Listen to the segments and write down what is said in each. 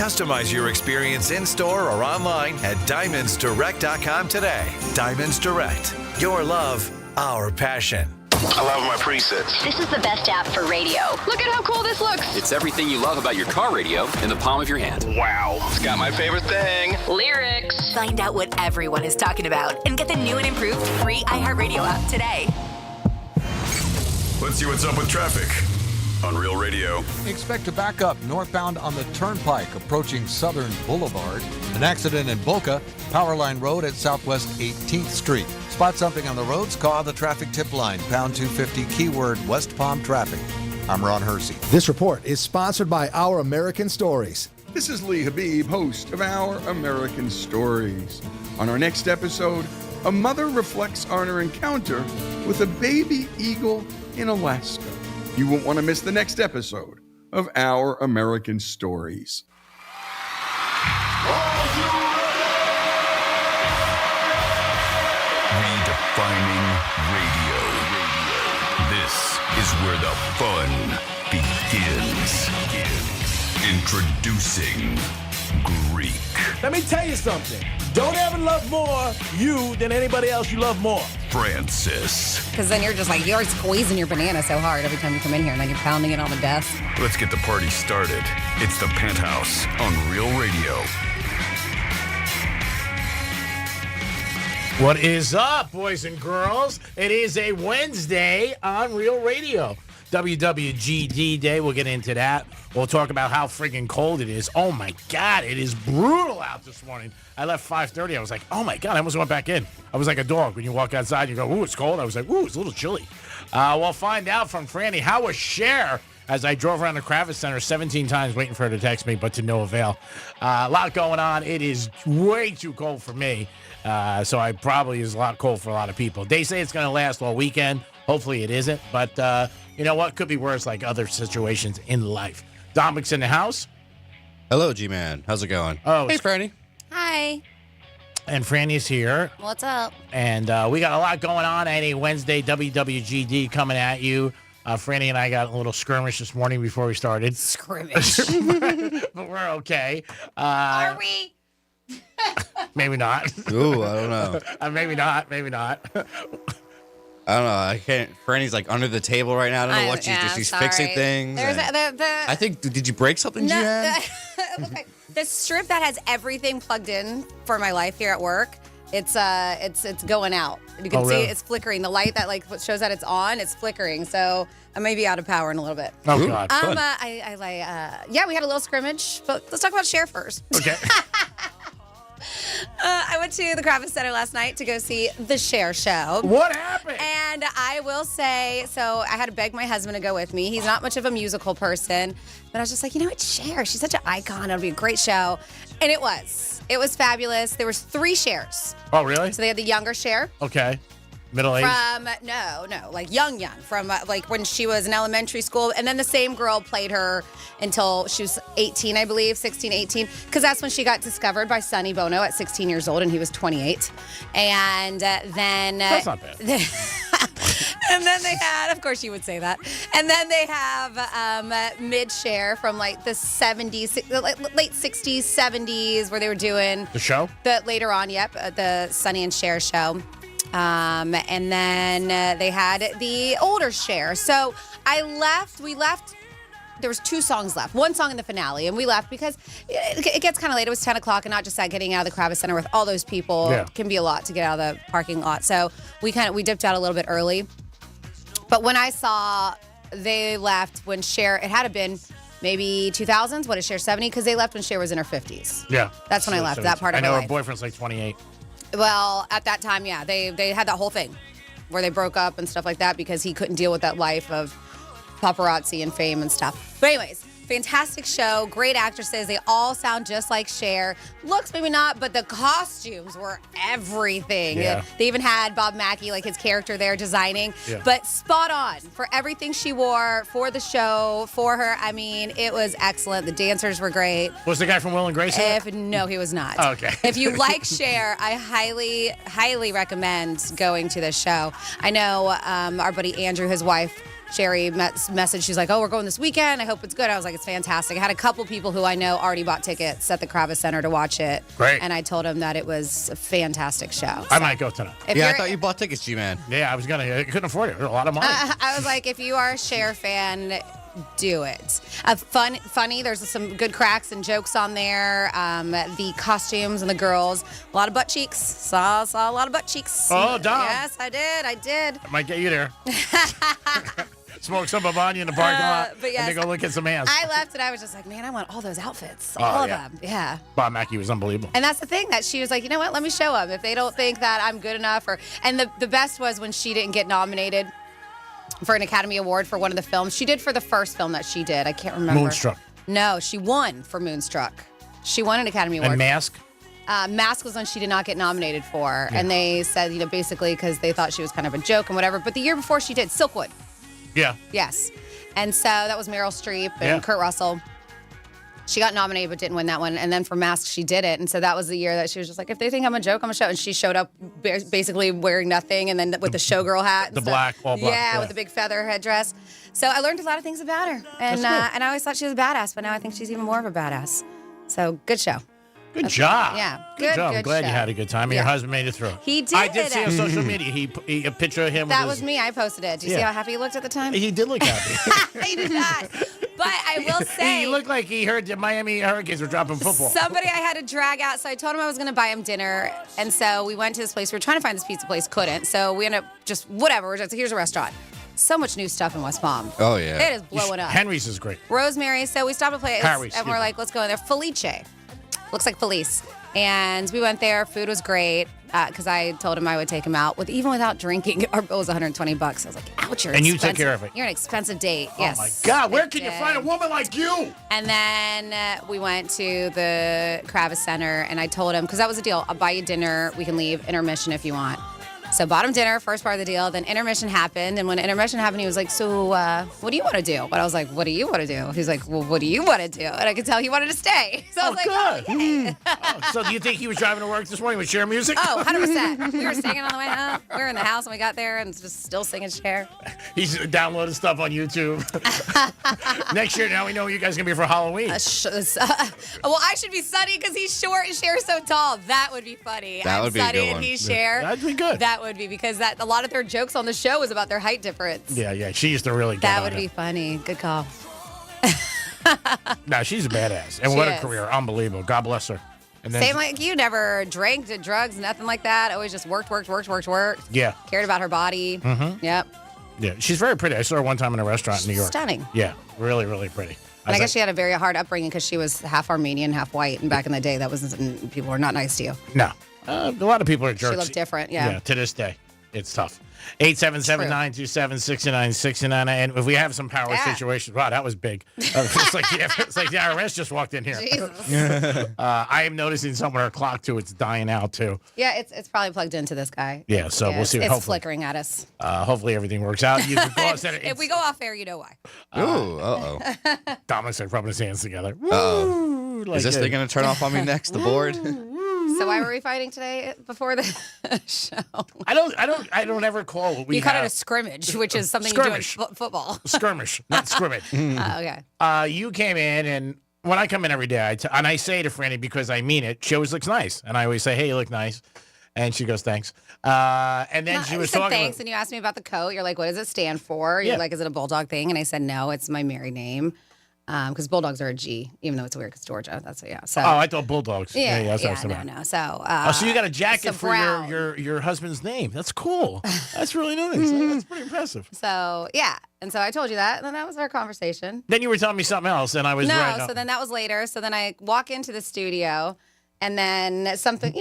Customize your experience in-store or online at DiamondsDirect.com today. Diamonds Direct. Your love, our passion. I love my presets. This is the best app for radio. Look at how cool this looks. It's everything you love about your car radio in the palm of your hand. Wow. It's got my favorite thing. Lyrics. Find out what everyone is talking about and get the new and improved free iHeartRadio app today. Let's see what's up with traffic on Real Radio. Expect to back up northbound on the Turnpike approaching Southern Boulevard. An accident in Boca, Powerline Road at Southwest 18th Street. Spot something on the roads, call the traffic tip line, pound 250, keyword West Palm traffic. I'm Ron Hersey. This report is sponsored by Our American Stories. This is Lee Habib, host of Our American Stories. On our next episode, a mother reflects on her encounter with a baby eagle in Alaska. You won't want to miss the next episode of Our American Stories. Redefining radio. This is where the fun begins. Introducing Greek. Let me tell you something. Don't ever love more you than anybody else you love more. Francis. Because then you're squeezing your banana so hard every time you come in here, and then you're pounding it on the desk. Let's get the party started. It's the Penthouse on Real Radio. What is up, boys and girls? It is a Wednesday on Real Radio. WWGD Day. We'll get into that. We'll talk about how friggin' cold it is. Oh, my God. It is brutal out this morning. I left 5:30. I was like, oh, my God. I almost went back in. I was like a dog. When you walk outside, you go, ooh, it's cold. I was like, ooh, it's a little chilly. We'll find out from Franny. How was Cher as I drove around the Kravitz Center 17 times waiting for her to text me, but to no avail. A lot going on. It is way too cold for me. So I probably is a lot cold for a lot of people. They say it's going to last all weekend. Hopefully it isn't. But you know what? Could be worse, like other situations in life. Dominic's in the house. Hello, G-Man. How's it going? Oh, hey, Franny. Hi. And Franny's here. What's up? And we got a lot going on at a Wednesday WWGD coming at you. Franny and I got a little skirmish this morning before we started. Skirmish. But we're okay. Are we? Maybe not. Ooh, I don't know. Maybe not. I don't know. I can't. Franny's like under the table right now. I don't know what she's fixing things. I think. Did you break something, Jan? The strip that has everything plugged in for my life here at work. It's going out. You can see it's flickering. The light that shows that it's on, it's flickering. So I may be out of power in a little bit. Oh God. We had a little scrimmage, but let's talk about Cher first. Okay. I went to the Kravitz Center last night to go see the Cher show. What happened? And I will say, so I had to beg my husband to go with me. He's not much of a musical person, but I was just like, it's Cher. She's such an icon. It'll be a great show. And it was. It was fabulous. There was 3 Chers. Oh, really? So they had the younger Cher. Okay. Middle age? Like young, from when she was in elementary school. And then the same girl played her until she was 18, I believe, 16, 18. Because that's when she got discovered by Sonny Bono at 16 years old, and he was 28. And then... That's not bad. And then they had, of course you would say that. And then they have mid-Cher from the 70s, late 60s, 70s, where they were doing... The show? Later on, the Sonny and Cher show. And then they had the older Cher. So we left. There was 2 songs left. 1 song in the finale, and we left because it gets kind of late. It was 10 o'clock, and not just that, getting out of the Kravitz Center with all those people can be a lot to get out of the parking lot. So we dipped out a little bit early. But when I saw they left when Cher, it had to been maybe 2000s. What is Cher, 70? Because they left when Cher was in her 50s. Yeah. That's when I left, that part of my life. I know her boyfriend's 28. Well, at that time, they had that whole thing where they broke up and stuff like that because he couldn't deal with that life of paparazzi and fame and stuff. But anyways, fantastic show, great actresses. They all sound just like Cher. Looks maybe not, but the costumes were everything. Yeah. They even had Bob Mackie, his character there, designing. Yeah. But spot on for everything she wore for the show, for her. I mean, it was excellent. The dancers were great. Was the guy from Will and Grace in it? No, he was not. Oh, okay. If you like Cher, I highly, highly recommend going to this show. I know our buddy Andrew, his wife, Sherry messaged. She's like, "Oh, we're going this weekend. I hope it's good." I was like, "It's fantastic." I had a couple people who I know already bought tickets at the Kravis Center to watch it. Great. And I told them that it was a fantastic show. I might go tonight. Yeah, I thought you bought tickets, G-Man. Yeah, I couldn't afford it. It was a lot of money. I was like, if you are a Cher fan, do it. Funny. There's some good cracks and jokes on there. The costumes and the girls, a lot of butt cheeks. Saw a lot of butt cheeks. Oh, Dom. Yes, I did. I might get you there. Smoke some Bavani in the parking lot, but yes, and then go look at some ass. I left and I was just like, man, I want all those outfits. Oh, all of yeah. them. Yeah. Bob Mackie was unbelievable. And that's the thing, that she was like, you know what, let me show them. If they don't think that I'm good enough. And the best was when she didn't get nominated for an Academy Award for one of the films. She did for the first film that she did. I can't remember. Moonstruck. No, she won for Moonstruck. She won an Academy Award. And Mask? Mask was one she did not get nominated for. Yeah. And they said, basically because they thought she was kind of a joke and whatever. But the year before she did Silkwood. Yeah. Yes. And so that was Meryl Streep and Kurt Russell. She got nominated but didn't win that one. And then for Mask, she did it. And so that was the year that she was just like, if they think I'm a joke, I'm a show. And she showed up basically wearing nothing and then with the showgirl hat. And the black, all black. Yeah, with the big feather headdress. So I learned a lot of things about her. And I always thought she was a badass, but now I think she's even more of a badass. So good show. Good job. Yeah. Good job. I'm glad show. you had a good time. And your husband made it through. He did. I did see on social media. A picture of him. That was me. I posted it. Do you see how happy he looked at the time? He did look happy. He did not. But I will say, he looked like he heard the Miami Hurricanes were dropping football. Somebody I had to drag out. So I told him I was going to buy him dinner. And so we went to this place. We were trying to find this pizza place. Couldn't. So we ended up just whatever. We're just, here's a restaurant. So much new stuff in West Palm. Oh, yeah. It is blowing up. Henry's is great. Rosemary. So we stopped at a place. Harry's, and we're like, let's go in there. Felice. Looks like Felice. And we went there. Food was great because I told him I would take him out even without drinking. Our bill was $120. I was like, ouch, you're And expensive. you took care of it. You're an expensive date. Yes. Oh, my God. Where can you find a woman like you? And then we went to the Kravis Center, and I told him, because that was the deal, I'll buy you dinner. We can leave intermission if you want. So bought him dinner, first part of the deal. Then intermission happened. And when intermission happened, he was like, so what do you want to do? But I was like, what do you want to do? He's like, well, what do you want to do? And I could tell he wanted to stay. So I was like, good. oh, yay. So do you think he was driving to work this morning with Cher music? Oh, 100%. We were singing on the way home. We were in the house when we got there and just still singing Cher. He's downloading stuff on YouTube. Next year, now we know what you guys going to be for Halloween. Well, I should be Sunny because he's short and Cher's so tall. That would be funny. That would be a good Sunny one. and he's Cher. That'd be good. That would be because a lot of their jokes on the show was about their height difference. Yeah. She used to really get That on would it. be funny. Good call. No, she's a badass. And what a career. Unbelievable. God bless her. And then Same like you, never drank, did drugs, nothing like that. Always just worked. Yeah. Cared about her body. Mm-hmm. Yep. Yeah, she's very pretty. I saw her one time in a restaurant in New York. Stunning. Yeah, really, really pretty. And I guess she had a very hard upbringing because she was half Armenian, half white. And back in the day, people were not nice to you. No. A lot of people are jerks. She looked different, yeah. Yeah, to this day. It's tough. 877-927-6969. And if we have some power situations, wow, that was big. It's like the IRS just walked in here. I am noticing some of our clock too. It's dying out too. Yeah, it's probably plugged into this guy. Yeah, so we'll see. It's flickering at us. Hopefully everything works out. You can call us if we go off air, you know why. Ooh, uh-oh. Dominic's like rubbing his hands together. Uh-oh. Like Is this thing going to turn off on me next, the board? So why were we fighting today before the show? I don't ever call what we You call it a scrimmage, which is something Skirmish. you do in football. Skirmish, not scrimmage. Okay. You came in, and when I come in every day, and I say to Franny because I mean it, she always looks nice. And I always say, hey, you look nice. And she goes, thanks. And then she was talking. Thanks, and you asked me about the coat. You're like, what does it stand for? You're like, is it a bulldog thing? And I said, no, it's my married name. Because bulldogs are a G, even though it's weird because Georgia. That's So. Oh, I thought bulldogs. Yeah, that's what I was about. no. So. So you got a jacket for your husband's name. That's cool. That's really nice. That's pretty impressive. So yeah, and so I told you that, and then that was our conversation. Then you were telling me something else, and I was right. No, so then that was later. So then I walk into the studio. And then something,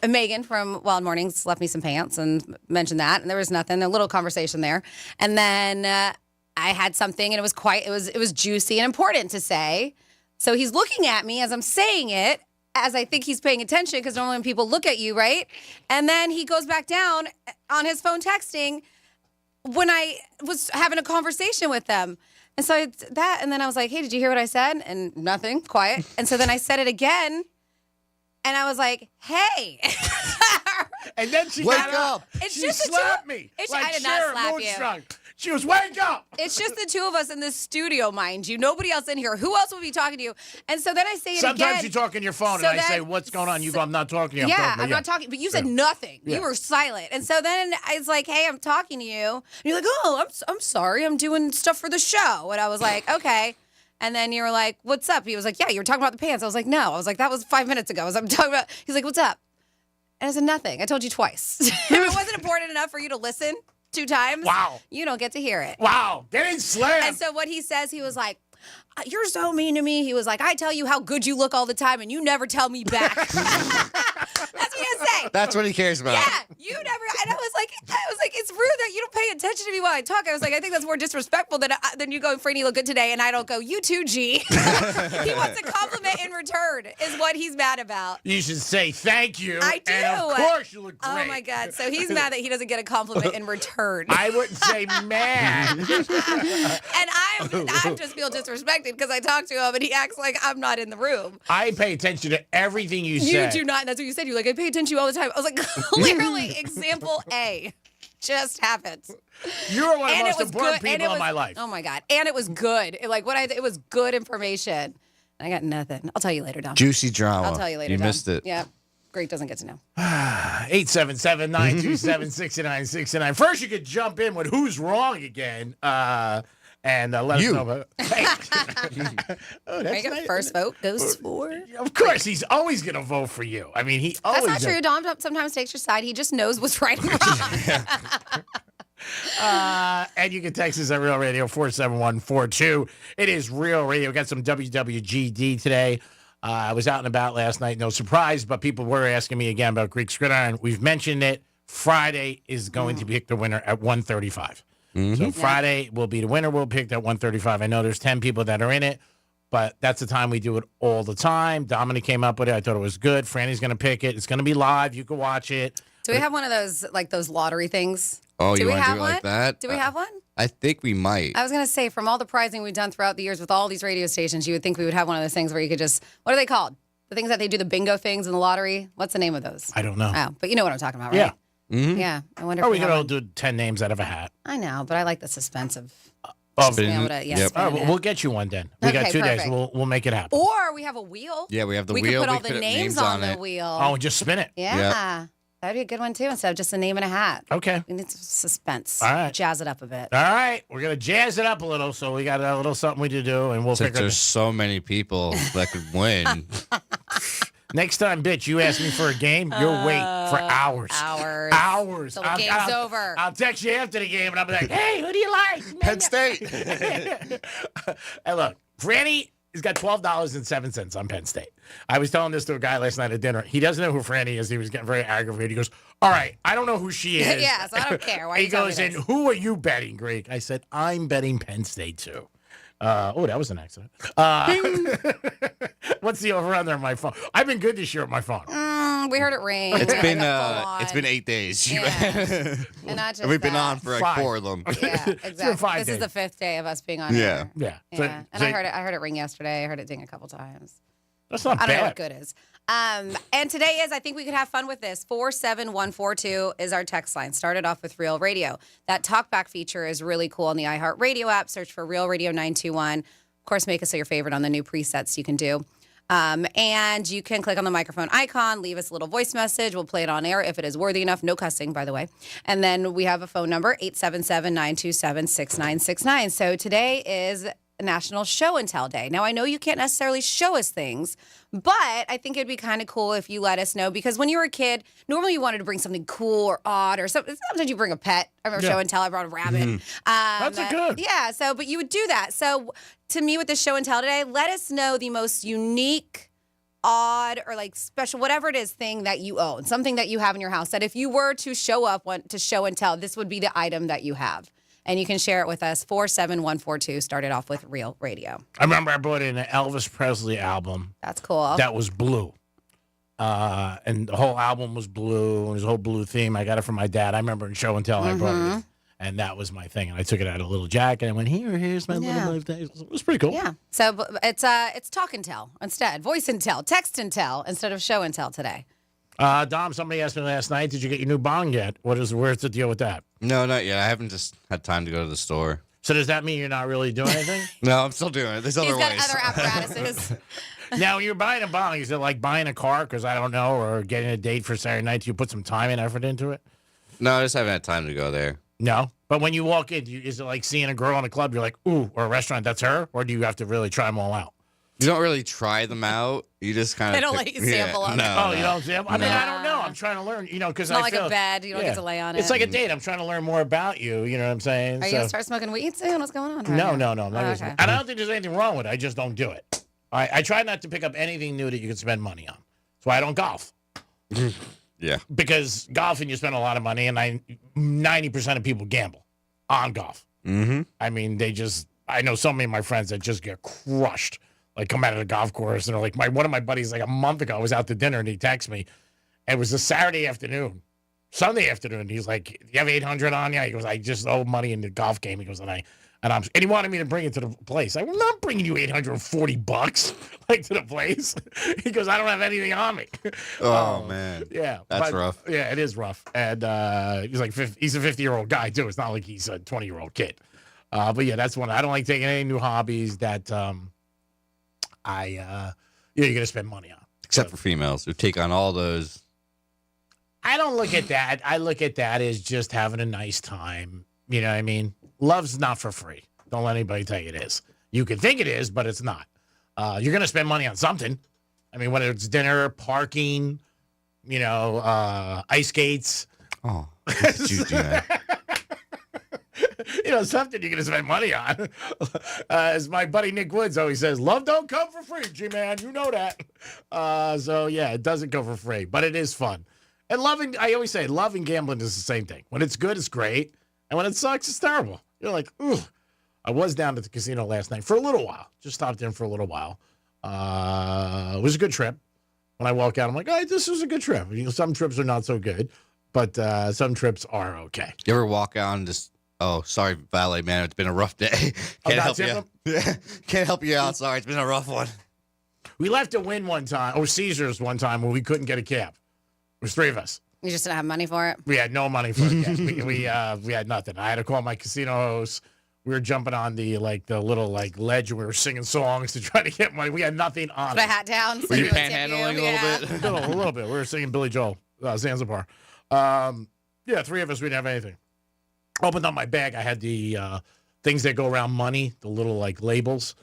Megan from Wild Mornings left me some pants and mentioned that, and there was nothing, a little conversation there, and then. I had something, and it was juicy and important to say. So he's looking at me as I'm saying it, as I think he's paying attention, because normally when people look at you, right? And then he goes back down on his phone texting when I was having a conversation with them. And so and then I was like, hey, did you hear what I said? And nothing, quiet. And so then I said it again, and I was like, hey. And then she wake up. It's she just slapped me. I did not slap you. She was, wake up! It's just the two of us in this studio, mind you. Nobody else in here. Who else would be talking to you? And so then I say it again. Sometimes you talk on your phone, and I say, what's going on? You go, I'm not talking to you. I'm not talking. But you said nothing. You were silent. And so then I was like, hey, I'm talking to you. And you're like, oh, I'm sorry. I'm doing stuff for the show. And I was like, okay. And then you were like, what's up? He was like, yeah, you were talking about the pants. I was like, no. I was like, that was 5 minutes ago. I'm talking about. He's like, what's up? And I said, nothing. I told you twice. If it wasn't important enough for you to listen 2 times, wow, you don't get to hear it. Wow, getting slammed. And so what he says, he was like, you're so mean to me. He was like, I tell you how good you look all the time, and you never tell me back. That's what he had to say. That's what he cares about. Yeah, you never. And I was like, it's rude that you don't pay attention to me while I talk. I was like, I think that's more disrespectful than you going, Franny, you look good today, and I don't go, you too, G. He wants a compliment in return, is what he's mad about. You should say thank you. I do. And of course you look great. Oh my God. So he's mad that he doesn't get a compliment in return. I wouldn't say mad. And I just feel disrespected because I talk to him and he acts like I'm not in the room. I pay attention to everything you say. You do not. And that's what you said. You're like, I pay attention to you all the time. I was like, clearly, example A just happened. You're one of the most important people in my life. Oh my God. And it was good. It was good information. I got nothing. I'll tell you later, Dom. Juicy drama. I'll tell you later, You Dom. missed it. Yeah. Great doesn't get to know. 877-927-6969. First, you could jump in with who's wrong again. And let us know about it. First vote goes for. Of course, he's always going to vote for you. I mean, he always. That's not true. Dom sometimes takes your side. He just knows what's right and wrong. And you can text us at Real Radio 47142. It is Real Radio. We got some WWGD today. I was out and about last night. No surprise, but people were asking me again about Greek Gridiron. We've mentioned it. Friday is going to pick the winner at 1:35. So Friday will be the winner. We'll pick at 1:35. I know there's 10 people that are in it, but that's the time we do it all the time. Dominic came up with it. I thought it was good. Franny's going to pick it. It's going to be live. You can watch it. Do we have one of those, like those lottery things? Oh, you want to do it like that? Do we have one? I think we might. I was going to say, from all the prizing we've done throughout the years with all these radio stations, you would think we would have one of those things where you could just, what are they called? The things that they do, the bingo things in the lottery? What's the name of those? I don't know. Oh, but you know what I'm talking about, right? Yeah. Mm-hmm. Yeah. I wonder Or if we could all do 10 names out of a hat. I know, but I like the suspense of being able to, All right, we'll get you one then. We got 2 days. We'll make it happen. Or we have a wheel. Yeah, we have the wheel. wheel. We could put all the names on the wheel. Oh, and just spin it. Yeah. That'd be a good one, too, instead of just a name and a hat. Okay. We need some suspense. All right. Jazz it up a bit. All right. We're going to jazz it up a little, so we got a little something we to do, and we'll Since figure there's so many people that could win. Next time, bitch, you ask me for a game, you'll wait for hours. Hours. Till the game's over. I'll text you after the game, and I'll be like, hey, who do you like? Penn State. Hey, look, Franny has got $12.07 on Penn State. I was telling this to a guy last night at dinner. He doesn't know who Franny is. He was getting very aggravated. He goes, all right, I don't know who she is. Yeah, so I don't care. Why he you telling goes, me and this? who are you betting, Greek? I said, I'm betting Penn State, too. Oh, that was an accident. What's the over-under on my phone? I've been good this year with my phone. We heard it ring. It's been 8 days. Yeah. And not just we've been that. on for like 4 of them. Yeah, exactly. This is the 5th day of us being on air. Yeah. Yeah. And I heard it ring yesterday. I heard it ding a couple times. That's not bad. I don't know what good is. And today is, I think we could have fun with this. 47142 is our text line. Started off with Real Radio. That talkback feature is really cool on the iHeartRadio app. Search for Real Radio 921. Of course, make us your favorite on the new presets you can do. And you can click on the microphone icon, leave us a little voice message. We'll play it on air if it is worthy enough. No cussing, by the way. And then we have a phone number, 877-927-6969. So today is National Show and Tell Day. Now, I know you can't necessarily show us things, but I think it'd be kind of cool if you let us know, because when you were a kid, normally you wanted to bring something cool or odd or something. Sometimes you bring a pet. I remember Show and Tell, I brought a rabbit. That's a good. Yeah, but you would do that. So to me with the Show and Tell today, let us know the most unique, odd, or like special, whatever it is, thing that you own, something that you have in your house, that if you were to show up to Show and Tell, this would be the item that you have. And you can share it with us. 47142 started off with Real Radio. I remember I bought in an Elvis Presley album. That's cool. That was blue. And the whole album was blue. And his whole blue theme. I got it from my dad. I remember in Show and Tell I brought it. And that was my thing. And I took it out of a little jacket and I went, here's my little life day. It was pretty cool. Yeah. So it's talk and tell instead. Voice and tell. Text and tell instead of show and tell today. Dom, somebody asked me last night, did you get your new bong yet? Where's the deal with that? No, not yet. I haven't just had time to go to the store. So does that mean you're not really doing anything? No, I'm still doing it. There's other ways. He's got other apparatuses. Now, you're buying a bong. Is it like buying a car? Because I don't know. Or getting a date for Saturday night. Do you put some time and effort into it? No, I just haven't had time to go there. No? But when you walk in, is it like seeing a girl in a club? You're like, ooh, or a restaurant, that's her? Or do you have to really try them all out? You don't really try them out. You just kind of. They don't let you sample them. No, you don't sample? I mean, I don't know. I'm trying to learn, because it's not like a bed. You don't get to lay on it. It's like a date. I'm trying to learn more about you. You know what I'm saying? Are you going to start smoking weed soon? What's going on? No. I'm not okay. And I don't think there's anything wrong with it. I just don't do it. I try not to pick up anything new that you can spend money on. That's why I don't golf. Yeah. Because golfing, you spend a lot of money, and 90% of people gamble on golf. Mm-hmm. I mean, I know so many of my friends that just get crushed. Like, come out of the golf course, and they're like, one of my buddies, like a month ago, was out to dinner, and he texted me. And it was a Saturday afternoon, Sunday afternoon. He's like, "You have 800 on you?" He goes, "I just owe money in the golf game." He goes, and he wanted me to bring it to the place. I'm not bringing you $840 like to the place. He goes, "I don't have anything on me." Oh man, yeah, that's rough. Yeah, it is rough. And he's like, he's a 50-year-old guy too. It's not like he's a 20-year-old kid. But yeah, that's one. I don't like taking any new hobbies that you're gonna spend money on. Except for females who take on all those. I don't look at that. I look at that as just having a nice time. You know what I mean? Love's not for free. Don't let anybody tell you it is. You can think it is, but it's not. You're going to spend money on something. I mean, whether it's dinner, parking, ice skates. Oh, did you do that? Something you're going to spend money on. As my buddy Nick Woods always says, love don't come for free, G-Man. You know that. So, yeah, it doesn't go for free, but it is fun. And I always say, love and gambling is the same thing. When it's good, it's great. And when it sucks, it's terrible. You're like, ooh. I was down at the casino last night for a little while. Just stopped in for a little while. It was a good trip. When I walk out, I'm like, all right, this was a good trip. Some trips are not so good, but some trips are okay. You ever walk out and just, oh, sorry, valet, man, it's been a rough day. Can't help you. Yeah, can't help you out. Sorry, it's been a rough one. We left a Wynn one time, or Caesars one time, when we couldn't get a cab. It was three of us. You just didn't have money for it? We had no money for it. we had nothing. I had to call my casino host. We were jumping on the little ledge, and we were singing songs to try to get money. We had nothing on. Put a hat down. Were you panhandling a little bit? A little bit. We were singing Billy Joel, Zanzibar. Yeah, three of us. We didn't have anything. Opened up my bag. I had the things that go around money, the little labels.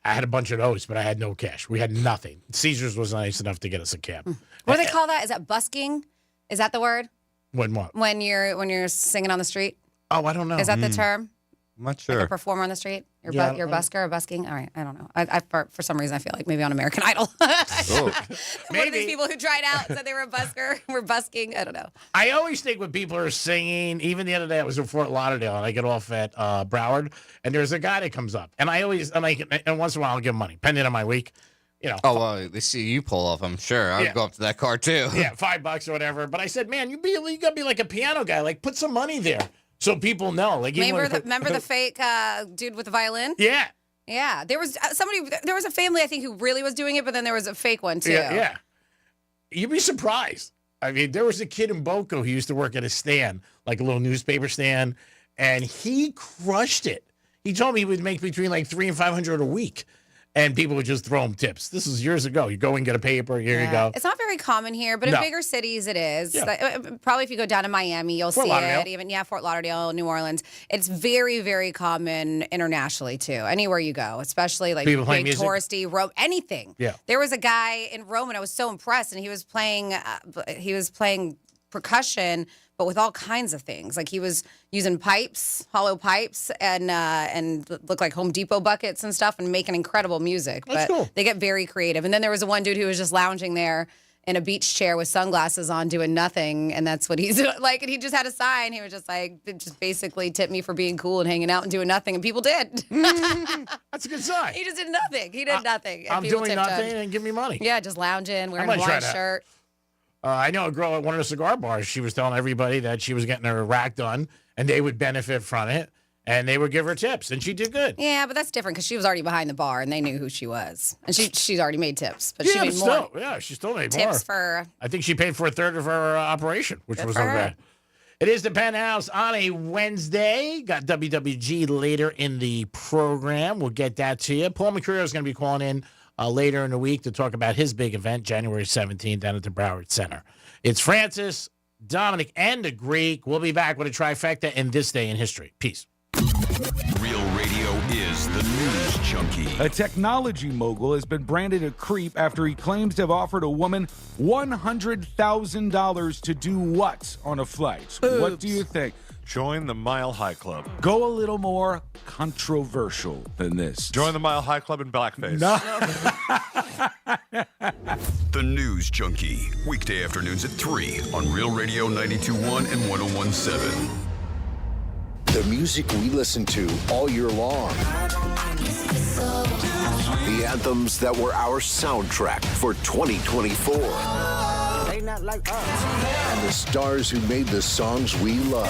I had a bunch of those, but I had no cash. We had nothing. Caesars was nice enough to get us a cab. What do they call that? Is that busking? Is that the word? When what? When you're singing on the street? Oh, I don't know. Is that the term? I'm not sure. Like a performer on the street? You're busker or busking? All right, I don't know. I for some reason, I feel like maybe on American Idol. One of these people who tried out said they were a busker, were busking. I don't know. I always think when people are singing, even the other day I was in Fort Lauderdale, and I get off at Broward, and there's a guy that comes up, and and once in a while I'll give him money, depending on my week. Oh, well, they see you pull off, I'm sure. I'd go up to that car, too. Yeah, $5 or whatever. But I said, man, you got to be like a piano guy. Like, put some money there so people know. Like, remember the fake dude with the violin? Yeah. Yeah. There was there was a family, I think, who really was doing it, but then there was a fake one, too. Yeah. You'd be surprised. I mean, there was a kid in Boca who used to work at a stand, like a little newspaper stand, and he crushed it. He told me he would make between $300 and $500 a week. And people would just throw him tips. This was years ago. You go and get a paper. Here you go. It's not very common here, but in bigger cities it is. Yeah. Probably if you go down to Miami, you'll see it. Even Fort Lauderdale, New Orleans. It's very, very common internationally too. Anywhere you go, especially big touristy, anything. Yeah. There was a guy in Rome, and I was so impressed, and he was playing percussion, but with all kinds of things. Like he was using pipes, hollow pipes, and looked like Home Depot buckets and stuff, and making incredible music. That's cool. They get very creative. And then there was one dude who was just lounging there in a beach chair with sunglasses on, doing nothing, and that's what he's like. And he just had a sign. He was just just basically tipped me for being cool and hanging out and doing nothing, and people did. That's a good sign. He just did nothing. He did nothing. I'm doing nothing and give me money. Yeah, just lounging, wearing a white shirt. I know a girl at one of the cigar bars. She was telling everybody that she was getting her rack done, and they would benefit from it. And they would give her tips, and she did good. Yeah, but that's different because she was already behind the bar, and they knew who she was. And she's already made tips. But she made more. She still made tips more. For... I think she paid for a third of her operation, which Good was for not her. bad. It is the Penthouse on a Wednesday. Got WWG later in the program. We'll get that to you. Paul Mercurio is going to be calling in later in the week to talk about his big event, January 17th, down at the Broward Center. It's Francis, Dominic, and the Greek. We'll be back with a trifecta in This Day in History. Peace. Real Radio is the news junkie. A technology mogul has been branded a creep after he claims to have offered a woman $100,000 to do what on a flight? Oops. What do you think? Join the Mile High Club. Go a little more controversial than this. Join the Mile High Club in blackface. No. The News Junkie. Weekday afternoons at 3 on Real Radio 92.1 and 101.7. The music we listen to all year long. The anthems that were our soundtrack for 2024. They not like us. And the stars who made the songs we love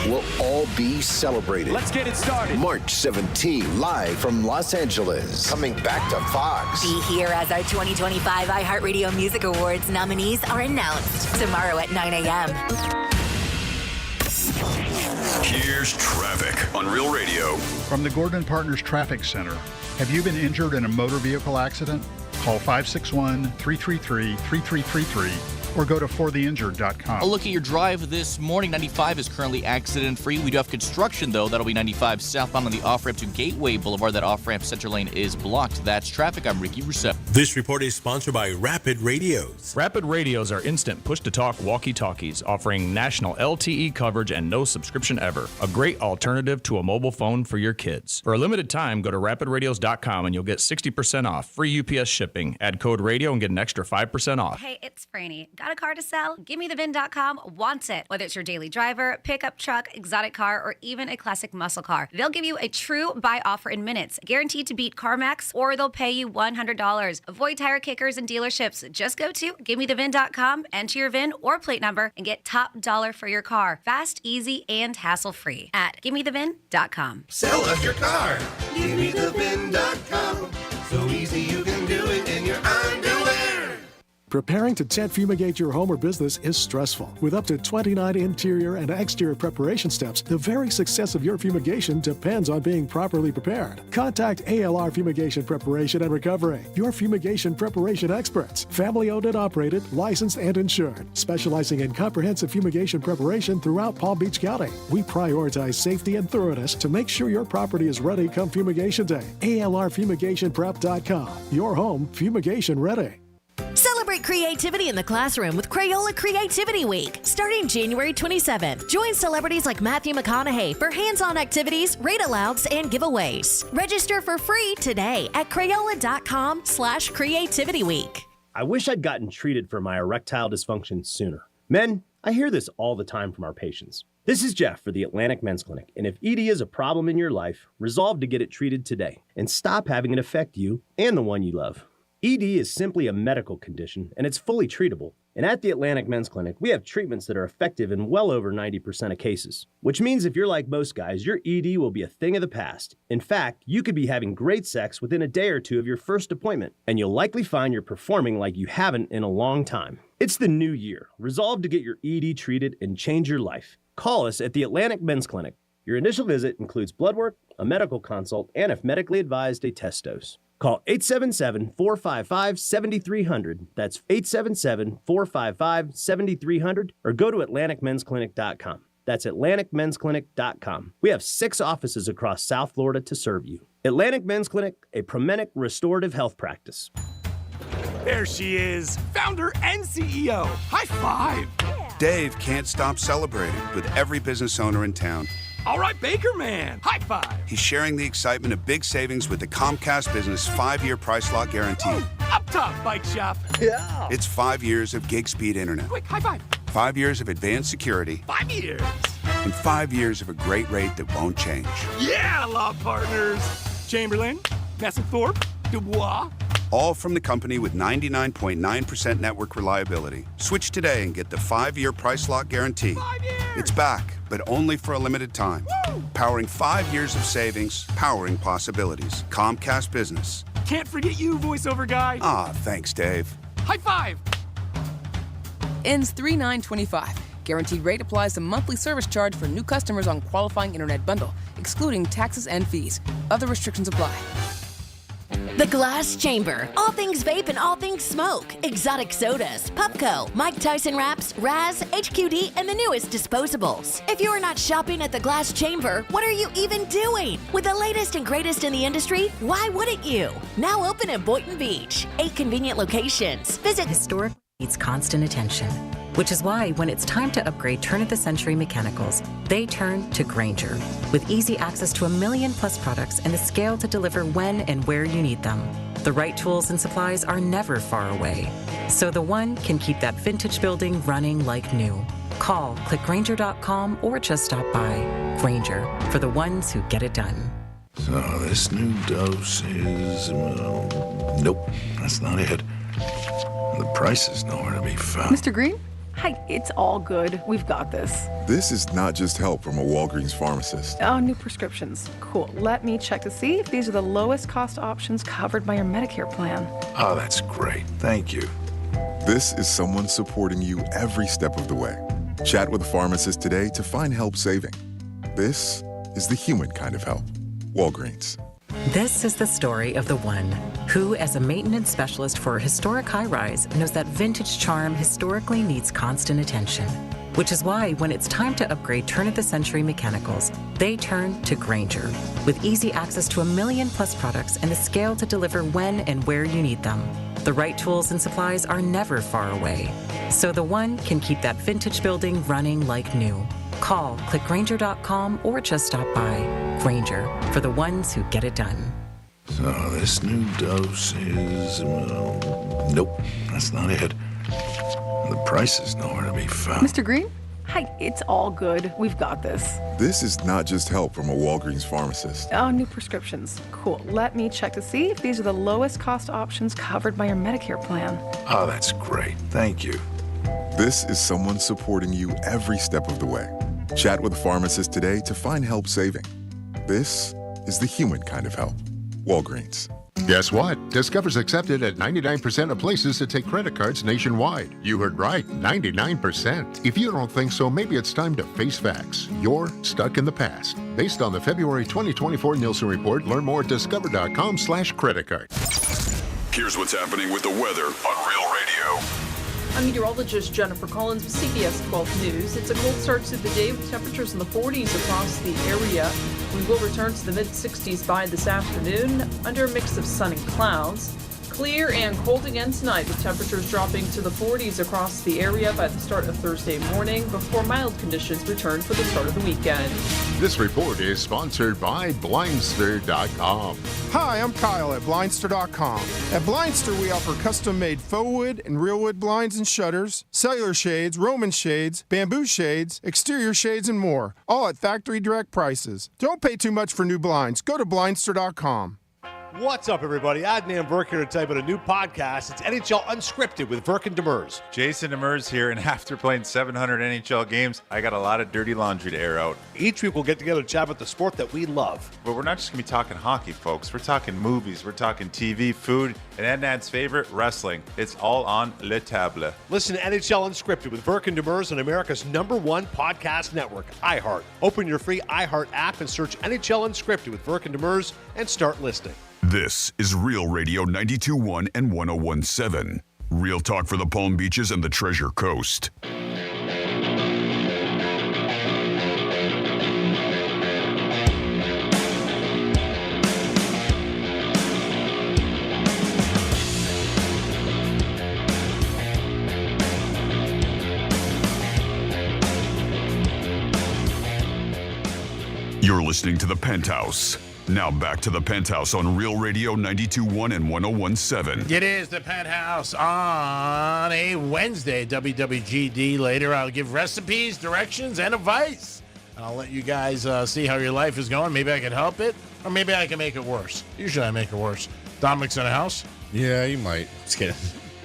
will all be celebrated. Let's get it started. March 17, live from Los Angeles. Coming back to Fox. Be here as our 2025 iHeartRadio Music Awards nominees are announced tomorrow at 9 a.m. Here's traffic on Real Radio. From the Gordon Partners Traffic Center. Have you been injured in a motor vehicle accident? Call 561-333-3333 or go to fortheinjured.com. A look at your drive this morning. 95 is currently accident-free. We do have construction, though. That'll be 95 southbound on the off-ramp to Gateway Boulevard. That off-ramp center lane is blocked. That's traffic. I'm Ricky Rousseau. This report is sponsored by Rapid Radios. Rapid Radios are instant push-to-talk walkie-talkies offering national LTE coverage and no subscription ever. A great alternative to a mobile phone for your kids. For a limited time, go to rapidradios.com and you'll get 60% off. Free UPS shipping. Add code radio and get an extra 5% off. Hey, it's Franny. Got a car to sell? GimmeTheVin.com wants it. Whether it's your daily driver, pickup truck, exotic car, or even a classic muscle car, they'll give you a true buy offer in minutes, guaranteed to beat CarMax, or they'll pay you $100. Avoid tire kickers and dealerships. Just go to GimmeTheVin.com, enter your VIN or plate number, and get top dollar for your car. Fast, easy, and hassle-free at GimmeTheVin.com. Sell us your car. GimmeTheVin.com. So easy you can do it in your underwear. Preparing to tent fumigate your home or business is stressful. With up to 29 interior and exterior preparation steps, the very success of your fumigation depends on being properly prepared. Contact ALR Fumigation Preparation and Recovery, your fumigation preparation experts. Family owned and operated, licensed and insured. Specializing in comprehensive fumigation preparation throughout Palm Beach County. We prioritize safety and thoroughness to make sure your property is ready come fumigation day. ALRFumigationPrep.com. Your home fumigation ready. Celebrate creativity in the classroom with Crayola Creativity Week, starting January 27th. Join celebrities like Matthew McConaughey for hands-on activities, read-alouds, and giveaways. Register for free today at Crayola.com/creativityweek. I wish I'd gotten treated for my erectile dysfunction sooner. Men, I hear this all the time from our patients. This is Jeff for the Atlantic Men's Clinic, and if ED is a problem in your life, resolve to get it treated today and stop having it affect you and the one you love. ED is simply a medical condition, and it's fully treatable. And at the Atlantic Men's Clinic, we have treatments that are effective in well over 90% of cases. Which means if you're like most guys, your ED will be a thing of the past. In fact, you could be having great sex within a day or two of your first appointment, and you'll likely find you're performing like you haven't in a long time. It's the new year. Resolve to get your ED treated and change your life. Call us at the Atlantic Men's Clinic. Your initial visit includes blood work, a medical consult, and if medically advised, a test dose. Call 877-455-7300. That's 877-455-7300 or go to AtlanticMen'sClinic.com. That's AtlanticMen'sClinic.com. We have 6 offices across South Florida to serve you. Atlantic Men's Clinic, a Promenic restorative health practice. There she is, founder and CEO. High five. Dave can't stop celebrating with every business owner in town. All right, Baker Man, high five. He's sharing the excitement of big savings with the Comcast Business 5-year price lock guarantee. Oh, up top, bike shop. Yeah. It's 5 years of gig speed internet. Quick, high five. 5 years of advanced security. 5 years. And 5 years of a great rate that won't change. Yeah, law partners. Chamberlain, Messingthorpe, Dubois. All from the company with 99.9% network reliability. Switch today and get the 5-year price lock guarantee. 5 years. It's back but only for a limited time. Powering 5 years of savings, powering possibilities. Comcast Business. Can't forget you, voiceover guy. Ah, thanks, Dave. High five. Ends 3/9/25. Guaranteed rate applies to monthly service charge for new customers on qualifying internet bundle, excluding taxes and fees. Other restrictions apply. The Glass Chamber. All things vape and all things smoke. Exotic sodas, Pupco, Mike Tyson wraps, Raz, HQD, and the newest disposables. If you are not shopping at the Glass Chamber, what are you even doing? With the latest and greatest in the industry, why wouldn't you? Now open in Boynton Beach. 8 convenient locations. Visit Historic needs constant attention, which is why when it's time to upgrade turn-of-the-century mechanicals, they turn to Grainger. With easy access to 1 million+ products and the scale to deliver when and where you need them. The right tools and supplies are never far away, so the one can keep that vintage building running like new. Call, click Grainger.com, or just stop by. Grainger, for the ones who get it done. So this new dose is... nope, that's not it. The price is nowhere to be found. Mr. Green? Hi, it's all good. We've got this. This is not just help from a Walgreens pharmacist. Oh, new prescriptions. Cool. Let me check to see if these are the lowest cost options covered by your Medicare plan. Oh, that's great. Thank you. This is someone supporting you every step of the way. Chat with a pharmacist today to find help saving. This is the human kind of help. Walgreens. This is the story of the one who, as a maintenance specialist for a historic high-rise, knows that vintage charm historically needs constant attention. Which is why when it's time to upgrade turn-of-the-century mechanicals, they turn to Grainger. With easy access to 1 million+ products and the scale to deliver when and where you need them. The right tools and supplies are never far away, so the one can keep that vintage building running like new. Call, click Grainger.com, or just stop by. Grainger, for the ones who get it done. So this new dose is... nope, that's not it. The price is nowhere to be found. Mr. Green? Hi, it's all good. We've got this. This is not just help from a Walgreens pharmacist. Oh, new prescriptions. Cool. Let me check to see if these are the lowest cost options covered by your Medicare plan. Oh, that's great. Thank you. This is someone supporting you every step of the way. Chat with a pharmacist today to find help saving. This is the human kind of help. Walgreens. Guess what? Discover's accepted at 99% of places that take credit cards nationwide. You heard right, 99%. If you don't think so, maybe it's time to face facts. You're stuck in the past. Based on the February 2024 Nielsen report, learn more at discover.com/creditcard. Here's what's happening with the weather on Real Radio. I'm meteorologist Jennifer Collins with CBS 12 News. It's a cold start to the day with temperatures in the 40s across the area. We will return to the mid-60s by this afternoon under a mix of sun and clouds. Clear and cold again tonight with temperatures dropping to the 40s across the area by the start of Thursday morning before mild conditions return for the start of the weekend. This report is sponsored by Blindster.com. Hi, I'm Kyle at Blindster.com. At Blindster, we offer custom-made faux wood and real wood blinds and shutters, cellular shades, Roman shades, bamboo shades, exterior shades, and more, all at factory direct prices. Don't pay too much for new blinds. Go to Blindster.com. What's up, everybody? Adnan Burke here to tell you about a new podcast. It's NHL Unscripted with Burke and Demers. Jason Demers here, and after playing 700 NHL games, I got a lot of dirty laundry to air out. Each week we'll get together to chat about the sport that we love. But we're not just going to be talking hockey, folks. We're talking movies, we're talking TV, food, and Adnan's favorite, wrestling. It's all on Le Table. Listen to NHL Unscripted with Burke and Demers on America's #1 podcast network, iHeart. Open your free iHeart app and search NHL Unscripted with Burke and Demers and start listening. This is Real Radio 92.1 and 101.7. Real talk for the Palm Beaches and the Treasure Coast. You're listening to the Penthouse. Now back to the Penthouse on Real Radio 92.1 and 101.7. It is the Penthouse on a Wednesday. WWGD. Later, I'll give recipes, directions, and advice. And I'll let you guys see how your life is going. Maybe I can help it, or maybe I can make it worse. Usually I make it worse. Dominic's in the house. Yeah, you might. Just kidding.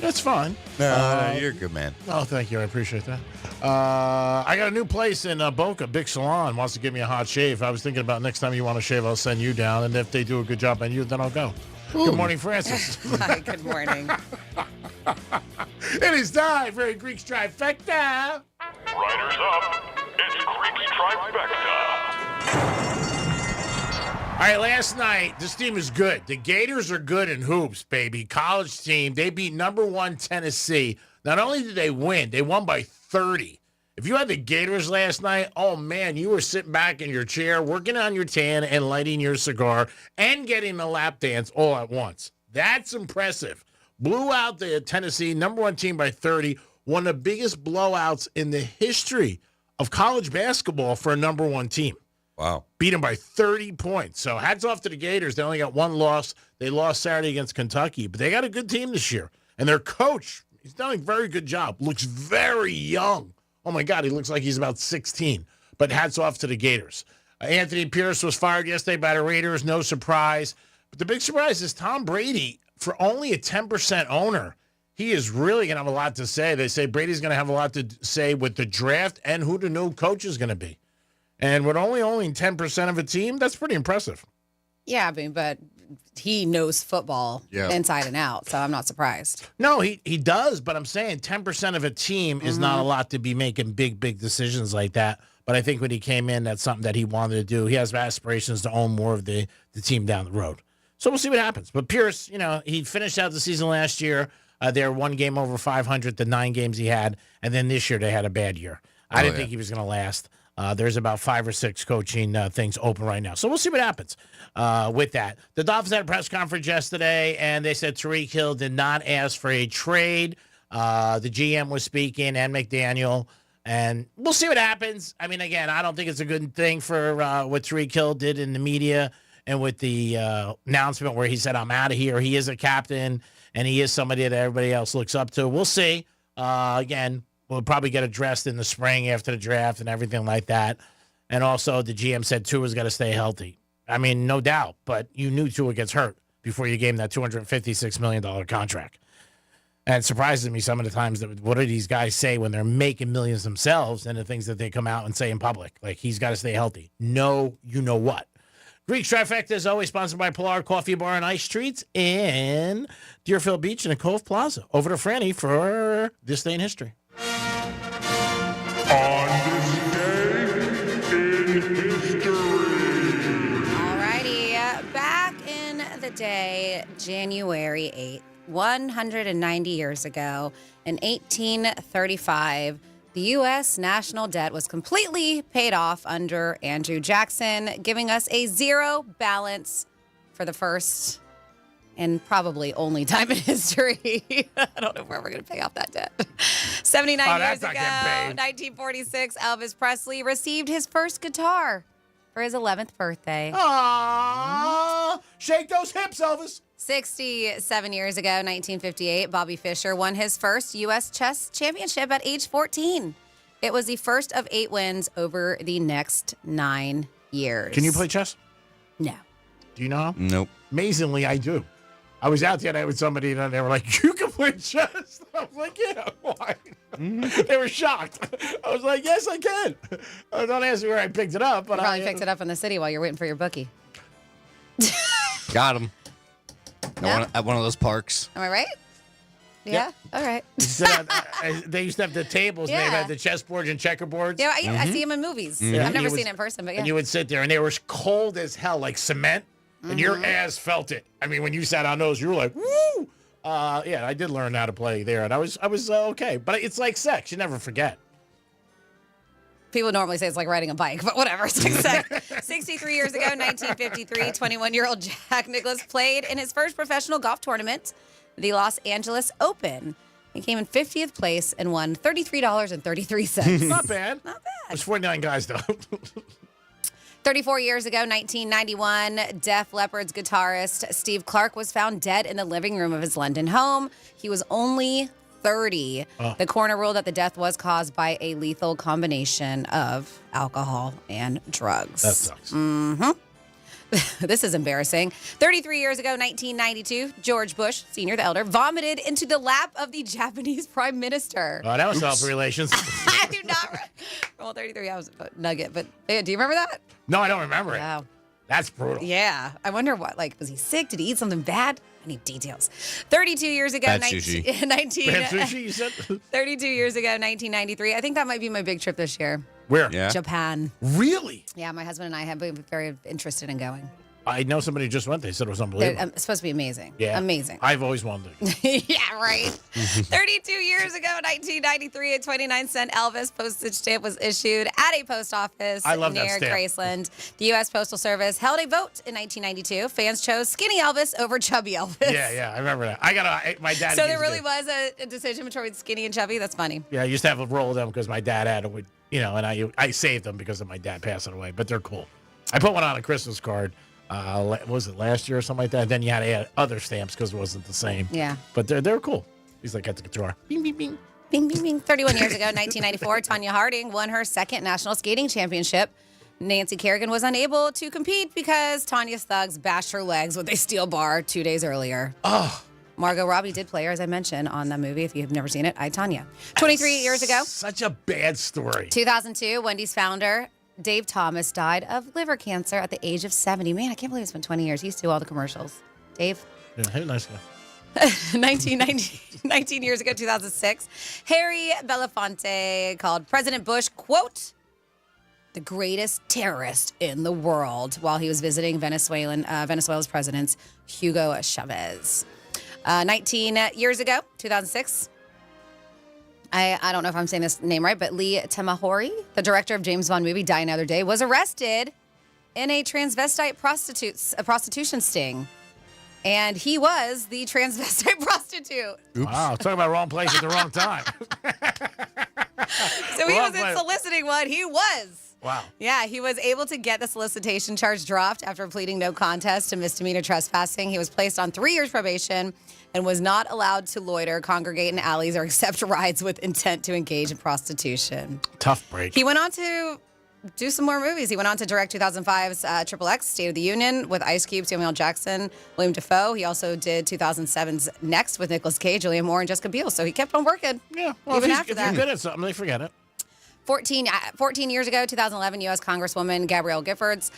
That's fine. No, you're a good man. Oh, thank you. I appreciate that. I got a new place in Boca, Big Salon, wants to give me a hot shave. I was thinking about next time you want to shave, I'll send you down. And if they do a good job on you, then I'll go. Ooh. Good morning, Francis. Hi, good morning. It is time for a Greek's Trifecta. Riders up. It's Greek's Trifecta. All right, last night, this team is good. The Gators are good in hoops, baby. College team. They beat number 1 Tennessee. Not only did they win, they won by 30. If you had the Gators last night, oh, man, you were sitting back in your chair, working on your tan and lighting your cigar and getting a lap dance all at once. That's impressive. Blew out the Tennessee, number 1 team by 30. One of the biggest blowouts in the history of college basketball for a number 1 team. Wow. Beat them by 30 points. So hats off to the Gators. They only got 1 loss. They lost Saturday against Kentucky, but they got a good team this year. And their coach, he's done a very good job. Looks very young. Oh, my God, he looks like he's about 16. But hats off to the Gators. Anthony Pierce was fired yesterday by the Raiders. No surprise. But the big surprise is Tom Brady, for only a 10% owner, he is really going to have a lot to say. They say Brady's going to have a lot to say with the draft and who the new coach is going to be. And with only owning 10% of a team, that's pretty impressive. Yeah, I mean, but he knows football inside and out, so I'm not surprised. No, he does, but I'm saying 10% of a team is not a lot to be making big decisions like that. But I think when he came in, that's something that he wanted to do. He has aspirations to own more of the team down the road. So we'll see what happens. But Pierce, he finished out the season last year. They were 1 game over 500, the 9 games he had. And then this year they had a bad year. I didn't think he was going to last. There's about 5 or 6 coaching things open right now. So we'll see what happens with that. The Dolphins had a press conference yesterday, and they said Tyreek Hill did not ask for a trade. The GM was speaking, and McDaniel. And we'll see what happens. I mean, again, I don't think it's a good thing for what Tyreek Hill did in the media and with the announcement where he said, I'm out of here. He is a captain, and he is somebody that everybody else looks up to. We'll see. Again, we'll probably get addressed in the spring after the draft and everything like that. And also, the GM said Tua's got to stay healthy. I mean, no doubt, but you knew Tua gets hurt before you gave him that $256 million contract. And it surprises me some of the times that what do these guys say when they're making millions themselves and the things that they come out and say in public. Like, he's got to stay healthy. No, you know what. Greek Trifecta is always sponsored by Pilar Coffee Bar and Ice Treats in Deerfield Beach and the Cove Plaza. Over to Franny for This Day in History. On this day in history. Alrighty, back in the day, January 8th, 190 years ago, in 1835, the U.S. national debt was completely paid off under Andrew Jackson, giving us a zero balance for the first and probably only time in history. I don't know if we're ever going to pay off that debt. 79 years ago, 1946, Elvis Presley received his first guitar for his 11th birthday. Aww! Shake those hips, Elvis! 67 years ago, 1958, Bobby Fischer won his first U.S. chess championship at age 14. It was the first of 8 wins over the next 9 years. Can you play chess? No. Do you know how? Nope. Amazingly, I do. I was out the other night with somebody, and they were like, you can play chess? I was like, yeah, why? They were shocked. I was like, yes, I can. Don't ask me where I picked it up. But you probably picked it up in the city while you're waiting for your bookie. Got him. No? At one of those parks. Am I right? Yeah? Yep. All right. They used to have the tables, and they had the chessboards and checkerboards. Yeah, I see them in movies. I've never seen it in person, but yeah. And you would sit there, and they were cold as hell, like cement, and your ass felt it. I mean, when you sat on those, you were like, woo! Yeah, I did learn how to play there, and I was okay. But it's like sex. You never forget. People normally say it's like riding a bike, but whatever. It's like sex. 63 years ago, 1953, 21-year-old Jack Nicklaus played in his first professional golf tournament, the Los Angeles Open. He came in 50th place and won $33.33. Not bad. Not bad. There's 49 guys, though. 34 years ago, 1991, Def Leppard's guitarist Steve Clark was found dead in the living room of his London home. He was only 30. The coroner ruled that the death was caused by a lethal combination of alcohol and drugs. That sucks. The This is embarrassing. 33 years ago, 1992, George Bush, Sr., the elder, vomited into the lap of the Japanese prime minister. Oh, that was health relations. I do not. Well, 33, I was a nugget, but do you remember that? No, I don't remember it. Wow. That's brutal. Yeah. I wonder what, was he sick? Did he eat something bad? I need details. 32 years ago, Bad sushi. 32 years ago, 1993. I think that might be my big trip this year. Where? Yeah. Japan. Really? Yeah, my husband and I have been very interested in going. I know somebody who just went. They said it was unbelievable. It's supposed to be amazing. Yeah. Amazing. I've always wanted to. Yeah, right. 32 years ago, 1993, a 29-cent Elvis postage stamp was issued at a post office I love that near stamp. Graceland. The U.S. Postal Service held a vote in 1992. Fans chose Skinny Elvis over Chubby Elvis. Yeah, I remember that. My dad. So there really was a decision between Skinny and Chubby. That's funny. Yeah, I used to have a roll of them because my dad had it. And I saved them because of my dad passing away. But they're cool. I put one on a Christmas card. Was it last year or something like that? Then you had to add other stamps because it wasn't the same. Yeah. But they're cool. He's like at the guitar. Bing, bing, bing. Bing, bing, bing. 31 years ago, 1994, Tanya Harding won her second national skating championship. Nancy Kerrigan was unable to compete because Tanya's thugs bashed her legs with a steel bar 2 days earlier. Oh. Margot Robbie did play her, as I mentioned, on the movie. If you've never seen it, I, Tanya. 23 years ago. Such a bad story. 2002, Wendy's founder, Dave Thomas, died of liver cancer at the age of 70. Man, I can't believe it's been 20 years. He used to do all the commercials. Dave? Yeah, hey, nice guy. 19 years ago, 2006, Harry Belafonte called President Bush, quote, the greatest terrorist in the world while he was visiting Venezuela's president, Hugo Chavez. 19 years ago, 2006, I don't know if I'm saying this name right, but Lee Tamahori, the director of James Bond movie Die Another Day, was arrested in a transvestite prostitution sting. And he was the transvestite prostitute. Oops. Wow, talking about wrong place at the wrong time. So he wasn't soliciting one, he was. Wow. Yeah, he was able to get the solicitation charge dropped after pleading no contest to misdemeanor trespassing. He was placed on 3 years probation and was not allowed to loiter, congregate in alleys, or accept rides with intent to engage in prostitution. Tough break. He went on to do some more movies. He went on to direct 2005's XXX, State of the Union, with Ice Cube, Samuel L. Jackson, William Dafoe. He also did 2007's Next with Nicolas Cage, Julianne Moore, and Jessica Biel. So he kept on working. Yeah, well, even if after you're that. good at something, they forget it. 14 years ago, 2011, U.S. Congresswoman Gabrielle Giffords,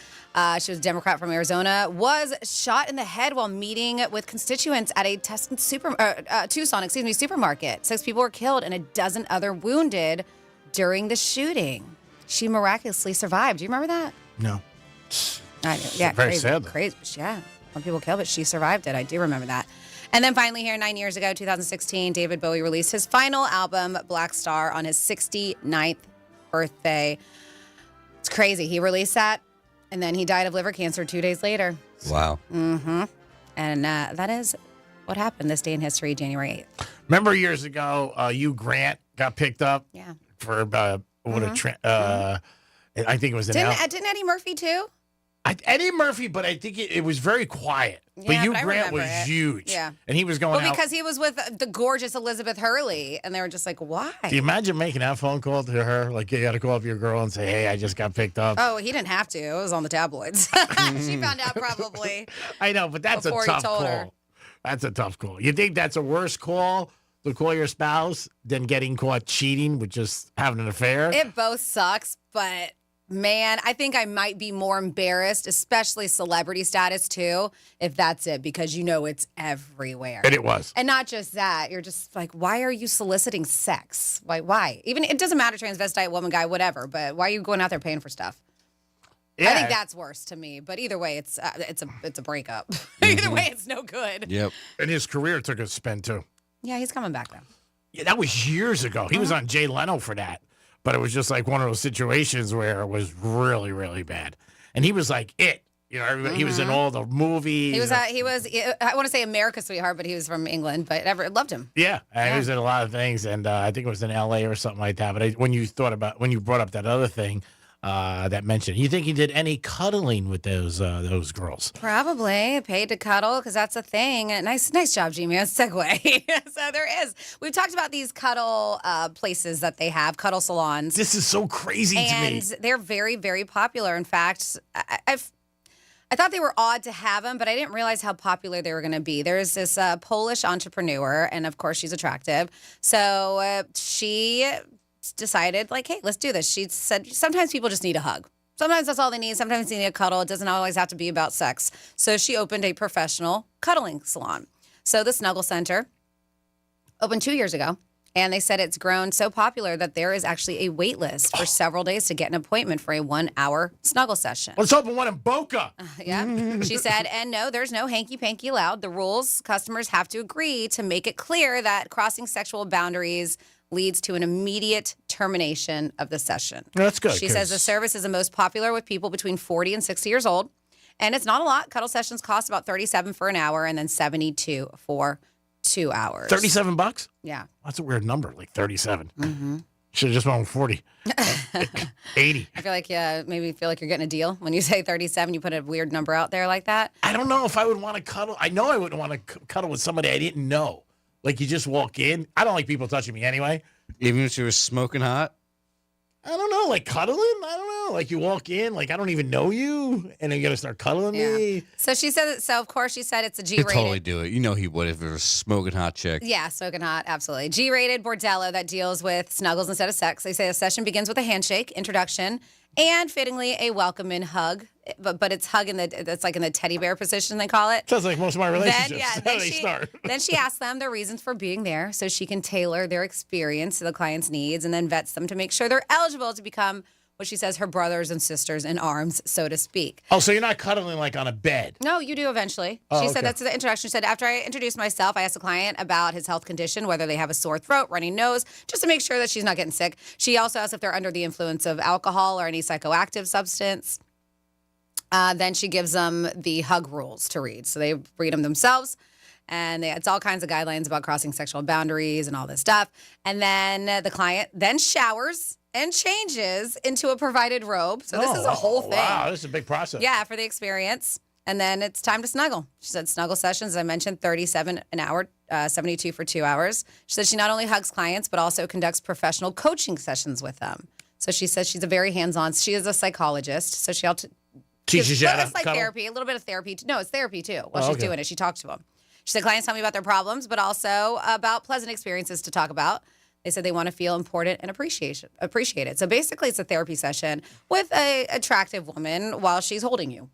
she was a Democrat from Arizona, was shot in the head while meeting with constituents at a Tucson supermarket. 6 people were killed and a dozen other wounded during the shooting. She miraculously survived. Do you remember that? No. I do. Yeah, very crazy, sad. Crazy. Yeah, some people killed, but she survived it. I do remember that. And then finally here, 9 years ago, 2016, David Bowie released his final album, Black Star, on his 69th birthday. It's crazy. He released that, and then he died of liver cancer 2 days later. Wow. Mm-hmm. And that is what happened this day in history, January 8th. Remember years ago, Hugh Grant got picked up? Yeah. For I think it was an Didn't Eddie Murphy too? Eddie Murphy, but I think it was very quiet. Yeah, but Hugh but I Grant was remember it. huge. Yeah. And he was going Well, out. because he was with the gorgeous Elizabeth Hurley, and they were just like, why? Do you imagine making that phone call to her? Like, you got to call up your girl and say, hey, I just got picked up. Oh, he didn't have to. It was on the tabloids. She found out probably. I know, but that's a before he tough told call. her. That's a tough call. You think that's a worse call to call your spouse than getting caught cheating with just having an affair? It both sucks, but man, I think I might be more embarrassed, especially celebrity status too, if that's it, because you know it's everywhere. And it was. And not just that, you're just like, why are you soliciting sex? Why? Even it doesn't matter, transvestite, woman, guy, whatever, but why are you going out there paying for stuff? Yeah. I think that's worse to me. But either way, it's a breakup. Either way, it's no good. Yep. And his career took a spin too. Yeah, he's coming back though. Yeah, that was years ago. He was on Jay Leno for that. But it was just like one of those situations where it was really, really bad. And he was like it. You know, everybody, he was in all the movies. He was, I want to say America's Sweetheart, but he was from England, but loved him. Yeah, he was in a lot of things. And I think it was in L.A. or something like that. But when you brought up that other thing that mentioned, you think he did any cuddling with those girls? Probably paid to cuddle because that's a thing. Nice job, Jimmy. That's a segue. So there is. We've talked about these cuddle places that they have, cuddle salons. This is so crazy to me. And they're very, very popular. In fact, I I thought they were odd to have them, but I didn't realize how popular they were going to be. There's this Polish entrepreneur, and of course she's attractive. So she decided, like, hey, let's do this. She said sometimes people just need a hug. Sometimes that's all they need. Sometimes they need a cuddle. It doesn't always have to be about sex. So she opened a professional cuddling salon. So the Snuggle Center opened 2 years ago. And they said it's grown so popular that there is actually a wait list for several days to get an appointment for a 1-hour snuggle session. Let's open one in Boca. Yeah. She said, and no, there's no hanky-panky allowed. The rules, customers have to agree to make it clear that crossing sexual boundaries leads to an immediate termination of the session. That's good. She says the service is the most popular with people between 40 and 60 years old. And it's not a lot. Cuddle sessions cost about $37 for an hour and then $72 for 2 hours. $37? Yeah. That's a weird number, like 37. Mm-hmm. Should have just went with 40. 80. I feel like maybe feel like you're getting a deal when you say 37. You put a weird number out there like that. I don't know if I would want to cuddle. I know I wouldn't want to cuddle with somebody I didn't know. Like you just walk in. I don't like people touching me anyway. Even if she was smoking hot? I don't know, like cuddling? I don't know. Like you walk in, like I don't even know you, and then you got to start cuddling me. So she said, of course she said it's a He'd G-rated. totally do it. You know he would if it was a smoking hot chick. Yeah, smoking hot, absolutely. G-rated bordello that deals with snuggles instead of sex. They say the session begins with a handshake, introduction, and fittingly a welcome in hug. But it's hug that's like in the teddy bear position, they call it. Sounds like most of my relationships. That's how they start. Then she asks them their reasons for being there so she can tailor their experience to the client's needs and then vets them to make sure they're eligible to become what she says her brothers and sisters in arms, so to speak. Oh, so you're not cuddling like on a bed? No, you do eventually. Oh, She said okay. that's the introduction. She said, after I introduced myself, I asked the client about his health condition, whether they have a sore throat, runny nose, just to make sure that she's not getting sick. She also asked if they're under the influence of alcohol or any psychoactive substance. Then she gives them the hug rules to read. So they read them themselves. And it's all kinds of guidelines about crossing sexual boundaries and all this stuff. And then the client then showers and changes into a provided robe. So this is a whole thing. Wow, this is a big process. Yeah, for the experience. And then it's time to snuggle. She said snuggle sessions, as I mentioned, $37 an hour, $72 for 2 hours. She said she not only hugs clients, but also conducts professional coaching sessions with them. So she says she's a very hands-on. She is a psychologist. So she'll teaches you how to it's like cuddle? therapy, a little bit of therapy. No, it's therapy too. While she's okay. doing it, she talks to them. She said clients tell me about their problems, but also about pleasant experiences to talk about. They said they want to feel important and appreciated. So basically, it's a therapy session with a attractive woman while she's holding you.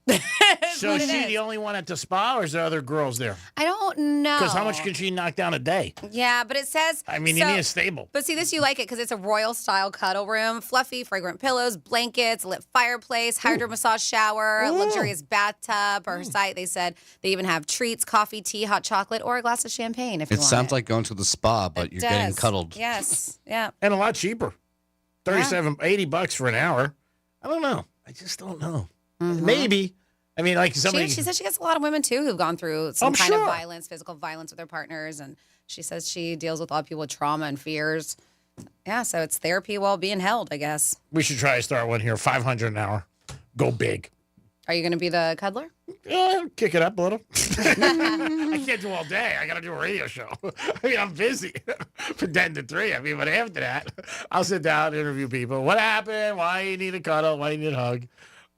So is she the only one at the spa, or is there other girls there? I don't know. Because how much can she knock down a day? Yeah, but it says... I mean, you need a stable. But see, this you like it because it's a royal-style cuddle room, fluffy, fragrant pillows, blankets, lit fireplace, hydro massage shower, a luxurious bathtub. For her site, they said they even have treats, coffee, tea, hot chocolate, or a glass of champagne if you It want sounds like going to the spa, but you're getting cuddled. Yes, yeah. And a lot cheaper. $80 for an hour. I don't know. I just don't know. Maybe. I mean, like somebody... She said she gets a lot of women, too, who've gone through some I'm kind sure. of violence, physical violence with their partners. And she says she deals with a lot of people with trauma and fears. Yeah, so it's therapy while being held, I guess. We should try to start one here. $500 an hour. Go big. Are you going to be the cuddler? Yeah, kick it up a little. I can't do all day. I got to do a radio show. I mean, I'm busy from 10 to 3. I mean, but after that, I'll sit down, interview people. What happened? Why you need a cuddle? Why you need a hug?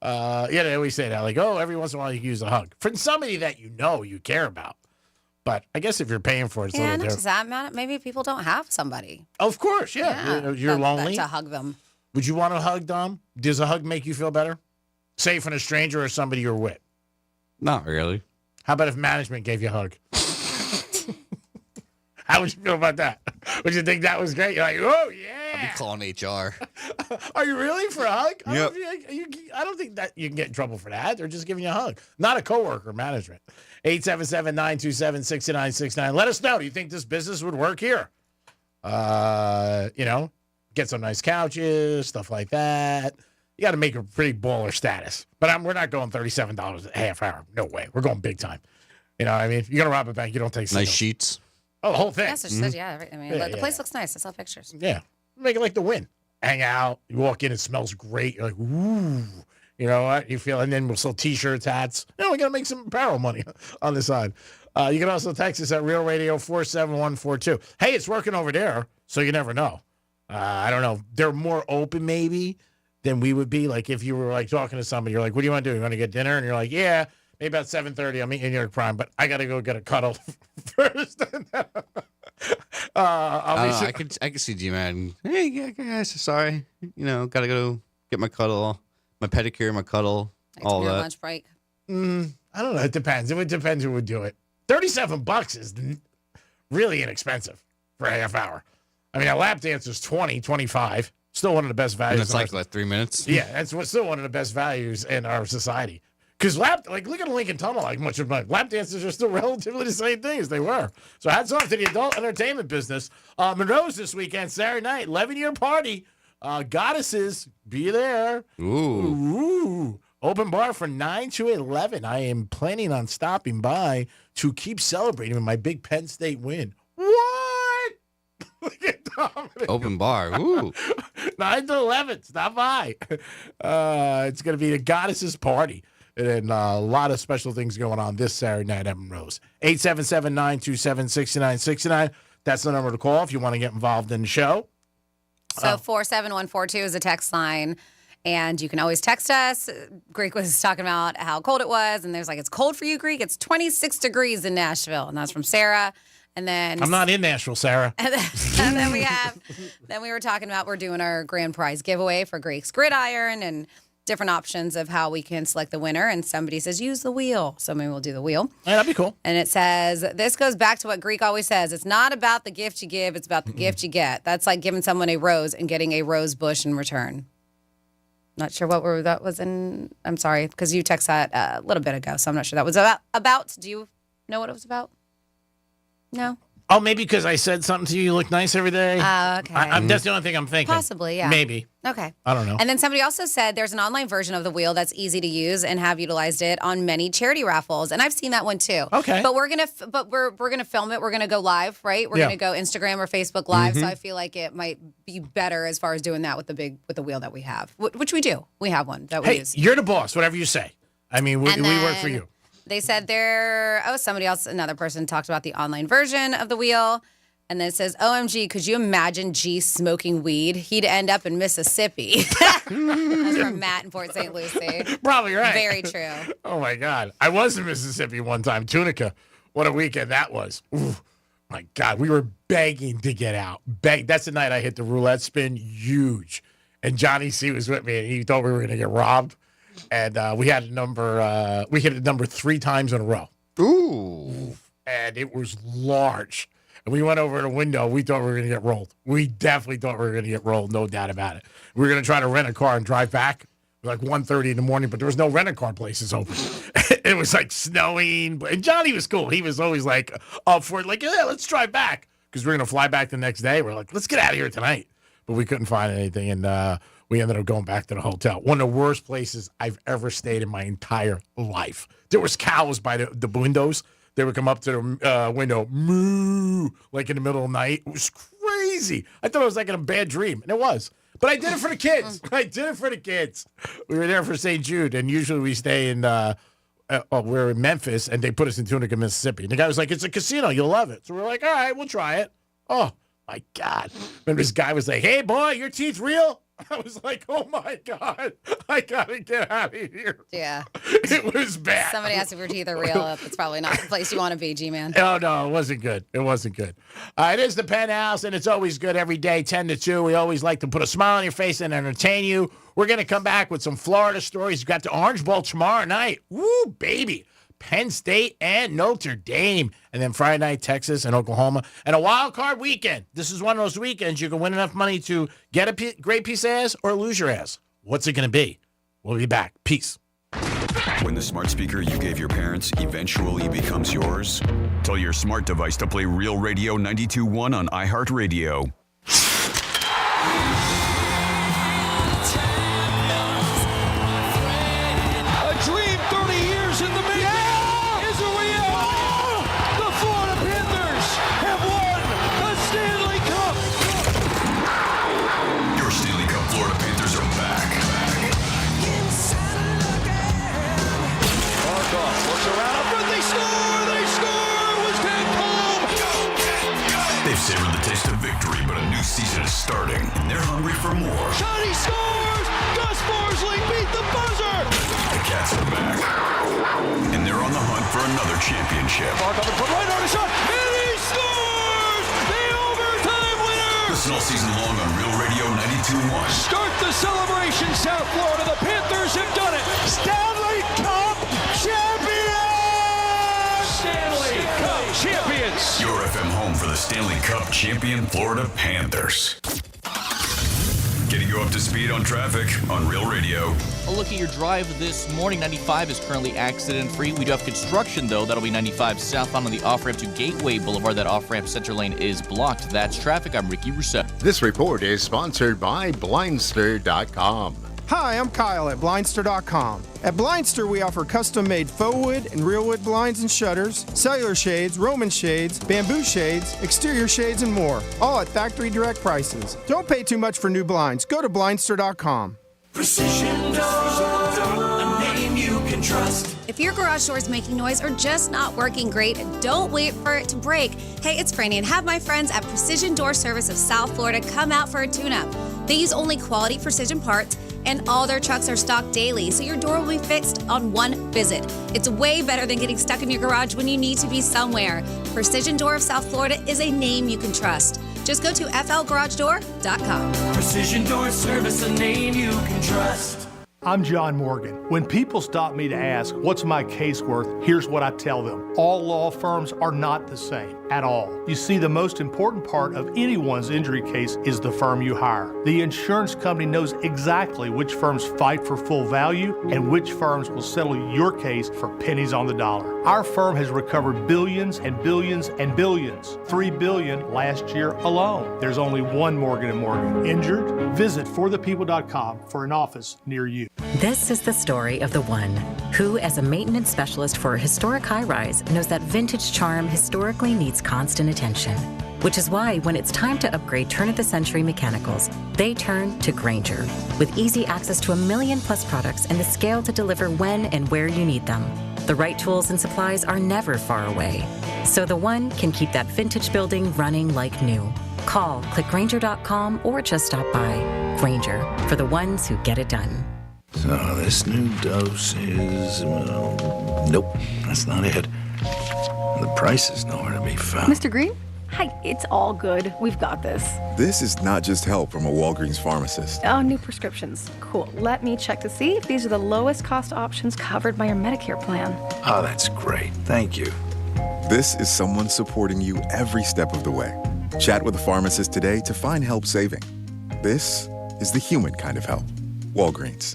Yeah, they always say that. Like, oh, every once in a while you can use a hug. From somebody that you know, you care about. But I guess if you're paying for it, it's a Yeah, little not different. just that, man. Maybe people don't have somebody. Of course, yeah. You're lonely. To hug them. Would you want a hug, Dom? Does a hug make you feel better? Say from a stranger or somebody you're with? Not really. How about if management gave you a hug? How would you feel about that? Would you think that was great? You're like, oh, yeah. I'd be calling HR. Are you really for a hug? Yep. I don't think that you can get in trouble for that. They're just giving you a hug. Not a coworker, management. 877-927-6969. Let us know. Do you think this business would work here? Get some nice couches, stuff like that. You got to make a pretty baller status. But we're not going $37 a half hour. No way. We're going big time. You know what I mean? If you're going to rob a bank, you don't take Nice signals. sheets. Oh, the whole thing. That's what she said, yeah. I mean, Yeah, the place looks nice. I saw pictures. Yeah. Make it like the Win. Hang out. You walk in, it smells great. You're like, ooh. You know what? You feel, and then we'll sell T-shirts, hats. We got to make some apparel money on the side. You can also text us at Real Radio 47142. Hey, it's working over there, so you never know. I don't know. They're more open, maybe. than we would be. Like if you were like talking to somebody, you're like, what do you want to do? You want to get dinner? And you're like, yeah, maybe about 7:30. I'm eating New York Prime, but I got to go get a cuddle first. I could see G-Man. Hey, guys, sorry. Got to go get my cuddle, my pedicure, my cuddle, all that. Lunch break. I don't know. It depends. It would depend who would do it. $37 is really inexpensive for a half hour. I mean, a lap dance is $20, $25. Still one of the best values. And that's like 3 minutes? Yeah, that's still one of the best values in our society. Because look at the Lincoln Tunnel, lap dances are still relatively the same thing as they were. So hats off to the adult entertainment business. Monroe's this weekend, Saturday night, 11-year party. Goddesses, be there. Ooh. Open bar from 9 to 11. I am planning on stopping by to keep celebrating with my big Penn State win. What? Look at Dominic. Open bar. Ooh. 9 to 11. Stop by. It's going to be the Goddesses party. And then a lot of special things going on this Saturday night at Monroe's. 877-927-6969. That's the number to call if you want to get involved in the show. So 47142 is a text line. And you can always text us. Greek was talking about how cold it was. And there's it's cold for you, Greek. It's 26 degrees in Nashville. And that's from Sarah. And then I'm not in Nashville, Sarah. And then we were talking about we're doing our grand prize giveaway for Greek's Gridiron and different options of how we can select the winner. And somebody says, use the wheel. So maybe we'll do the wheel. Yeah, that'd be cool. And it says, this goes back to what Greek always says. It's not about the gift you give. It's about the gift you get. That's like giving someone a rose and getting a rose bush in return. Not sure what that was in. I'm sorry, because you texted that a little bit ago, so I'm not sure that was about. Do you know what it was about? No? Oh, maybe because I said something to you. You look nice every day. Okay. That's the only thing I'm thinking. Possibly, yeah. Maybe. Okay. I don't know. And then somebody also said there's an online version of the wheel that's easy to use and have utilized it on many charity raffles, and I've seen that one too. Okay. But we're gonna film it. We're gonna go live, right? We're gonna go Instagram or Facebook Live. So I feel like it might be better as far as doing that with the wheel that we have, which we do. We have one that we use. You're the boss. Whatever you say. I mean, we work for you. They said another person talked about the online version of the wheel. And then it says, OMG, could you imagine G smoking weed? He'd end up in Mississippi. That's from Matt in Port St. Lucie. Probably right. Very true. Oh, my God. I was in Mississippi one time. Tunica. What a weekend that was. Ooh, my God. We were begging to get out. That's the night I hit the roulette spin. Huge. And Johnny C was with me, and he thought we were going to get robbed. And we had a number. We hit a number 3 times in a row. Ooh. And it was large. And we went over to the window. We thought we were going to get rolled. We definitely thought we were going to get rolled. No doubt about it. We were going to try to rent a car and drive back like 1:30 in the morning, but there was no rent-a-car places open. It was snowing. And Johnny was cool. He was always up for it. Yeah, let's drive back. Because we were going to fly back the next day. We're like, let's get out of here tonight. But we couldn't find anything. And we ended up going back to the hotel. One of the worst places I've ever stayed in my entire life. There was cows by the windows. They would come up to the window, moo, in the middle of the night. It was crazy. I thought it was in a bad dream, and it was. But I did it for the kids. We were there for St. Jude, and usually we stay in, we're in Memphis, and they put us in Tunica, Mississippi. And the guy was like, it's a casino. You'll love it. So we're like, all right, we'll try it. Oh, my God. Remember this guy was like, hey, boy, your teeth real? I was like, oh, my God. I got to get out of here. Yeah. It was bad. Somebody asked if your teeth are real. It's probably not the place you want to be, G-Man. Oh, no, it wasn't good. It wasn't good. It is the Penthouse, and it's always good every day, 10 to 2. We always like to put a smile on your face and entertain you. We're going to come back with some Florida stories. We've got the Orange Bowl tomorrow night. Woo, baby. Penn State and Notre Dame. And then Friday night, Texas and Oklahoma. And a wild card weekend. This is one of those weekends you can win enough money to get a great piece of ass or lose your ass. What's it going to be? We'll be back. Peace. When the smart speaker you gave your parents eventually becomes yours, tell your smart device to play Real Radio 92.1 on iHeartRadio. Looks around, but they score! They score! It was Penthouse! They've savored the taste of victory, but a new season is starting, and they're hungry for more. Johnny scores! Gus Borsley beat the buzzer! The Cats are back, and they're on the hunt for another championship. Mark up and put right on a shot, and he scores! The overtime winner! Listen all season long on Real Radio 92.1. Start the celebration, South Florida. The Panthers have done it. Stanley Cup champions! Stanley Cup champions! Your FM home for the Stanley Cup champion Florida Panthers. Getting you up to speed on traffic on Real Radio. A look at your drive this morning. 95 is currently accident-free. We do have construction, though. That'll be 95 southbound on the off-ramp to Gateway Boulevard. That off-ramp center lane is blocked. That's traffic. I'm Ricky Rousseau. This report is sponsored by Blindster.com. Hi, I'm Kyle at Blindster.com. At Blindster, we offer custom-made faux wood and real wood blinds and shutters, cellular shades, Roman shades, bamboo shades, exterior shades, and more, all at factory direct prices. Don't pay too much for new blinds. Go to Blindster.com. Precision Door, a name you can trust. If your garage door is making noise or just not working great, don't wait for it to break. Hey, it's Franny, and have my friends at Precision Door Service of South Florida come out for a tune-up. They use only quality precision parts, and all their trucks are stocked daily, so your door will be fixed on one visit. It's way better than getting stuck in your garage when you need to be somewhere. Precision Door of South Florida is a name you can trust. Just go to flgaragedoor.com. Precision Door Service, a name you can trust. I'm John Morgan. When people stop me to ask, what's my case worth, here's what I tell them. All law firms are not the same at all. You see, the most important part of anyone's injury case is the firm you hire. The insurance company knows exactly which firms fight for full value and which firms will settle your case for pennies on the dollar. Our firm has recovered billions and billions and billions. $3 billion last year alone. There's only one Morgan & Morgan. Injured? Visit forthepeople.com for an office near you. This is the story of the one who, as a maintenance specialist for a historic high-rise, knows that vintage charm historically needs constant attention. Which is why, when it's time to upgrade turn-of-the-century mechanicals, they turn to Grainger. With easy access to 1 million-plus products and the scale to deliver when and where you need them. The right tools and supplies are never far away. So the one can keep that vintage building running like new. Call, click Grainger.com, or just stop by. Grainger, for the ones who get it done. So this new dose is, nope, that's not it. The price is nowhere to be found. Mr. Green? Hi, it's all good. We've got this. This is not just help from a Walgreens pharmacist. Oh, new prescriptions. Cool. Let me check to see if these are the lowest cost options covered by your Medicare plan. Oh, that's great. Thank you. This is someone supporting you every step of the way. Chat with a pharmacist today to find help saving. This is the human kind of help. Walgreens.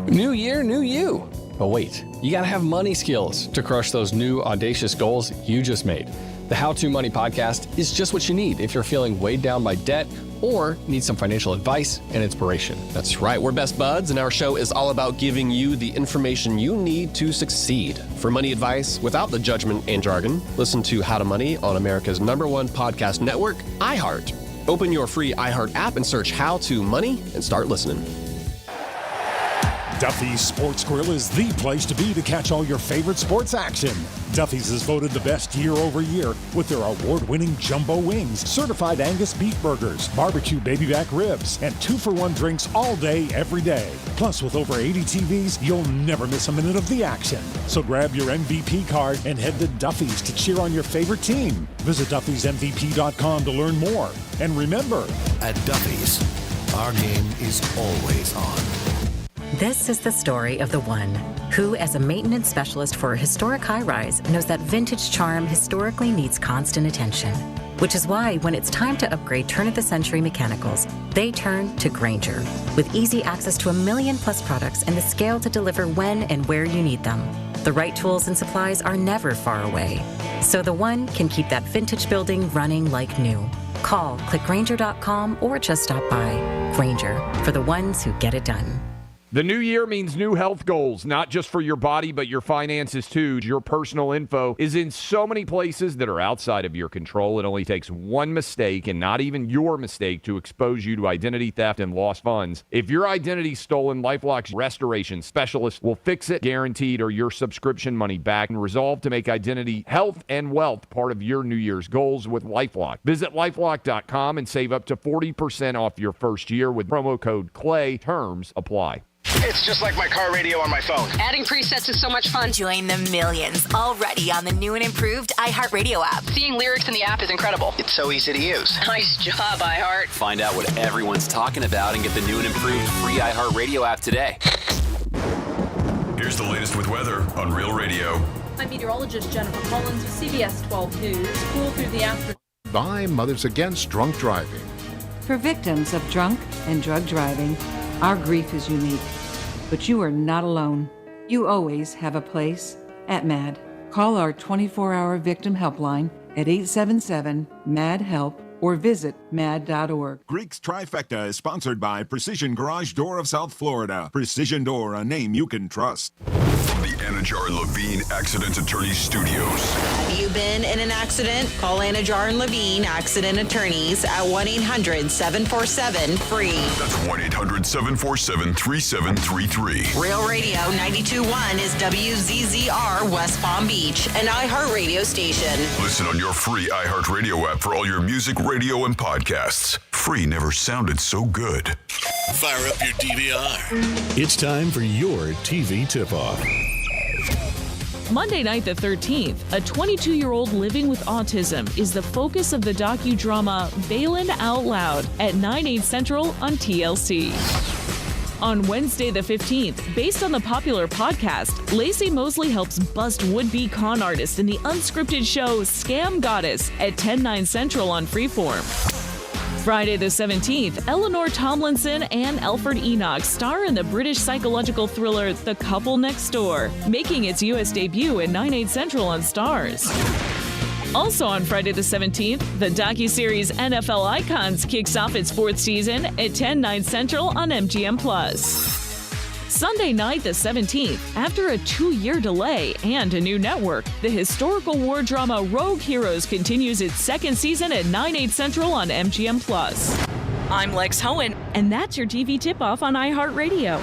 New year, new you. But wait, you gotta have money skills to crush those new audacious goals you just made. The How To Money podcast is just what you need if you're feeling weighed down by debt or need some financial advice and inspiration. That's right, we're best buds, and our show is all about giving you the information you need to succeed. For money advice without the judgment and jargon, listen to How to Money on America's #1 podcast network, iHeart. Open your free iHeart app and search How To Money and start listening. Duffy's Sports Grill is the place to be to catch all your favorite sports action. Duffy's is voted the best year over year with their award-winning jumbo wings, certified Angus beef burgers, barbecue baby back ribs, and 2-for-1 drinks all day, every day. Plus, with over 80 TVs, you'll never miss a minute of the action. So grab your MVP card and head to Duffy's to cheer on your favorite team. Visit Duffy'sMVP.com to learn more. And remember, at Duffy's, our game is always on. This is the story of the one who, as a maintenance specialist for a historic high-rise, knows that vintage charm historically needs constant attention. Which is why, when it's time to upgrade turn-of-the-century mechanicals, they turn to Grainger. With easy access to 1 million-plus products and the scale to deliver when and where you need them. The right tools and supplies are never far away. So the one can keep that vintage building running like new. Call, click Grainger.com, or just stop by. Grainger, for the ones who get it done. The new year means new health goals, not just for your body, but your finances too. Your personal info is in so many places that are outside of your control. It only takes one mistake, and not even your mistake, to expose you to identity theft and lost funds. If your identity's stolen, LifeLock's restoration specialist will fix it, guaranteed, or your subscription money back, and resolve to make identity, health, and wealth part of your New Year's goals with LifeLock. Visit LifeLock.com and save up to 40% off your first year with promo code CLAY. Terms apply. It's just like my car radio on my phone. Adding presets is so much fun. Join the millions already on the new and improved iHeartRadio app. Seeing lyrics in the app is incredible. It's so easy to use. Nice job, iHeart. Find out what everyone's talking about and get the new and improved free iHeartRadio app today. Here's the latest with weather on Real Radio. I'm meteorologist Jennifer Collins with CBS 12 News. Cool through the afternoon. By Mothers Against Drunk Driving. For victims of drunk and drug driving, our grief is unique, but you are not alone. You always have a place at MAD. Call our 24-hour victim helpline at 877-MAD-HELP or visit mad.org. Greek's Trifecta is sponsored by Precision Garage Door of South Florida. Precision Door, a name you can trust. From the Anajar and Levine Accident Attorneys Studios. Have you been in an accident? Call Anajar and Levine Accident Attorneys at 1-800-747-FREE. That's 1-800-747-3733. Real Radio 92.1 is WZZR West Palm Beach, an iHeartRadio station. Listen on your free iHeartRadio app for all your music, radio, and podcasts. Free never sounded so good. Fire up your DVR. It's time for your TV tip-off. Monday night the 13th, a 22-year-old living with autism is the focus of the docudrama Balin Out Loud at 9/8 Central on TLC. On Wednesday the 15th, based on the popular podcast, Lacey Mosley helps bust would-be con artists in the unscripted show Scam Goddess at 10/9 Central on Freeform. Friday the 17th, Eleanor Tomlinson and Alfred Enoch star in the British psychological thriller The Couple Next Door, making its U.S. debut at 9/8 Central on Starz. Also on Friday the 17th, the docuseries NFL Icons kicks off its 4th season at 10/9 Central on MGM+. Sunday night the 17th, after a 2-year delay and a new network, the historical war drama Rogue Heroes continues its 2nd season at 9/8 Central on MGM+. I'm Lex Hohen, and that's your TV tip-off on iHeartRadio.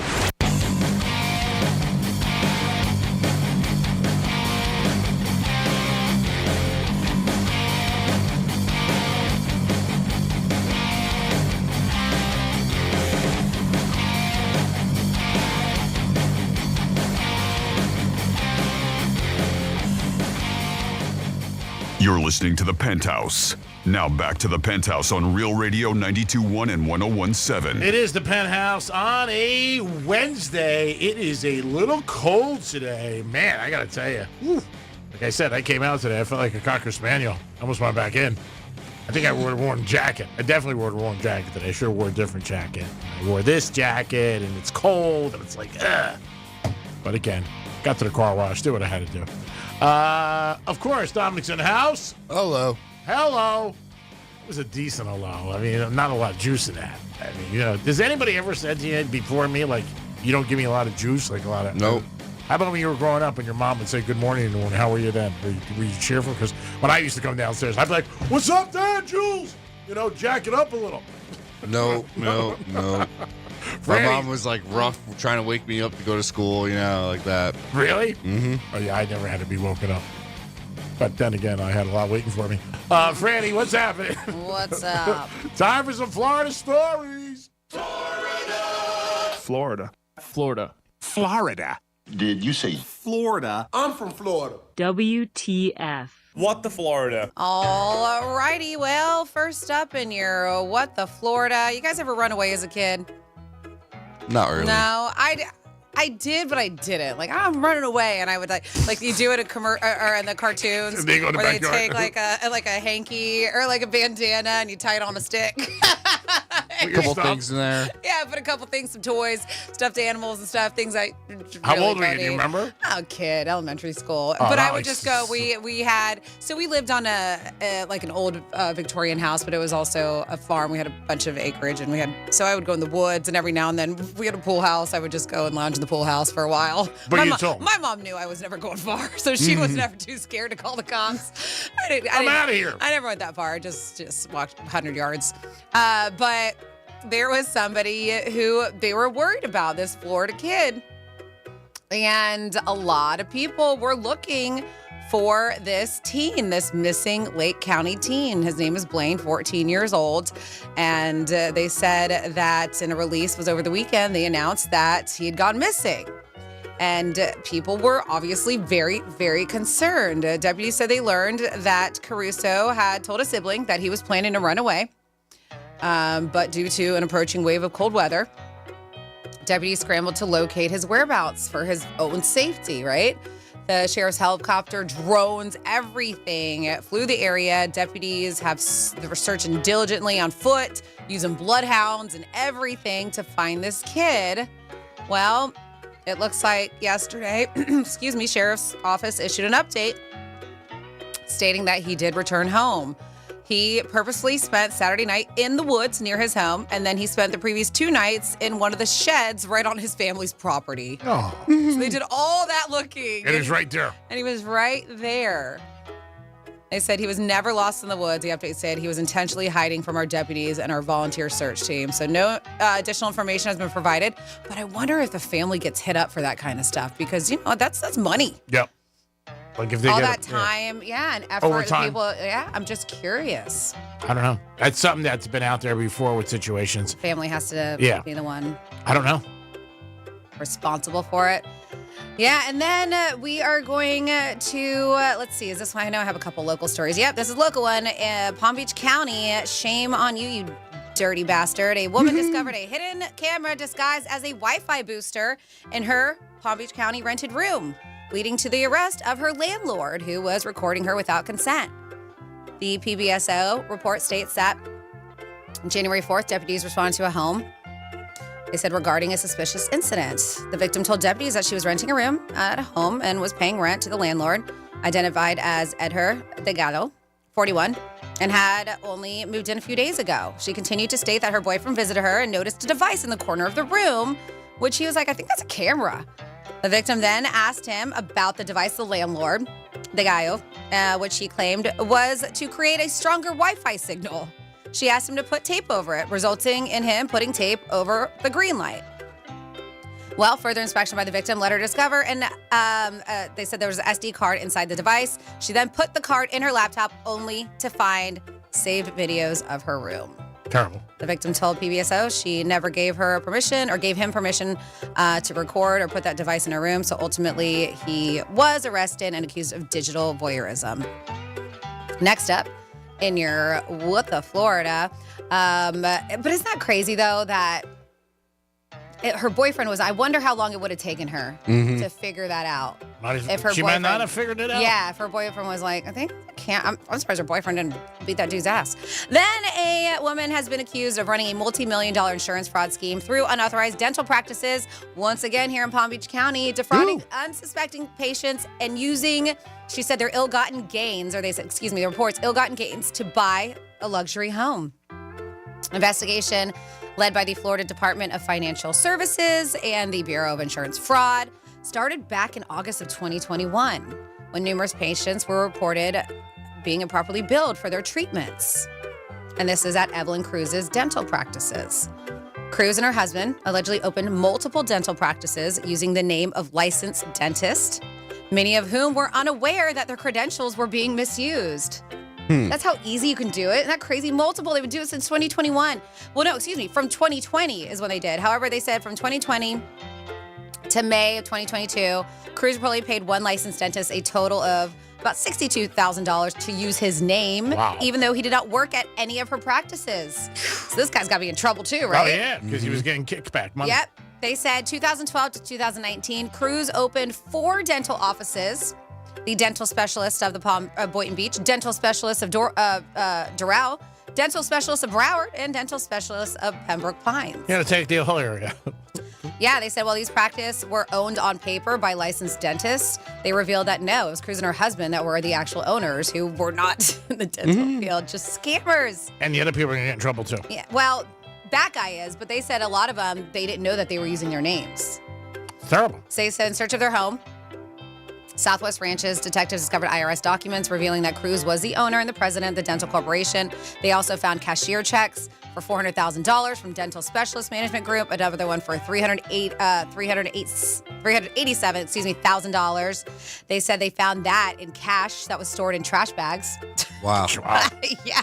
You're listening to The Penthouse. Now back to The Penthouse on Real Radio 92.1 and 101.7. It is The Penthouse on a Wednesday. It is a little cold today. Man, I got to tell you. Whew. Like I said, I came out today. I felt like a Cocker Spaniel. I almost went back in. I think I wore a warm jacket. I definitely wore a warm jacket today. I should have wore a different jacket. I wore this jacket, and it's cold, and it's like, ugh. But again, got to the car wash, did what I had to do. Of course, Dominic's in the house. Hello. Hello. It was a decent hello. I mean, not a lot of juice in that. I mean, you know, has anybody ever said to you before me, like, you don't give me a lot of juice, like a lot of... Nope. How about when you were growing up and your mom would say good morning in the morning? How were you then? Were you cheerful? Because when I used to come downstairs, I'd be like, what's up, Dad, Jules? You know, jack it up a little. No. My mom was like rough trying to wake me up to go to school, you know, like that. Really? Mm-hmm. Oh, yeah, I never had to be woken up. But then again, I had a lot waiting for me. Franny, what's happening? What's up? Time for some Florida stories. Florida. Florida. Did you say Florida? I'm from Florida. WTF. What the Florida? All righty. Well, first up in your What the Florida. You guys ever run away as a kid? Not really. No, I did, but I didn't. Like, I'm running away, and I would like you do it in or in the cartoons They go in the where they backyard. take like a hanky or like a bandana and you tie it on a stick. Put your couple stuff. things in there. Yeah, I put a couple things, some toys, stuffed animals and stuff, things I How really old were you? don't Do you need. remember? Oh, kid, elementary school. Oh, but I that would was- just go. We lived on like an old Victorian house, but it was also a farm. We had a bunch of acreage, and so I would go in the woods, and every now and then we had a pool house. I would just go and lounge in the pool house for a while. But you told me. My mom knew I was never going far, so she was never too scared to call the cops. I'm outta here. I never went that far. I just walked 100 yards. But there was somebody who they were worried about, this Florida kid. And a lot of people were looking for this teen, this missing Lake County teen. His name is Blaine, 14 years old. And they said that in a release was over the weekend, they announced that he had gone missing. And people were obviously very, very concerned. Deputies said they learned that Caruso had told a sibling that he was planning to run away. But due to an approaching wave of cold weather, deputies scrambled to locate his whereabouts for his own safety, right? The sheriff's helicopter, drones, everything flew the area. Deputies they were searching diligently on foot, using bloodhounds and everything to find this kid. Well, it looks like yesterday, sheriff's office issued an update stating that he did return home. He purposely spent Saturday night in the woods near his home, and then he spent the previous 2 nights in one of the sheds right on his family's property. Oh. So they did all that looking. It was right there. And he was right there. They said he was never lost in the woods. The update said he was intentionally hiding from our deputies and our volunteer search team. So no additional information has been provided. But I wonder if the family gets hit up for that kind of stuff because, that's money. Yep. Like if they all get that time, and effort. Overtime. People, I'm just curious. I don't know. That's something that's been out there before with situations. Family has to be the one I don't know. responsible for it. Yeah, and then we are going to, let's see, is this one? I know I have a couple local stories. Yep, this is a local one. Palm Beach County, shame on you, you dirty bastard. A woman discovered a hidden camera disguised as a Wi-Fi booster in her Palm Beach County rented room, leading to the arrest of her landlord, who was recording her without consent. The PBSO report states that on January 4th, deputies responded to a home. They said regarding a suspicious incident. The victim told deputies that she was renting a room at a home and was paying rent to the landlord, identified as Edher Delgado, 41, and had only moved in a few days ago. She continued to state that her boyfriend visited her and noticed a device in the corner of the room, which he was like, I think that's a camera. The victim then asked him about the device, the landlord, Delgado, which he claimed was to create a stronger Wi-Fi signal. She asked him to put tape over it, resulting in him putting tape over the green light. Well, further inspection by the victim let her discover, and they said there was an SD card inside the device. She then put the card in her laptop only to find saved videos of her room. Terrible. The victim told PBSO she never gave him permission to record or put that device in her room. So ultimately, he was arrested and accused of digital voyeurism. Next up, in your Florida. But isn't that crazy, though, that her boyfriend was, I wonder how long it would have taken her to figure that out. She might not have figured it out. Yeah, if her boyfriend was like, I think I can't. I'm surprised her boyfriend didn't beat that dude's ass. Then a woman has been accused of running a multi-million-dollar insurance fraud scheme through unauthorized dental practices. Once again, here in Palm Beach County, defrauding unsuspecting patients and using, she said, their ill-gotten gains, or they said, the reports, ill-gotten gains to buy a luxury home. Investigation led by the Florida Department of Financial Services and the Bureau of Insurance Fraud started back in August of 2021, when numerous patients were reported being improperly billed for their treatments. And this is at Evelyn Cruz's dental practices. Cruz and her husband allegedly opened multiple dental practices using the name of licensed dentist, many of whom were unaware that their credentials were being misused. That's how easy you can do it. Isn't that crazy? Multiple. They've been doing it since 2021. Well, no, from 2020 is when they did. However, they said from 2020 to May of 2022, Cruz probably paid one licensed dentist a total of about $62,000 to use his name, even though he did not work at any of her practices. So this guy's got to be in trouble too, right? Oh, yeah, because he was getting kickback money. Yep. They said 2012 to 2019, Cruz opened 4 dental offices. The dental specialist of the Boynton Beach, dental specialist of Doral, dental specialists of Broward and dental specialists of Pembroke Pines. You gotta take the whole area. Yeah, they said while these practices were owned on paper by licensed dentists, they revealed that no, it was Cruz and her husband that were the actual owners who were not in the dental field, just scammers. And the other people are gonna get in trouble too. Yeah, well, that guy is, but they said a lot of them, they didn't know that they were using their names. Terrible. So they said in search of their home, Southwest Ranches detectives discovered IRS documents revealing that Cruz was the owner and the president of the dental corporation. They also found cashier checks for $400,000 from Dental Specialist Management Group, another one for $387,000. They said they found that in cash that was stored in trash bags. Wow. Yeah.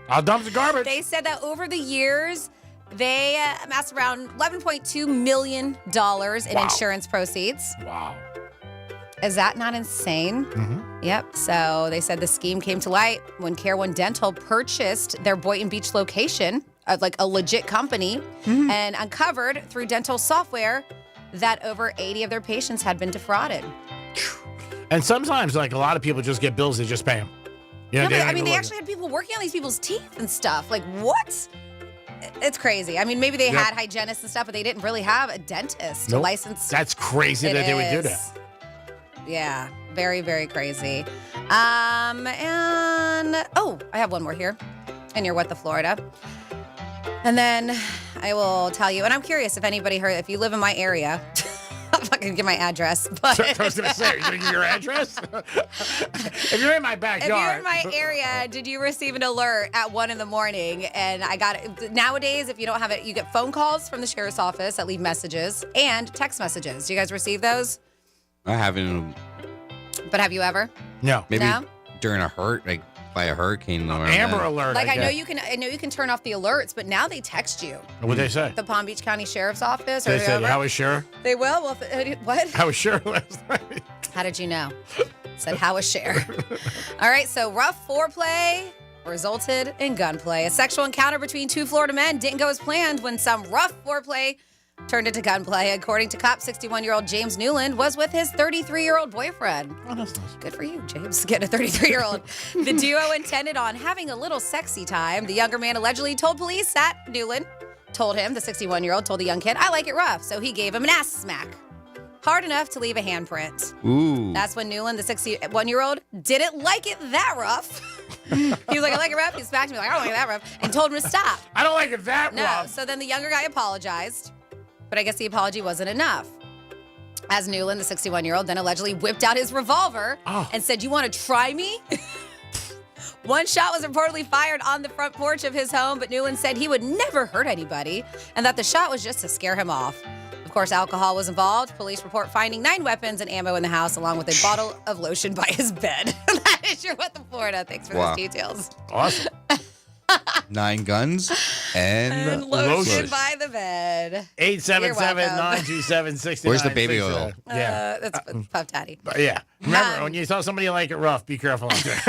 I'll dump the garbage. They said that over the years, they amassed around $11.2 million in insurance proceeds. Wow. Is that not insane? Mm-hmm. Yep. So they said the scheme came to light when Care One Dental purchased their Boynton Beach location, like a legit company, and uncovered through dental software that over 80 of their patients had been defrauded. And sometimes, like, a lot of people just get bills, they just pay them. You know, No, but I mean, they actually had people working on these people's teeth and stuff. Like, what? It's crazy. I mean, maybe they had hygienists and stuff, but they didn't really have a dentist licensed. That's crazy that they would do that. Yeah, very, very crazy. And I have one more here, and you're What the Florida. And then I will tell you, and I'm curious if anybody heard, if you live in my area, I'm not going to give my address, but. I was going to say, are you going to give your address? If you're in my backyard. If you're in my area, did you receive an alert at 1 a.m? And I got it. Nowadays, if you don't have it, you get phone calls from the sheriff's office that leave messages and text messages. Do you guys receive those? I haven't. But have you ever? No. Maybe No? during by a hurricane. Or Amber Alert. Like I know you can turn off the alerts, but now they text you. What'd they say? The Palm Beach County Sheriff's Office or They said, whoever. how is Cher? They will. Well, what? How is Cher last night? How did you know? Said how was Cher? All right, so rough foreplay resulted in gunplay. A sexual encounter between two Florida men didn't go as planned when some rough foreplay turned into gunplay. According to cop, 61-year-old James Newland was with his 33-year-old boyfriend. Oh, that's nice. Good for you, James, getting a 33-year-old. The duo intended on having a little sexy time. The younger man allegedly told police that Newland told him, the 61-year-old told the young kid, I like it rough. So he gave him an ass smack. Hard enough to leave a handprint. Ooh. That's when Newland, the 61-year-old, didn't like it that rough. He was like, I like it rough. He smacked me like, I don't like it that rough. And told him to stop. I don't like it that rough. No. So then the younger guy apologized. But I guess the apology wasn't enough. As Newland, the 61-year-old, then allegedly whipped out his revolver and said, you want to try me? One shot was reportedly fired on the front porch of his home, but Newland said he would never hurt anybody and that the shot was just to scare him off. Of course, alcohol was involved. Police report finding 9 weapons and ammo in the house, along with a bottle of lotion by his bed. That is your What the Florida. Thanks for those details. Awesome. 9 guns and lotion by the bed. 877-927-6969. Where's the baby oil? Yeah. That's Puff Daddy. Yeah. Remember, when you tell somebody you like it rough, be careful out there.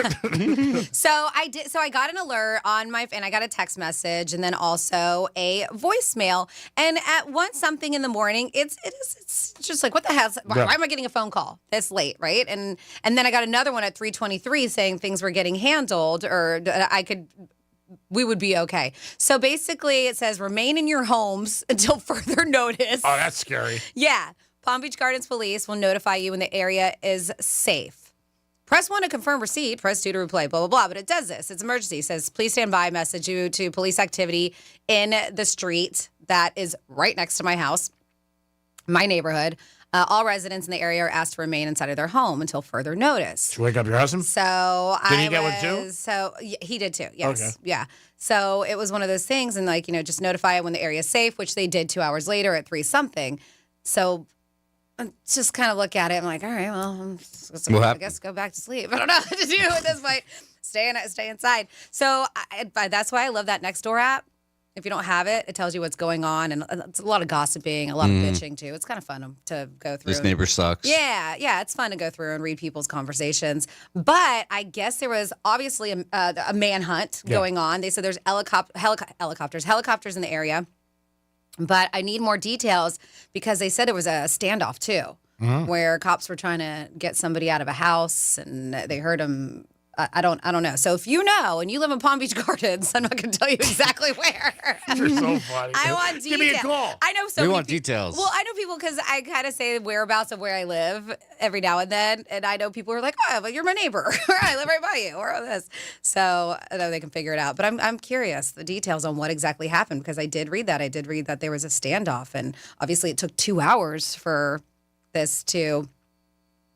So I got an alert on and I got a text message and then also a voicemail. And at 1-something in the morning, it's just like, what the hell? Why am I getting a phone call this late, right? And then I got another one at 3:23 saying things were getting handled or we would be okay. So basically it says remain in your homes until further notice. Oh, that's scary. Yeah. Palm Beach Gardens Police will notify you when the area is safe. Press 1 to confirm receipt. Press 2 to replay, blah, blah, blah. But it does this. It's emergency. It says, please stand by. Message you to police activity in the street that is right next to my house, my neighborhood. All residents in the area are asked to remain inside of their home until further notice. Did you wake up your husband? So Did he get one too? So he did too. Yes. Okay. Yeah. So it was one of those things, and just notify it when the area is safe, which they did 2 hours later at 3-something. So just kind of look at it. I'm like, all right, well, I guess go back to sleep. I don't know what to do at this point. Stay inside. So that's why I love that Nextdoor app. If you don't have it, it tells you what's going on, and it's a lot of gossiping, a lot of bitching too. It's kind of fun to go through. This neighbor sucks. Yeah, it's fun to go through and read people's conversations. But I guess there was obviously a manhunt going on. They said there's helicopters in the area, but I need more details because they said there was a standoff too, where cops were trying to get somebody out of a house, and they heard them I don't know. So if you know and you live in Palm Beach Gardens, I'm not going to tell you exactly where. You're so funny. I want details. Give me a call. I know so We many want details. Well, I know people because I kind of say the whereabouts of where I live every now and then, and I know people who are like, "Oh, but you're my neighbor, or I live right by you, or this." So I know they can figure it out. But I'm curious the details on what exactly happened because I did read that. I did read that there was a standoff, and obviously it took 2 hours for this to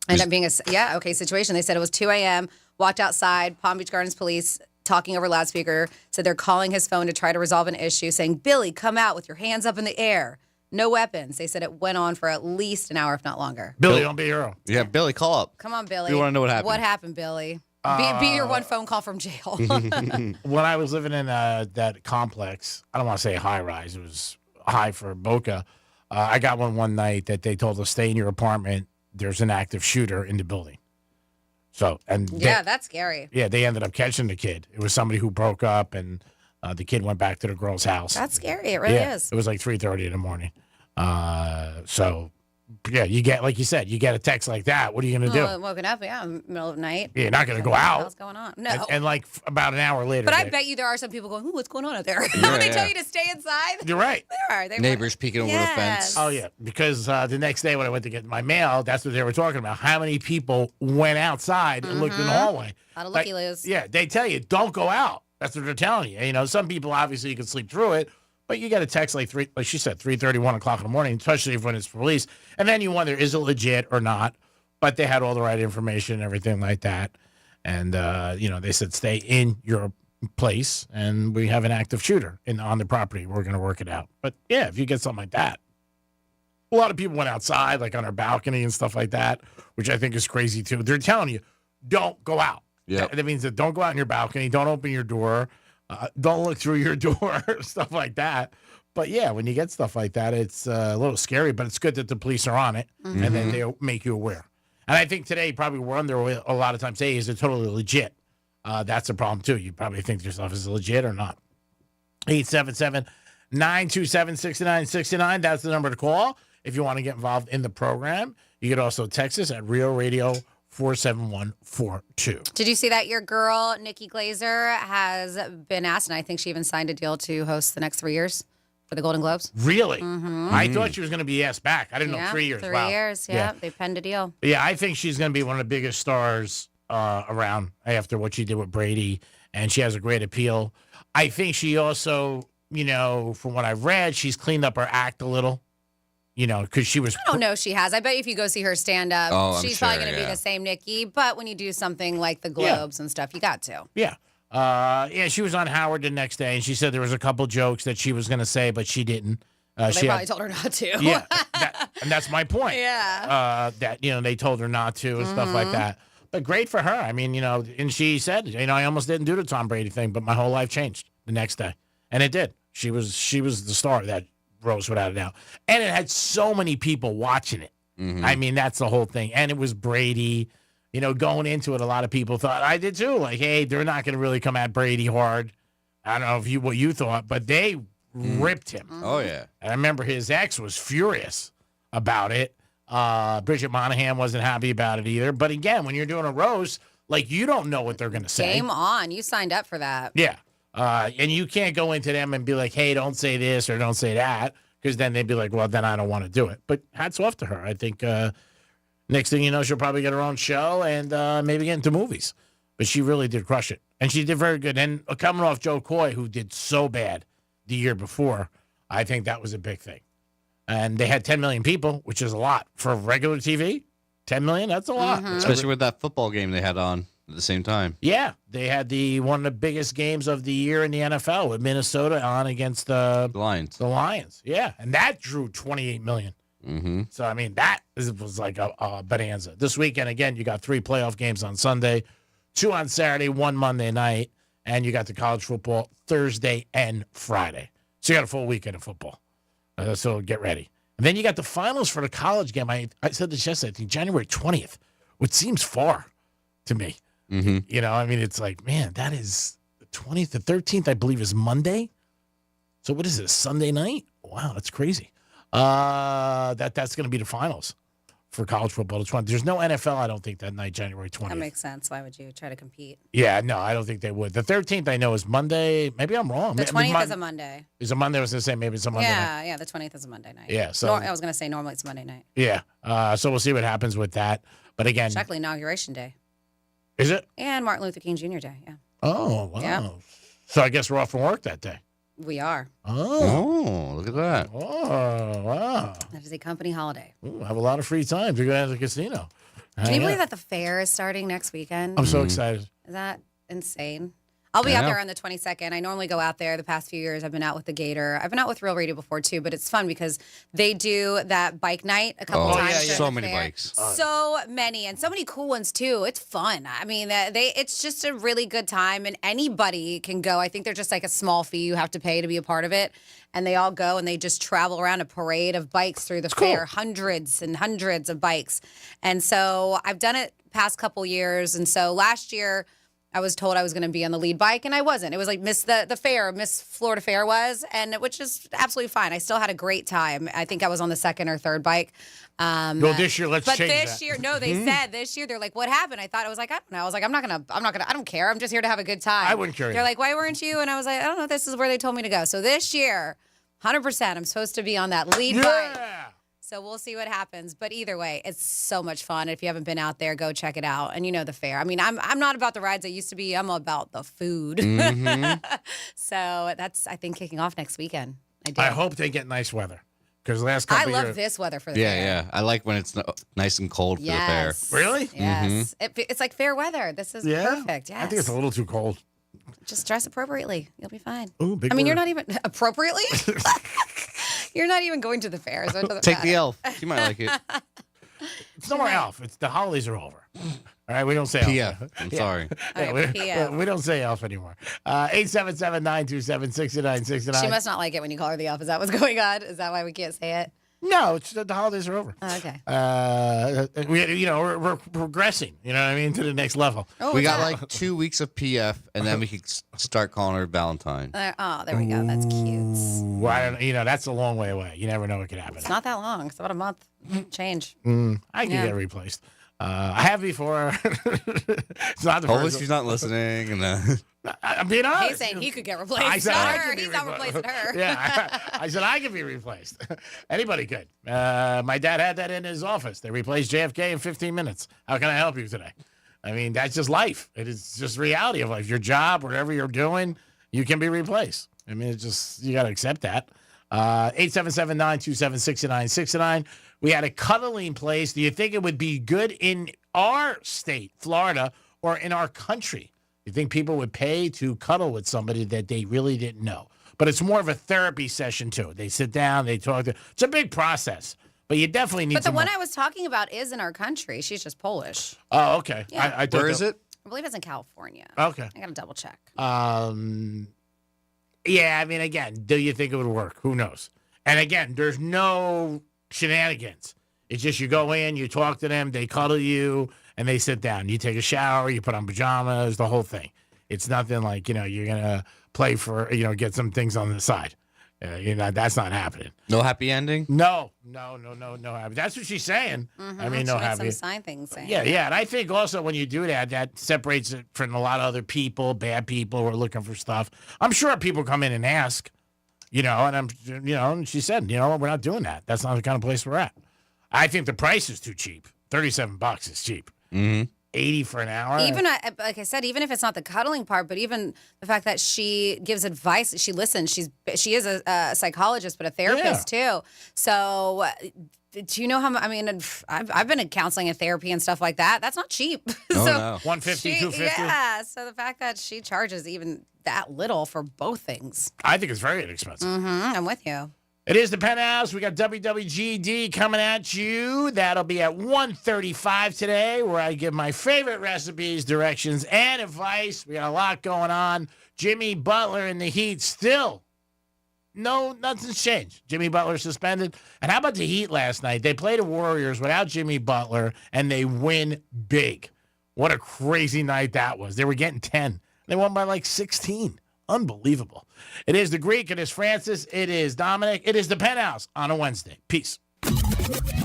end up being a situation. They said it was 2 a.m. Walked outside, Palm Beach Gardens police talking over loudspeaker, said they're calling his phone to try to resolve an issue, saying, Billy, come out with your hands up in the air. No weapons. They said it went on for at least an hour, if not longer. Billy, don't be a hero. Yeah, Billy, call up. Come on, Billy. We want to know what happened. What happened, Billy? Be your one phone call from jail. When I was living in that complex, I don't want to say high rise, it was high for Boca. I got one night that they told us, stay in your apartment. There's an active shooter in the building. So, that's scary. Yeah, they ended up catching the kid. It was somebody who broke up, and the kid went back to the girl's house. That's scary. It really is. It was like 3:30 in the morning. So, yeah, you get, like you said, you get a text like that. What are you going to do? Woken up, middle of the night. Yeah, you're not going to go out. What's going on? No. And like about an hour later. But I bet you there are some people going, what's going on out there? When they tell you to stay inside. You're right. There are. Neighbors peeking over the fence. Oh, yeah. Because the next day when I went to get my mail, that's what they were talking about. How many people went outside and looked in the hallway? A lot of looky-loos. Yeah, they tell you, don't go out. That's what they're telling you. You know, some people, obviously, you can sleep through it. But you get a text like she said, 3:30, 1 o'clock in the morning, especially when it's police. And then you wonder, is it legit or not? But they had all the right information and everything like that. And, they said, stay in your place, and we have an active shooter on the property. We're going to work it out. But, yeah, if you get something like that. A lot of people went outside, like on our balcony and stuff like that, which I think is crazy, too. They're telling you, don't go out. Yeah. That means that don't go out on your balcony. Don't open your door. Don't look through your door, stuff like that. But, yeah, when you get stuff like that, it's a little scary, but it's good that the police are on it, and then they make you aware. And I think today probably we're under a lot of times, hey, is it totally legit? That's a problem, too. You probably think to yourself, is it legit or not? 877-927-6969. That's the number to call if you want to get involved in the program. You could also text us at Real Radio 47142. Did you see that your girl, Nikki Glazer, has been asked, and I think she even signed a deal to host the next 3 years for the Golden Globes? Really? I thought she was going to be asked back. I didn't know 3 years. 3 years, yeah. They penned a deal. Yeah, I think she's going to be one of the biggest stars around after what she did with Brady, and she has a great appeal. I think she also, from what I've read, she's cleaned up her act a little. Because she was. I don't know. She has. I bet if you go see her stand up, she's probably going to be the same Nikki. But when you do something like the Globes and stuff, you got to. Yeah. She was on Howard the next day, and she said there was a couple jokes that she was going to say, but she didn't. They probably told her not to. Yeah. And that's my point. Yeah. That, they told her not to and stuff like that. But great for her. I mean, and she said, I almost didn't do the Tom Brady thing, but my whole life changed the next day. And it did. She was the star that rose without a doubt. And it had so many people watching it. I mean, that's the whole thing. And it was Brady. Going into it, a lot of people thought, I did too, like, hey, they're not going to really come at Brady hard. I don't know what you thought, but they ripped him. Oh, yeah. And I remember his ex was furious about it. Bridget Monahan wasn't happy about it either. But again, when you're doing a roast, like, you don't know what they're going to say. Game on. You signed up for that. Yeah. And you can't go into them and be like, hey, don't say this or don't say that, because then they'd be like, well, then I don't want to do it. But hats off to her. I think next thing you know, she'll probably get her own show and maybe get into movies. But she really did crush it. And she did very good. And coming off Joe Coy, who did so bad the year before, I think that was a big thing. And they had 10 million people, which is a lot. For regular TV, 10 million, that's a lot. Especially with that football game they had on at the same time. Yeah, they had one of the biggest games of the year in the NFL with Minnesota on against the Lions. The Lions, yeah, and that drew 28 million. So I mean, was like a bonanza. This weekend again, you got 3 playoff games on Sunday, 2 on Saturday, 1 Monday night, and you got the college football Thursday and Friday. So you got a full weekend of football. So get ready. And then you got the finals for the college game. I said this yesterday. I think January 20th, which seems far to me. I mean, it's like, man, that is the 20th. The 13th, I believe, is Monday. So what is it, Sunday night? Wow, that's crazy. That's going to be the finals for college football. There's no NFL, I don't think, that night, January 20th. That makes sense. Why would you try to compete? Yeah, no, I don't think they would. The 13th, I know, is Monday. Maybe I'm wrong. The 20th is a Monday. Is a Monday? I was going to say maybe it's a Monday night. Yeah, the 20th is a Monday night. Yeah, so I was going to say normally it's Monday night. Yeah, so we'll see what happens with that. But again, It's actually Inauguration Day. Is it? And Martin Luther King Jr. Day, yeah. Oh, wow. Yeah. So I guess we're off from work that day. We are. Oh, look at that. Oh, wow. That is a company holiday. Ooh, I have a lot of free time to go down to the casino. Can you believe that the fair is starting next weekend? I'm so excited. Is that insane? I'll be out there on the 22nd. I normally go out there. The past few years, I've been out with the Gator. I've been out with Real Radio before, too, but it's fun because they do that bike night a couple times. Yeah. So during the many fair. bikes. So many, and so many cool ones, too. It's fun. I mean, it's just a really good time, and anybody can go. I think they're just like a small fee you have to pay to be a part of it, and they all go, and they just travel around a parade of bikes through the fair, hundreds and hundreds of bikes. And so I've done it past couple years, and so last year, I was told I was going to be on the lead bike, and I wasn't. It was like Miss Florida Fair was, and which is absolutely fine. I still had a great time. I think I was on the second or third bike. Well, this year, let's change that. But this year, no, they said this year, they're like, what happened? I thought, I was like, I don't know. I was like, I don't care. I'm just here to have a good time. I wouldn't care either. They're like, why weren't you? And I was like, I don't know. This is where they told me to go. So this year, 100%, I'm supposed to be on that lead bike. So we'll see what happens. But either way, it's so much fun. If you haven't been out there, go check it out. And you know the fair. I mean, I'm not about the rides I used to be. I'm about the food. So that's, I think, kicking off next weekend. I hope they get nice weather. Because last couple I love years, this weather for the fair. Yeah. I like when it's nice and cold for the fair. Really? Yes. It's like fair weather. This is perfect. Yes. I think it's a little too cold. Just dress appropriately. You'll be fine. Ooh, big I mean, word. you're not even appropriately. You're not even going to the fair, so it doesn't Take matter. the elf. She might like it. It's no more elf. It's the holidays are over. All right, we don't say PF. elf. I'm sorry. We don't say elf anymore. 877-927-6969. She must not like it when you call her the elf. Is that what's going on? Is that why we can't say it? No, it's the holidays are over. Oh, okay. We're progressing. You know what I mean, to the next level. Oh, we got like 2 weeks of PF, and then we could start calling her Valentine. Oh, there we go. That's cute. Well, I don't, that's a long way away. You never know what could happen. It's not that long. It's about a month. Change. I can get replaced. I have before. It's not the Hopefully first. she's not listening. And I'm being honest. He's saying he could get replaced. I said Not I her. could be He's not replaced. replacing her. Yeah, I said I could be replaced. Anybody could. My dad had that in his office. They replaced JFK in 15 minutes. How can I help you today? I mean, that's just life. It is just reality of life. Your job, whatever you're doing, you can be replaced. I mean, it's just, you got to accept that. 877-927-6969. We had a cuddling place. Do you think it would be good in our state, Florida, or in our country? You think people would pay to cuddle with somebody that they really didn't know? But it's more of a therapy session, too. They sit down, they talk. It's a big process. But you definitely need But the some one more. I was talking about is in our country. She's just Polish. Oh, okay. Yeah. I where is it? I believe it's in California. Okay. I got to double check. Yeah, I mean, again, do you think it would work? Who knows? And again, there's no shenanigans. It's just you go in, you talk to them, they cuddle you, and they sit down. You take a shower, you put on pajamas, the whole thing. It's nothing like, you're going to play for, get some things on the side. That's not happening. No happy ending? No happy. That's what she's saying. I mean, no She makes happy. some sign things saying. Yeah. And I think also when you do that, that separates it from a lot of other people, bad people who are looking for stuff. I'm sure people come in and ask, and and she said, we're not doing that. That's not the kind of place we're at. I think the price is too cheap. $37 is cheap. Mm-hmm. $80 for an hour. Even like I said, even if it's not the cuddling part, but even the fact that she gives advice, she listens. She is a psychologist, but a therapist too. So, do you know how? I mean, I've been in counseling and therapy and stuff like that. That's not cheap. Oh, so no. $150, $250. Yeah. So the fact that she charges even that little for both things, I think it's very inexpensive. I'm with you. It is the Penthouse. We got WWGD coming at you. That'll be at 1:35 today, where I give my favorite recipes, directions, and advice. We got a lot going on. Jimmy Butler in the Heat still. No, nothing's changed. Jimmy Butler suspended. And how about the Heat last night? They played the Warriors without Jimmy Butler, and they win big. What a crazy night that was. They were getting 10. They won by like 16. Unbelievable. It is the Greek. It is Francis. It is Dominic. It is the Penthouse on a Wednesday. Peace.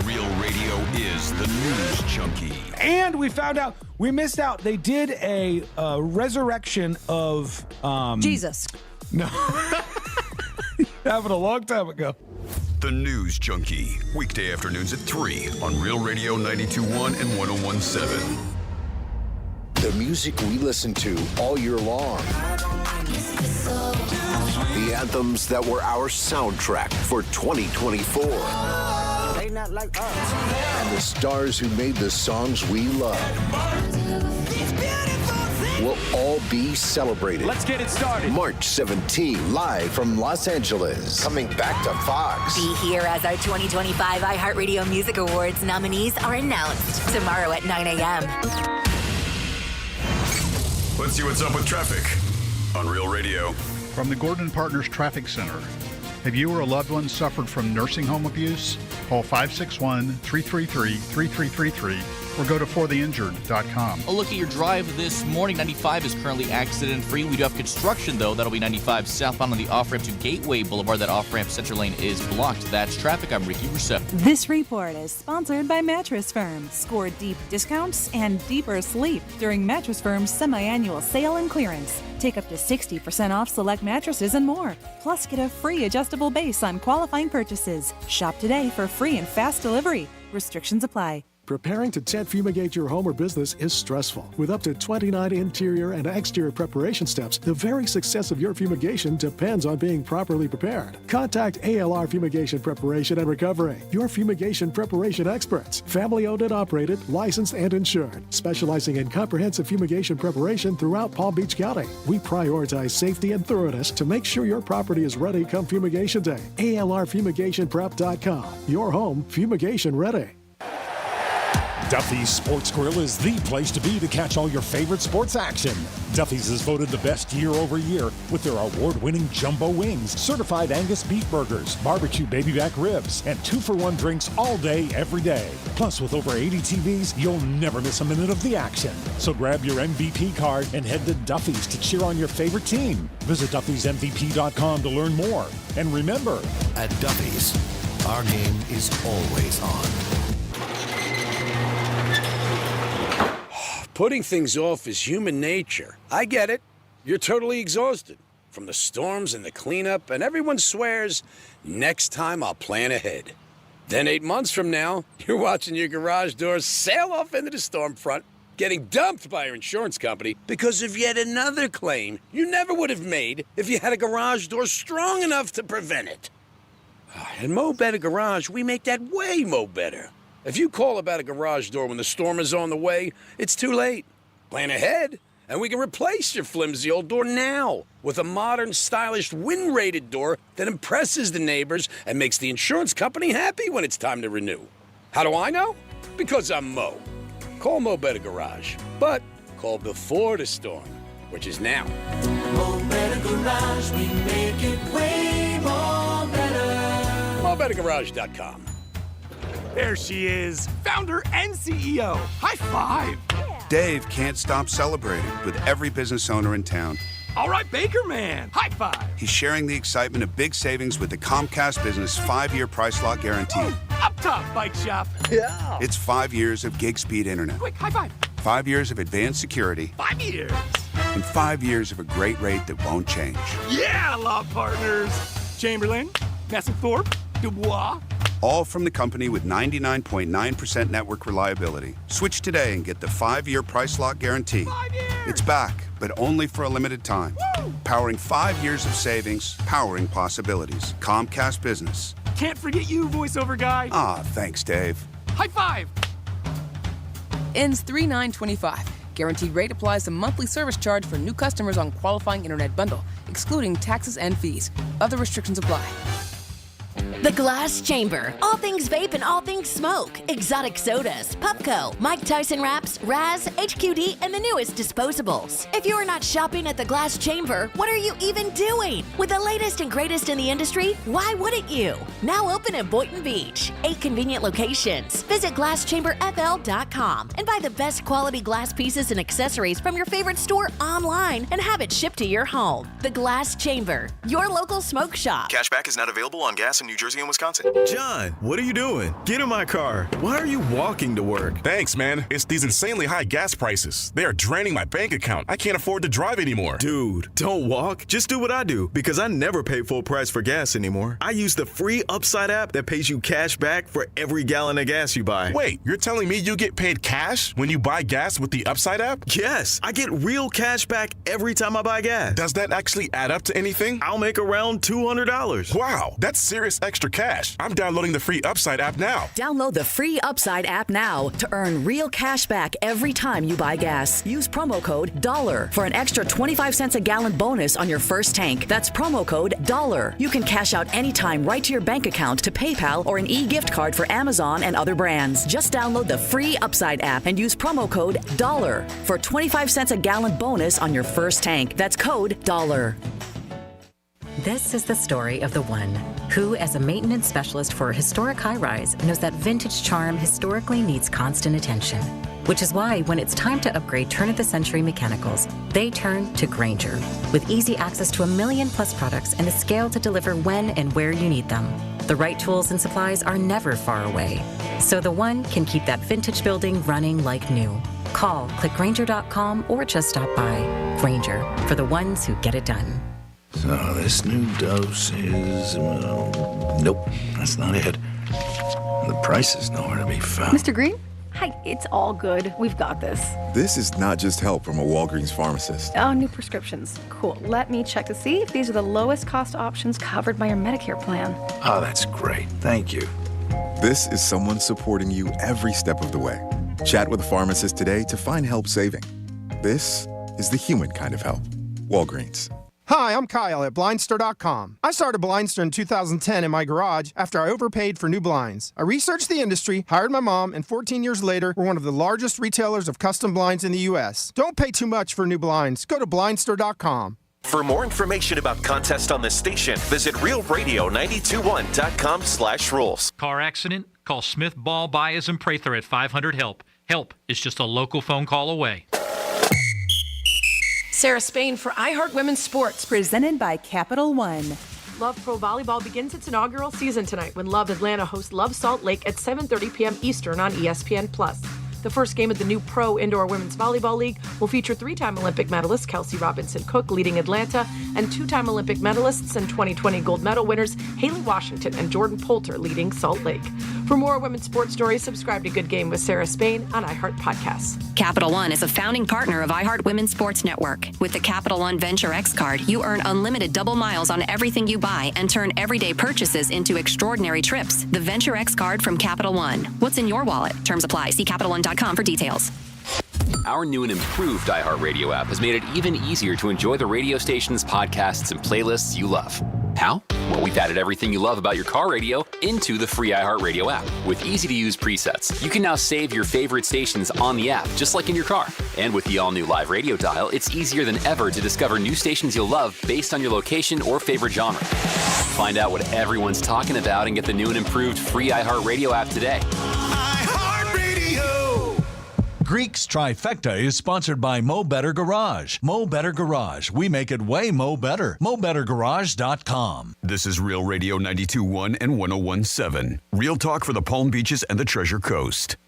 Real radio is the news junkie. And we found out, we missed out. They did a resurrection of Jesus. No. Happened a long time ago. The News Junkie. Weekday afternoons at 3 on Real Radio 92.1 and 101.7. The music we listen to all year long. The anthems that were our soundtrack for 2024. They not like us. And the stars who made the songs we love will all be celebrated. Let's get it started. March 17, live from Los Angeles. Coming back to Fox. Be here as our 2025 iHeartRadio Music Awards nominees are announced tomorrow at 9 a.m. Let's see what's up with traffic on Real Radio. From the Gordon Partners Traffic Center. Have you or a loved one suffered from nursing home abuse? Call 561-333-3333 or go to fortheinjured.com. A look at your drive this morning. 95 is currently accident-free. We do have construction, though. That'll be 95 southbound on the off-ramp to Gateway Boulevard. That off-ramp center lane is blocked. That's traffic. I'm Ricky Russo. This report is sponsored by Mattress Firm. Score deep discounts and deeper sleep during Mattress Firm's semi-annual sale and clearance. Take up to 60% off select mattresses and more. Plus, get a free adjustable base on qualifying purchases. Shop today for free and fast delivery. Restrictions apply. Preparing to tent fumigate your home or business is stressful. With up to 29 interior and exterior preparation steps, the very success of your fumigation depends on being properly prepared. Contact ALR Fumigation Preparation and Recovery, your fumigation preparation experts. Family owned and operated, licensed and insured, specializing in comprehensive fumigation preparation throughout Palm Beach County. We prioritize safety and thoroughness to make sure your property is ready come fumigation day. ALRFumigationPrep.com. Your home fumigation ready. Duffy's Sports Grill is the place to be to catch all your favorite sports action. Duffy's is voted the best year over year with their award-winning jumbo wings, certified Angus beef burgers, barbecue baby back ribs, and 2-for-1 drinks all day, every day. Plus, with over 80 TVs, you'll never miss a minute of the action. So grab your MVP card and head to Duffy's to cheer on your favorite team. Visit Duffy'sMVP.com to learn more. And remember, at Duffy's, our game is always on. Putting things off is human nature. I get it. You're totally exhausted from the storms and the cleanup, and everyone swears, next time I'll plan ahead. Then 8 months from now, you're watching your garage doors sail off into the storm front, getting dumped by your insurance company because of yet another claim you never would have made if you had a garage door strong enough to prevent it. At Mo Better Garage, we make that way mo better. If you call about a garage door when the storm is on the way, it's too late. Plan ahead, and we can replace your flimsy old door now with a modern, stylish, wind-rated door that impresses the neighbors and makes the insurance company happy when it's time to renew. How do I know? Because I'm Mo. Call Mo Better Garage, but call before the storm, which is now. Mo Better Garage, we make it way more better. MoBetterGarage.com. There she is, founder and CEO. High five. Dave can't stop celebrating with every business owner in town. All right, Baker Man, high five. He's sharing the excitement of big savings with the Comcast Business 5-year price lock guarantee. Oh, up top, bike shop. Yeah. It's 5 years of gig speed internet. Quick, high five. 5 years of advanced security. 5 years. And 5 years of a great rate that won't change. Yeah, law partners. Chamberlain, Messingthorpe, Dubois. All from the company with 99.9% network reliability. Switch today and get the 5-year price lock guarantee. 5 years. It's back, but only for a limited time. Woo! Powering 5 years of savings, powering possibilities. Comcast Business. Can't forget you, voiceover guy. Ah, thanks, Dave. High five. Ends 3/9/25. Guaranteed rate applies to monthly service charge for new customers on qualifying internet bundle, excluding taxes and fees. Other restrictions apply. The Glass Chamber. All things vape and all things smoke. Exotic sodas, Pupco, Mike Tyson wraps, Raz, HQD, and the newest disposables. If you are not shopping at the Glass Chamber, what are you even doing? With the latest and greatest in the industry, why wouldn't you? Now open in Boynton Beach. 8 convenient locations. Visit GlassChamberFL.com and buy the best quality glass pieces and accessories from your favorite store online and have it shipped to your home. The Glass Chamber, your local smoke shop. Cashback is not available on gas in New Jersey Jersey, and Wisconsin. John, what are you doing? Get in my car. Why are you walking to work? Thanks, man. It's these insanely high gas prices. They are draining my bank account. I can't afford to drive anymore. Dude, don't walk. Just do what I do, because I never pay full price for gas anymore. I use the free Upside app that pays you cash back for every gallon of gas you buy. Wait, you're telling me you get paid cash when you buy gas with the Upside app? Yes, I get real cash back every time I buy gas. Does that actually add up to anything? I'll make around $200. Wow, that's serious extra cash. I'm downloading the free Upside app now. Download the free Upside app now to earn real cash back every time you buy gas. Use promo code DOLLAR for an extra 25 cents a gallon bonus on your first tank. That's promo code DOLLAR. You can cash out anytime right to your bank account, to PayPal, or an e-gift card for Amazon and other brands. Just download the free Upside app and use promo code DOLLAR for 25 cents a gallon bonus on your first tank. That's code DOLLAR. This is the story of the one who, as a maintenance specialist for a historic high-rise, knows that vintage charm historically needs constant attention. Which is why, when it's time to upgrade turn-of-the-century mechanicals, they turn to Grainger. With easy access to 1 million-plus products and the scale to deliver when and where you need them. The right tools and supplies are never far away. So the one can keep that vintage building running like new. Call, click Grainger.com, or just stop by. Grainger, for the ones who get it done. So this new dose is, nope, that's not it. The price is nowhere to be found. Mr. Green? Hi, it's all good. We've got this. This is not just help from a Walgreens pharmacist. Oh, new prescriptions. Cool. Let me check to see if these are the lowest cost options covered by your Medicare plan. Oh, that's great. Thank you. This is someone supporting you every step of the way. Chat with a pharmacist today to find help saving. This is the human kind of help. Walgreens. Hi, I'm Kyle at Blindster.com. I started Blindster in 2010 in my garage after I overpaid for new blinds. I researched the industry, hired my mom, and 14 years later, we're one of the largest retailers of custom blinds in the U.S. Don't pay too much for new blinds. Go to Blindster.com. For more information about contests on this station, visit realradio921.com/rules. Car accident? Call Smith Ball Baez and Prather at 500-HELP. Help is just a local phone call away. Sarah Spain for iHeart Women's Sports. Presented by Capital One. Love Pro Volleyball begins its inaugural season tonight when Love Atlanta hosts Love Salt Lake at 7:30 p.m. Eastern on ESPN+. The first game of the new Pro Indoor Women's Volleyball League will feature 3-time Olympic medalist Kelsey Robinson-Cook leading Atlanta and 2-time Olympic medalists and 2020 gold medal winners Haley Washington and Jordan Poulter leading Salt Lake. For more women's sports stories, subscribe to Good Game with Sarah Spain on iHeart Podcasts. Capital One is a founding partner of iHeart Women's Sports Network. With the Capital One Venture X card, you earn unlimited double miles on everything you buy and turn everyday purchases into extraordinary trips. The Venture X card from Capital One. What's in your wallet? Terms apply. See CapitalOne.com for details. Our new and improved iHeartRadio app has made it even easier to enjoy the radio station's podcasts and playlists you love. How? Well, we've added everything you love about your car radio into the free iHeartRadio app. With easy-to-use presets, you can now save your favorite stations on the app, just like in your car. And with the all-new live radio dial, it's easier than ever to discover new stations you'll love based on your location or favorite genre. Find out what everyone's talking about and get the new and improved free iHeartRadio app today. Greek's Trifecta is sponsored by Mo Better Garage. Mo Better Garage. We make it way Mo Better. MoBetterGarage.com. This is Real Radio 92.1 and 101.7. Real talk for the Palm Beaches and the Treasure Coast.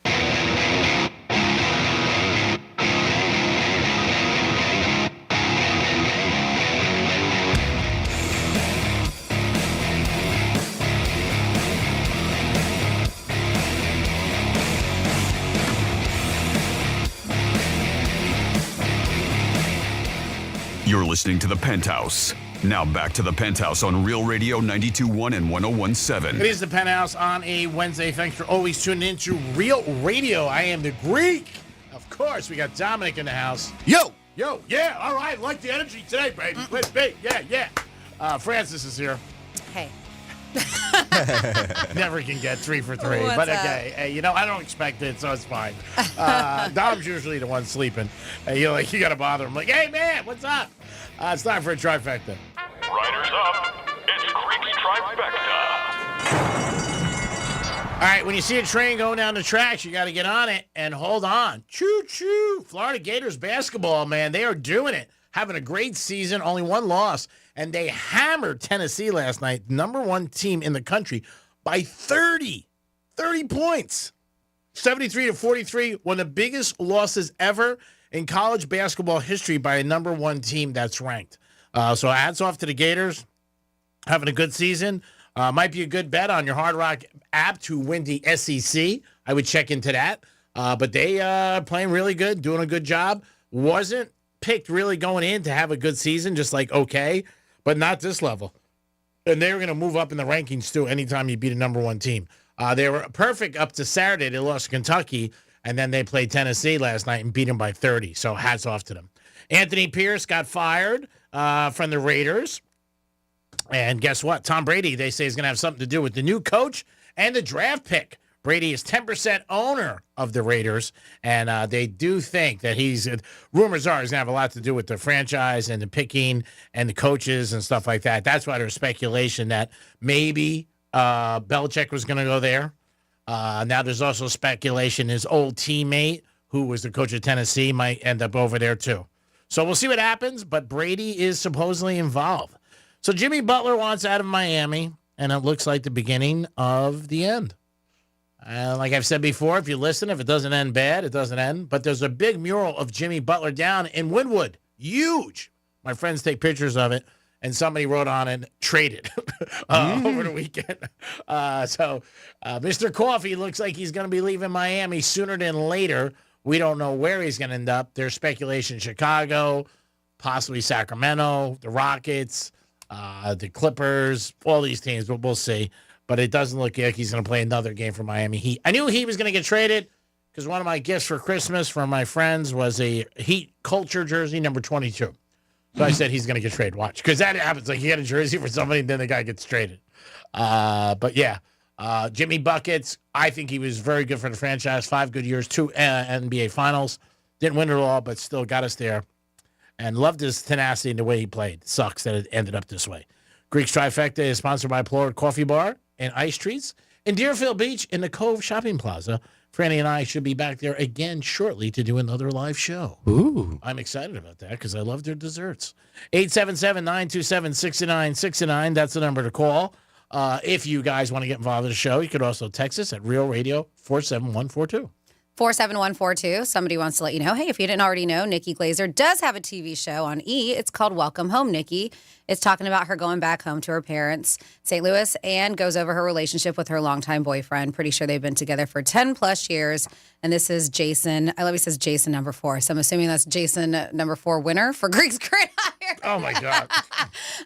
You're listening to The Penthouse. Now back to The Penthouse on Real Radio 92.1 and 101.7. It is The Penthouse on a Wednesday. Thanks for always tuning into Real Radio. I am the Greek. Of course, we got Dominic in the house. Yo! Yo, yeah, all right. Like the energy today, baby. Let's be. Yeah. Francis is here. Hey. Never can get 3 for 3. What's but up? okay, hey, I don't expect it, so it's fine. Dom's usually the one sleeping. You got to bother him. Like, hey, man, what's up? It's time for a trifecta. Riders up. It's Creek's Trifecta. All right, when you see a train going down the tracks, you got to get on it and hold on. Choo-choo. Florida Gators basketball, man, they are doing it. having a great season, only one loss, and they hammered Tennessee last night, number one team in the country, by 30 points. 73-43, one of the biggest losses ever in college basketball history by a number one team that's ranked. So hats off to the Gators, having a good season. Might be a good bet on your Hard Rock app to win the SEC. I would check into that. But they are playing really good, doing a good job. Wasn't picked really going in to have a good season, just like okay, but not this level. And they were going to move up in the rankings, too, anytime you beat a number one team. They were perfect up to Saturday. They lost to Kentucky, and then they played Tennessee last night and beat them by 30. So hats off to them. Anthony Pierce got fired from the Raiders. And guess what? Tom Brady, they say, is going to have something to do with the new coach and the draft pick. Brady is 10% owner of the Raiders, and they do think that rumors are he's going to have a lot to do with the franchise and the picking and the coaches and stuff like that. That's why there's speculation that maybe Belichick was going to go there. Now there's also speculation his old teammate, who was the coach of Tennessee, might end up over there too. So we'll see what happens, but Brady is supposedly involved. So Jimmy Butler wants out of Miami, and it looks like the beginning of the end. Like I've said before, if you listen, if it doesn't end bad, it doesn't end. But there's a big mural of Jimmy Butler down in Wynwood. Huge. My friends take pictures of it, and somebody wrote on it, traded over the weekend. So Mr. Coffee looks like he's going to be leaving Miami sooner than later. We don't know where he's going to end up. There's speculation Chicago, possibly Sacramento, the Rockets, the Clippers, all these teams, but we'll see. But it doesn't look like he's going to play another game for Miami Heat. I knew he was going to get traded because one of my gifts for Christmas from my friends was a Heat culture jersey, number 22. So I said he's going to get traded. Watch. Because that happens. Like, you get a jersey for somebody, and then the guy gets traded. But, yeah, Jimmy Buckets, I think he was very good for the franchise. 5 good years, 2 NBA Finals. Didn't win it all, but still got us there. And loved his tenacity and the way he played. Sucks that it ended up this way. Greek's Trifecta is sponsored by Plord Coffee Bar and Ice Treats in Deerfield Beach in the Cove Shopping Plaza. Franny and I should be back there again shortly to do another live show. Ooh. I'm excited about that because I love their desserts. 877-927-6969. That's the number to call. If you guys want to get involved in the show, you could also text us at Real Radio 47142. 47142. Somebody wants to let you know, hey, if you didn't already know, Nikki Glazer does have a TV show on E! It's called Welcome Home, Nikki. It's talking about her going back home to her parents, St. Louis, and goes over her relationship with her longtime boyfriend. Pretty sure they've been together for 10 plus years. And this is Jason. I love he says Jason number 4. So I'm assuming that's Jason number 4 winner for Greek's Gridiron. Oh, my God.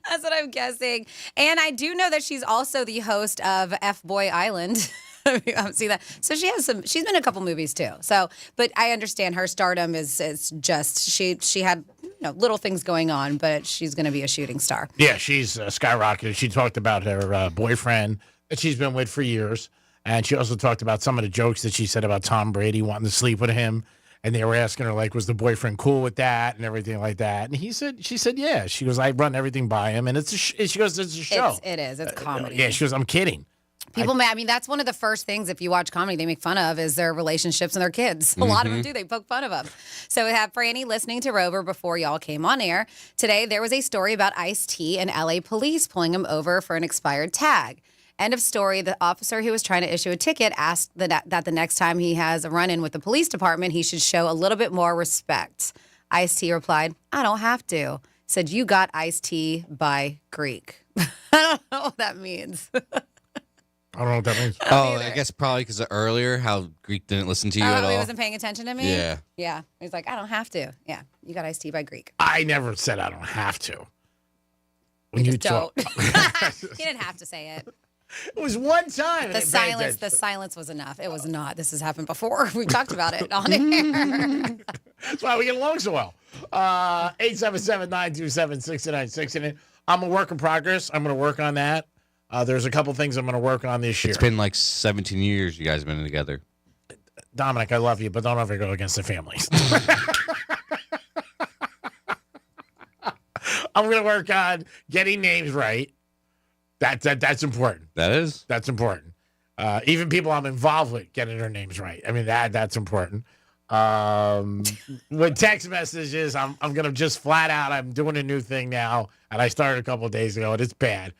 That's what I'm guessing. And I do know that she's also the host of F-Boy Island. I haven't seen that. So she's been in a couple movies too. So, but I understand her stardom is just, she had, little things going on, but she's going to be a shooting star. Yeah, she's skyrocketed. She talked about her boyfriend that she's been with for years. And she also talked about some of the jokes that she said about Tom Brady wanting to sleep with him. And they were asking her, like, was the boyfriend cool with that and everything like that? And she said, yeah. She goes, I run everything by him. And she goes, it's a show. It is. It's comedy. Yeah, she goes, I'm kidding. People, that's one of the first things, if you watch comedy, they make fun of is their relationships and their kids. A lot of them do. They poke fun of them. So we have Franny listening to Rover before y'all came on air. Today, there was a story about Ice-T and LA police pulling him over for an expired tag. End of story. The officer who was trying to issue a ticket asked that the next time he has a run-in with the police department, he should show a little bit more respect. Ice-T replied, I don't have to. Said, you got Ice-T by Greek. I don't know what that means. I don't know what that means. I guess probably because earlier how Greek didn't listen to you at all. He wasn't paying attention to me? Yeah. Yeah. He's like, I don't have to. Yeah. You got Ice-T by Greek. I never said I don't have to. When you don't. He didn't have to say it. It was one time. The silence was enough. It was not. This has happened before. We've talked about it on air. That's why we get along so well. 877-927-6969. I'm a work in progress. I'm going to work on that. There's a couple things I'm going to work on this year. It's been like 17 years you guys have been together. Dominic, I love you, but don't ever go against the families. I'm going to work on getting names right. That's important. That is? That's important. Even people I'm involved with getting their names right. I mean, that's important. With text messages, I'm gonna just flat out. I'm doing a new thing now, and I started a couple of days ago, and it's bad.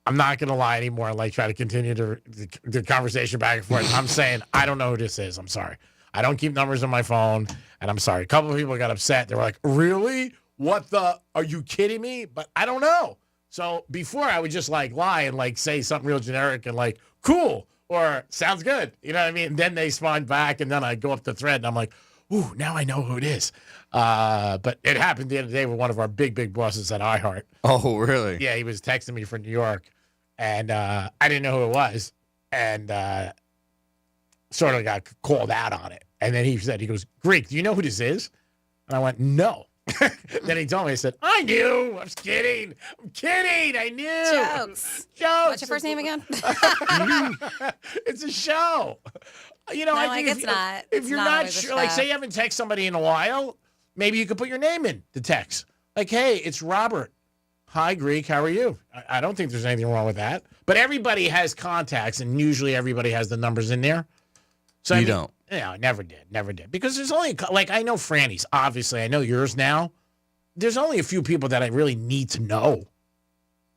I'm not gonna lie anymore. Like try to continue the conversation back and forth. I'm saying I don't know who this is. I'm sorry. I don't keep numbers on my phone, and I'm sorry. A couple of people got upset. They were like, "Really? What the? Are you kidding me?" But I don't know. So before I would just like lie and like say something real generic and like cool or sounds good. You know what I mean? And then they spawned back, and then I go up the thread, and I'm like, "Ooh, now I know who it is." But it happened the other day with one of our big bosses at iHeart. Oh, really? Yeah, he was texting me from New York. And I didn't know who it was, and sort of got called out on it. And then he goes, "Greek, do you know who this is?" And I went, "No." Then he told me, I said, "I knew. I was kidding. I'm kidding. I knew." Jokes. Jokes. What's your first name again? It's a show. You know, No, I like, think it's not. If It's you're not not always a sure, like show. say you haven't texted somebody in a while, maybe you could put your name in the text. Like, "Hey, it's Robert. Hi, Greek. How are you?" I don't think there's anything wrong with that. But everybody has contacts, and usually everybody has the numbers in there. So You don't. Yeah, I never did. Because there's only, like, I know Franny's. Obviously, I know yours now. There's only a few people that I really need to know.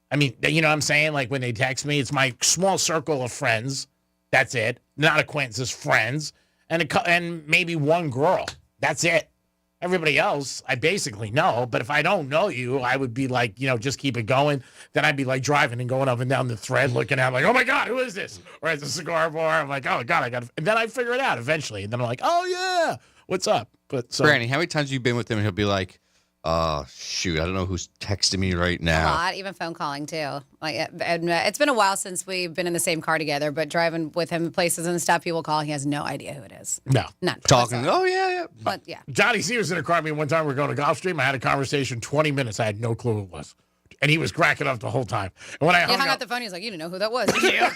I mean, you know what I'm saying? Like, when they text me, it's my small circle of friends. That's it. Not acquaintances, friends. And maybe one girl. That's it. Everybody else, I basically know. But if I don't know you, I would be like, just keep it going. Then I'd be like driving and going up and down the thread, looking at it like, "Oh my God, who is this?" Or at the cigar bar, I'm like, "Oh God, I got to." And then I figure it out eventually. And then I'm like, "Oh yeah, what's up?" But so, Granny, how many times have you been with him and he'll be like, "Oh, shoot, I don't know who's texting me right A now." lot, even phone calling too. Like, and it's been a while since we've been in the same car together, but driving with him places and stuff, people call. He has no idea who it is. No. None. Talking, "Oh, yeah." But yeah. Johnny C was in a car with me one time. We were going to Gulfstream. I had a conversation 20 minutes. I had no clue who it was. And he was cracking up the whole time. And when I He hung hung up, up the phone. He was like, "You didn't know who that was, did you?"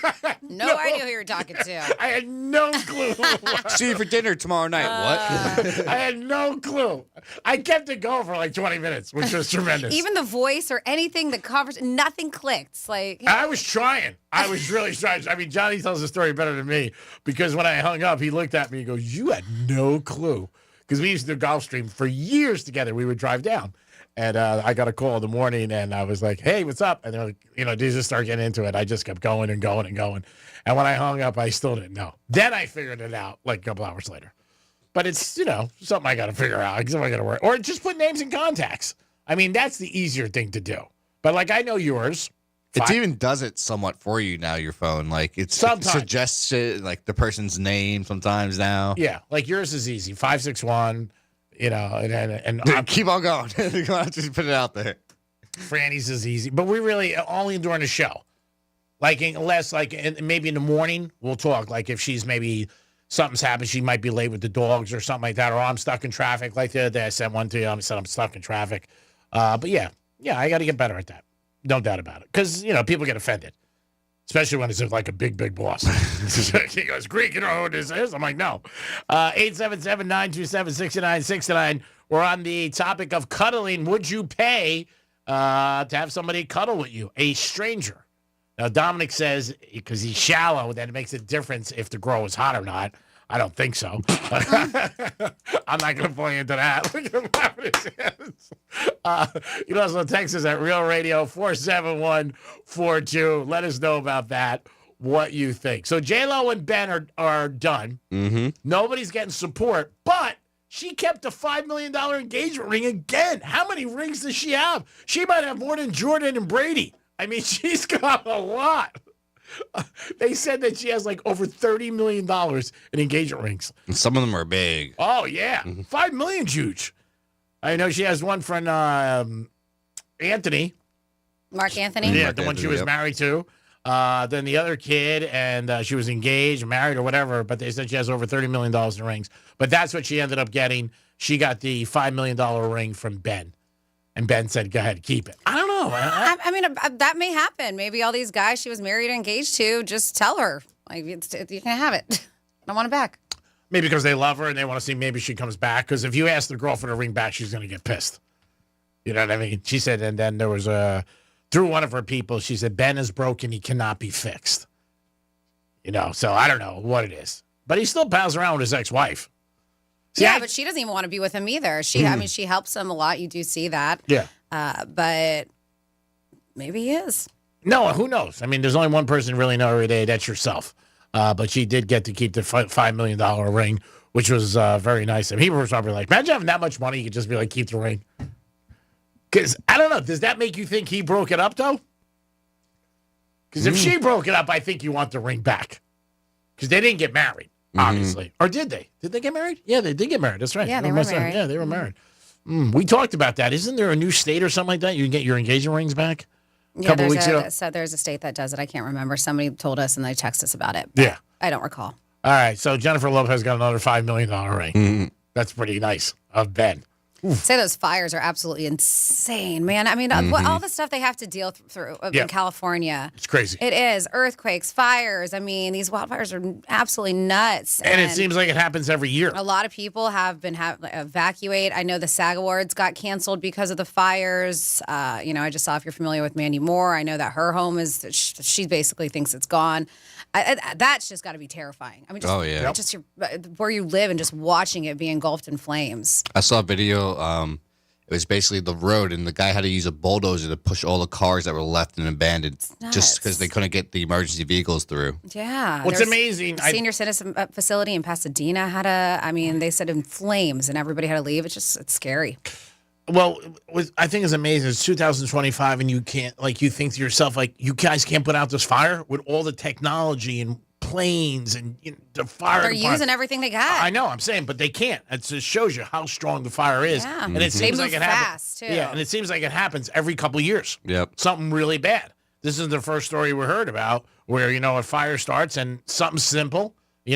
No idea who you were talking to. I had no clue who it was. "See you for dinner tomorrow night." What? I had no clue. I kept it going for like 20 minutes, which was tremendous. Even the voice or anything, the conversation, nothing clicked. Like, I was trying. I was really trying. I mean, Johnny tells the story better than me because when I hung up, he looked at me and goes, "You had no clue." Because we used to do Gulfstream for years together. We would drive down. And I got a call in the morning, and I was like, "Hey, what's up?" And they're like, they just start getting into it. I just kept going and going and going. And when I hung up, I still didn't know. Then I figured it out like a couple hours later. But it's, something I got to figure out. Something I got to work. Or just put names in contacts. I mean, that's the easier thing to do. But like, I know yours. It even does it somewhat for you now, your phone. Like, it suggests it, like the person's name sometimes now. Yeah, like yours is easy. 561. And Dude, keep on going. Just put it out there. Franny's is easy, but we really only during the show. Like unless maybe in the morning we'll talk. Like if she's maybe something's happened, she might be late with the dogs or something like that, or I'm stuck in traffic. Like the other day I sent one to you. I said I'm stuck in traffic. But yeah, I got to get better at that. No doubt about it. Because people get offended. Especially when it's like a big boss. He goes, "Greek, you know who this is?" I'm like, "No." 877-927-6969. We're on the topic of cuddling. Would you pay to have somebody cuddle with you, a stranger? Now, Dominic says, because he's shallow, that it makes a difference if the girl is hot or not. I don't think so. I'm not going to play into that. Look at him laughing his hands. You can also text us at Real Radio 47142. Let us know about that, what you think. So J-Lo and Ben are done. Mm-hmm. Nobody's getting support, but she kept a $5 million engagement ring again. How many rings does she have? She might have more than Jordan and Brady. I mean, she's got a lot. They said that she has like over $30 million in engagement rings. And some of them are big. Oh, yeah. $5 million, huge. I know she has one from Anthony. Mark Anthony? Yeah, Mark the one Anthony, she was yep. married to. Then the other kid, and she was engaged, married, or whatever, but they said she has over $30 million in rings. But that's what she ended up getting. She got the $5 million ring from Ben. And Ben said, "Go ahead, keep it." I don't know. I mean, that may happen. Maybe all these guys she was married or engaged to, just tell her, like, you can have it. I want it back. Maybe because they love her and they want to see maybe she comes back. Because if you ask the girl for the ring back, she's going to get pissed. You know what I mean? She said, and then there was through one of her people, she said, "Ben is broken. He cannot be fixed." So I don't know what it is. But he still pals around with his ex-wife. See, Yeah, but she doesn't even want to be with him either. I mean, she helps him a lot. You do see that. Yeah. But maybe he is. No, who knows? I mean, there's only one person you really know every day. That's yourself. But she did get to keep the $5 million ring, which was very nice. And people were probably like, imagine having that much money, you could just be like, keep the ring. Because, I don't know, does that make you think he broke it up, though? Because if she broke it up, I think you want the ring back. Because they didn't get married, obviously. Or did they? Did they get married? Yeah, they did get married. That's right. Yeah, they were married. Yeah, they were married. We talked about that. Isn't there a new state or something like that? You can get your engagement rings back? Yeah, there's a state that does it. I can't remember. Somebody told us and they texted us about it. Yeah. I don't recall. All right, so Jennifer Lopez got another $5 million ring. That's pretty nice of Ben. Say those fires are absolutely insane, man. I mean, all the stuff they have to deal through in California. It's crazy. It is. Earthquakes, fires. I mean, these wildfires are absolutely nuts. And it seems like it happens every year. A lot of people have been evacuated. I know the SAG Awards got canceled because of the fires. I just saw, if you're familiar with Mandy Moore, I know that her home she basically thinks it's gone. That's just got to be terrifying. I mean, just where you live and just watching it be engulfed in flames. I saw a video. It was basically the road, and the guy had to use a bulldozer to push all the cars that were left and abandoned just because they couldn't get the emergency vehicles through. Yeah. What's amazing? Senior citizen facility in Pasadena they said in flames, and everybody had to leave. It's scary. Well, what I think is amazing. It's 2025, and you can't, you think to yourself, you guys can't put out this fire with all the technology and planes and the fire. They're using everything they got. I know, I'm saying, but they can't. It just shows you how strong the fire is. Yeah. And it seems like it happens. Too. Yeah, and it seems like it happens every couple of years. Yep. Something really bad. This is the first story we heard about where, a fire starts and something simple,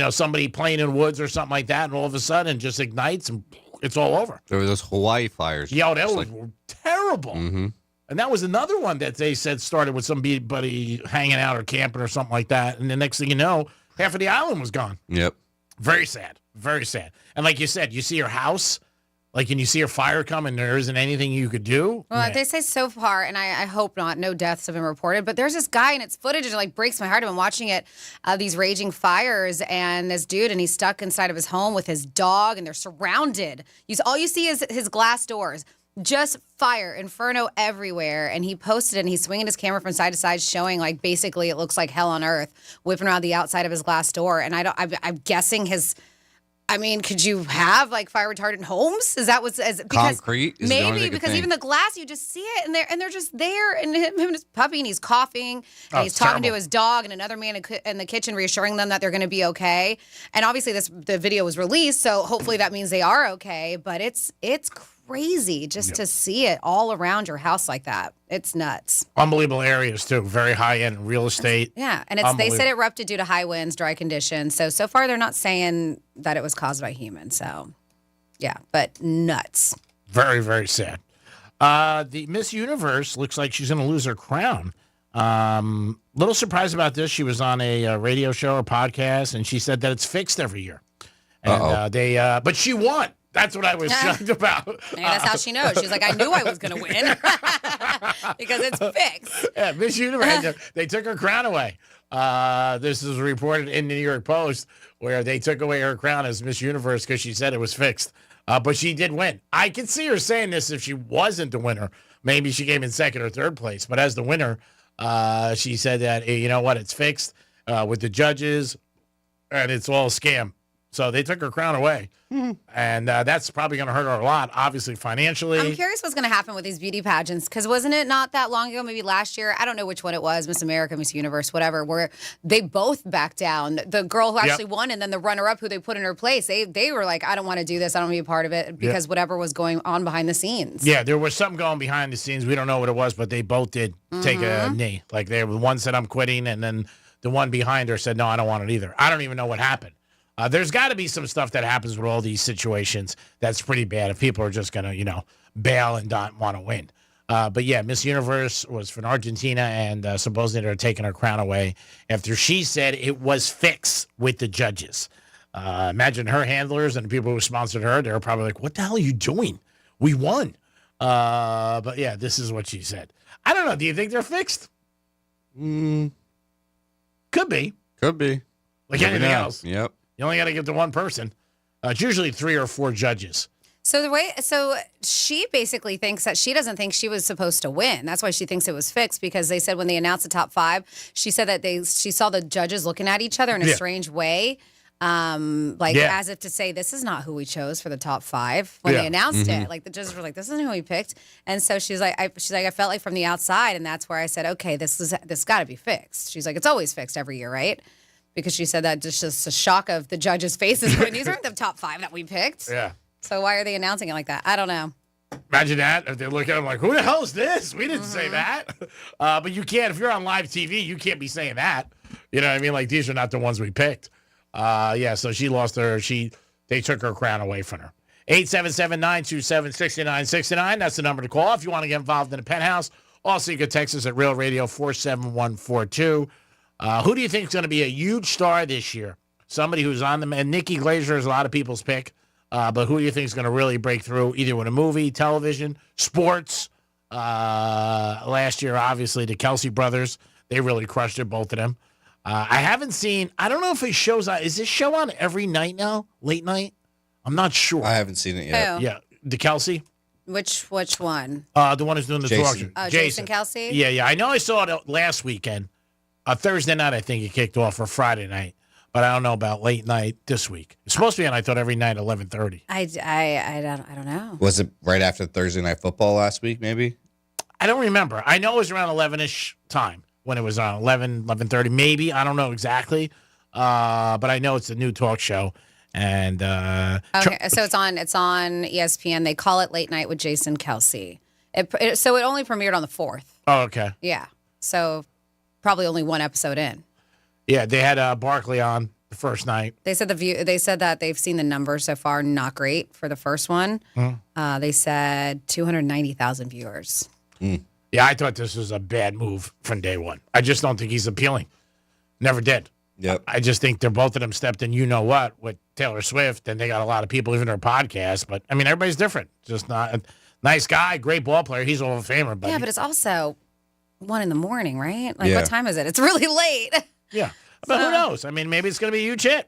somebody playing in woods or something like that, and all of a sudden just ignites and it's all over. There were those Hawaii fires. Yeah, that was terrible. And that was another one that they said started with somebody hanging out or camping or something like that. And the next thing you know, half of the island was gone. Yep. Very sad. Very sad. And like you said, you see your house, and you see a fire come and there isn't anything you could do. Well, they say so far, and I hope not, no deaths have been reported, but there's this guy and it's footage and it breaks my heart. I've been watching it, these raging fires, and this dude, and he's stuck inside of his home with his dog, and they're surrounded. All you see is his glass doors. Just fire, inferno everywhere. And he posted it, and he's swinging his camera from side to side, showing basically it looks like hell on earth, whipping around the outside of his glass door. And I'm guessing could you have fire retardant homes? Is that because concrete? Is maybe because even the glass, you just see it, and they're just there, and him and his puppy, and he's coughing, and he's talking to his dog, and another man in the kitchen reassuring them that they're going to be okay. And obviously, the video was released, so hopefully that means they are okay. But it's crazy just to see it all around your house like that. It's nuts. Unbelievable areas too. Very high end real estate. Yeah, and they said it erupted due to high winds, dry conditions. So far they're not saying that it was caused by humans. So yeah, but nuts. Very, very sad. The Miss Universe looks like she's going to lose her crown. Little surprised about this. She was on a radio show or podcast, and she said that it's fixed every year. And but she won. That's what I was shocked about. Maybe that's how she knows. She's like, I knew I was going to win because it's fixed. Yeah, Miss Universe. They took her crown away. This is reported in the New York Post where they took away her crown as Miss Universe because she said it was fixed. But she did win. I could see her saying this if she wasn't the winner. Maybe she came in second or third place. But as the winner, she said that, hey, you know what, it's fixed with the judges, and it's all a scam. So they took her crown away. And that's probably going to hurt her a lot, obviously, financially. I'm curious what's going to happen with these beauty pageants, because wasn't it not that long ago, maybe last year? I don't know which one it was, Miss America, Miss Universe, whatever, where they both backed down. The girl who actually won and then the runner-up who they put in her place, they were like, I don't want to do this. I don't want to be a part of it because whatever was going on behind the scenes. Yeah, there was something going behind the scenes. We don't know what it was, but they both did take a knee. Like, one said, I'm quitting, and then the one behind her said, no, I don't want it either. I don't even know what happened. There's got to be some stuff that happens with all these situations that's pretty bad if people are just going to, bail and not want to win. But yeah, Miss Universe was from Argentina, and supposedly they're taking her crown away after she said it was fixed with the judges. Imagine her handlers and the people who sponsored her. They're probably like, what the hell are you doing? We won. But yeah, this is what she said. I don't know. Do you think they're fixed? Could be. Could be. Like anything else. Yep. You only got to give to one person. It's usually 3 or 4 judges. So she basically thinks that she doesn't think she was supposed to win. That's why she thinks it was fixed, because they said when they announced the top 5, she said that she saw the judges looking at each other in a strange way, as if to say, this is not who we chose for the top 5 when they announced it. Like the judges were like, this isn't who we picked. And so she's like, I felt like from the outside, and that's where I said, okay, this got to be fixed. She's like, it's always fixed every year, right? Because she said that just a shock of the judges' faces. But these aren't the top 5 that we picked. Yeah. So why are they announcing it like that? I don't know. Imagine that. If they look at him like, who the hell is this? We didn't say that. But you can't, if you're on live TV, you can't be saying that. You know what I mean? Like, these are not the ones we picked. So she lost they took her crown away from her. 877-927-6969. That's the number to call if you want to get involved in the Penthouse. Also, you can text us at Real Radio 47142. Who do you think is going to be a huge star this year? Somebody who's on the, and Nikki Glaser is a lot of people's pick. But who do you think is going to really break through, either with a movie, television, sports? Last year, obviously, the Kelsey brothers, they really crushed it, both of them. I haven't seen, I don't know if it shows on, is this show on every night now, late night? I'm not sure. I haven't seen it yet. Who? Yeah, the Kelsey. Which one? The one who's doing the talk show. Jason Kelsey? Yeah. I know I saw it last weekend. Thursday night, I think it kicked off, or Friday night. But I don't know about late night this week. It's supposed to be on, I thought, every night, 11:30. I don't know. Was it right after Thursday Night Football last week, maybe? I don't remember. I know it was around 11-ish time when it was on, 11:30, maybe. I don't know exactly. But I know it's a new talk show. And okay, so it's on ESPN. They call it Late Night with Jason Kelsey. So it only premiered on the 4th. Oh, okay. Yeah. So probably only one episode in. Yeah, they had Barkley on the first night. They said They said that they've seen the numbers so far, not great for the first one. They said 290,000 viewers. Yeah, I thought this was a bad move from day one. I just don't think he's appealing. Never did. Yep. I just think both of them stepped in, with Taylor Swift, and they got a lot of people, even their podcast. But I mean, everybody's different. Just not a nice guy, great ball player. He's a Hall of Famer. But yeah, but it's also 1 a.m, right? Like, what time is it? It's really late. Yeah, but who knows? I mean, maybe it's going to be a huge hit.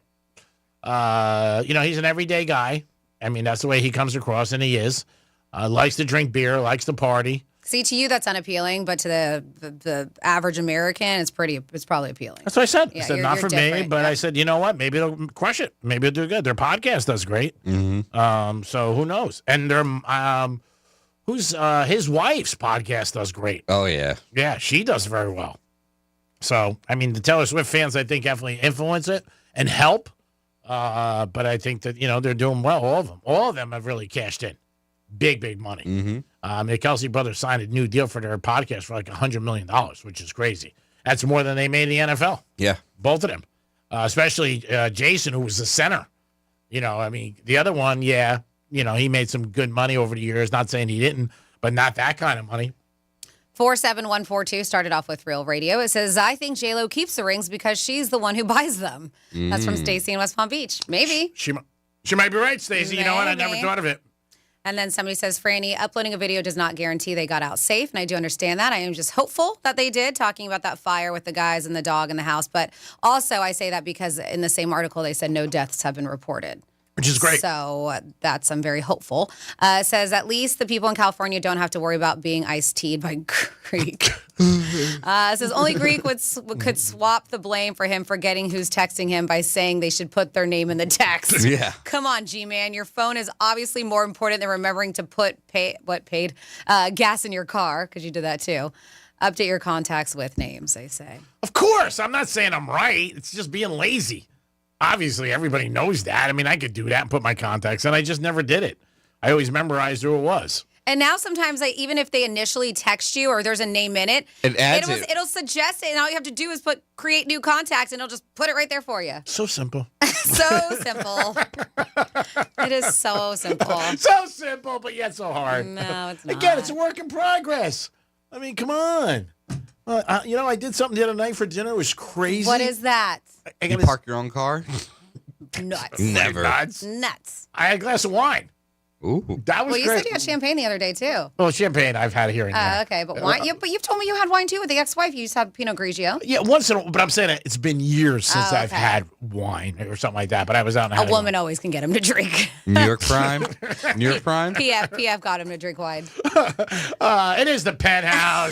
He's an everyday guy. I mean, that's the way he comes across, and he is. Likes to drink beer, likes to party. See, to you, that's unappealing, but to the average American, it's probably appealing. That's what I said. Yeah, I said, not for me, but I said, you know what? Maybe it'll crush it. Maybe it'll do good. Their podcast does great. Mm-hmm. So who knows? And their his wife's podcast does great. Oh, yeah. Yeah, she does very well. So, I mean, the Taylor Swift fans, I think, definitely influence it and help. But I think that, they're doing well, all of them. All of them have really cashed in. Big money. Mm-hmm. The Kelsey brothers signed a new deal for their podcast for like $100 million, which is crazy. That's more than they made in the NFL. Yeah. Both of them. Especially Jason, who was the center. The other one, he made some good money over the years. Not saying he didn't, but not that kind of money. 47142 started off with Real Radio. It says, I think J-Lo keeps the rings because she's the one who buys them. That's from Stacy in West Palm Beach. Maybe. She might be right, Stacy. You know what? I never thought of it. And then somebody says, Franny, uploading a video does not guarantee they got out safe. And I do understand that. I am just hopeful that they did, talking about that fire with the guys and the dog in the house. But also I say that because in the same article, they said no deaths have been reported. Which is great. So I'm very hopeful. It says at least the people in California don't have to worry about being iced-tea'd by Greek. It says only Greek could swap the blame for him forgetting who's texting him by saying they should put their name in the text. Yeah. Come on, G-Man. Your phone is obviously more important than remembering to put gas in your car, because you did that too. Update your contacts with names, they say. Of course. I'm not saying I'm right. It's just being lazy. Obviously, everybody knows that. I mean, I could do that and put my contacts in. I just never did it. I always memorized who it was. And now sometimes, even if they initially text you or there's a name in it, it'll suggest it. And all you have to do is create new contacts, and it'll just put it right there for you. So simple. So simple. It is so simple. So simple, but yet so hard. No, it's not. Again, it's a work in progress. I mean, come on. I did something the other night for dinner. It was crazy. What is that? You park your own car? Nuts. Never. Nuts. Nuts. I had a glass of wine. Ooh. That was Well, you great. said you had champagne the other day, too. Well, champagne I've had here and there. Okay, but wine. But you've told me you had wine, too, with the ex-wife. You just had Pinot Grigio. Yeah, once in a while, but I'm saying it's been years since I've okay. had wine or something like that. But I was out and A had woman always can get him to drink. New York Prime. New York Prime. PF got him to drink wine. It is the Penthouse.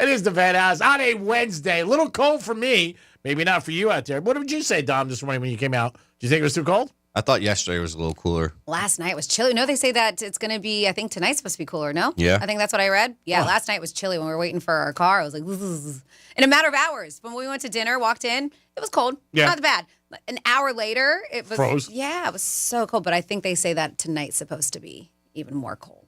It is the Penthouse on a Wednesday. A little cold for me. Maybe not for you out there. What did you say, Dom, this morning when you came out? Do you think it was too cold? I thought yesterday was a little cooler. Last night was chilly. No, they say that it's going to be, I think tonight's supposed to be cooler, no? Yeah. I think that's what I read. Yeah, last night was chilly when we were waiting for our car. I was like, "Zzz." In a matter of hours. When we went to dinner, walked in, it was cold. Yeah. Not bad. An hour later, it was. Froze. Yeah, it was so cold. But I think they say that tonight's supposed to be even more cold.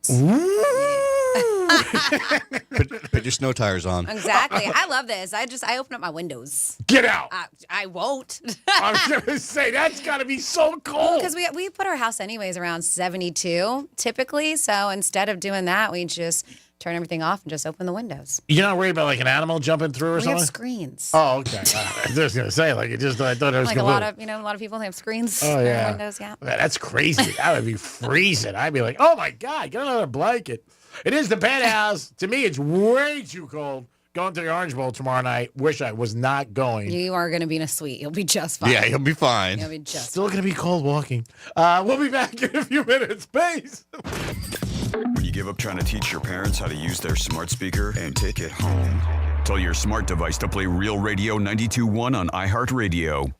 Put your snow tires on. Exactly. I love this. I open up my windows. Get out. I won't. I was going to say, that's got to be so cold. Because we put our house anyways around 72 typically. So instead of doing that, we just turn everything off and just open the windows. You're not worried about like an animal jumping through or We something? have screens. Oh, okay. I was just going to say, like, I thought it was Like going a lot of people have screens Oh, in their yeah. windows. Yeah. Man, that's crazy. That would be freezing. I'd be like, oh, my God, get another blanket. It is the Penthouse. To me, it's way too cold. Going to the Orange Bowl tomorrow night. Wish I was not going. You are going to be in a suite. You'll be just fine. Yeah, you'll be fine. You'll be just Still going to be cold walking. We'll be back in a few minutes. Peace. When you give up trying to teach your parents how to use their smart speaker and take it home, tell your smart device to play Real Radio 92.1 on iHeartRadio.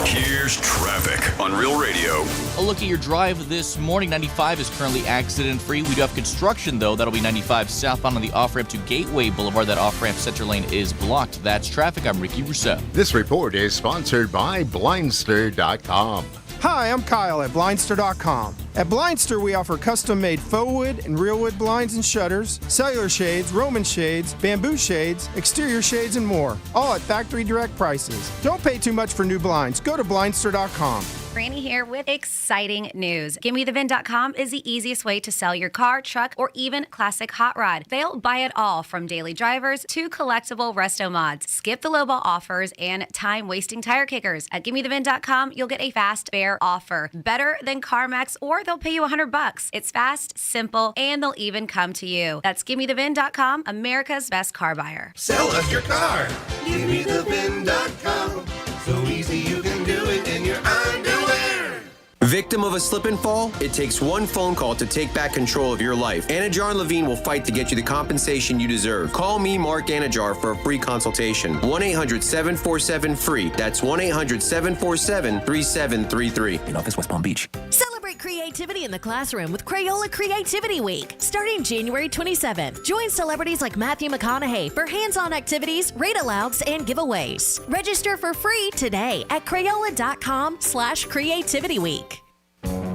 Here's traffic on Real Radio. A look at your drive this morning. 95 is currently accident-free. We do have construction, though. That'll be 95 southbound on the off-ramp to Gateway Boulevard. That off-ramp center lane is blocked. That's traffic. I'm Ricky Rousseau. This report is sponsored by Blindster.com. Hi, I'm Kyle at Blindster.com. At Blindster, we offer custom-made faux wood and real wood blinds and shutters, cellular shades, Roman shades, bamboo shades, exterior shades, and more, all at factory direct prices. Don't pay too much for new blinds. Go to Blindster.com. Franny here with exciting news. GimmeTheVin.com is the easiest way to sell your car, truck, or even classic hot rod. They'll buy it all from daily drivers to collectible resto mods. Skip the lowball offers and time-wasting tire kickers. At GimmeTheVin.com, you'll get a fast, fair offer. Better than CarMax, or they'll pay you $100. It's fast, simple, and they'll even come to you. That's GimmeTheVin.com, America's best car buyer. Sell us your car. GimmeTheVin.com. So easy you can do it in your underwear. Victim of a slip and fall? It takes one phone call to take back control of your life. Anajar and Levine will fight to get you the compensation you deserve. Call me, Mark Anajar, for a free consultation. 1-800-747-FREE. That's 1-800-747-3733. In office, West Palm Beach. Celebrate creativity in the classroom with Crayola Creativity Week, starting January 27th. Join celebrities like Matthew McConaughey for hands-on activities, read-alouds, and giveaways. Register for free today at Crayola.com/creativityweek.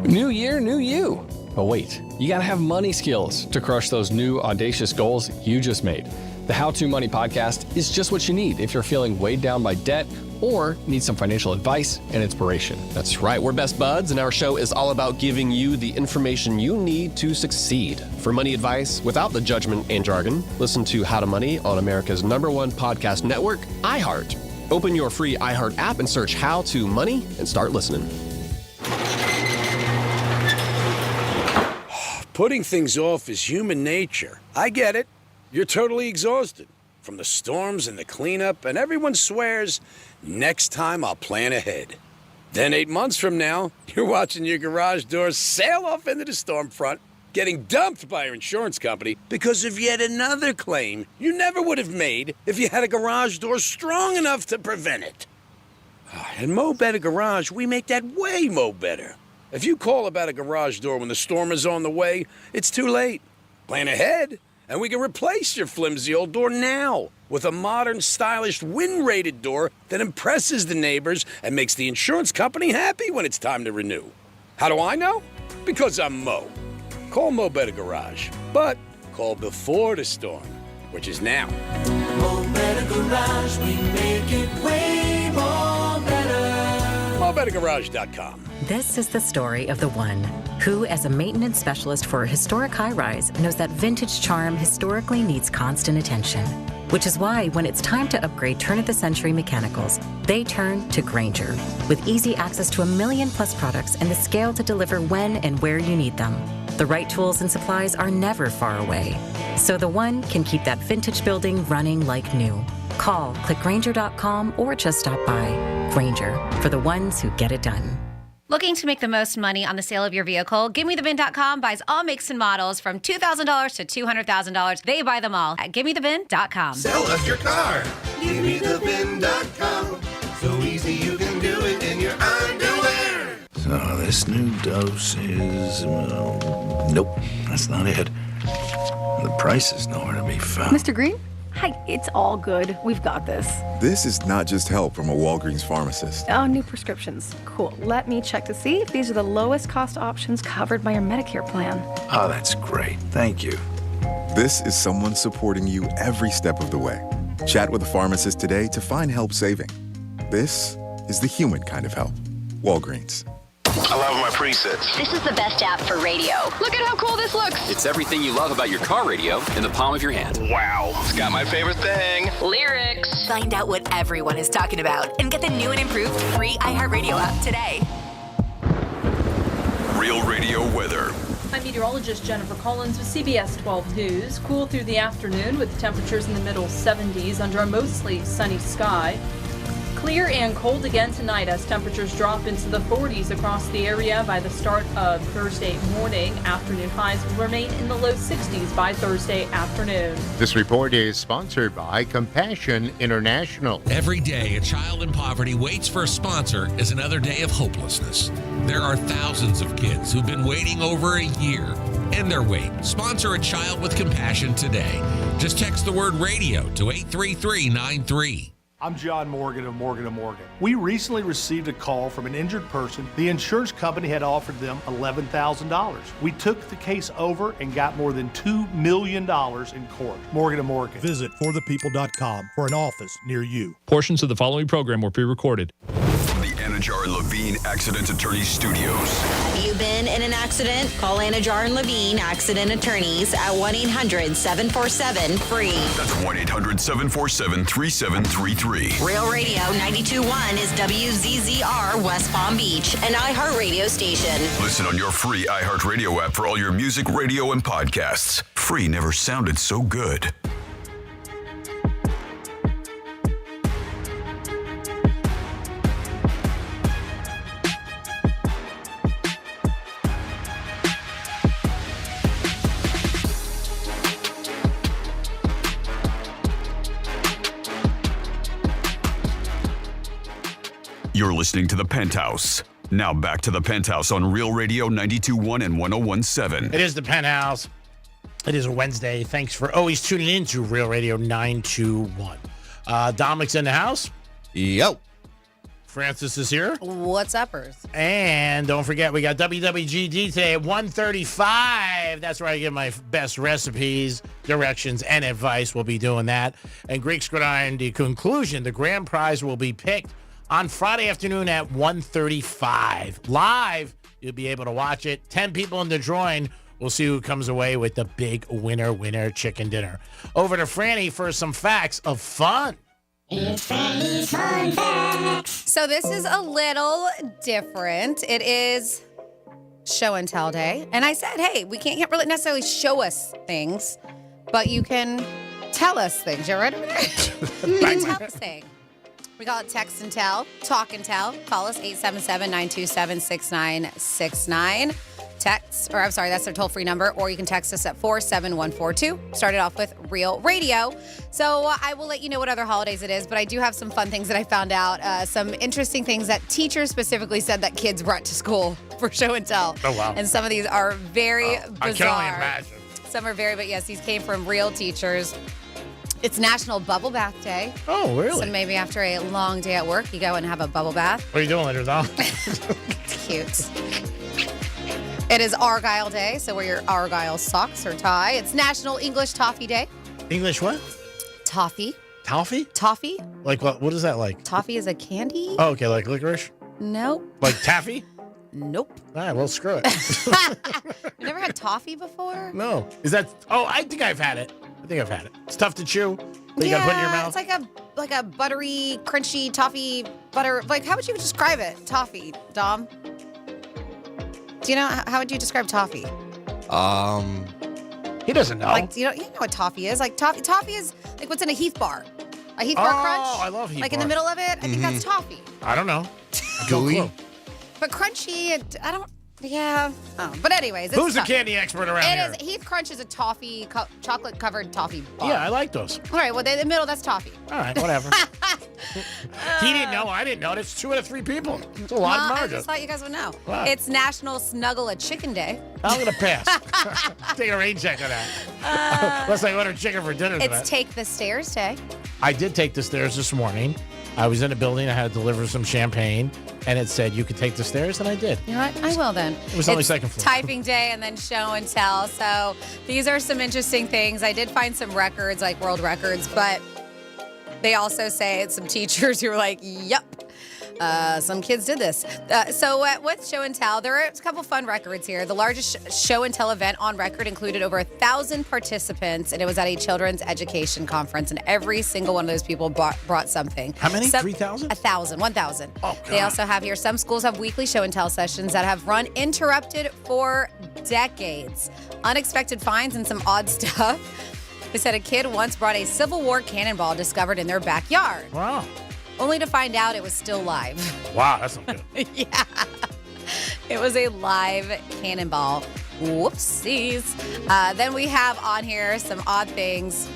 New year, new you. But wait, you gotta have money skills to crush those new audacious goals you just made. The How to Money podcast is just what you need if you're feeling weighed down by debt or need some financial advice and inspiration. That's right. We're best buds, and our show is all about giving you the information you need to succeed. For money advice without the judgment and jargon, listen to How to Money on America's #1 podcast network, iHeart. Open your free iHeart app and search How to Money and start listening. Putting things off is human nature. I get it. You're totally exhausted from the storms and the cleanup, and everyone swears, next time I'll plan ahead. Then 8 months from now, you're watching your garage doors sail off into the storm front, getting dumped by your insurance company because of yet another claim you never would have made if you had a garage door strong enough to prevent it. At Mo Better Garage, we make that way mo better. If you call about a garage door when the storm is on the way, it's too late. Plan ahead, and we can replace your flimsy old door now with a modern, stylish, wind-rated door that impresses the neighbors and makes the insurance company happy when it's time to renew. How do I know? Because I'm Mo. Call Mo Better Garage, but call before the storm, which is now. Mo Better Garage, we make it way more better. MoBetterGarage.com. This is the story of the one who, as a maintenance specialist for a historic high-rise, knows that vintage charm historically needs constant attention, which is why when it's time to upgrade turn-of-the-century mechanicals, they turn to Grainger. With easy access to 1 million plus products and the scale to deliver when and where you need them. The right tools and supplies are never far away. So the one can keep that vintage building running like new. Call, click Grainger.com, or just stop by. Grainger, for the ones who get it done. Looking to make the most money on the sale of your vehicle? GiveMeTheVin.com buys all makes and models from $2,000 to $200,000. They buy them all at GiveMeTheVin.com. Sell us your car. GiveMeTheVin.com. So easy you can do it in your underwear. So this new dose is... nope, that's not it. The price is nowhere to be found. Mr. Green? Hi, it's all good. We've got this. This is not just help from a Walgreens pharmacist. Oh, new prescriptions. Cool. Let me check to see if these are the lowest cost options covered by your Medicare plan. Oh, that's great. Thank you. This is someone supporting you every step of the way. Chat with a pharmacist today to find help saving. This is the human kind of help. Walgreens. I love my presets. This is the best app for radio. Look at how cool this looks. It's everything you love about your car radio in the palm of your hand. Wow, it's got my favorite thing. Lyrics. Find out what everyone is talking about and get the new and improved free iHeartRadio app today. Real Radio weather. I'm meteorologist Jennifer Collins with CBS 12 News. Cool through the afternoon with temperatures in the middle 70s under a mostly sunny sky. Clear and cold again tonight as temperatures drop into the 40s across the area by the start of Thursday morning. Afternoon highs will remain in the low 60s by Thursday afternoon. This report is sponsored by Compassion International. Every day, a child in poverty waits for a sponsor is another day of hopelessness. There are thousands of kids who've been waiting over a year. End their wait. Sponsor a child with compassion today. Just text the word radio to 83393. I'm John Morgan of Morgan & Morgan. We recently received a call from an injured person. The insurance company had offered them $11,000. We took the case over and got more than $2 million in court. Morgan & Morgan. Visit forthepeople.com for an office near you. Portions of the following program were pre-recorded. From the Anajar and Levine Accident Attorney Studios. Have you been in an accident? Call Anajar and Levine Accident Attorneys at 1-800-747-FREE. That's 1-800-747-3733. Real Radio 92.1 is WZZR West Palm Beach, an iHeartRadio station. Listen on your free iHeartRadio app for all your music, radio, and podcasts. Free never sounded so good. You're listening to The Penthouse. Now back to The Penthouse on Real Radio 92.1 and 101.7. It is The Penthouse. It is a Wednesday. Thanks for always tuning in to Real Radio 921. Dominic's in the house. Yo. Francis is here. What's uppers? And don't forget, we got WWGD today at 1:35. That's where I give my best recipes, directions, and advice. We'll be doing that. And Greek's Gridiron, the conclusion, the grand prize will be picked on Friday afternoon at 1:35. Live, you'll be able to watch it. 10 people in the drawing. We'll see who comes away with the big winner chicken dinner. Over to Franny for some facts of fun. It's Franny's Fun Facts. So this is a little different. It is show and tell day. And I said, hey, we can't really necessarily show us things, but you can tell us things. You ready? You can tell us things. We call it text and tell, talk and tell. Call us 877-927-6969. Text, or I'm sorry, that's their toll-free number, or you can text us at 47142. Started off with Real Radio. So I will let you know what other holidays it is, but I do have some fun things that I found out. Some interesting things that teachers specifically said that kids brought to school for show and tell. Oh, wow. And some of these are very bizarre. I can only imagine. Some are very, but yes, these came from real teachers. It's National Bubble Bath Day. Oh, really? So maybe after a long day at work, you go and have a bubble bath. What are you doing later, Dom? It's cute. It is Argyle Day, so wear your Argyle socks or tie. It's National English Toffee Day. English what? Toffee. Toffee? Toffee. Like what? What is that like? Toffee is a candy? Oh, okay, like licorice? Nope. Like taffy? Nope. All right, well, screw it. You never had toffee before? No. Is that? Oh, I think I've had it. It's tough to chew. You gotta put in your mouth? It's like a buttery, crunchy toffee butter. Like, how would you describe it? Toffee, Dom? Do you know, how would you describe toffee? He doesn't know. Like, you know what toffee is? Like, toffee is like what's in a Heath bar. A Heath bar crunch? Oh, I love Heath Like bar. in the middle of it? I think that's toffee. I don't know. Gooey. But crunchy, I don't, yeah. Oh, but anyways. It's Who's the candy expert around here? It is. Heath Crunch is a toffee, chocolate-covered toffee bar. Yeah, I like those. All right, well, in the middle, that's toffee. All right, whatever. He didn't know. I didn't know. It's 2 out of 3 people. It's a lot of I margin. just thought you guys would know. Wow. It's National Snuggle a Chicken Day. I'm going to pass. Take a rain check on that. Unless I order chicken for dinner tonight. It's Take the Stairs Day. I did take the stairs this morning. I was in a building. I had to deliver some champagne, and it said you could take the stairs, and I did. You know what? I will then. It was only second floor. Typing day and then show and tell. So these are some interesting things. I did find some records, like world records, but they also say it's some teachers who were like, yep. Some kids did this. So with show and tell, there are a couple fun records here. The largest show and tell event on record included over 1,000 participants, and it was at a children's education conference, and every single one of those people brought something. How many? 3,000? 1,000. Oh, God. They also have here, some schools have weekly show and tell sessions that have run interrupted for decades. Unexpected finds and some odd stuff. They said a kid once brought a Civil War cannonball discovered in their backyard. Wow. Only to find out it was still live. Wow, that's not good. Yeah. It was a live cannonball. Whoopsies. Then we have on here some odd things.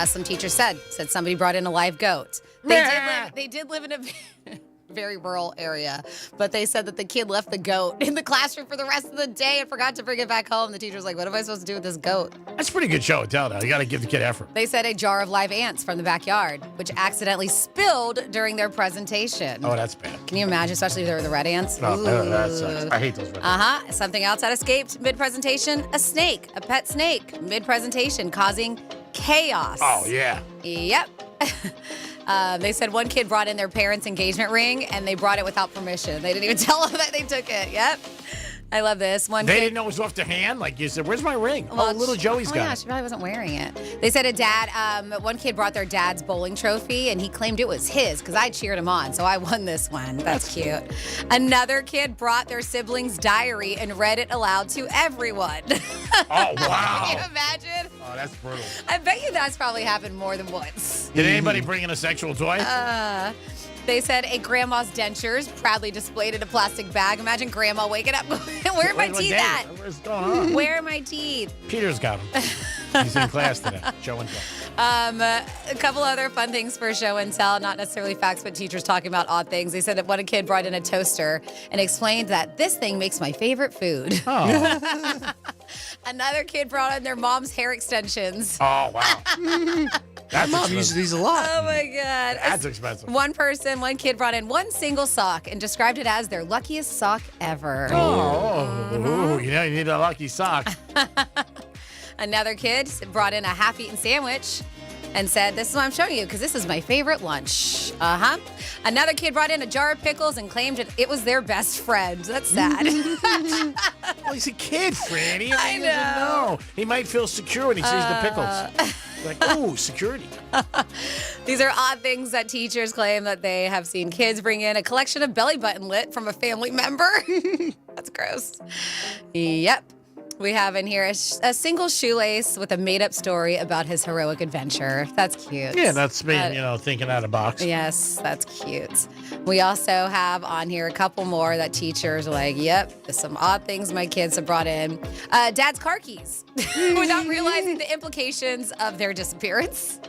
Some teachers said somebody brought in a live goat. They did live in a very rural area, but they said that the kid left the goat in the classroom for the rest of the day and forgot to bring it back home. The teacher's like, what am I supposed to do with this goat? That's a pretty good show and tell, though. You got to give the kid effort. They said a jar of live ants from the backyard, which accidentally spilled during their presentation. Oh, that's bad. Can you imagine, especially if they were the red ants? Oh, that sucks. I hate those red ants. Something else that escaped mid-presentation, a pet snake, mid-presentation, causing chaos. Oh, yeah. Yep. They said one kid brought in their parents' engagement ring, and they brought it without permission. They didn't even tell them that they took it. Yep. I love this. They didn't know it was off their hand? Like you said, where's my ring? Well, little Joey's got yeah, it. she probably wasn't wearing it. They said one kid brought their dad's bowling trophy, and he claimed it was his because I cheered him on, so I won this one. That's cute. Another kid brought their sibling's diary and read it aloud to everyone. Oh, wow. Can you imagine? Oh, that's brutal. I bet you that's probably happened more than once. Did anybody bring in a sexual toy? They said a grandma's dentures proudly displayed in a plastic bag. Imagine grandma waking up, where are my teeth at? What's going on? Where are my teeth? Peter's got them. He's in class today. Show and tell. A couple other fun things for show and tell, not necessarily facts, but teachers talking about odd things. They said that one kid brought in a toaster and explained that this thing makes my favorite food. Oh. Another kid brought in their mom's hair extensions. Oh, wow. My mom uses these a lot. Oh, my God. That's expensive. One kid brought in one single sock and described it as their luckiest sock ever. Oh, you know, you need a lucky sock. Another kid brought in a half-eaten sandwich and said, this is what I'm showing you because this is my favorite lunch. Another kid brought in a jar of pickles and claimed it was their best friend. That's sad. Well, he's a kid, Franny. I He doesn't know. He might feel secure when he sees the pickles. Like, ooh, security. These are odd things that teachers claim that they have seen kids bring in. A collection of belly button lit from a family member. That's gross. Yep. We have in here a single shoelace with a made-up story about his heroic adventure. That's cute. Yeah, that's me, thinking out of the box. Yes, that's cute. We also have on here a couple more that teachers are like, yep, there's some odd things my kids have brought in. Dad's car keys, without realizing the implications of their disappearance.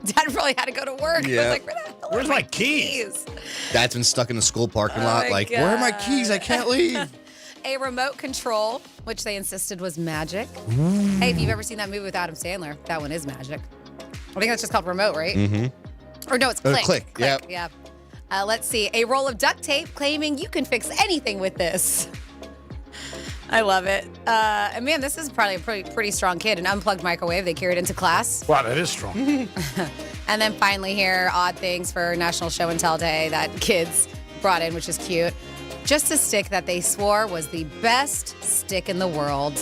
Dad probably had to go to work. Yeah. I was like, where the hell Where's are my keys? Dad's been stuck in the school parking lot. my Like, where are my keys? I can't leave. A remote control, which they insisted was magic. Hey, if you've ever seen that movie with Adam Sandler, that one is magic. I think that's just called Remote, right? Mm-hmm. Or no, it's Click. Click, yep. Yeah. Let's see. A roll of duct tape claiming you can fix anything with this. I love it. And man, this is probably a pretty strong kid. An unplugged microwave they carried into class. Wow, that is strong. And then finally here, odd things for National Show and Tell Day that kids brought in, which is cute. Just a stick that they swore was the best stick in the world.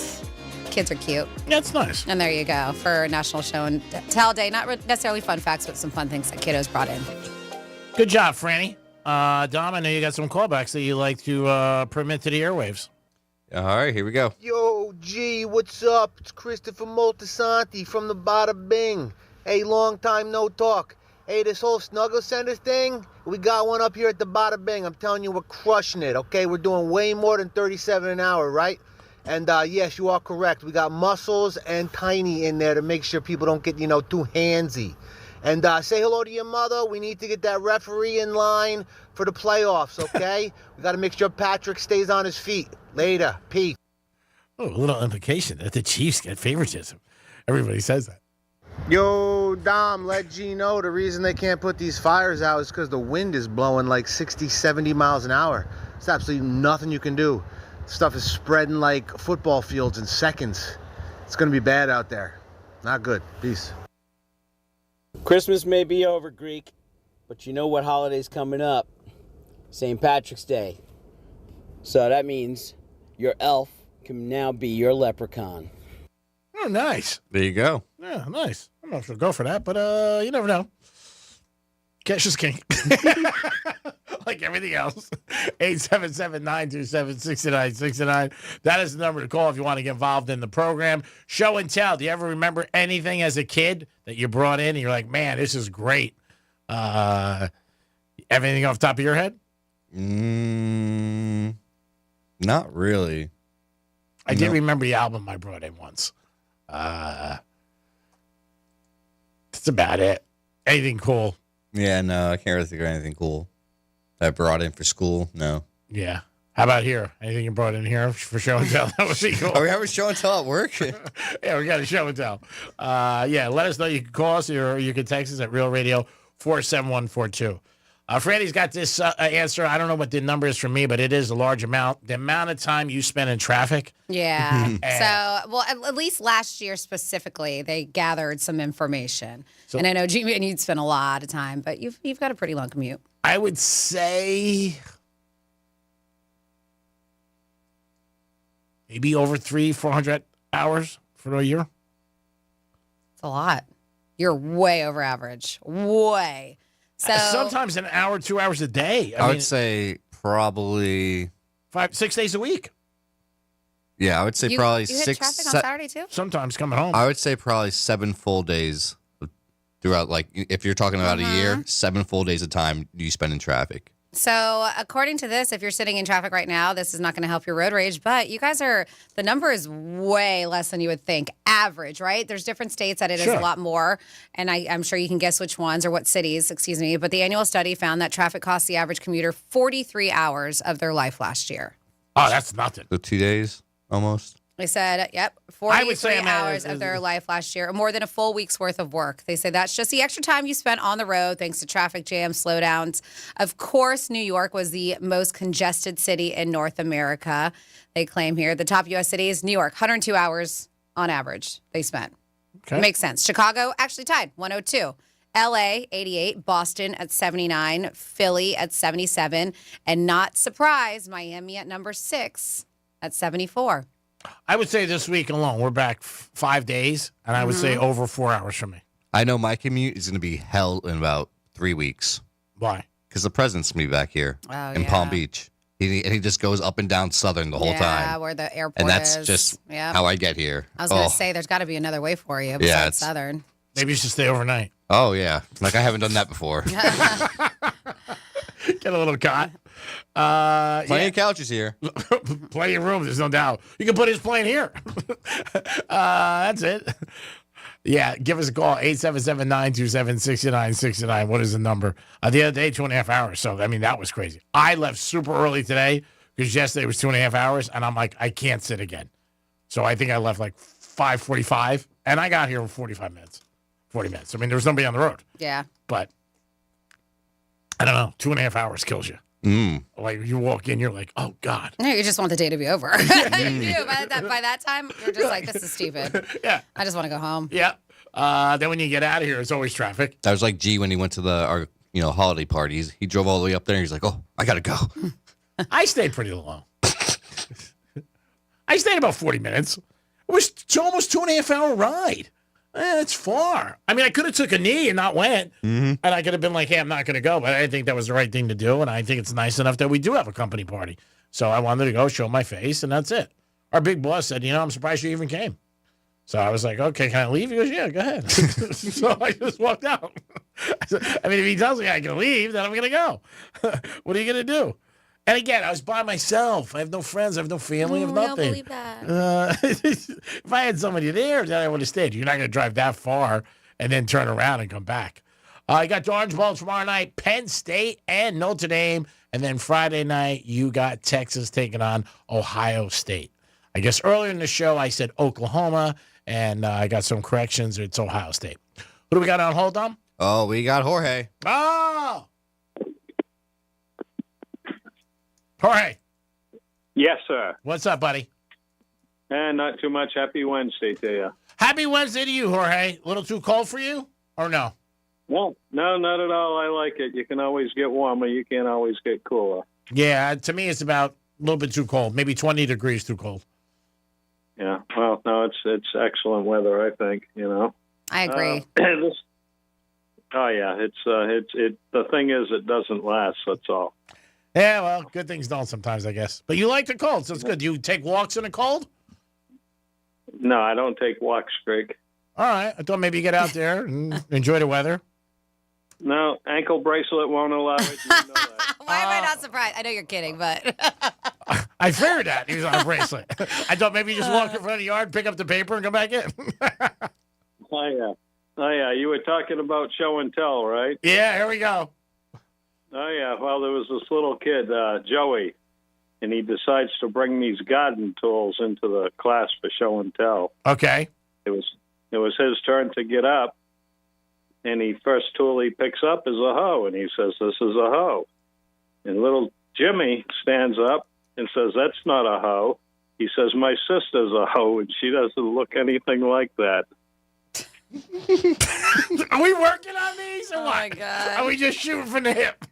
Kids are cute. That's nice. And there you go for National Show and Tell Day. Not necessarily fun facts, but some fun things that kiddos brought in. Good job, Franny. Dom, I know you got some callbacks that you like to permit to the airwaves. All right, here we go. Yo, G, what's up? It's Christopher Moltisanti from the Bada Bing. Hey, long time no talk. Hey, this whole Snuggle Center thing, we got one up here at the Bada Bing. I'm telling you, we're crushing it, okay? We're doing way more than 37 an hour, right? And yes, you are correct. We got Muscles and Tiny in there to make sure people don't get, too handsy. And say hello to your mother. We need to get that referee in line for the playoffs, okay? We got to make sure Patrick stays on his feet. Later. Peace. Oh, a little implication that the Chiefs get favoritism. Everybody says that. Yo, Dom, let G know the reason they can't put these fires out is because the wind is blowing like 60, 70 miles an hour. There's absolutely nothing you can do. Stuff is spreading like football fields in seconds. It's going to be bad out there. Not good. Peace. Christmas may be over, Greek, but you know what holiday's coming up? St. Patrick's Day. So that means your elf can now be your leprechaun. Oh, nice. There you go. Yeah, nice. I'm not sure I'll go for that, but you never know. Cash is king. Like everything else. 877-927-6969. That is the number to call if you want to get involved in the program. Show and tell. Do you ever remember anything as a kid that you brought in and you're like, man, this is great? Anything off the top of your head? Not really. I did remember the album I brought in once. That's about it. Anything cool? Yeah, no, I can't really think of anything cool that I brought in for school. No. Yeah. How about here? Anything you brought in here for show and tell? That would be cool. Are we having show and tell at work? Yeah, we got a show and tell. Yeah, let us know. You can call us or you can text us at Real Radio 47142. Franny's got this answer. I don't know what the number is for me, but it is a large amount. The amount of time you spend in traffic. Yeah. At least last year specifically, they gathered some information. And I know, Jimmy, and you'd spend a lot of time, but you've got a pretty long commute. I would say maybe over 300-400 hours for a year. It's a lot. You're way over average. Way. So sometimes an hour, 2 hours a day. I would say probably 5-6 days a week. Yeah, I would say probably you hit traffic on Saturday too? Sometimes coming home. I would say probably 7 full days throughout. Like if you're talking about a year, 7 full days of time you spend in traffic. So according to this, if you're sitting in traffic right now, this is not going to help your road rage, but you guys the number is way less than you would think. Average, right? There's different states that it is a lot more, and I'm sure you can guess which ones or what cities, but the annual study found that traffic cost the average commuter 43 hours of their life last year. Oh, that's nothing. So 2 days almost. They said, 43 hours of their life last year, more than a full week's worth of work. They say that's just the extra time you spent on the road thanks to traffic jams, slowdowns. Of course, New York was the most congested city in North America. They claim here the top U.S. city is New York, 102 hours on average they spent. Okay. Makes sense. Chicago actually tied, 102. L.A., 88. Boston at 79. Philly at 77. And not surprised, Miami at number 6 at 74. I would say this week alone, we're back 5 days, and I would say over 4 hours for me. I know my commute is going to be hell in about 3 weeks. Why? Because the president's going to be back here in Palm Beach. He just goes up and down Southern the whole time. Yeah, where the airport is. And that's just how I get here. I was going to say, there's got to be another way for you besides Southern. Maybe you should stay overnight. Oh, yeah. Like I haven't done that before. Get a little cot. Plenty of couches here. Plenty of room, there's no doubt. You can put his plane here. That's it. Yeah, give us a call, 877-927-6969. What is the number? The other day, 2.5 hours. So, I mean, that was crazy. I left super early today because yesterday was 2.5 hours, and I'm like, I can't sit again. So I think I left like 5:45, and I got here in 45 minutes, 40 minutes. I mean, there was nobody on the road. Yeah. But I don't know, 2.5 hours kills you. Like you walk in, you're like, oh God. No, you just want the day to be over. By that time, you're just like, this is stupid. Yeah. I just want to go home. Yeah. Then when you get out of here, it's always traffic. That was like G when he went to our holiday parties. He drove all the way up there and he's like, oh, I gotta go. I stayed pretty long. I stayed about 40 minutes. It was almost 2.5 hour ride. It's far. I mean, I could have took a knee and not went, and I could have been like, "Hey, I'm not going to go." But I think that was the right thing to do, and I think it's nice enough that we do have a company party. So I wanted to go, show my face, and that's it. Our big boss said, "I'm surprised you even came." So I was like, "Okay, can I leave?" He goes, "Yeah, go ahead." So I just walked out. I mean, if he tells me I can leave, then I'm going to go. What are you going to do? And again, I was by myself. I have no friends. I have no family. I have nothing. I don't believe that. If I had somebody there, then I would have stayed. You're not going to drive that far and then turn around and come back. I got the Orange Bowl tomorrow night, Penn State and Notre Dame. And then Friday night, you got Texas taking on Ohio State. I guess earlier in the show, I said Oklahoma, and I got some corrections. It's Ohio State. Who do we got on hold, Dom? Oh, we got Jorge. Oh! Jorge. Yes, sir. What's up, buddy? Not too much. Happy Wednesday to you. Happy Wednesday to you, Jorge. A little too cold for you, or no? No, not at all. I like it. You can always get warmer. You can't always get cooler. Yeah, to me, it's about a little bit too cold. Maybe 20 degrees too cold. Yeah. Well, no, it's excellent weather. I think. I agree. Oh yeah, it's the thing is, it doesn't last. That's all. Yeah, well, good things don't sometimes, I guess. But you like the cold, so it's good. Do you take walks in the cold? No, I don't take walks, Greg. All right. I thought maybe you get out there and enjoy the weather. No, ankle bracelet won't allow it. You know that. Why am I not surprised? I know you're kidding, but I figured that he was on a bracelet. I thought maybe you just walk in front of the yard, pick up the paper, and come back in. Oh yeah. You were talking about show and tell, right? Yeah, here we go. Oh, yeah. Well, there was this little kid, Joey, and he decides to bring these garden tools into the class for show and tell. Okay. It was his turn to get up, and the first tool he picks up is a hoe, and he says, "This is a hoe." And little Jimmy stands up and says, "That's not a hoe." He says, "My sister's a hoe, and she doesn't look anything like that." Are we working on these or what? my God. Are we just shooting from the hip?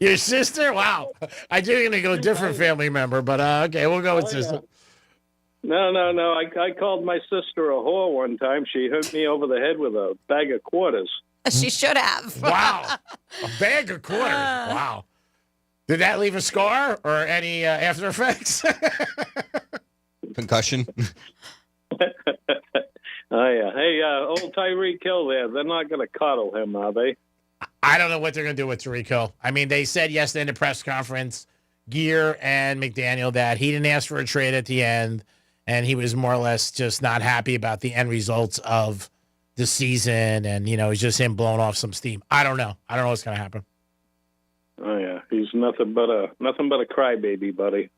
Your sister? Wow. I think you're going to go different family member, but okay, we'll go with sister. No. I called my sister a whore one time. She hit me over the head with a bag of quarters. she should have. Wow. A bag of quarters. Wow. Did that leave a scar or any after effects? Concussion. Oh, yeah. Hey, old Tyreek Hill there, they're not going to coddle him, are they? I don't know what they're going to do with Tyreek Hill. I mean, they said yesterday in the press conference, Gear and McDaniel, that he didn't ask for a trade at the end, and he was more or less just not happy about the end results of the season, and, it's just him blowing off some steam. I don't know. I don't know what's going to happen. Oh, yeah. He's nothing but a crybaby, buddy.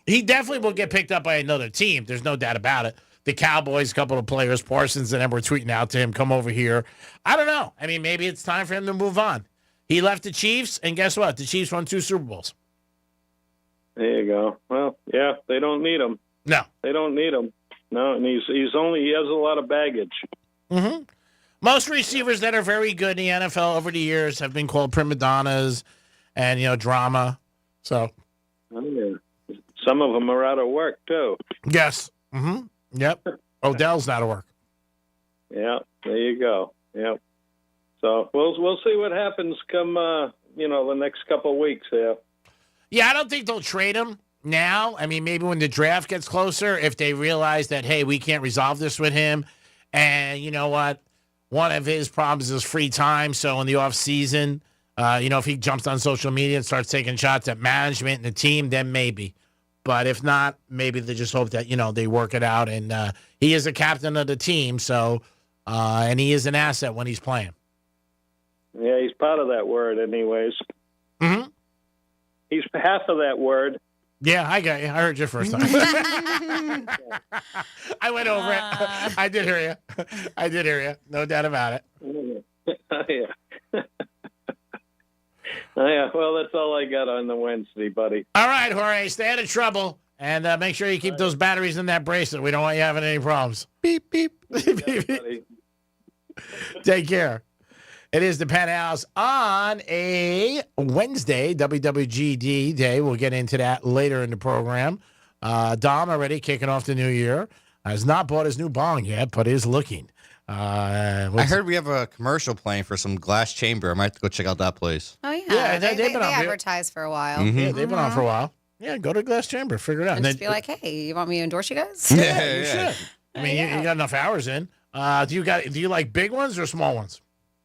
He definitely will get picked up by another team. There's no doubt about it. The Cowboys, a couple of players, Parsons and them were tweeting out to him, come over here. I don't know. I mean, maybe it's time for him to move on. He left the Chiefs, and guess what? The Chiefs won 2 Super Bowls. There you go. Well, yeah, they don't need him. No. They don't need him. No, and he has a lot of baggage. Mm-hmm. Most receivers that are very good in the NFL over the years have been called prima donnas and, drama. So. Oh, yeah. Some of them are out of work, too. Yes. Mm-hmm. Yep. Odell's out of work. Yeah, there you go. Yep. So we'll see what happens come the next couple of weeks here. Yeah, I don't think they'll trade him now. I mean, maybe when the draft gets closer, if they realize that, hey, we can't resolve this with him, and you know what, one of his problems is free time. So in the off season, if he jumps on social media and starts taking shots at management and the team, then maybe. But if not, maybe they just hope that, they work it out. And he is a captain of the team, so and he is an asset when he's playing. Yeah, he's part of that word anyways. Mm-hmm. He's half of that word. Yeah, I got you. I heard you first time. I went over it. I did hear you. No doubt about it. Yeah. Oh, yeah, well, that's all I got on the Wednesday, buddy. All right, Jorge, stay out of trouble, and make sure you keep those batteries in that bracelet. We don't want you having any problems. Beep, beep. Take care. It is the Penthouse on a Wednesday, WWGD day. We'll get into that later in the program. Dom already kicking off the new year. Has not bought his new bong yet, but is looking. I heard we have a commercial playing for some glass chamber. I might have to go check out that place. Oh, yeah. Yeah, they they've been on here. advertised for a while. Yeah, they've been on for a while. Yeah, go to Glass Chamber, figure it out. And just be like, hey, you want me to endorse you guys? Yeah, you should. I mean, you got enough hours in. Do you like big ones or small ones?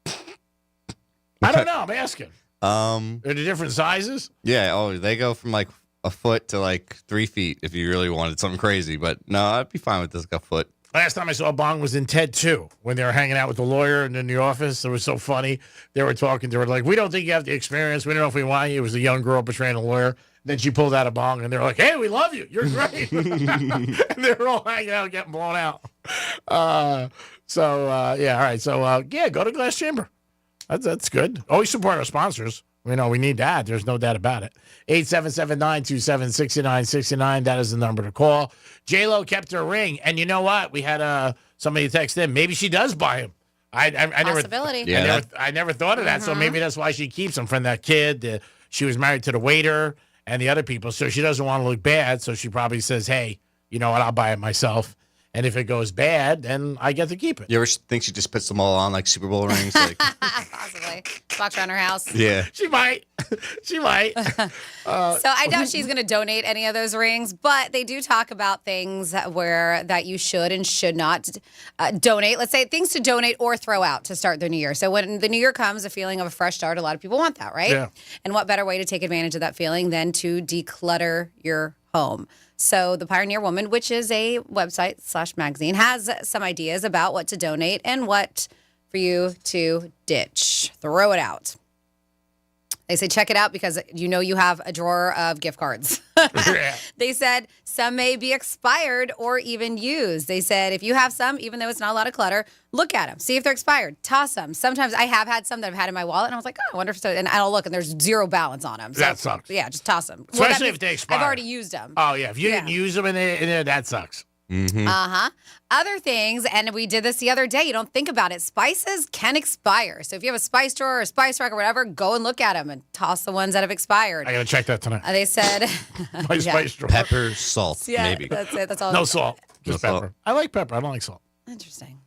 I don't know. I'm asking. Are they different sizes? Yeah. Oh, they go from like a foot to like 3 feet if you really wanted something crazy. But no, I'd be fine with this like a foot. Last time I saw a bong was in Ted 2 when they were hanging out with the lawyer and in the office. It was so funny. They were talking to her like, we don't think you have the experience. We don't know if we want you. It was a young girl portraying a lawyer. Then she pulled out a bong and they're like, hey, we love you. You're great. And they were all hanging out, getting blown out. All right. So, go to Glass Chamber. That's good. Always support our sponsors. We need that. There's no doubt about it. 877-927-6969. That is the number to call. J-Lo kept her ring. And you know what? We had somebody text in. Maybe she does buy him. I Possibility. I never thought of that. So maybe that's why she keeps him from that kid. She was married to the waiter and the other people. So she doesn't want to look bad. So she probably says, hey, you know what? I'll buy it myself. And if it goes bad, then I get to keep it. You ever think she just puts them all on like Super Bowl rings? Like, Possibly. Walks around her house. yeah. She might. She might. So I doubt she's going to donate any of those rings, but they do talk about things that you should and should not donate. Let's say things to donate or throw out to start the new year. So when the new year comes, a feeling of a fresh start, a lot of people want that, right? Yeah. And what better way to take advantage of that feeling than to declutter your home? So the Pioneer Woman, which is a website/magazine, has some ideas about what to donate and what for you to ditch. Throw it out. They say check it out because you have a drawer of gift cards. They said some may be expired or even used. They said if you have some, even though it's not a lot of clutter, look at them. See if they're expired. Toss them. Sometimes I have had some that I've had in my wallet, and I was like, oh, I wonder if so. And I'll look, and there's zero balance on them. So, that sucks. Yeah, just toss them. Especially if they expire. I've already used them. Oh, yeah. If you didn't use them in there, that sucks. Mm-hmm. Other things, and we did this the other day. You don't think about it. Spices can expire. So if you have a spice drawer or a spice rack or whatever, go and look at them and toss the ones that have expired. I got to check that tonight. They said My spice drawer. Pepper, salt, yeah, maybe. that's it. That's all. No salt. Just No pepper. salt. I like pepper. I don't like salt. Interesting.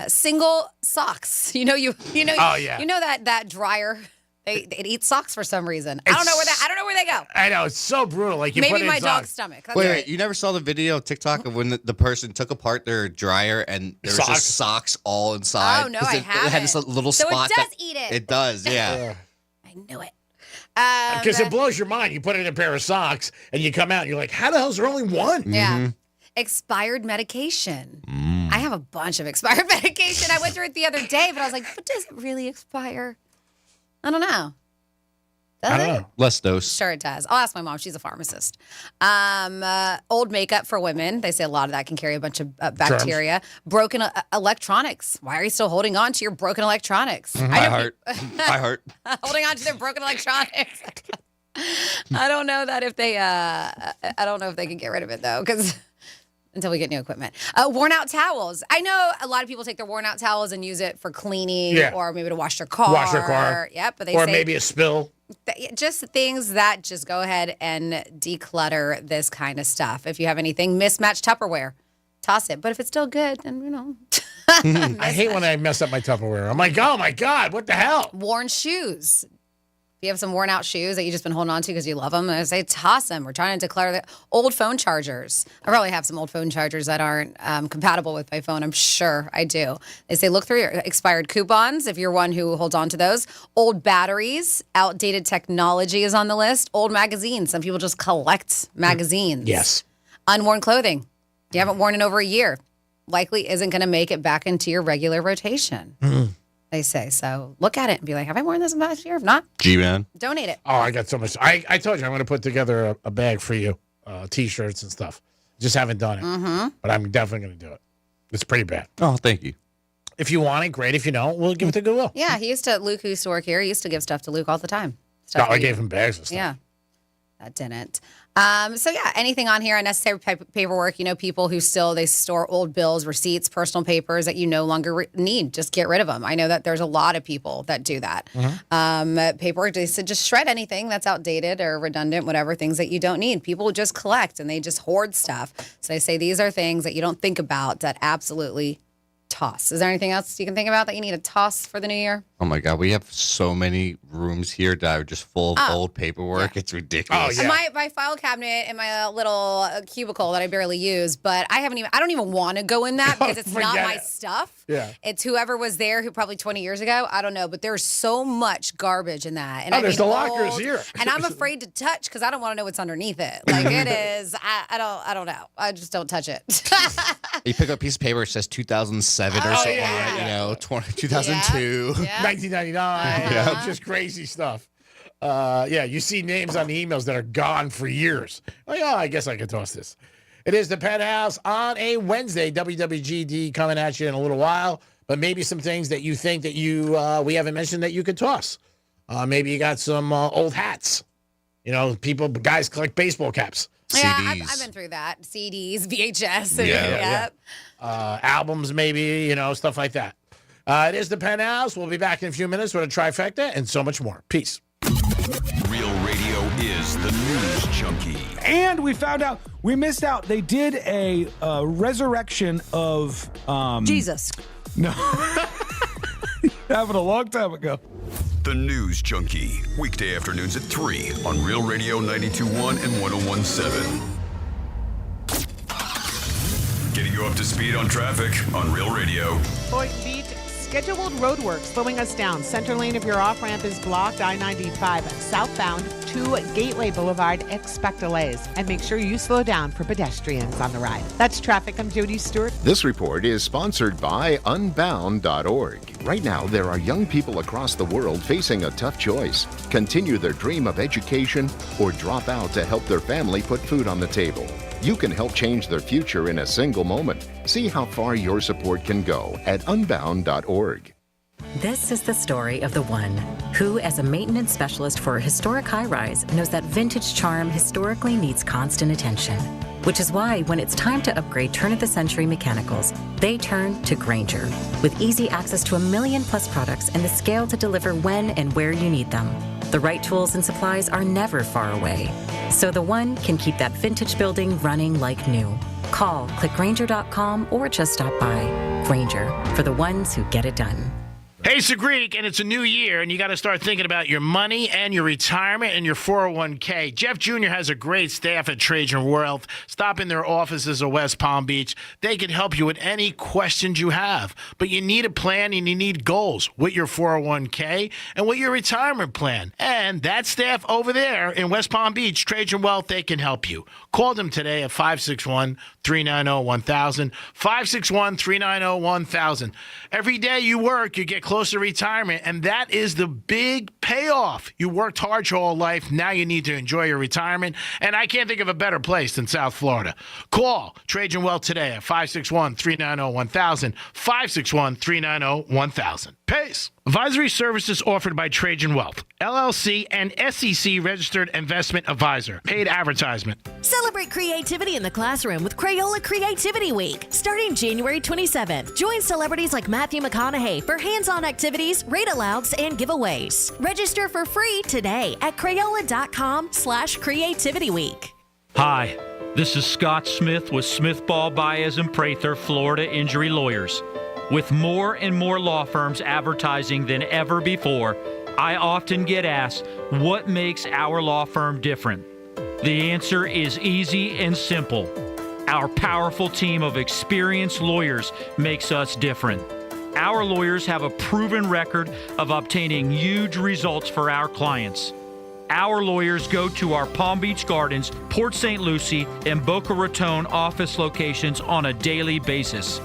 Single socks. Oh yeah. You know that dryer. It eats socks for some reason. I don't know where they go. I know it's so brutal. Like you Maybe put it in my socks. dog's stomach. That's Wait, right. you never saw the video of TikTok of when the person took apart their dryer and there was Socks? just socks all inside? Oh, no, 'Cause I it had this haven't. little So it spot. does eat it. It does, yeah. I knew it. Because it blows your mind. You put it in a pair of socks and you come out and you're like, how the hell is there only one? Yeah. Expired medication. I have a bunch of expired medication. I went through it the other day, but I was like, but does it really expire? I don't know. Does I don't it? know. Less dose. Sure it does. I'll ask my mom. She's a pharmacist. Old makeup for women. They say a lot of that can carry a bunch of bacteria. Broken electronics. Why are you still holding on to your broken electronics? My heart. Holding on to their broken electronics. I don't know that if they. I don't know if they can get rid of it though, because. Until we get new equipment. Worn out towels. I know a lot of people take their worn out towels and use it for cleaning or maybe to wash their car. Wash their car. Yep. But they or say maybe a spill. Just things that just go ahead and declutter this kind of stuff. If you have anything mismatched Tupperware, toss it. But if it's still good, then I hate when I mess up my Tupperware. I'm like, oh my God, what the hell? Worn shoes. If you have some worn out shoes that you've just been holding on to because you love them, I say toss them. We're trying to declare the old phone chargers. I probably have some old phone chargers that aren't compatible with my phone. I'm sure I do. They say look through your expired coupons if you're one who holds on to those. Old batteries, outdated technology is on the list. Old magazines. Some people just collect magazines. Yes. Unworn clothing. You haven't worn in over a year. Likely isn't going to make it back into your regular rotation. They say. So look at it and be like, have I worn this last year? If not, G-Man. donate it. Oh, I got so much. I told you I'm going to put together a bag for you, T-shirts and stuff. Just haven't done it. But I'm definitely going to do it. It's pretty bad. Oh, thank you. If you want it, great. If you don't, we'll give it to Goodwill. Yeah, Luke who used to work here, he used to give stuff to Luke all the time. I gave him bags of stuff. Yeah. That didn't. So yeah, anything on here, unnecessary paperwork, people who they store old bills, receipts, personal papers that you no longer need, just get rid of them. I know that there's a lot of people that do that. Paperwork, they said just shred anything that's outdated or redundant, whatever, things that you don't need. People just collect and they just hoard stuff. So they say these are things that you don't think about that absolutely toss. Is there anything else you can think about that you need to toss for the new year? Oh my God, we have so many rooms here that are just full of old paperwork. It's ridiculous. Oh, yeah. My file cabinet in my little cubicle that I barely use, but I don't even want to go in that because it's not my stuff. Yeah. It's whoever was there who probably 20 years ago. I don't know, but there's so much garbage in that. And there's the lockers here. And I'm afraid to touch because I don't want to know what's underneath it. Like it is, I don't know. I just don't touch it. You pick up a piece of paper, it says 2007 or something, 2002. Yeah. 1999, just crazy stuff. You see names on the emails that are gone for years. I guess I could toss this. It is the Penthouse on a Wednesday. WWGD coming at you in a little while, but maybe some things that you think that we haven't mentioned that you could toss. Maybe you got some old hats. Guys collect baseball caps. Yeah, CDs. I've been through that. CDs, VHS. Yep. Albums, maybe, stuff like that. It is the Penthouse. We'll be back in a few minutes with a trifecta and so much more. Peace. Real radio is the news junkie. And we found out, we missed out. They did a resurrection of... Jesus. No. Happened a long time ago. The News Junkie. Weekday afternoons at 3 on Real Radio 92.1 and 101.7. Getting you up to speed on traffic on Real Radio. Boynton Beach, scheduled road work slowing us down. Center lane of your off-ramp is blocked. I-95 southbound to Gateway Boulevard. Expect delays. And make sure you slow down for pedestrians on the ride. That's traffic. I'm Jody Stewart. This report is sponsored by Unbound.org. Right now, there are young people across the world facing a tough choice. Continue their dream of education or drop out to help their family put food on the table. You can help change their future in a single moment. See how far your support can go at Unbound.org. This is the story of the one who, as a maintenance specialist for a historic high-rise, knows that vintage charm historically needs constant attention. Which is why, when it's time to upgrade turn-of-the-century mechanicals, they turn to Grainger. With easy access to 1 million+ products and the scale to deliver when and where you need them. The right tools and supplies are never far away. So the one can keep that vintage building running like new. Call, click Grainger.com, or just stop by. Grainger, for the ones who get it done. Hey, it's a Greek, and it's a new year, and you got to start thinking about your money and your retirement and your 401k. Jeff Jr. has a great staff at Trajan Wealth. Stop in their offices at West Palm Beach. They can help you with any questions you have. But you need a plan and you need goals with your 401k and with your retirement plan. And that staff over there in West Palm Beach, Trajan Wealth, they can help you. Call them today at 561-390-1000, 561-390-1000. Every day you work, you get close to retirement, and that is the big payoff. You worked hard your whole life. Now you need to enjoy your retirement, and I can't think of a better place than South Florida. Call Trajan Wealth today at 561-390-1000, 561-390-1000. Pace. Advisory services offered by Trajan Wealth, LLC, and SEC registered investment advisor. Paid advertisement. Celebrate creativity in the classroom with Crayola Creativity Week, starting January 27th. Join celebrities like Matthew McConaughey for hands-on activities, read-alouds, and giveaways. Register for free today at Crayola.com/creativityweek. Hi, this is Scott Smith with Smith Ball Baez and Prather Florida Injury Lawyers. With more and more law firms advertising than ever before, I often get asked, what makes our law firm different? The answer is easy and simple. Our powerful team of experienced lawyers makes us different. Our lawyers have a proven record of obtaining huge results for our clients. Our lawyers go to our Palm Beach Gardens, Port St. Lucie, and Boca Raton office locations on a daily basis.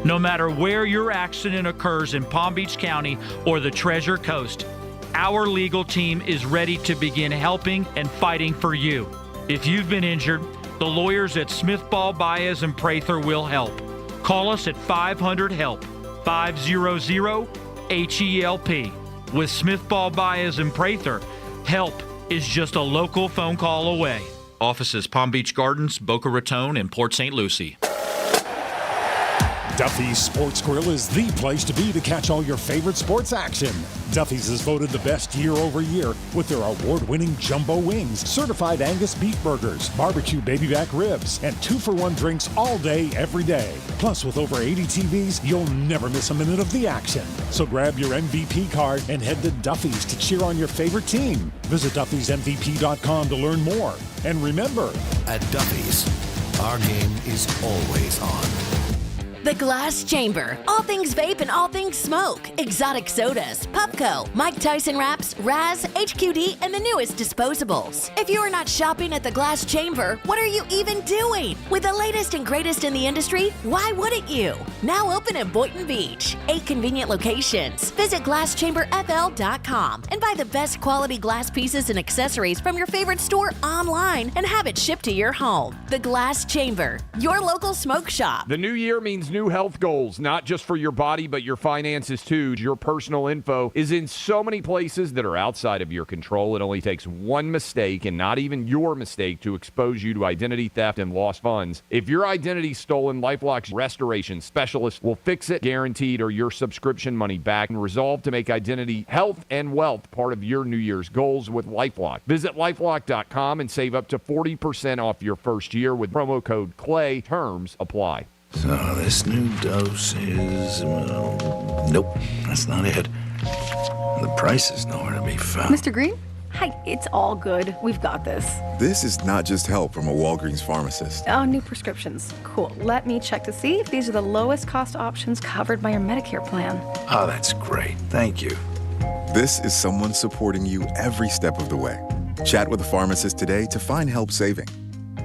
No matter where your accident occurs in Palm Beach County or the Treasure Coast, our legal team is ready to begin helping and fighting for you. If you've been injured, the lawyers at Smith Ball Baez and Prather will help. Call us at 500-HELP, 500-HELP. With Smith Ball Baez and Prather, help is just a local phone call away. Offices Palm Beach Gardens, Boca Raton, and Port St. Lucie. Duffy's Sports Grill is the place to be to catch all your favorite sports action. Duffy's is voted the best year over year with their award-winning jumbo wings, certified Angus beef burgers, barbecue baby back ribs, and 2-for-1 drinks all day, every day. Plus, with over 80 TVs, you'll never miss a minute of the action. So grab your MVP card and head to Duffy's to cheer on your favorite team. Visit Duffy'sMVP.com to learn more. And remember, at Duffy's, our game is always on. The Glass Chamber. All things vape and all things smoke. Exotic sodas, Pupco, Mike Tyson wraps, Raz, HQD, and the newest disposables. If you are not shopping at the Glass Chamber, what are you even doing? With the latest and greatest in the industry, why wouldn't you? Now open in Boynton Beach. 8 convenient locations. Visit GlassChamberFL.com and buy the best quality glass pieces and accessories from your favorite store online and have it shipped to your home. The Glass Chamber, your local smoke shop. The new year means new health goals, not just for your body, but your finances too. Your personal info is in so many places that are outside of your control. It only takes one mistake, and not even your mistake, to expose you to identity theft and lost funds. If your identity's stolen, LifeLock's restoration specialist will fix it, guaranteed, or your subscription money back, and resolve to make identity, health, and wealth part of your New Year's goals with LifeLock. Visit LifeLock.com and save up to 40% off your first year with promo code CLAY. Terms apply. So this new dose is, nope, that's not it. The price is nowhere to be found. Mr. Green? Hi, it's all good. We've got this. This is not just help from a Walgreens pharmacist. Oh, new prescriptions. Cool. Let me check to see if these are the lowest cost options covered by your Medicare plan. Oh, that's great. Thank you. This is someone supporting you every step of the way. Chat with a pharmacist today to find help saving.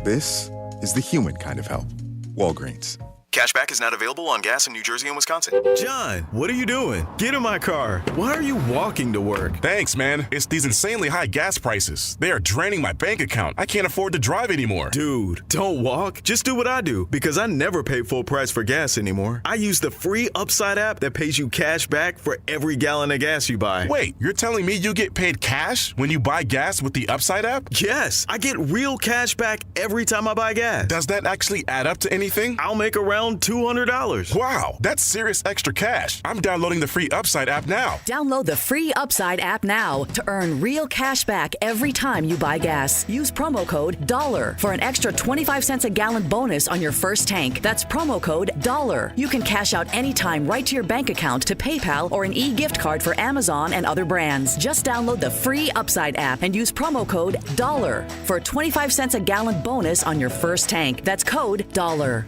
This is the human kind of help. Walgreens. Cashback is not available on gas in New Jersey and Wisconsin. John, what are you doing? Get in my car. Why are you walking to work? Thanks, man. It's these insanely high gas prices. They are draining my bank account. I can't afford to drive anymore. Dude, don't walk. Just do what I do, because I never pay full price for gas anymore. I use the free Upside app that pays you cash back for every gallon of gas you buy. Wait, you're telling me you get paid cash when you buy gas with the Upside app? Yes, I get real cash back every time I buy gas. Does that actually add up to anything? I'll make around $200. Wow, that's serious extra cash. I'm downloading the free Upside app now. Download the free Upside app now to earn real cash back every time you buy gas. Use promo code $1 for an extra 25 cents a gallon bonus on your first tank. That's promo code $1. You can cash out anytime right to your bank account, to PayPal, or an e-gift card for Amazon and other brands. Just download the free Upside app and use promo code $1 for a 25 cents a gallon bonus on your first tank. That's code $1.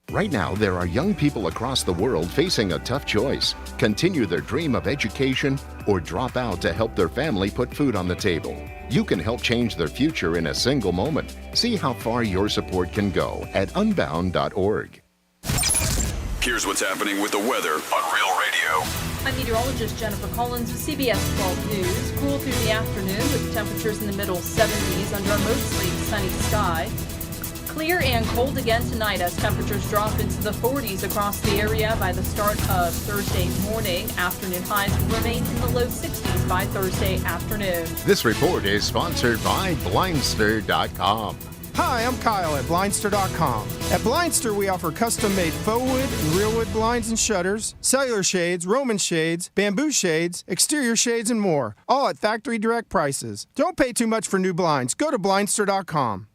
Right now, there are young people across the world facing a tough choice: continue their dream of education or drop out to help their family put food on the table. You can help change their future in a single moment. See how far your support can go at unbound.org. Here's what's happening with the weather on Real Radio. I'm meteorologist Jennifer Collins with CBS 12 News. Cool through the afternoon with temperatures in the middle 70s under a mostly sunny sky. Clear and cold again tonight as temperatures drop into the 40s across the area by the start of Thursday morning. Afternoon highs will remain in the low 60s by Thursday afternoon. This report is sponsored by Blindster.com. Hi, I'm Kyle at Blindster.com. At Blindster, we offer custom-made faux wood and real wood blinds and shutters, cellular shades, Roman shades, bamboo shades, exterior shades, and more, all at factory direct prices. Don't pay too much for new blinds. Go to Blindster.com.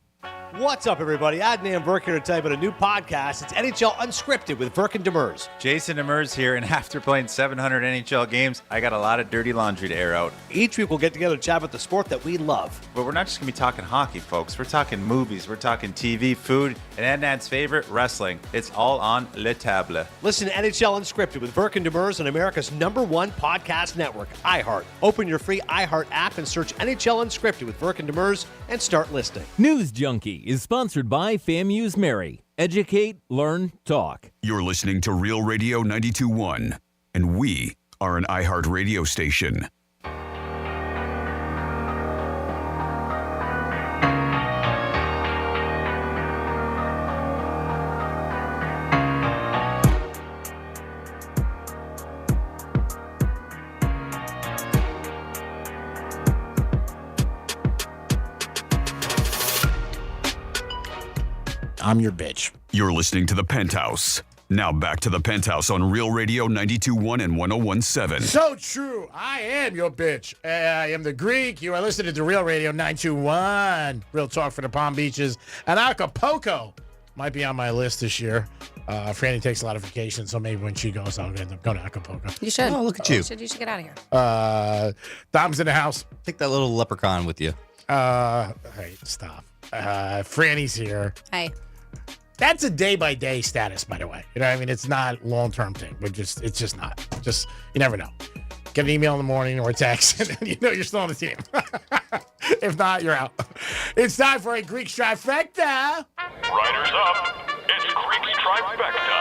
What's up, everybody? Adnan Burke here to tell you about a new podcast. It's NHL Unscripted with Burke and Demers. Jason Demers here, and after playing 700 NHL games, I got a lot of dirty laundry to air out. Each week we'll get together to chat about the sport that we love. But we're not just going to be talking hockey, folks. We're talking movies, we're talking TV, food, and Adnan's favorite, wrestling. It's all on Le Table. Listen to NHL Unscripted with Burke and Demers on America's #1 podcast network, iHeart. Open your free iHeart app and search NHL Unscripted with Burke and Demers and start listening. News Junkie is sponsored by FAMU's Mary. Educate, learn, talk. You're listening to Real Radio 92.1, and we are an iHeart radio station. I'm your bitch. You're listening to The Penthouse. Now back to The Penthouse on Real Radio 92.1 and 101.7. So true. I am your bitch. I am the Greek. You are listening to Real Radio 921. Real talk for the Palm Beaches. And Acapulco might be on my list this year. Franny takes a lot of vacations, so maybe when she goes, I'll end up going to Acapulco. You should. Oh, look at you. You should get out of here. Dom's in the house. Take that little leprechaun with you. Hey, stop. Franny's here. Hey. That's a day-by-day status, by the way. You know what I mean? It's not a long-term thing. It's just not. You never know. Get an email in the morning or a text, and then you know you're still on the team. If not, you're out. It's time for a Greek trifecta. Riders up. It's Greek's trifecta.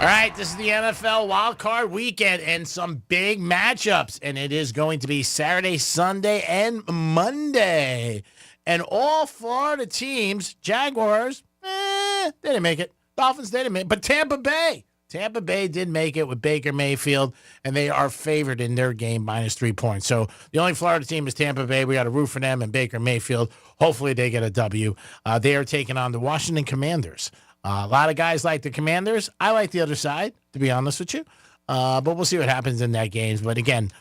All right, this is the NFL Wild Card Weekend and some big matchups, and it is going to be Saturday, Sunday, and Monday. And all Florida teams, Jaguars, they didn't make it. Dolphins, they didn't make it. But Tampa Bay did make it with Baker Mayfield, and they are favored in their game -3 points. So the only Florida team is Tampa Bay. We got to root for them and Baker Mayfield. Hopefully they get a W. They are taking on the Washington Commanders. A lot of guys like the Commanders. I like the other side, to be honest with you. But we'll see what happens in that game. But again,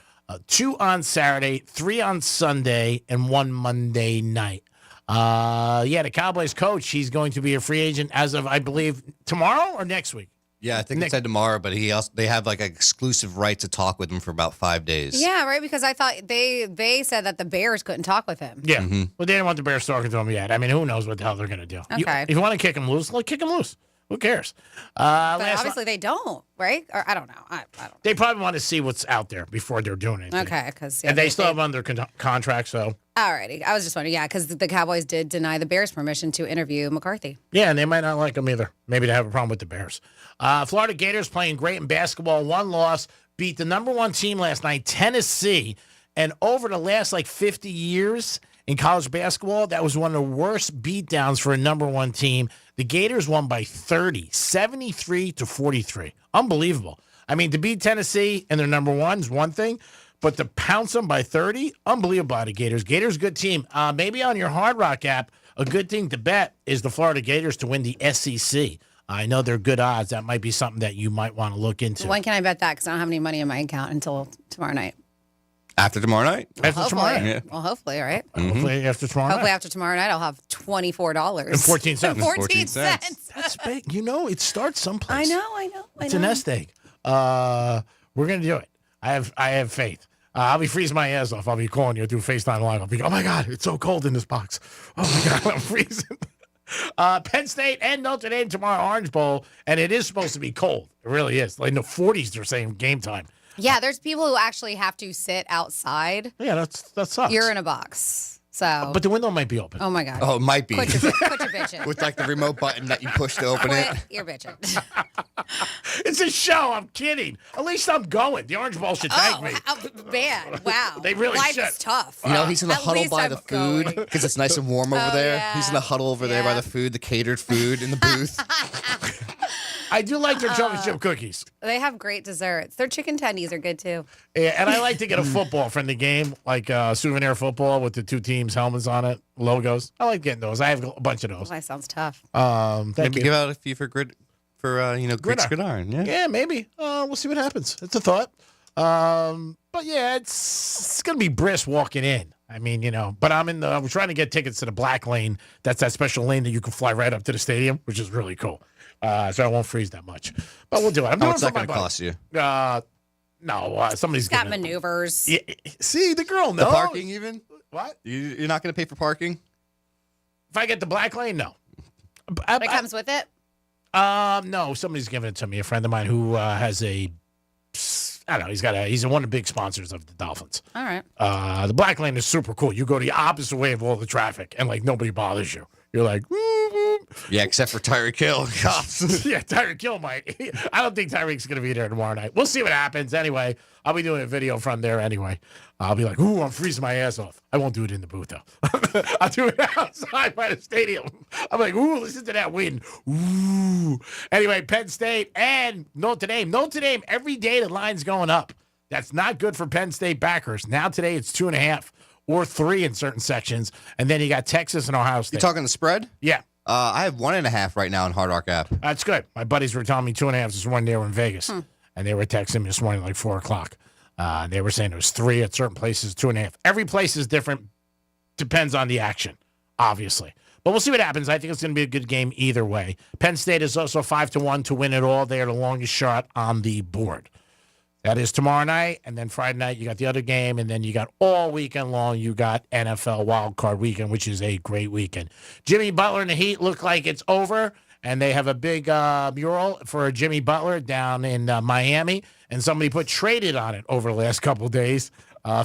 2 on Saturday, 3 on Sunday, and 1 Monday night. The Cowboys coach, he's going to be a free agent as of, I believe, tomorrow or next week? Yeah, I think it said tomorrow, but they have like an exclusive right to talk with him for about 5 days. Yeah, right, because I thought they said that the Bears couldn't talk with him. Yeah, Well, they didn't want the Bears talking to him yet. I mean, who knows what the hell they're going to do. Okay. If you want to kick him loose, kick him loose. Who cares? But obviously they don't, right? Or I don't know. I don't. They probably want to see what's out there before they're doing anything. Okay, because and they still have under contract, so. Alrighty, I was just wondering, because the Cowboys did deny the Bears permission to interview McCarthy. Yeah, and they might not like him either. Maybe they have a problem with the Bears. Florida Gators playing great in basketball. 1 loss, beat the number 1 team last night, Tennessee. And over the last 50 years in college basketball, that was one of the worst beatdowns for a number 1 team. The Gators won by 30, 73-43. Unbelievable. I mean, to beat Tennessee and they're number 1 is one thing, but to pounce them by 30, unbelievable out of Gators. Gators, good team. Maybe on your Hard Rock app, a good thing to bet is the Florida Gators to win the SEC. I know they're good odds. That might be something that you might want to look into. When can I bet that? Because I don't have any money in my account until tomorrow night. After tomorrow night? Tomorrow night. Yeah. Well, hopefully, right? Hopefully after tomorrow night. Hopefully after tomorrow night, I'll have $24. And 14 cents. 14 cents. That's big. You know, it starts someplace. I know. It's a nest egg. We're going to do it. I have faith. I'll be freezing my ass off. I'll be calling you through FaceTime Live. I'll be, oh, my God, it's so cold in this box. Oh, my God, I'm freezing. Penn State and Notre Dame tomorrow, Orange Bowl, and it is supposed to be cold. It really is. Like in the 40s, they're saying game time. Yeah, there's people who actually have to sit outside. Yeah, that sucks. You're in a box. So, but the window might be open. Oh, my God. Oh, it might be. Quit your bitching. With the remote button that you push to open it. You're bitching. It's a show. I'm kidding. At least I'm going. The Orange Bowl should thank me. Man, wow. They really Life should. is tough. He's in the huddle by the food because it's nice and warm over there. Yeah. He's in the huddle over there by the food, the catered food in the booth. I do like their chocolate chip cookies. They have great desserts. Their chicken tendies are good, too. Yeah, and I like to get a football from the game, like souvenir football with the 2 teams' helmets on it, logos. I like getting those. I have a bunch of those. That sounds tough. Maybe give out a few for Greek Gridiron. Yeah, maybe. We'll see what happens. It's a thought. But yeah, it's going to be brisk walking in. I mean, but we're trying to get tickets to the black lane. That's that special lane that you can fly right up to the stadium, which is really cool. So I won't freeze that much. But we'll do it. What's that going to cost you? No, somebody's got maneuvers. Yeah, see, the girl knows. The parking even? What? You're not going to pay for parking? If I get the black lane, no. It comes with it? No, somebody's giving it to me. A friend of mine who has I don't know. He's one of the big sponsors of the Dolphins. All right. The black lane is super cool. You go the opposite way of all the traffic, and nobody bothers you. You're like, yeah, except for Tyreek Hill. Yeah, Tyreek Hill might. I don't think Tyreek's going to be there tomorrow night. We'll see what happens. Anyway, I'll be doing a video from there anyway. I'll be like, I'm freezing my ass off. I won't do it in the booth, though. I'll do it outside by the stadium. I'm like, listen to that wind. Ooh. Anyway, Penn State and Notre Dame. Notre Dame, every day the line's going up. That's not good for Penn State backers. Now today it's 2.5. or 3 in certain sections. And then you got Texas and Ohio State. You talking the spread? Yeah. I have 1.5 right now in Hard Rock app. That's good. My buddies were telling me 2.5 this morning. They were in Vegas, and they were texting me this morning like 4 o'clock. They were saying it was 3 at certain places, 2.5. Every place is different. Depends on the action, obviously. But we'll see what happens. I think it's going to be a good game either way. Penn State is also 5-1 to win it all. They are the longest shot on the board. That is tomorrow night, and then Friday night you got the other game, and then you got all weekend long you got NFL Wild Card Weekend, which is a great weekend. Jimmy Butler and the Heat look like it's over, and they have a big mural for Jimmy Butler down in Miami, and somebody put traded on it over the last couple of days.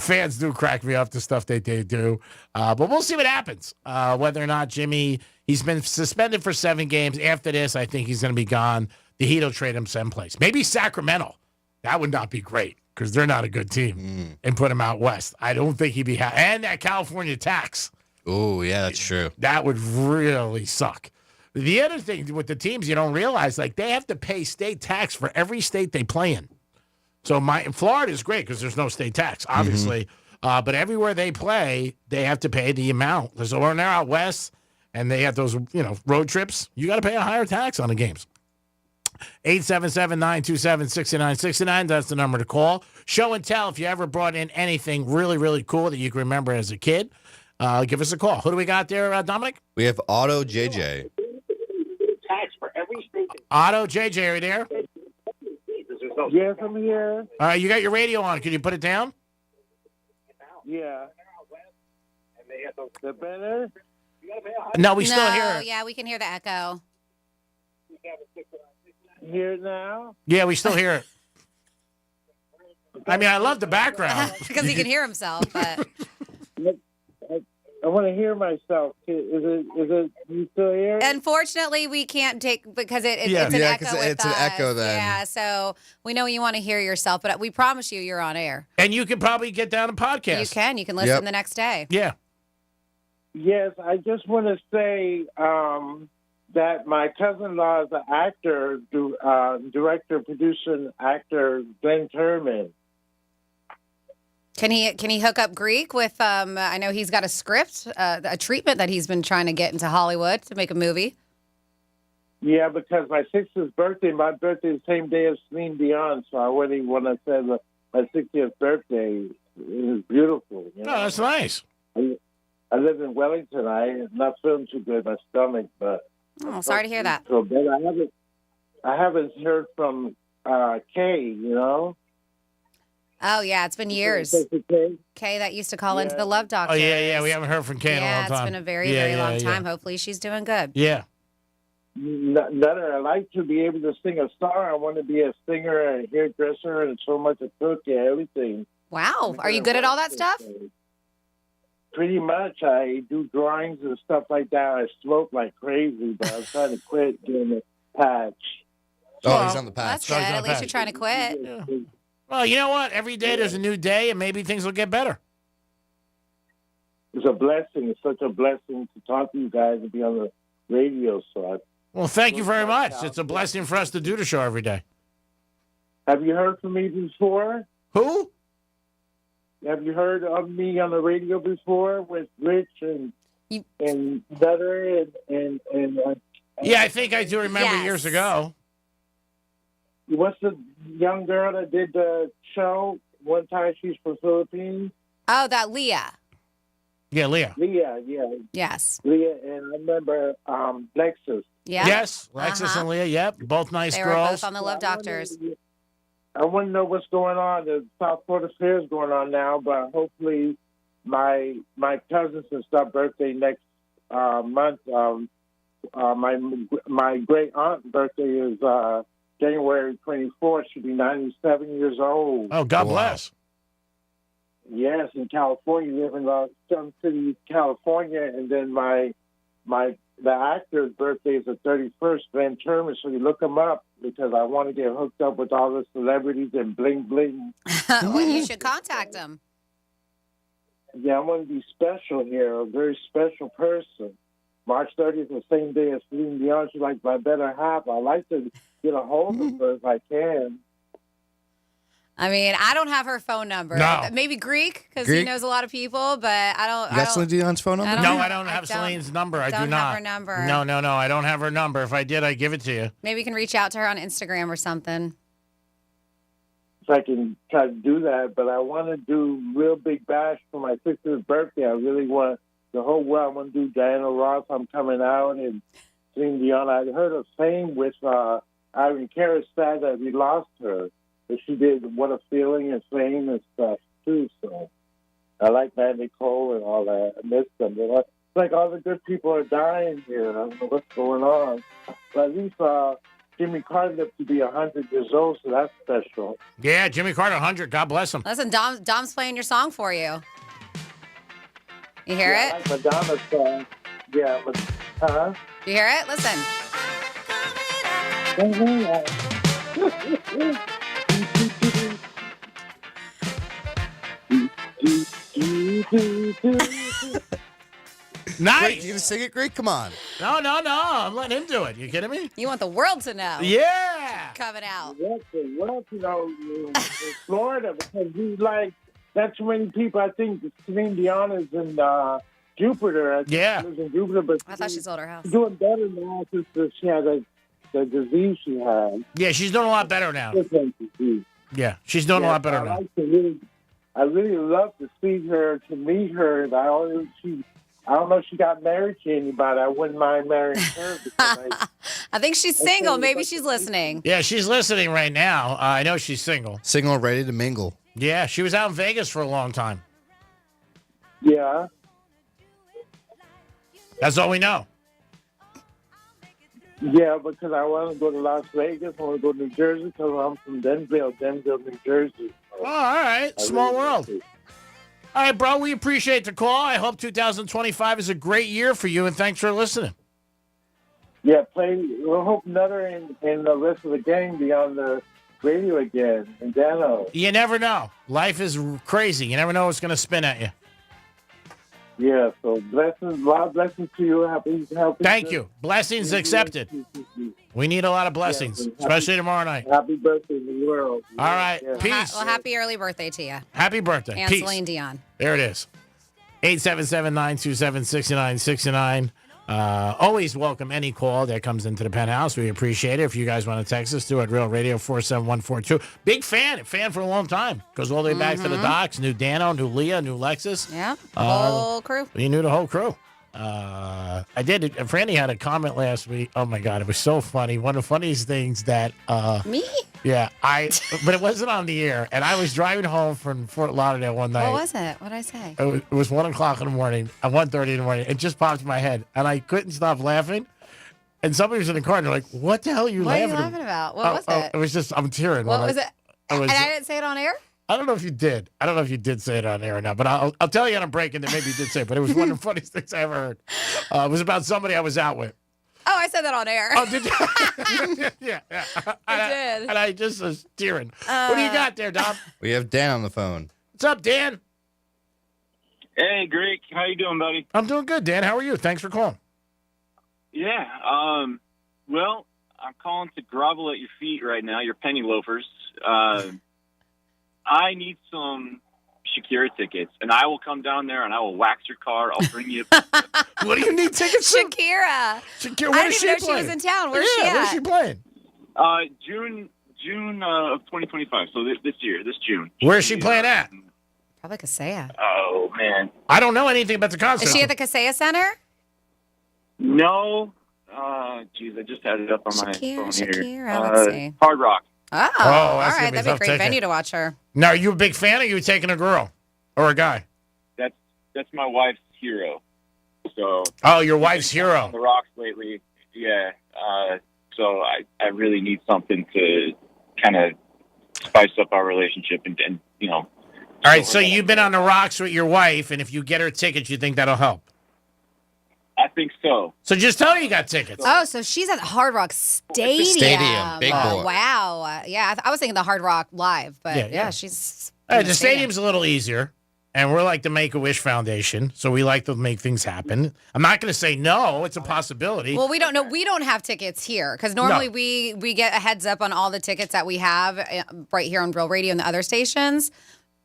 Fans do crack me up, the stuff they do. But we'll see what happens. Whether or not Jimmy, he's been suspended for 7 games. After this, I think he's going to be gone. The Heat will trade him someplace. Maybe Sacramento. That would not be great because they're not a good team. And put him out west. I don't think he'd be happy. And that California tax. Oh, yeah, that's true. That would really suck. The other thing with the teams you don't realize, like they have to pay state tax for every state they play in. So Florida is great because there's no state tax, obviously. But everywhere they play, they have to pay the amount. So when they're out west and they have those, road trips, you got to pay a higher tax on the games. 877-927-6969. That's the number to call. Show and tell if you ever brought in anything really, really cool that you can remember as a kid. Give us a call. Who do we got there, Dominic? We have Auto JJ. Tax for every state. Auto JJ, are you there? Yes, I'm here. All right, you got your radio on. Can you put it down? Yeah. The better? No, we still hear it. Yeah, we can hear the echo. Hear it now? Yeah, we still hear it. I mean, I love the background. Because he can hear himself, but... I want to hear myself. Is it you still here? Unfortunately, we can't take because it's an echo. It's an echo then. Yeah, so we know you want to hear yourself, but we promise you're on air. And you can probably get down a podcast. You can. You can listen the next day. Yeah. Yes, I just want to say that my cousin-in-law is an actor, director, producer, and actor, Glenn Turman. Can he hook up Greek with? I know he's got a script, a treatment that he's been trying to get into Hollywood to make a movie. Yeah, because my 60th birthday, my birthday is the same day as Celine Dion, so I really want to say my 60th birthday is beautiful. You know? Oh, that's nice. I live in Wellington. I'm not feeling too good, my stomach, but. Oh, sorry to hear that. So bad. I haven't heard from Kay. Oh, yeah, it's been years. Kay that used to call into the Love Doctor. Oh, yeah, we haven't heard from Kay in a long time. Yeah, it's been a very, very long time. Hopefully she's doing good. Yeah. Nutter, I like to be able to sing a song. I want to be a singer, a hairdresser, and so much a cook and everything. Wow. Are you good at all that stuff? Pretty much. I do drawings and stuff like that. I smoke like crazy, but I'm trying to quit doing the patch. Oh, he's on the patch. That's good. At least you're trying to quit. Yeah. Well, you know what? Every day there's a new day, and maybe things will get better. It's a blessing. It's such a blessing to talk to you guys and be on the radio. Well, thank you very much. It's a blessing for us to do the show every day. Have you heard from me before? Who? Have you heard of me on the radio before with Rich and Nutter and yeah, I think I do remember years ago. What's the young girl that did the show? One time she's from Philippines. Oh, that Leah. Yeah, Leah. Leah, yeah. Yes. Leah, and I remember Lexus. Yeah. Yes, Lexus and Leah, yep. Both nice they girls. They were both on the Love Doctors. I want to know what's going on. The South Florida Fair is going on now, but hopefully my cousin's and stuff birthday next month. My great aunt's birthday is January 24th. She'll be 97 years old. Oh, God bless. Yes, in California, live in Sun City, California, and then the actor's birthday is the 31st, Glenn Turman, so you look him up because I want to get hooked up with all the celebrities and bling bling. Well, you should contact him. Yeah, I want to be special here, a very special person. March 30th is the same day as Celine Dion. She's like my better half. I like to get a hold of her if I can. I mean, I don't have her phone number. No. Maybe Greek, because he Greek? knows a lot of people, but I don't. You got Celine Dion's phone number? No, I don't have Celine's number. I do don't not. have her number. No, I don't have her number. If I did, I'd give it to you. Maybe you can reach out to her on Instagram or something. If I can try to do that, but I want to do real big bash for my sister's birthday. I really want the whole world. I want to do Diana Ross, I'm Coming Out, and Celine Dion. I heard her saying with Irene Cara sad that we lost her, but she did What a Feeling and Fame and stuff too. So I like Matt Nicole and all that. I miss them. It's like all the good people are dying here. I don't know what's going on, but at least Jimmy Carter lived to be 100 years old, so that's special. Yeah, Jimmy Carter, 100. God bless him. Listen, Dom's playing your song for you. You hear it? I like Madonna's song. Yeah, but, You hear it? Listen. Nice. Great, you gonna sing it, Greek? Come on. No. I'm letting him do it. You kidding me? You want the world to know. Yeah. Coming out. Yes, you know, in Florida, because he's like, not too many people. I think Celine Dion is in Jupiter. Yeah. Lives in Jupiter, but I thought she sold her house. she's doing better now since she had the disease she had. Yeah, she's doing a lot better now. Different disease. Yeah, she's doing a lot better now. I really love to see her, to meet her. And I don't know if she got married to anybody. I wouldn't mind marrying her. I think she's single. Maybe she's listening. Yeah, she's listening right now. I know she's single. Single, ready to mingle. Yeah, she was out in Vegas for a long time. Yeah. That's all we know. Yeah, because I want to go to Las Vegas. I want to go to New Jersey because I'm from Denville, New Jersey. Oh, all right. Small world. All right, bro, we appreciate the call. I hope 2025 is a great year for you, and thanks for listening. Yeah, we'll hope Nutter and the rest of the gang be on the radio again. And Dano. You never know. Life is crazy. You never know what's going to spin at you. Yeah, so blessings, a lot of blessings to you. Happy. Thank you. Blessings accepted. We need a lot of blessings, especially tomorrow night. Happy birthday to the world. All right, peace. Well, happy early birthday to you. Happy birthday. And Peace. Celine Dion. There it is. 877-927-6969. Always welcome any call that comes into the Penthouse. We appreciate it. If you guys want to text us, do it. Real Radio 47142. Big fan for a long time. Goes all the way back to the docks. Knew Dano, knew Leah, knew Lexus. Yeah, the whole crew. We knew the whole crew. I did. Franny had a comment last week. Oh my God, it was so funny. One of the funniest things that me. Yeah, but it wasn't on the air. And I was driving home from Fort Lauderdale one night. What was it? What did I say? It was 1 o'clock in the morning, at 1:30 in the morning. It just popped in my head, and I couldn't stop laughing. And somebody was in the car, and they're like, "What the hell are you laughing What are you laughing about? What was it? It was just I'm tearing. What was it? And I didn't say it on air. I don't know if you did. I don't know if you did say it on air or not, but I'll tell you on a break, and then maybe you did say it. But it was one of the funniest things I ever heard. It was about somebody I was out with. Oh, I said that on air. Oh, did you? Yeah. I did. And I just was tearing. What do you got there, Dom? We have Dan on the phone. What's up, Dan? Hey, Greek. How you doing, buddy? I'm doing good, Dan. How are you? Thanks for calling. Yeah. Well, I'm calling to grovel at your feet right now, your penny loafers. I need some Shakira tickets, and I will come down there and I will wax your car. I'll bring you. What do you need tickets for? Shakira. Shakira, I where didn't is even know she she was in town. Where's she at? Where's she playing? June of 2025. So this June. Where's she playing at? Probably Kaseya. Oh man, I don't know anything about the concert. Is she at the Kaseya Center? No. Geez, I just had it up on my phone here. Shakira, let's see. Hard Rock. Oh, that's all gonna right. be That'd be a tough great ticket. venue to watch her. Now, are you a big fan, or are you taking a girl or a guy? That's my wife's hero. So. Oh, your wife's hero. On the rocks lately, yeah. So I really need something to kind of spice up our relationship and you know. All right, so you've been on the rocks with your wife, and if you get her tickets, you think that'll help? I think so. So just tell her you got tickets. Oh, so she's at the Hard Rock Stadium. Big Oh, boy. wow. Yeah, I was thinking the Hard Rock Live, but yeah, she's. All right, the stadium's a little easier, and we're like the Make-A-Wish Foundation, so we like to make things happen. I'm not going to say no. It's a possibility. Well, we don't know. We don't have tickets here because normally No. we get a heads up on all the tickets that we have right here on Real Radio and the other stations.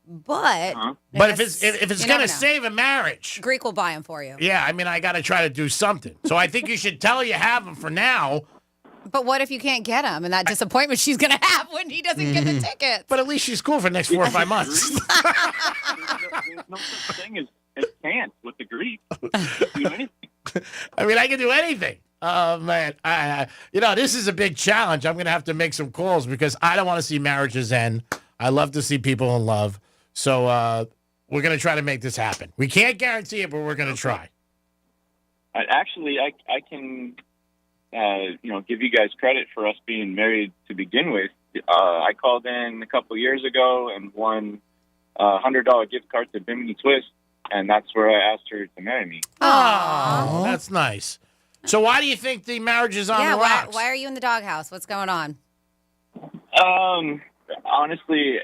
But But if it's you going never to know. save a marriage, Greek will buy them for you. yeah, I mean, I got to try to do something. So I think you should tell her you have them for now. But what if you can't get him and that disappointment she's going to have when he doesn't get the tickets? But at least she's cool for the next 4 or 5 months. There's no such thing as can't with the Greek. Do anything. I mean, I can do anything. Oh, man. This is a big challenge. I'm going to have to make some calls because I don't want to see marriages end. I love to see people in love. So we're going to try to make this happen. We can't guarantee it, but we're going to try. Actually, I can, give you guys credit for us being married to begin with. I called in a couple years ago and won a $100 gift card to Bimini Twist, and that's where I asked her to marry me. Oh, that's nice. So why do you think the marriage is on Yeah, the why rocks? are you in the doghouse? What's going on? Honestly,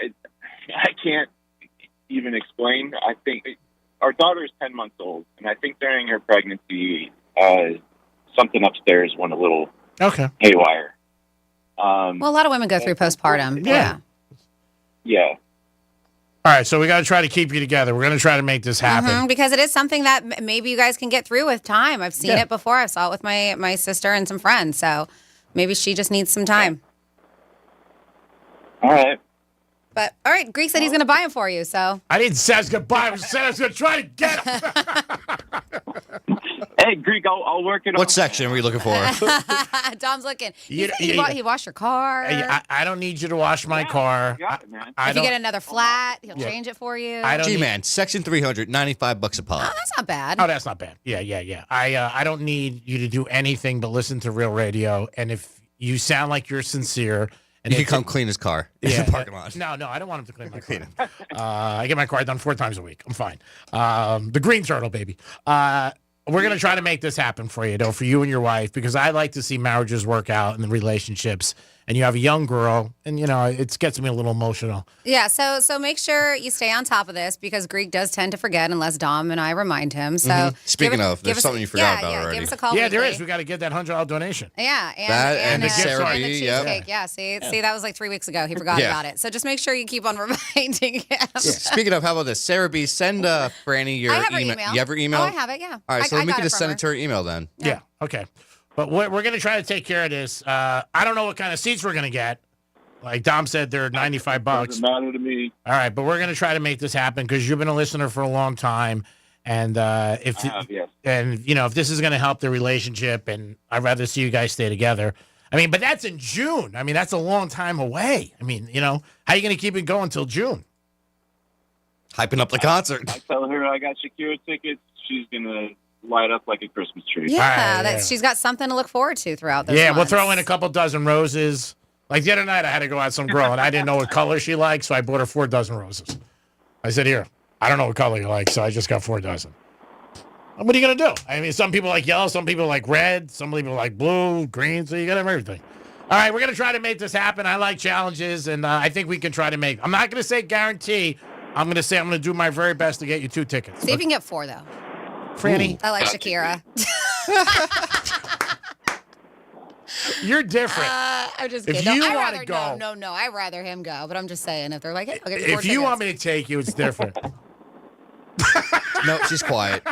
I can't even explain. I think our daughter is 10 months old, and I think during her pregnancy, something upstairs went a little haywire. Well, a lot of women go through postpartum. Yeah. Yeah. All right, so we got to try to keep you together. We're going to try to make this happen. Mhm, because it is something that maybe you guys can get through with time. I've seen Yeah. it before. I saw it with my sister and some friends. So maybe she just needs some time. All right. But all right, Greek said he's going to buy them for you. So I didn't say I was going to buy him. I said I was going to try to get him. Hey, Greek, I'll work it. What section are we looking for? Dom's looking. You- He washed your car. I don't need you to wash my car. I If you don't- get another flat, he'll Yeah. change it for you. G-Man, section 300, $95 a pop. Oh, that's not bad. Oh, that's not bad. Yeah. I don't need you to do anything but listen to Real Radio. And if you sound like you're sincere, and You can if- come clean his car in the parking lot. No, I don't want him to clean my car. I get my car done 4 times a week. I'm fine. The green turtle, baby. We're going to try to make this happen for you, though, for you and your wife, because I like to see marriages work out and the relationships. And you have a young girl, and, it gets me a little emotional. Yeah, so make sure you stay on top of this because Greek does tend to forget unless Dom and I remind him. So Mhm. Speaking of, there's something you forgot about yeah, already. give us a call. Yeah, there weekly. is. We got to get that $100 donation. Yeah, and the Sarah and the B, yep. cheesecake. Yeah, see, that was like 3 weeks ago. He forgot Yeah. about it. So just make sure you keep on reminding him. Speaking of, how about this? Sarah B, send Franny your I have her email. email. You have her email? Oh, I have it, yeah. All right, so I we got can it just from send her. it to her email then. Yeah, okay. But we're going to try to take care of this. I don't know what kind of seats we're going to get. Like Dom said, they're $95. Doesn't matter to me. All right, but we're going to try to make this happen because you've been a listener for a long time, and if this is going to help the relationship, and I'd rather see you guys stay together. I mean, but that's in June. I mean, that's a long time away. I mean, how are you going to keep it going till June? Hyping up the concert. I tell her I got Shakira tickets. She's gonna light up like a Christmas tree. Yeah, she's got something to look forward to throughout those Yeah, we'll months. throw in a couple dozen roses. Like the other night, I had to go out with some girl, and I didn't know what color she liked, so I bought her 4 dozen roses. I said, here, I don't know what color you like, so I just got 4 dozen. What are you going to do? I mean, some people like yellow, some people like red, some people like blue, green, so you got to have everything. All right, we're going to try to make this happen. I like challenges, and I think we can try to make. I'm not going to say guarantee. I'm going to say I'm going to do my very best to get you 2 tickets. See if you can get 4, though. Franny. I like Shakira. You're different. I'm just If kidding. you I'd wanna rather go- No, I'd rather him go. But I'm just saying, if they're like, hey, I'll get you 4 If you want me to take you, it's different. No, she's quiet.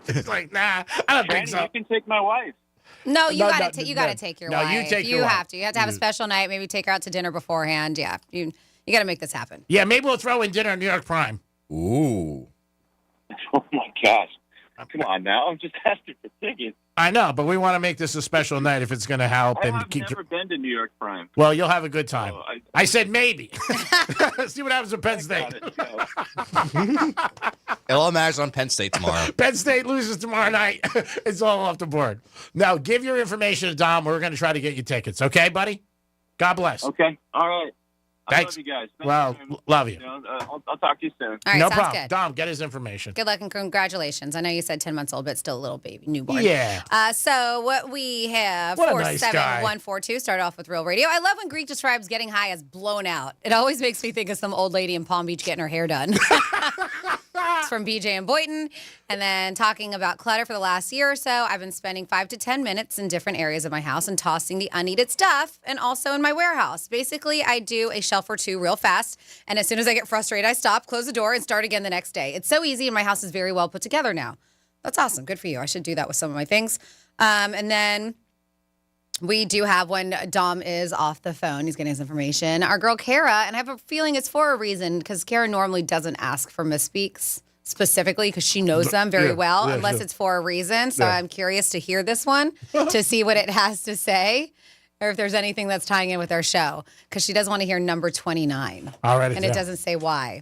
It's like, nah, I don't think Franny, so. you can take my wife. No, you No, got to no, you got to no. take your No, wife. you take your You wife. have to. You have to have a special night. Maybe take her out to dinner beforehand. Yeah, you got to make this happen. Yeah, maybe we'll throw in dinner at New York Prime. Ooh. Oh my gosh! Come on now, I'm just asking for tickets. I know, but we want to make this a special night if it's going to help and I've keep. never been to New York Prime. Well, you'll have a good time. Oh, I said maybe. See what happens with Penn State. It all matters on Penn State tomorrow. Penn State loses tomorrow night. It's all off the board. Now, give your information to Dom. We're going to try to get you tickets. Okay, buddy? God bless. Okay, all right. I Thanks. love you guys. Thank Well, you. love you. I'll talk to you soon. All right, No sounds problem. good. Dom, get his information. Good luck and congratulations. I know you said 10 months old, but still a little baby, newborn. Yeah. So what we have, What a nice guy. 47142, start off with Real Radio. I love when Greek describes getting high as blown out. It always makes me think of some old lady in Palm Beach getting her hair done. text from BJ and Boynton. And then talking about clutter for the last year or so, I've been spending 5 to 10 minutes in different areas of my house and tossing the unneeded stuff and also in my warehouse. Basically, I do a shelf or two real fast. And as soon as I get frustrated, I stop, close the door, and start again the next day. It's so easy, and my house is very well put together now. That's awesome. Good for you. I should do that with some of my things. And then we do have, when Dom is off the phone, he's getting his information, our girl Kara, and I have a feeling it's for a reason, because Kara normally doesn't ask for misspeaks specifically because she knows them very well, unless it's for a reason. So I'm curious to hear this one to see what it has to say, or if there's anything that's tying in with our show, because she does want to hear number 29. All right, and it doesn't say why.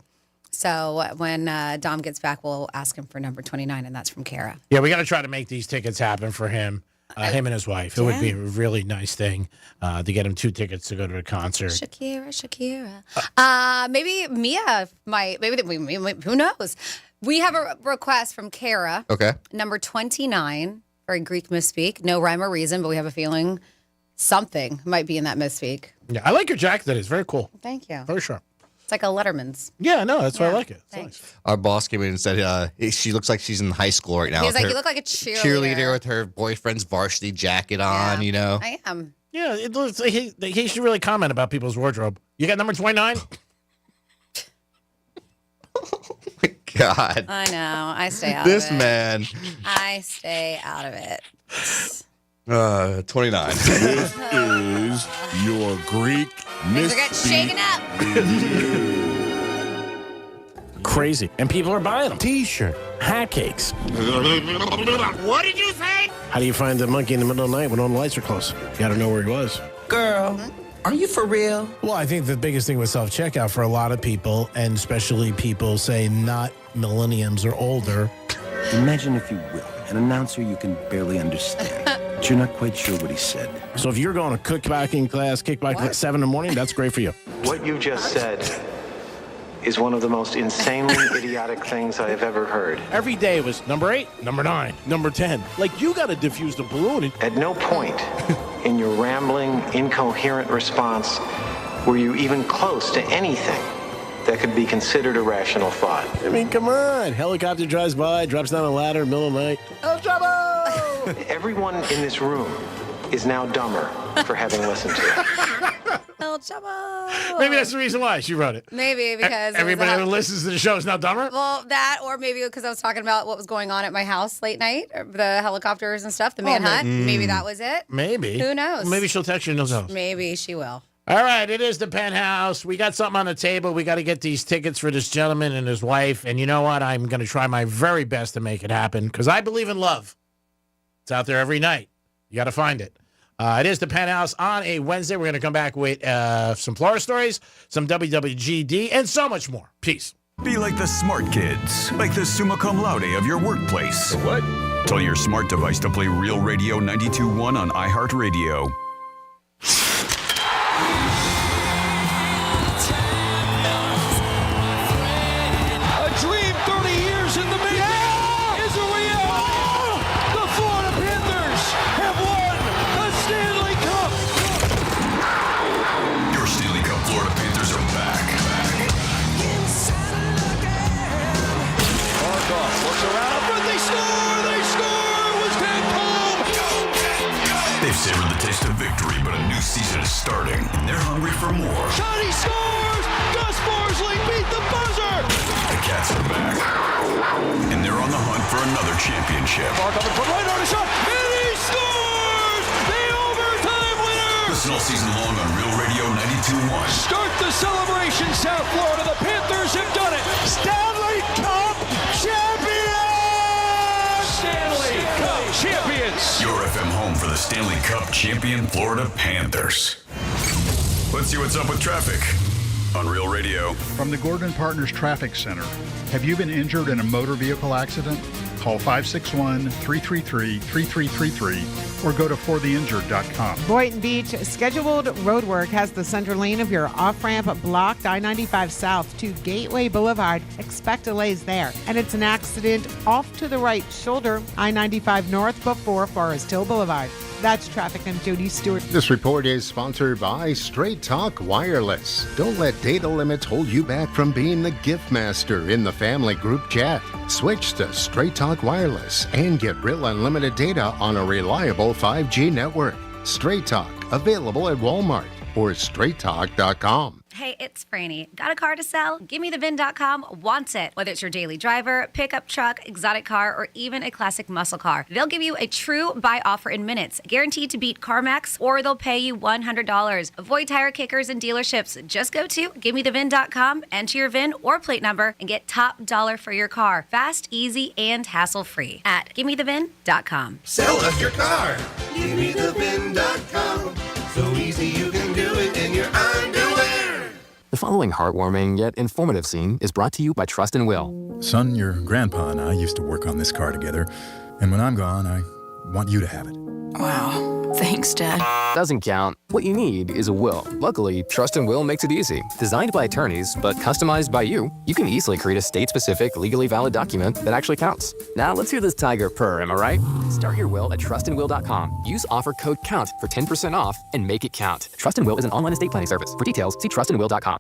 So when Dom gets back, we'll ask him for number 29, and that's from Kara. Yeah, we got to try to make these tickets happen for him. Him and his wife. It would be a really nice thing to get him 2 tickets to go to a concert. Shakira. Maybe Mia might. Maybe who knows? We have a request from Kara. Okay. Number 29 for a Greek misspeak. No rhyme or reason, but we have a feeling something might be in that misspeak. Yeah, I like your jacket. That is very cool. Thank you. Very sharp. It's like a Letterman's. Yeah, no, that's why I like it. Thanks. Our boss came in and said she looks like she's in high school right now. He was with like, her you look like a cheerleader. with her boyfriend's varsity jacket on, you know. I am. Yeah, it looks like he should really comment about people's wardrobe. You got number 29? God. I know. I stay out of it. This man. I stay out of it. 29. This is your Greek Things are getting shaken up. Crazy. And people are buying them. T-shirt, hat cakes. What did you say? How do you find the monkey in the middle of the night when all the lights are closed? You got to know where he was. Girl, are you for real? Well, I think the biggest thing with self-checkout for a lot of people, and especially people, say, not millenniums or older. Imagine, if you will, an announcer you can barely understand, but you're not quite sure what he said. So if you're going to kickbacking class, at 7 in the morning, that's great for you. What you just said is one of the most insanely idiotic things I have ever heard. Every day was number 8, number 9, number 10. Like, you got to diffuse the balloon. At no point in your rambling, incoherent response were you even close to anything that could be considered a rational thought. I mean, come on. Helicopter drives by, drops down a ladder, middle of the night. El Chavo! Everyone in this room is now dumber for having listened to it. El Chavo. Maybe that's the reason why she wrote it. Maybe because everybody who listens to the show is now dumber? Well, that, or maybe because I was talking about what was going on at my house late night, the helicopters and stuff, the manhunt. Maybe that was it. Maybe. Who knows? Maybe she'll text you and knows. Maybe she will. All right, it is the Penthouse. We got something on the table. We got to get these tickets for this gentleman and his wife. And you know what? I'm going to try my very best to make it happen because I believe in love. It's out there every night. You got to find it. It is the Penthouse on a Wednesday. We're going to come back with some Florida stories, some WWGD, and so much more. Peace. Be like the smart kids, like the summa cum laude of your workplace. What? Tell your smart device to play Real Radio 92.1 on iHeartRadio. Savored the taste of victory, but a new season is starting, and they're hungry for more. Johnny scores! Gus Borsley beat the buzzer! The Cats are back, and they're on the hunt for another championship. Mark up and put right on a shot, and he scores! The overtime winner! Listen all season long on Real Radio 92.1. Start the celebration, South Florida. The Panthers have done it. Stanley Cup champions! Stanley Cup champions! Your FM home for the Stanley Cup champion Florida Panthers. Let's see what's up with traffic on Real Radio. From the Gordon Partners Traffic Center. Have you been injured in a motor vehicle accident? Call 561-333-3333 or go to fortheinjured.com. Boynton Beach scheduled road work has the center lane of your off-ramp blocked I-95 south to Gateway Boulevard. Expect delays there. And it's an accident off to the right shoulder I-95 north before Forest Hill Boulevard. That's traffic. I'm Jody Stewart. This report is sponsored by Straight Talk Wireless. Don't let data limits hold you back from being the gift master in the family group chat. Switch to Straight Talk Wireless and get real unlimited data on a reliable 5G network. Straight Talk, available at Walmart or straighttalk.com. Hey, it's Franny. Got a car to sell? GimmeTheVin.com wants it. Whether it's your daily driver, pickup truck, exotic car, or even a classic muscle car, they'll give you a true buy offer in minutes, guaranteed to beat CarMax, or they'll pay you $100. Avoid tire kickers and dealerships. Just go to GimmeTheVin.com, enter your VIN or plate number, and get top dollar for your car. Fast, easy, and hassle-free at GimmeTheVin.com. Sell us your car. GimmeTheVin.com. So easy you can do it in your underwear. The following heartwarming yet informative scene is brought to you by Trust and Will. Son, your grandpa and I used to work on this car together, and when I'm gone, I want you to have it. Wow. Thanks, Dad. Doesn't count. What you need is a will. Luckily, Trust and Will makes it easy. Designed by attorneys, but customized by you, you can easily create a state-specific, legally valid document that actually counts. Now, let's hear this tiger purr, am I right? Start your will at trustandwill.com. Use offer code COUNT for 10% off and make it count. Trust and Will is an online estate planning service. For details, see trustandwill.com.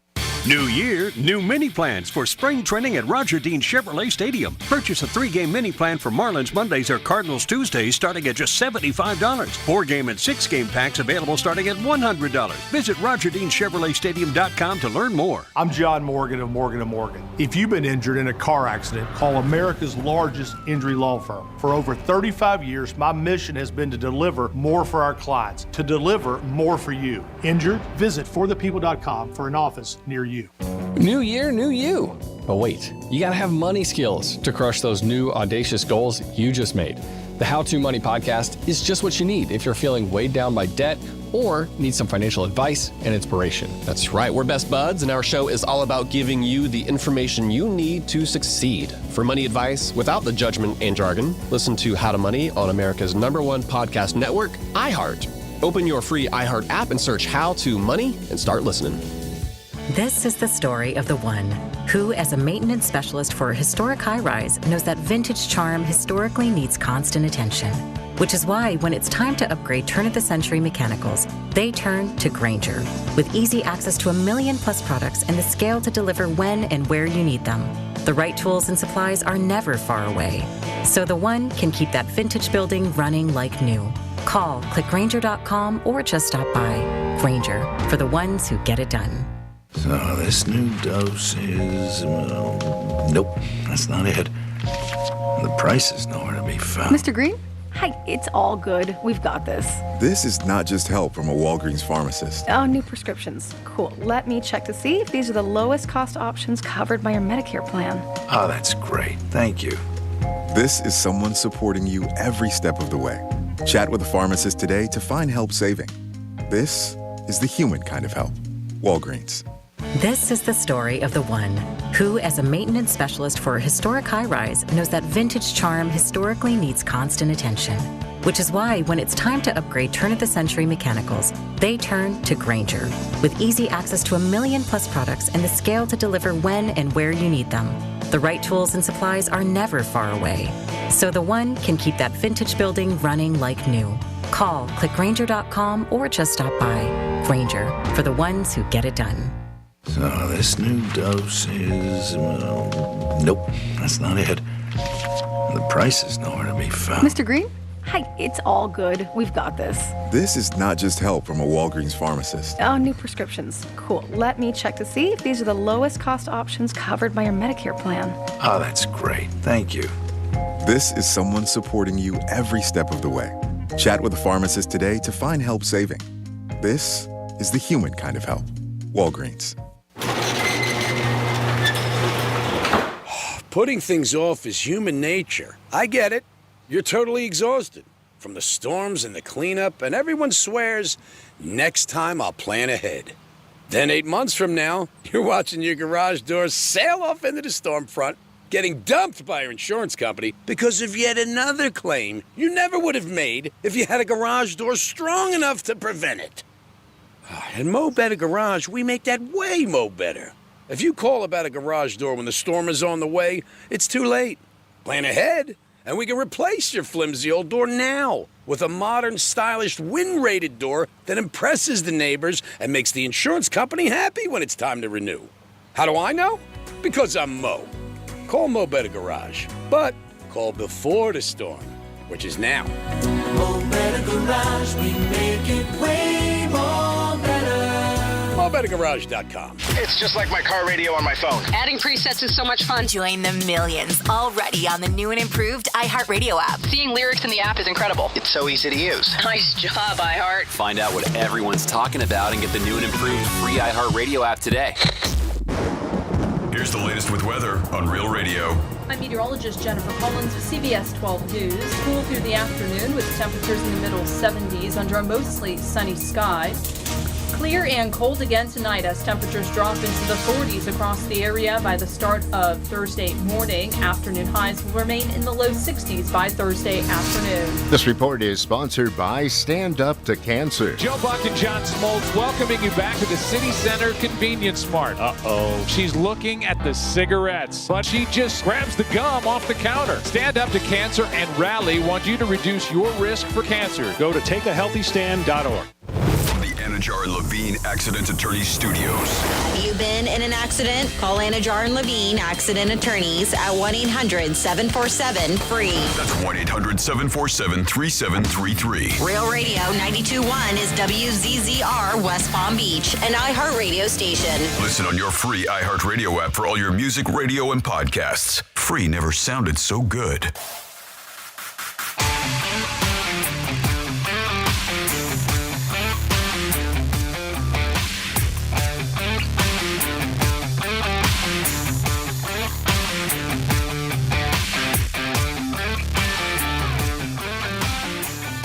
New year, new mini plans for spring training at Roger Dean Chevrolet Stadium. Purchase a 3-game mini plan for Marlins Mondays or Cardinals Tuesdays starting at just $75. 4-game and 6-game packs available starting at $100. Visit RogerDeanChevroletStadium.com to learn more. I'm John Morgan of Morgan & Morgan. If you've been injured in a car accident, call America's largest injury law firm. For over 35 years, my mission has been to deliver more for our clients, to deliver more for you. Injured? Visit forthepeople.com for an office near you. New year, new you. But wait, you gotta have money skills to crush those new audacious goals you just made. The How To Money podcast is just what you need if you're feeling weighed down by debt or need some financial advice and inspiration. That's right, we're best buds, and our show is all about giving you the information you need to succeed. For money advice without the judgment and jargon, listen to How to Money on America's #1 podcast network, iHeart. Open your free iHeart app and search How To Money and start listening. This is the story of the one who, as a maintenance specialist for a historic high-rise, knows that vintage charm historically needs constant attention. Which is why, when it's time to upgrade turn-of-the-century mechanicals, they turn to Grainger. With easy access to 1 million-plus products and the scale to deliver when and where you need them, the right tools and supplies are never far away. So the one can keep that vintage building running like new. Call, click Grainger.com, or just stop by. Grainger, for the ones who get it done. So this new dose is... nope, that's not it. The price is nowhere to be found. Mr. Green? Hi, it's all good. We've got this. This is not just help from a Walgreens pharmacist. Oh, new prescriptions. Cool. Let me check to see if these are the lowest cost options covered by your Medicare plan. Oh, that's great. Thank you. This is someone supporting you every step of the way. Chat with a pharmacist today to find help saving. This is the human kind of help. Walgreens. This is the story of the one who, as a maintenance specialist for a historic high-rise, knows that vintage charm historically needs constant attention. Which is why, when it's time to upgrade turn-of-the-century mechanicals, they turn to Grainger. With easy access to 1 million-plus products and the scale to deliver when and where you need them, the right tools and supplies are never far away. So the one can keep that vintage building running like new. Call, click Grainger.com, or just stop by. Grainger, for the ones who get it done. So this new dose is... nope, that's not it. The price is nowhere to be found. Mr. Green? Hi, it's all good. We've got this. This is not just help from a Walgreens pharmacist. Oh, new prescriptions. Cool. Let me check to see if these are the lowest cost options covered by your Medicare plan. Oh, that's great. Thank you. This is someone supporting you every step of the way. Chat with a pharmacist today to find help saving. This is the human kind of help. Walgreens. Putting things off is human nature. I get it. You're totally exhausted from the storms and the cleanup, and everyone swears, next time I'll plan ahead. Then 8 months from now, you're watching your garage doors sail off into the storm front, getting dumped by your insurance company because of yet another claim you never would have made if you had a garage door strong enough to prevent it. At Mo Better Garage, we make that way mo better. If you call about a garage door when the storm is on the way, it's too late. Plan ahead And we can replace your flimsy old door now with a modern, stylish, wind-rated door that impresses the neighbors and makes the insurance company happy when it's time to renew. How do I know? Because I'm Mo. Call Mo Better Garage, but call before the storm, which is now. Mo Better Garage, we make it way more better. MoBetterGarage.com. It's just like my car radio on my phone. Adding presets is so much fun. Join the millions already on the new and improved iHeartRadio app. Seeing lyrics in the app is incredible. It's so easy to use. Nice job, iHeart. Find out what everyone's talking about and get the new and improved free iHeartRadio app today. Here's the latest with weather on Real Radio. I'm meteorologist Jennifer Collins with CBS 12 News. Cool through the afternoon with temperatures in the middle 70s under a mostly sunny sky. Clear and cold again tonight as temperatures drop into the 40s across the area by the start of Thursday morning. Afternoon highs will remain in the low 60s by Thursday afternoon. This report is sponsored by Stand Up to Cancer. Joe Buck and John Smoltz welcoming you back to the City Center Convenience Mart. Uh-oh. She's looking at the cigarettes, but she just grabs the gum off the counter. Stand Up to Cancer and Rally want you to reduce your risk for cancer. Go to takeahealthystand.org. Anajar and Levine Accident Attorney Studios. Have you been in an accident? Call Anajar and Levine Accident Attorneys at 1-800-747-FREE. That's 1-800-747-3733. Real Radio 92.1 is WZZR West Palm Beach, an iHeartRadio station. Listen on your free iHeartRadio app for all your music, radio, and podcasts. Free never sounded so good.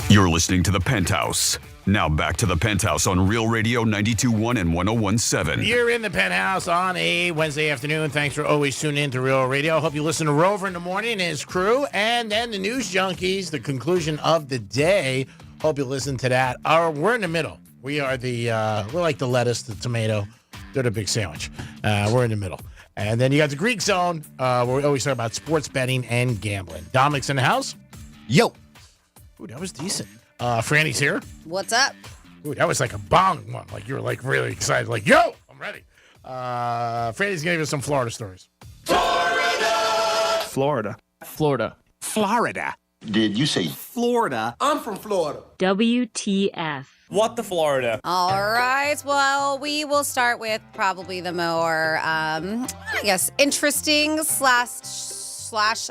You're listening to The Penthouse. Now back to The Penthouse on Real Radio 92.1 and 101.7. You're in The Penthouse on a Wednesday afternoon. Thanks for always tuning in to Real Radio. Hope you listen to Rover in the morning and his crew. And then the News Junkies, the conclusion of the day. Hope you listen to that. We're in the middle. We are we're like the lettuce, the tomato. They're the big sandwich. We're in the middle. And then you got the Greek Zone, where we always talk about sports betting and gambling. Dominic's in the house. Yo. Ooh, that was decent. Franny's here. What's up? Ooh, that was like a bong one. Like you were like really excited. Like, yo, I'm ready. Franny's gonna give us some Florida stories. Florida. Did you say Florida? I'm from Florida. WTF. What the Florida? All right. Well, we will start with probably the more, I guess, interesting slash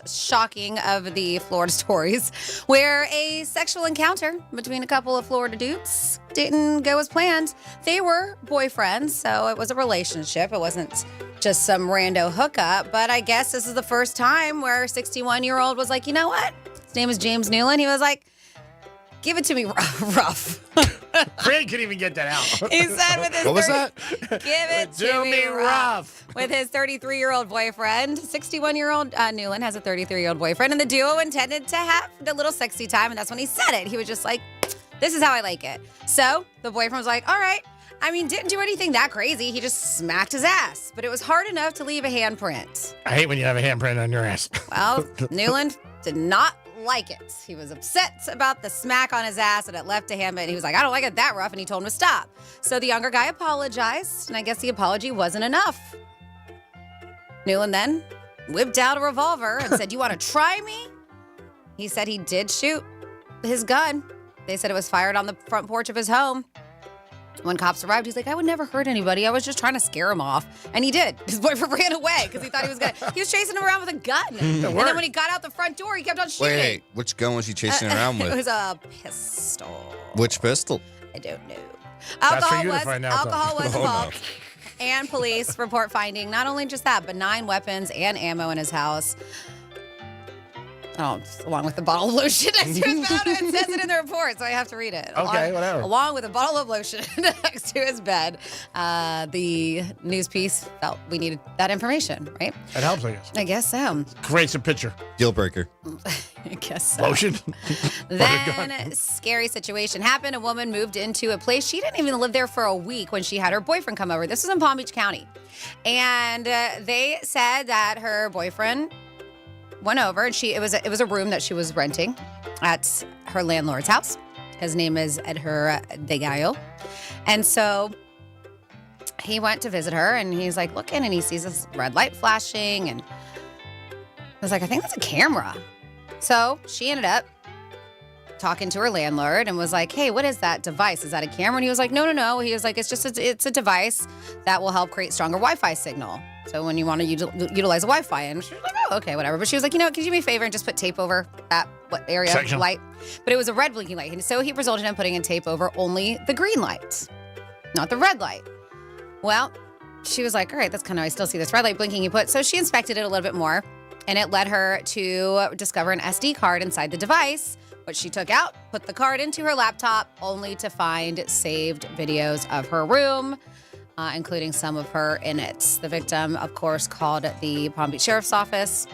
shocking of the Florida stories, where a sexual encounter between a couple of Florida dudes didn't go as planned. They were boyfriends, so it was a relationship. It wasn't just some rando hookup, but I guess this is the first time where a 61-year-old was like, you know what? His name is James Newland. He was like, give it to me rough. Franny couldn't even get that out. He said with his What was that? Give it to me rough. With his 33-year-old boyfriend. 61-year-old Newland has a 33-year-old boyfriend, and the duo intended to have a little sexy time, and that's when he said it. He was just like, this is how I like it. So the boyfriend was like, all right. I mean, didn't do anything that crazy. He just smacked his ass, but it was hard enough to leave a handprint. I hate when you have a handprint on your ass. Well, Newland did not like it. He was upset about the smack on his ass, and it left a handprint. And he was like, I don't like it that rough, and he told him to stop. So the younger guy apologized, and I guess the apology wasn't enough. Newland then whipped out a revolver and said, you want to try me? He said he did shoot his gun. They said it was fired on the front porch of his home. When cops arrived, he's like, I would never hurt anybody. I was just trying to scare him off. And he did. His boyfriend ran away because he thought he was going to. He was chasing him around with a gun. And then when he got out the front door, he kept on shooting. Wait, which gun was he chasing around with? It was a pistol. Which pistol? I don't know. That's for you to find out, Alcohol was Oh, involved. And police report finding not only just that, but 9 weapons and ammo in his house. Oh, along with the bottle of lotion next to his bed. It says it in the report, so I have to read it. Okay, whatever. Along with a bottle of lotion next to his bed. The news piece felt we needed that information, right? That helps, I guess. I guess so. Creates a picture. Deal breaker. I guess so. Lotion. Then, scary situation happened. A woman moved into a place. She didn't even live there for a week when she had her boyfriend come over. This was in Palm Beach County. And they said that her boyfriend went over, and it was a room that she was renting at her landlord's house. His name is Edher Degayo. And so he went to visit her, and he's like looking, and he sees this red light flashing, and I was like, I think that's a camera. So she ended up talking to her landlord and was like, hey, what is that device? Is that a camera? And he was like, no. He was like, it's a device that will help create stronger Wi-Fi signal. So when you want to utilize a Wi-Fi, and she was like, oh, okay, whatever. But she was like, could you do me a favor and just put tape over that area Section. light? But it was a red blinking light. And so he resulted in putting in tape over only the green light, not the red light. Well, she was like, all right, that's kind of, I still see this red light blinking. So she inspected it a little bit more, and it led her to discover an SD card inside the device, which she took out, put the card into her laptop, only to find saved videos of her room, including some of her in it. The victim, of course, called the Palm Beach Sheriff's Office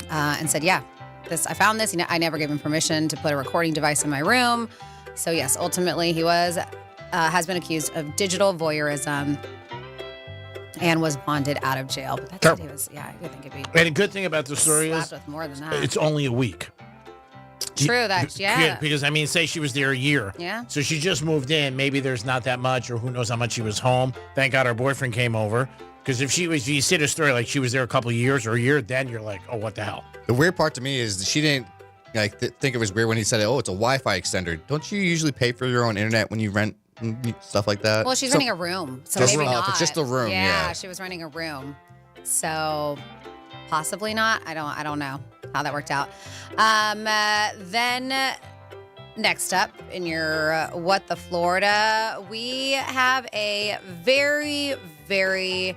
and said, I found this. I never gave him permission to put a recording device in my room. So yes, ultimately he has been accused of digital voyeurism and was bonded out of jail. But that's what he was, I think it'd be. And the good thing about the story is with more than that. it's only a week. True, Because, say she was there a year. Yeah. So she just moved in. Maybe there's not that much, or who knows how much she was home. Thank God her boyfriend came over. Because if you see the story like she was there a couple of years or a year, then you're like, oh, what the hell? The weird part to me is she didn't think it was weird when he said, oh, it's a Wi-Fi extender. Don't you usually pay for your own internet when you rent stuff like that? Well, she's renting a room, so just maybe not. It's just a room, yeah. She was renting a room, so possibly not. I don't know how that worked out. Then next up in your What the Florida, we have a very, very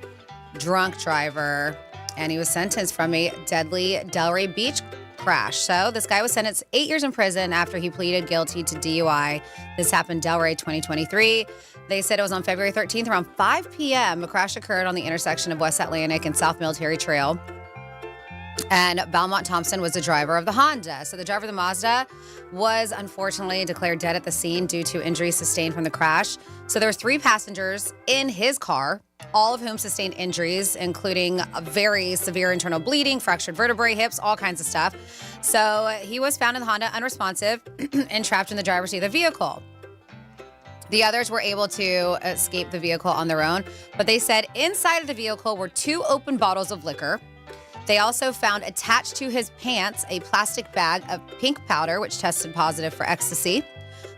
drunk driver, and he was sentenced from a deadly Delray Beach crash. So this guy was sentenced 8 years in prison after he pleaded guilty to DUI. This happened Delray 2023. They said it was on February 13th around 5 p.m. A crash occurred on the intersection of West Atlantic and South Military Trail. And Belmont Thompson was the driver of the Honda. So the driver of the Mazda was unfortunately declared dead at the scene due to injuries sustained from the crash. So there were 3 passengers in his car, all of whom sustained injuries, including a very severe internal bleeding, fractured vertebrae, hips, all kinds of stuff. So he was found in the Honda unresponsive and trapped in the driver's seat of the vehicle. The others were able to escape the vehicle on their own, but they said inside of the vehicle were 2 open bottles of liquor. They also found attached to his pants a plastic bag of pink powder, which tested positive for ecstasy,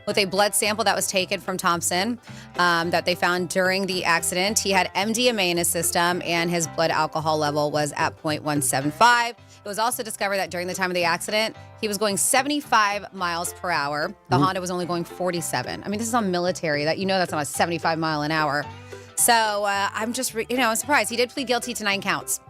with a blood sample that was taken from Thompson that they found during the accident. He had MDMA in his system, and his blood alcohol level was at 0.175. It was also discovered that during the time of the accident, he was going 75 miles per hour. The Honda was only going 47. I mean, this is on military. That's not a 75 mile an hour. So I'm just, I'm surprised. He did plead guilty to 9 counts.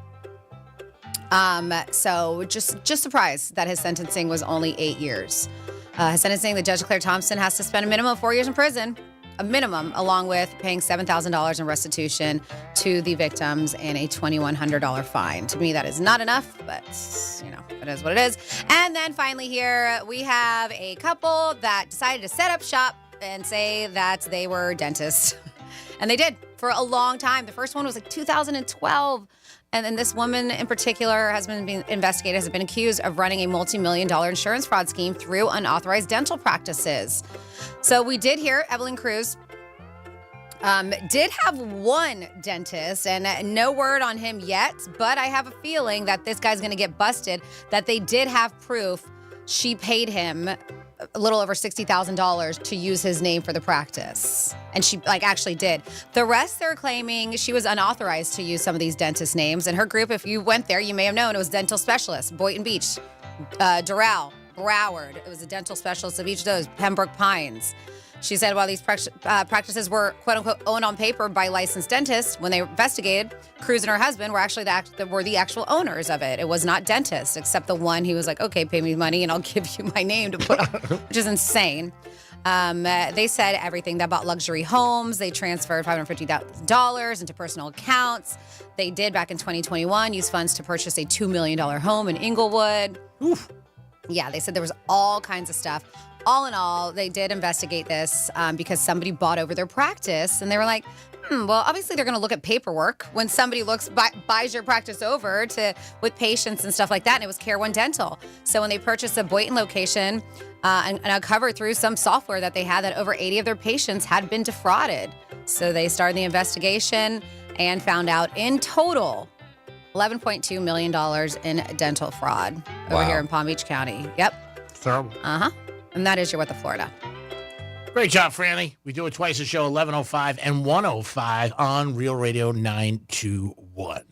So just surprised that his sentencing was only 8 years. His sentencing, the judge declared Thompson has to spend a minimum of 4 years in prison, a minimum, along with paying $7,000 in restitution to the victims and a $2,100 fine. To me, that is not enough, but it is what it is. And then finally here, we have a couple that decided to set up shop and say that they were dentists. And they did for a long time. The first one was like 2012. And then this woman in particular has been being investigated, has been accused of running a multi-million-dollar insurance fraud scheme through unauthorized dental practices. So we did hear Evelyn Cruz did have one dentist, and no word on him yet, but I have a feeling that this guy's going to get busted, that they did have proof she paid him a little over $60,000 to use his name for the practice. And she actually did. The rest, they're claiming she was unauthorized to use some of these dentist names. And her group, if you went there, you may have known it was dental specialists, Boynton Beach, Doral, Broward. It was the dental specialists of each of those, Pembroke Pines. She said while these practices were, quote unquote, owned on paper by licensed dentists, when they investigated, Cruz and her husband were actually the actual owners of it. It was not dentists, except the one who was like, okay, pay me money and I'll give you my name to put on, which is insane. They said everything. They bought luxury homes. They transferred $550,000 into personal accounts. They did back in 2021 use funds to purchase a $2 million home in Inglewood. Oof. Yeah, they said there was all kinds of stuff. All in all, they did investigate this because somebody bought over their practice, and they were like, Well, obviously they're going to look at paperwork when somebody buys your practice over with patients and stuff like that, and it was Care One Dental. So when they purchased a Boynton location and uncovered through some software that they had that over 80 of their patients had been defrauded. So they started the investigation and found out in total $11.2 million in dental fraud over here in Palm Beach County. Yep. Terrible. Uh-huh. And that is your What the Florida. Great job, Franny. We do it twice a show, 11:05 and 1:05 on Real Radio 921.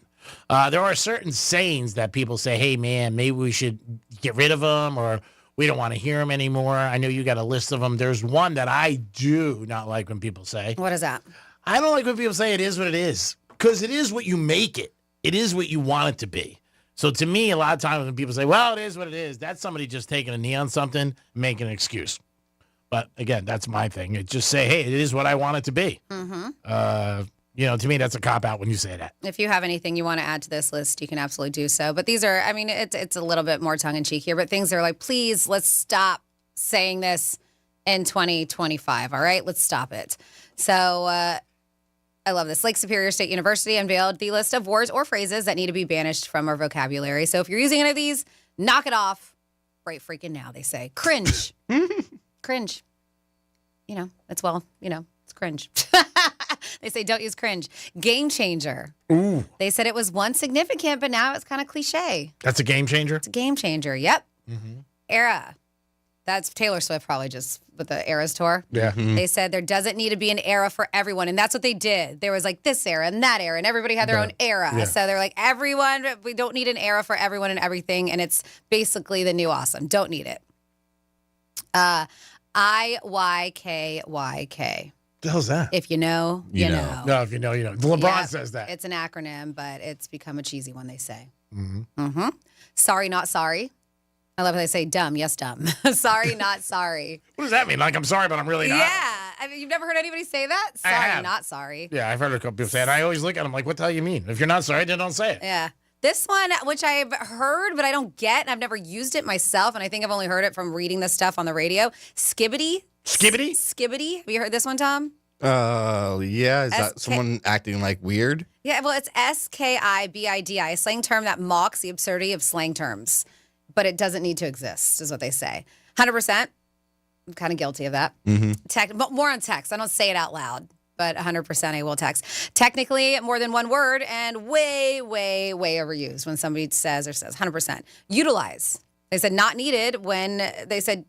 There are certain sayings that people say, hey, man, maybe we should get rid of them or we don't want to hear them anymore. I know you got a list of them. There's one that I do not like when people say. What is that? I don't like when people say it is what it is because it is what you make it. It is what you want it to be. So to me, a lot of times when people say, well, it is what it is, that's somebody just taking a knee on something and making an excuse. But again, that's my thing. It just say, hey, it is what I want it to be. Mm-hmm. To me, that's a cop-out when you say that. If you have anything you want to add to this list, you can absolutely do so. But these are, it's a little bit more tongue-in-cheek here, but things that are like, please, let's stop saying this in 2025, all right? Let's stop it. So I love this. Lake Superior State University unveiled the list of words or phrases that need to be banished from our vocabulary. So if you're using any of these, knock it off right freaking now, they say. Cringe. Cringe. It's cringe. They say don't use cringe. Game changer. Ooh. They said it was once significant, but now it's kind of cliche. That's a game changer? It's a game changer. Yep. Mm-hmm. Era. That's Taylor Swift probably just with the Eras tour. Yeah. Mm-hmm. They said there doesn't need to be an era for everyone. And that's what they did. There was like this era and that era, and everybody had their own era. Yeah. So they're like, everyone, we don't need an era for everyone and everything. And it's basically the new awesome. Don't need it. IYKYK. The hell's that? If you know, you know. No, if you know, you know. LeBron Yep. says that. It's an acronym, but it's become a cheesy one, they say. Mm-hmm. Mm-hmm. Sorry, not sorry. I love how they say dumb, yes, dumb. Sorry, not sorry. What does that mean? Like, I'm sorry, but I'm really not? Yeah. You've never heard anybody say that? I Sorry, have. not sorry. Yeah, I've heard a couple people say it. I always look at them like, what the hell you mean? If you're not sorry, then don't say it. Yeah. This one, which I've heard, but I don't get, and I've never used it myself, and I think I've only heard it from reading this stuff on the radio. Skibbity. Skibbity? Skibbity. Have you heard this one, Tom? Yeah. Is that SK someone acting like weird? Yeah, well, it's SKIBIDI, a slang term that mocks the absurdity of slang terms, but it doesn't need to exist, is what they say. 100%. I'm kind of guilty of that. Mm-hmm. But more on text. I don't say it out loud, but 100% I will text. Technically, more than one word and way, way, way overused when somebody says 100%. Utilize. They said not needed when they said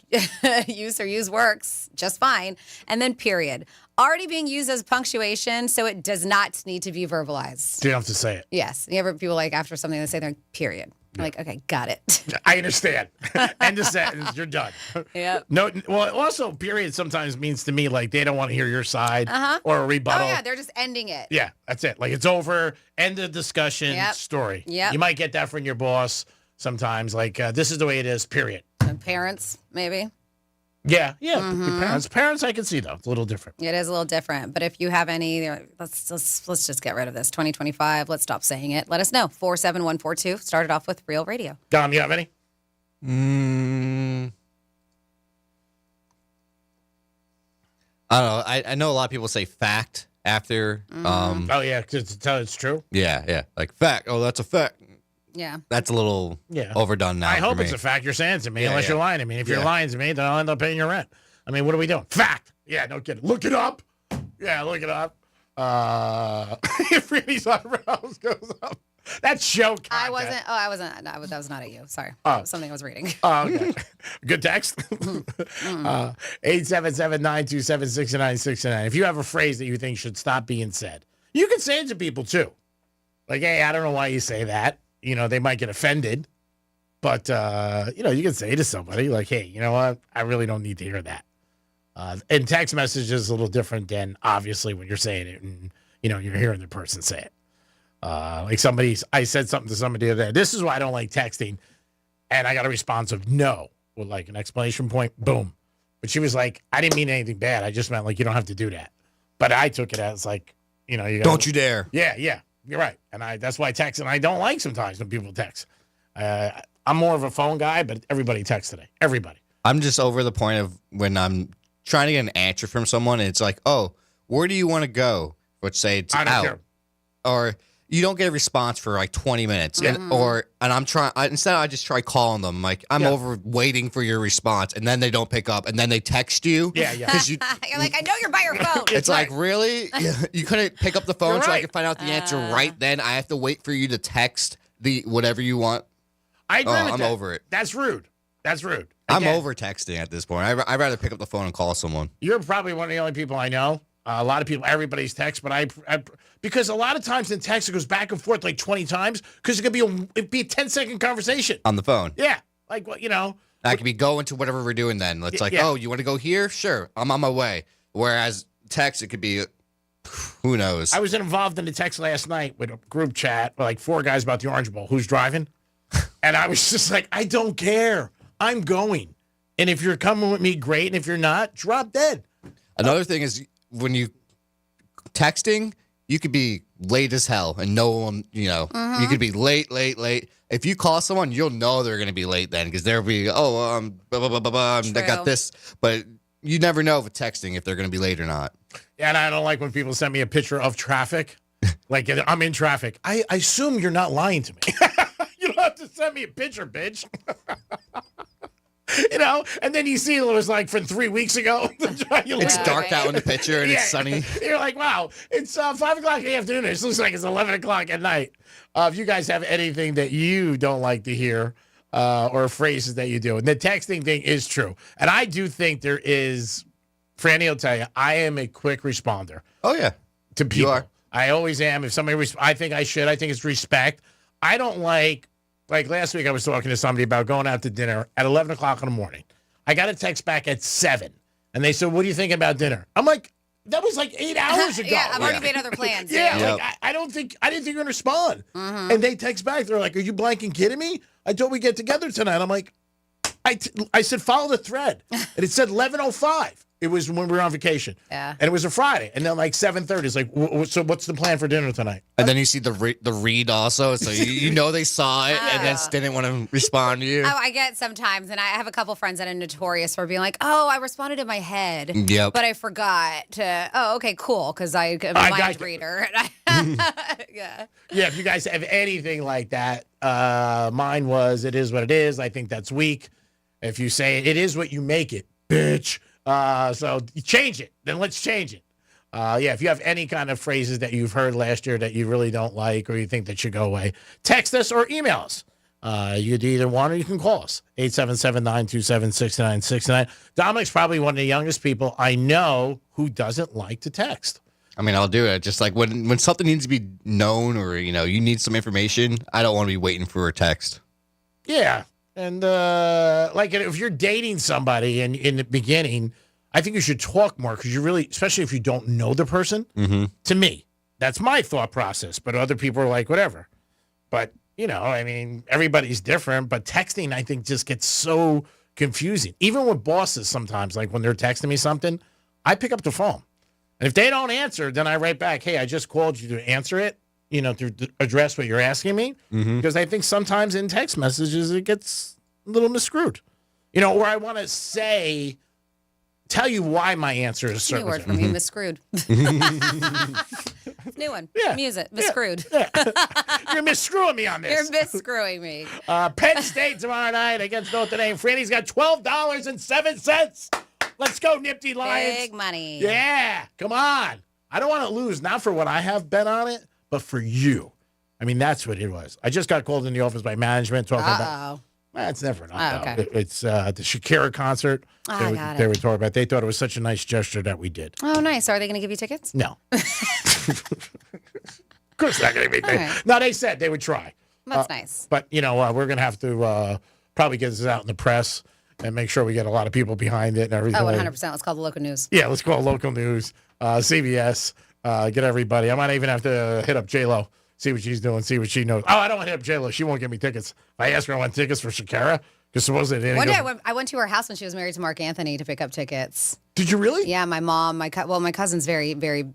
use or use works just fine. And then period. Already being used as punctuation, so it does not need to be verbalized. You don't have to say it. Yes. You ever people like after something they say they're like, period. I'm like, okay, got it. I understand. End of sentence. You're done. Yep. No. Well, also, period sometimes means to me like they don't want to hear your side or a rebuttal. Oh, yeah. They're just ending it. Yeah, that's it. Like it's over. End of discussion. Yep. Story. Yep. You might get that from your boss sometimes. Like this is the way it is. Period. And parents, maybe. Yeah. Your parents, I can see though. It's a little different. It is a little different. But if you have any, let's just get rid of this. 2025. Let's stop saying it. Let us know. 47142. Started off with Real Radio. Dom, you have any? I don't know. I know a lot of people say fact after. Oh yeah, because it's true. Yeah. Like fact. Oh, that's a fact. Yeah. That's a little overdone now. I hope for me. it's a fact you're saying to me, Yeah, unless yeah. you're lying to me. If you're Yeah. lying to me, then I'll end up paying your rent. I mean, what are we doing? Fact. Yeah, no kidding. Look it up. Yeah, look it up. If Randy's eyebrows goes up. That's show content. I wasn't. Oh, I wasn't. No, that was not at you. Sorry. Oh. That was something I was reading. Oh, okay. Good text. 877-927-6969. If you have a phrase that you think should stop being said, you can say it to people too. Like, hey, I don't know why you say that. You know, they might get offended. But, you know, you can say to somebody, like, hey, you know what? I really don't need to hear that. And text message is a little different than, obviously, when you're saying it and, you know, you're hearing the person say it. Like I said something to somebody the other day. This is why I don't like texting. And I got a response of no with like an exclamation point. Boom. But she was like, I didn't mean anything bad. I just meant like, you don't have to do that. But I took it as like, you know, you gotta, Don't you dare. Yeah. You're right. And that's why I text. And I don't like sometimes when people text. I'm more of a phone guy, but everybody texts today. Everybody. I'm just over the point of when I'm trying to get an answer from someone, and it's like, oh, where do you want to go which say it's I don't out, care. or you don't get a response for like 20 minutes, and I'm trying. Instead, I just try calling them. Like I'm over waiting for your response, and then they don't pick up, and then they text you. Yeah. Because You're like, I know you're by your phone. it's like really, you couldn't pick up the phone You're so I right. could find out the answer right then. I have to wait for you to text the whatever you want. I agree with I'm that. over it. That's rude. That's rude. I'm Again, over texting at this point. I'd rather pick up the phone and call someone. You're probably one of the only people I know. A lot of people, everybody's text, but I because a lot of times in text it goes back and forth like 20 times because it'd be a 10-second conversation On the phone. Yeah, like what I could be going to whatever we're doing then. It's like, oh, you want to go here? Sure. I'm on my way. Whereas text, it could be, who knows? I was involved in the text last night with a group chat, like 4 guys about the Orange Bowl. Who's driving? And I was just like, I don't care. I'm going. And if you're coming with me, great. And if you're not, drop dead. Another thing is when you texting, you could be late as hell and no one, you could be late. If you call someone, you'll know they're going to be late then because they'll be, blah, blah, blah, blah, I got this. But you never know with texting if they're going to be late or not. And I don't like when people send me a picture of traffic. Like, I'm in traffic. I assume you're not lying to me. You don't have to send me a picture, bitch. And then you see it was like from 3 weeks ago. It's dark out in the picture and it's sunny. You're like, wow, it's 5 o'clock in the afternoon. It looks like it's 11 o'clock at night. If you guys have anything that you don't like to hear or phrases that you do, and the texting thing is true. And I do think there is, Franny will tell you, I am a quick responder. Oh, yeah. To people. You are. I always am. If somebody, I think I should. I think it's respect. I don't like last week I was talking to somebody about going out to dinner at 11 o'clock in the morning. I got a text back at 7, and they said, what do you think about dinner? I'm like, that was like 8 hours ago. Yeah, I've already made other plans. Like, I didn't think you're going to respond. And they text back. They're like, are you blanking kidding me? I thought we'd get together tonight. I'm like, I said, follow the thread. And it said 11:05. It was when we were on vacation. Yeah. And it was a Friday. And then like 7:30, it's like, so what's the plan for dinner tonight? And then you see the read also. So you know they saw it and then didn't want to respond to you. Oh, I get sometimes. And I have a couple friends that are notorious for being like, oh, I responded in my head. Yep. But I forgot to, okay, cool. Because I'm a mind reader. Yeah. Yeah, if you guys have anything like that, mine was, it is what it is. I think that's weak. If you say it is what you make it, bitch. So you change it. Then let's change it. If you have any kind of phrases that you've heard last year that you really don't like or you think that should go away, text us or email us. You can do either one or you can call us. 877-927-6969. Dominic's probably one of the youngest people I know who doesn't like to text. I mean, I'll do it. Just like when something needs to be known or, you need some information, I don't want to be waiting for a text. Yeah. And if you're dating somebody and in the beginning, I think you should talk more because you really, especially if you don't know the person. Mm-hmm. To me, that's my thought process. But other people are like, whatever. But, everybody's different. But texting, I think, just gets so confusing. Even with bosses sometimes, like when they're texting me something, I pick up the phone. And if they don't answer, then I write back, hey, I just called you to answer it. To address what you're asking me. Mm-hmm. Because I think sometimes in text messages, it gets a little miscrewed. Or I want to tell you why my answer is certain. New word for me, miscrewed. New one. Yeah. Music, miscrewed. Yeah. You're misscrewing me on this. You're misscrewing me. Penn State tomorrow night against Notre Dame. Franny's got $12.07. Let's go, Nifty Lions. Big money. Yeah, come on. I don't want to lose, not for what I have bet on it, but for you. That's what it was. I just got called in the office by management talking about. It's never enough. Okay. It's the Shakira concert. They were talking about. They thought it was such a nice gesture that we did. Oh, nice. Are they going to give you tickets? No. Of course they're not going to give me tickets. Right. No, they said they would try. That's nice. But, we're going to have to probably get this out in the press and make sure we get a lot of people behind it and everything. Oh, 100%. Let's call the local news. Yeah, let's call local news, CBS, get everybody. I might even have to hit up J-Lo, see what she's doing, see what she knows. Oh, I don't want to hit up J-Lo. She won't give me tickets. If I ask her I want tickets for Shakira, because supposedly they didn't One day I went to her house when she was married to Mark Anthony to pick up tickets. Did you really? Yeah, my mom, my cousin's very, very,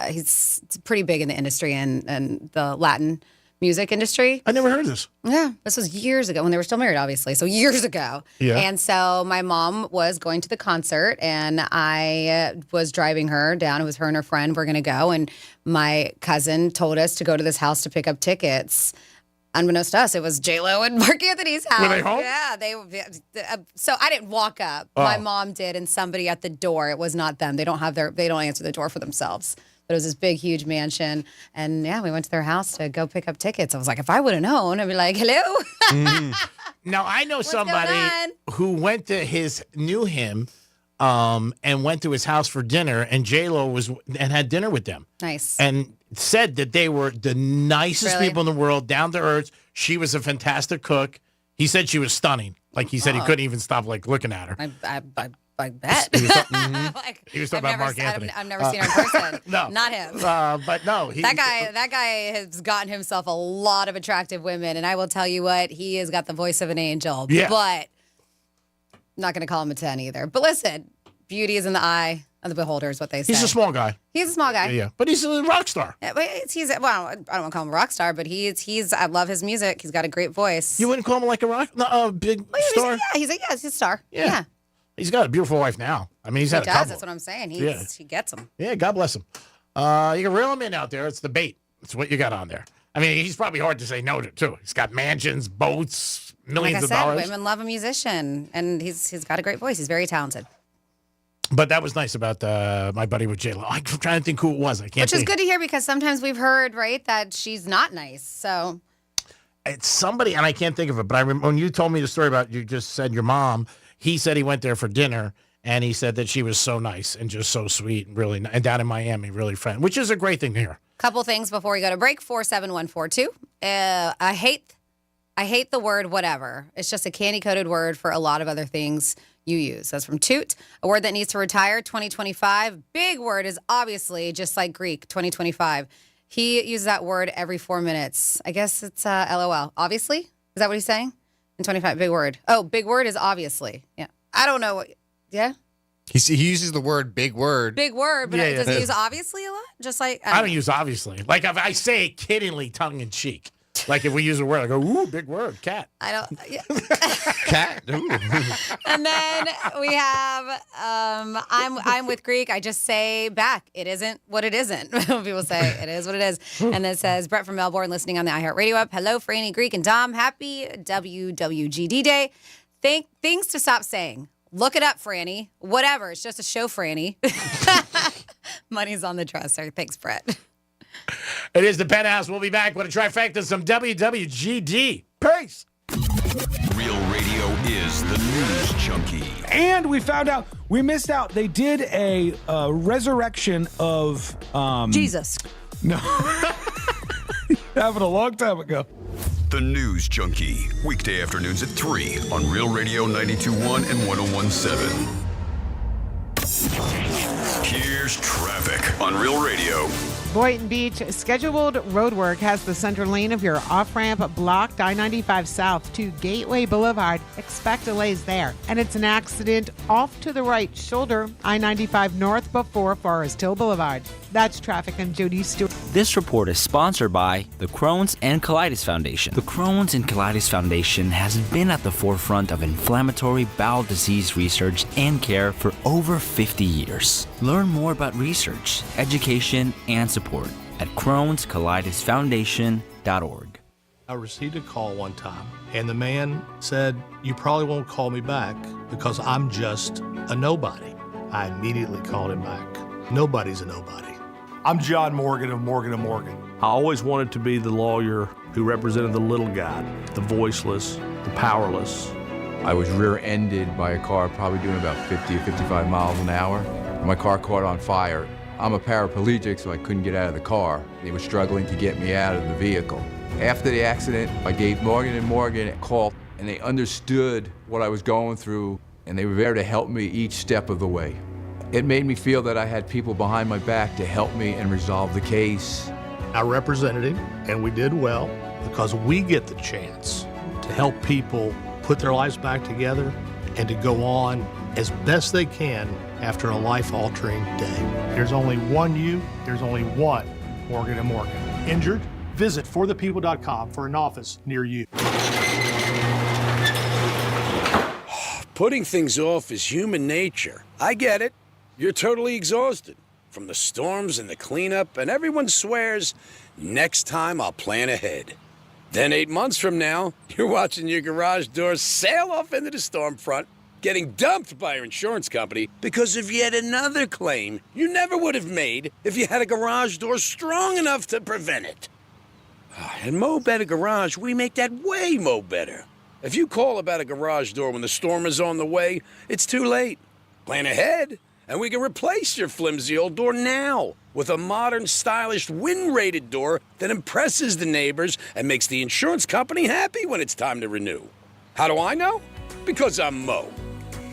he's pretty big in the industry and the Latin music industry. I never heard this. Yeah, this was years ago when they were still married, obviously. So years ago. Yeah. And so my mom was going to the concert, and I was driving her down. It was her and her friend were going to go, and my cousin told us to go to this house to pick up tickets. Unbeknownst to us, it was J-Lo and Mark Anthony's house. Were they home? Yeah, so I didn't walk up. My mom did, and somebody at the door. It was not them. They don't answer the door for themselves. But it was this big, huge mansion, and yeah, we went to their house to go pick up tickets. I was like, if I would have known, I'd be like, hello. Now I know somebody who knew him, and went to his house for dinner, and J-Lo had dinner with them. Nice. And said that they were the nicest people in the world, down to earth. She was a fantastic cook. He said she was stunning. Like he said, he couldn't even stop looking at her. I bet. He was talking about Mark Anthony. I've never seen her in person. No, not him. But no, that guy has gotten himself a lot of attractive women, and I will tell you what, he has got the voice of an angel. Yeah. But I'm not going to call him a 10 either. But listen, beauty is in the eye of the beholder, is what they say. He's a small guy. He's a small guy. Yeah, but he's a rock star. Yeah, but I don't want to call him a rock star, but he's. I love his music. He's got a great voice. You wouldn't call him like a big star? He's a star. Yeah. He's got a beautiful wife now. I mean, he's had a couple. That's what I'm saying. He gets them. Yeah, God bless him. You can reel him in out there. It's the bait. It's what you got on there. I mean, he's probably hard to say no to, too. He's got mansions, boats, millions of dollars. Like I said, women love a musician, and he's got a great voice. He's very talented. But that was nice about my buddy with J-Lo. I'm trying to think who it was. I can't Which is good to hear, because sometimes we've heard, right, that she's not nice. So it's somebody, and I can't think of it, but I remember when you told me the story about, you just said your mom, he said he went there for dinner, and he said that she was so nice and just so sweet and really, and down in Miami, really friendly, which is a great thing to hear. Couple things before we go to break. 47142. I hate the word whatever. It's just a candy-coated word for a lot of other things you use. That's from Toot. A word that needs to retire, 2025. Big word is obviously, just like Greek, 2025. He uses that word every 4 minutes. I guess it's LOL. Obviously? Is that what he's saying? In 25, big word. Oh, big word is obviously. Yeah. I don't know what. Yeah? He uses the word big word. Big word, but does he use obviously a lot? Just like. I don't use obviously. Like if I say it kiddingly, tongue in cheek. Like if we use a word, I go, ooh, big word, cat. I don't. Yeah. Cat. Ooh. And then we have, I'm with Greek. I just say back, it isn't what it isn't. People say it is what it is. And then it says, Brett from Melbourne listening on the iHeartRadio app. Hello, Franny, Greek, and Dom. Happy WWGD Day. Things to stop saying. Look it up, Franny. Whatever. It's just a show, Franny. Money's on the dresser. Thanks, Brett. It is the Penthouse. We'll be back with a trifecta, some WWGD. Peace. Real radio is the news junkie. And we found out, we missed out. They did a resurrection of Jesus. No. Happened a long time ago. The News Junkie. Weekday afternoons at 3 on Real Radio 92.1 and 101.7. Here's traffic on Real Radio. Boynton Beach, scheduled road work has the center lane of your off-ramp blocked. I-95 south to Gateway Boulevard. Expect delays there. And it's an accident off to the right shoulder, I-95 north before Forest Hill Boulevard. That's traffic. I'm Jody Stewart. This report is sponsored by the Crohn's and Colitis Foundation. The Crohn's and Colitis Foundation has been at the forefront of inflammatory bowel disease research and care for over 50 years. Learn more about research, education, and support at Crohn'sColitisFoundation.org. I received a call one time, and the man said, "You probably won't call me back because I'm just a nobody." I immediately called him back. Nobody's a nobody. I'm John Morgan of Morgan & Morgan. I always wanted to be the lawyer who represented the little guy, the voiceless, the powerless. I was rear-ended by a car probably doing about 50 or 55 miles an hour. My car caught on fire. I'm a paraplegic, so I couldn't get out of the car. They were struggling to get me out of the vehicle. After the accident, I gave Morgan & Morgan a call, and they understood what I was going through, and they were there to help me each step of the way. It made me feel that I had people behind my back to help me and resolve the case. I represented him, and we did well because we get the chance to help people put their lives back together and to go on as best they can after a life-altering day. There's only one you, there's only one Morgan & Morgan. Injured? Visit forthepeople.com for an office near you. Putting things off is human nature. I get it. You're totally exhausted from the storms and the cleanup, and everyone swears, next time I'll plan ahead. Then 8 months from now, you're watching your garage door sail off into the storm front, getting dumped by your insurance company because of yet another claim you never would have made if you had a garage door strong enough to prevent it. At Mo Better Garage, we make that way mo better. If you call about a garage door when the storm is on the way, it's too late. Plan ahead, and we can replace your flimsy old door now with a modern, stylish, wind-rated door that impresses the neighbors and makes the insurance company happy when it's time to renew. How do I know? Because I'm Mo.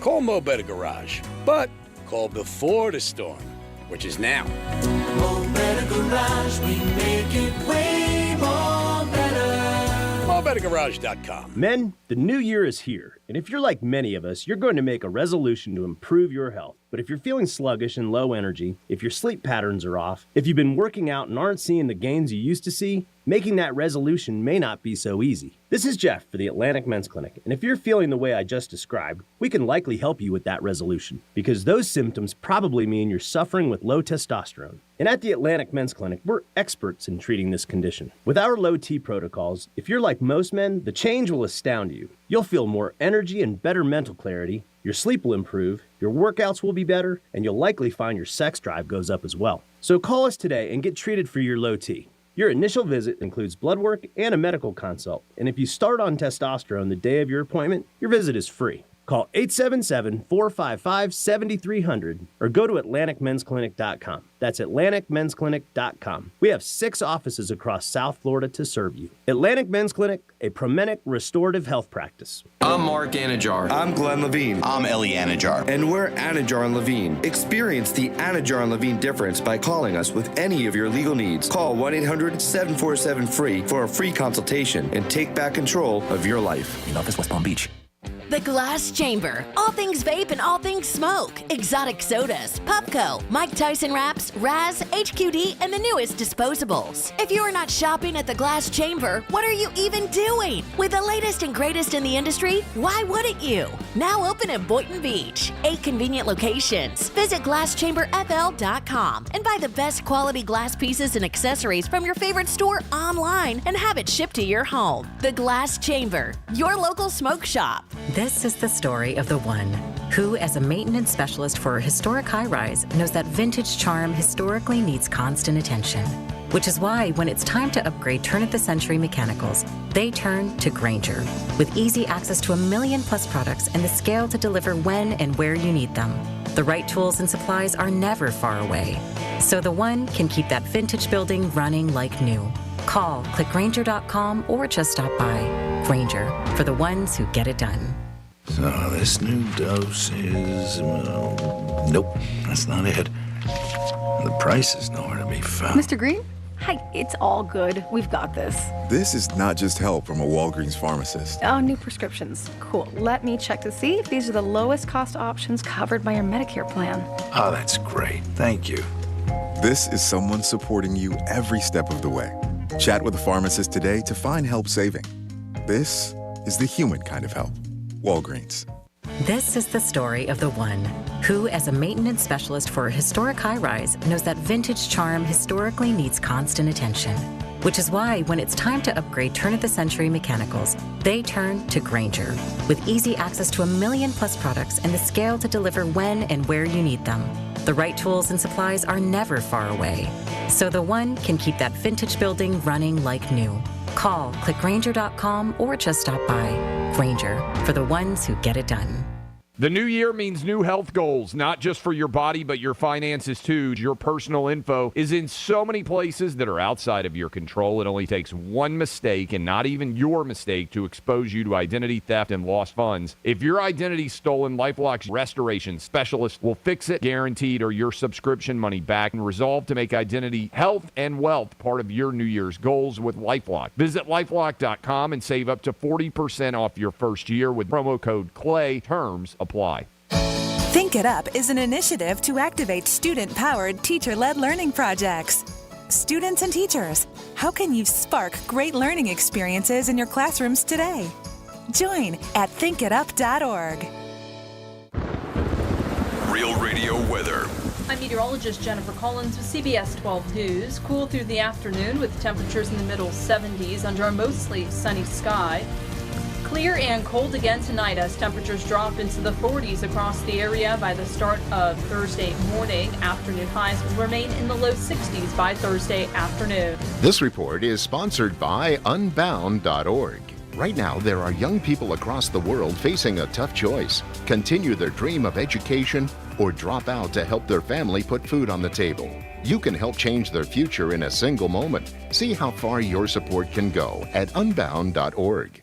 Call Mo Better Garage, but call before the storm, which is now. Mo Better Garage, we make it way more better. MoBetterGarage.com. Men, the new year is here, and if you're like many of us, you're going to make a resolution to improve your health. But if you're feeling sluggish and low energy, if your sleep patterns are off, if you've been working out and aren't seeing the gains you used to see, making that resolution may not be so easy. This is Jeff for the Atlantic Men's Clinic, and if you're feeling the way I just described, we can likely help you with that resolution, because those symptoms probably mean you're suffering with low testosterone. And at the Atlantic Men's Clinic, we're experts in treating this condition. With our low T protocols, if you're like most men, the change will astound you. You'll feel more energy and better mental clarity, your sleep will improve, your workouts will be better, and you'll likely find your sex drive goes up as well. So call us today and get treated for your low T. Your initial visit includes blood work and a medical consult, and if you start on testosterone the day of your appointment, your visit is free. Call 877-455-7300 or go to AtlanticMen'sClinic.com. That's AtlanticMen'sClinic.com. We have 6 offices across South Florida to serve you. Atlantic Men's Clinic, a Promenic restorative health practice. I'm Mark Anajar. I'm Glenn Levine. I'm Ellie Anajar. And we're Anajar and Levine. Experience the Anajar and Levine difference by calling us with any of your legal needs. Call 1-800-747-FREE for a free consultation and take back control of your life. In office, West Palm Beach. The Glass Chamber. All things vape and all things smoke. Exotic sodas, Pupco, Mike Tyson wraps, Raz, HQD, and the newest disposables. If you are not shopping at the Glass Chamber, what are you even doing? With the latest and greatest in the industry, why wouldn't you? Now open in Boynton Beach. 8 convenient locations. Visit GlassChamberFL.com and buy the best quality glass pieces and accessories from your favorite store online and have it shipped to your home. The Glass Chamber, your local smoke shop. This is the story of the one who, as a maintenance specialist for a historic high-rise, knows that vintage charm historically needs constant attention. Which is why, when it's time to upgrade turn-of-the-century mechanicals, they turn to Grainger. With easy access to 1 million-plus products and the scale to deliver when and where you need them. The right tools and supplies are never far away. So the one can keep that vintage building running like new. Call, click Grainger.com, or just stop by. Grainger, for the ones who get it done. So this new dose is, nope, that's not it. The price is nowhere to be found. Mr. Green? Hi, it's all good. We've got this. This is not just help from a Walgreens pharmacist. Oh, new prescriptions. Cool. Let me check to see if these are the lowest cost options covered by your Medicare plan. Oh, that's great. Thank you. This is someone supporting you every step of the way. Chat with a pharmacist today to find help saving. This is the human kind of help. Walgreens. This is the story of the one who, as a maintenance specialist for a historic high-rise, knows that vintage charm historically needs constant attention. Which is why, when it's time to upgrade turn-of-the-century mechanicals, they turn to Grainger. With easy access to 1 million-plus products and the scale to deliver when and where you need them. The right tools and supplies are never far away. So the one can keep that vintage building running like new. Call, click Grainger.com, or just stop by. Grainger, for the ones who get it done. The new year means new health goals, not just for your body, but your finances too. Your personal info is in so many places that are outside of your control. It only takes one mistake, and not even your mistake, to expose you to identity theft and lost funds. If your identity's stolen, LifeLock's restoration specialist will fix it, guaranteed, or your subscription money back, and resolve to make identity, health, and wealth part of your New Year's goals with LifeLock. Visit LifeLock.com and save up to 40% off your first year with promo code CLAY. Terms apply. Think It Up is an initiative to activate student-powered, teacher-led learning projects. Students and teachers, how can you spark great learning experiences in your classrooms today? Join at thinkitup.org. Real Radio weather. I'm meteorologist Jennifer Collins with CBS 12 News. Cool through the afternoon with temperatures in the middle 70s under a mostly sunny sky. Clear and cold again tonight as temperatures drop into the 40s across the area by the start of Thursday morning. Afternoon highs will remain in the low 60s by Thursday afternoon. This report is sponsored by Unbound.org. Right now, there are young people across the world facing a tough choice: continue their dream of education or drop out to help their family put food on the table. You can help change their future in a single moment. See how far your support can go at Unbound.org.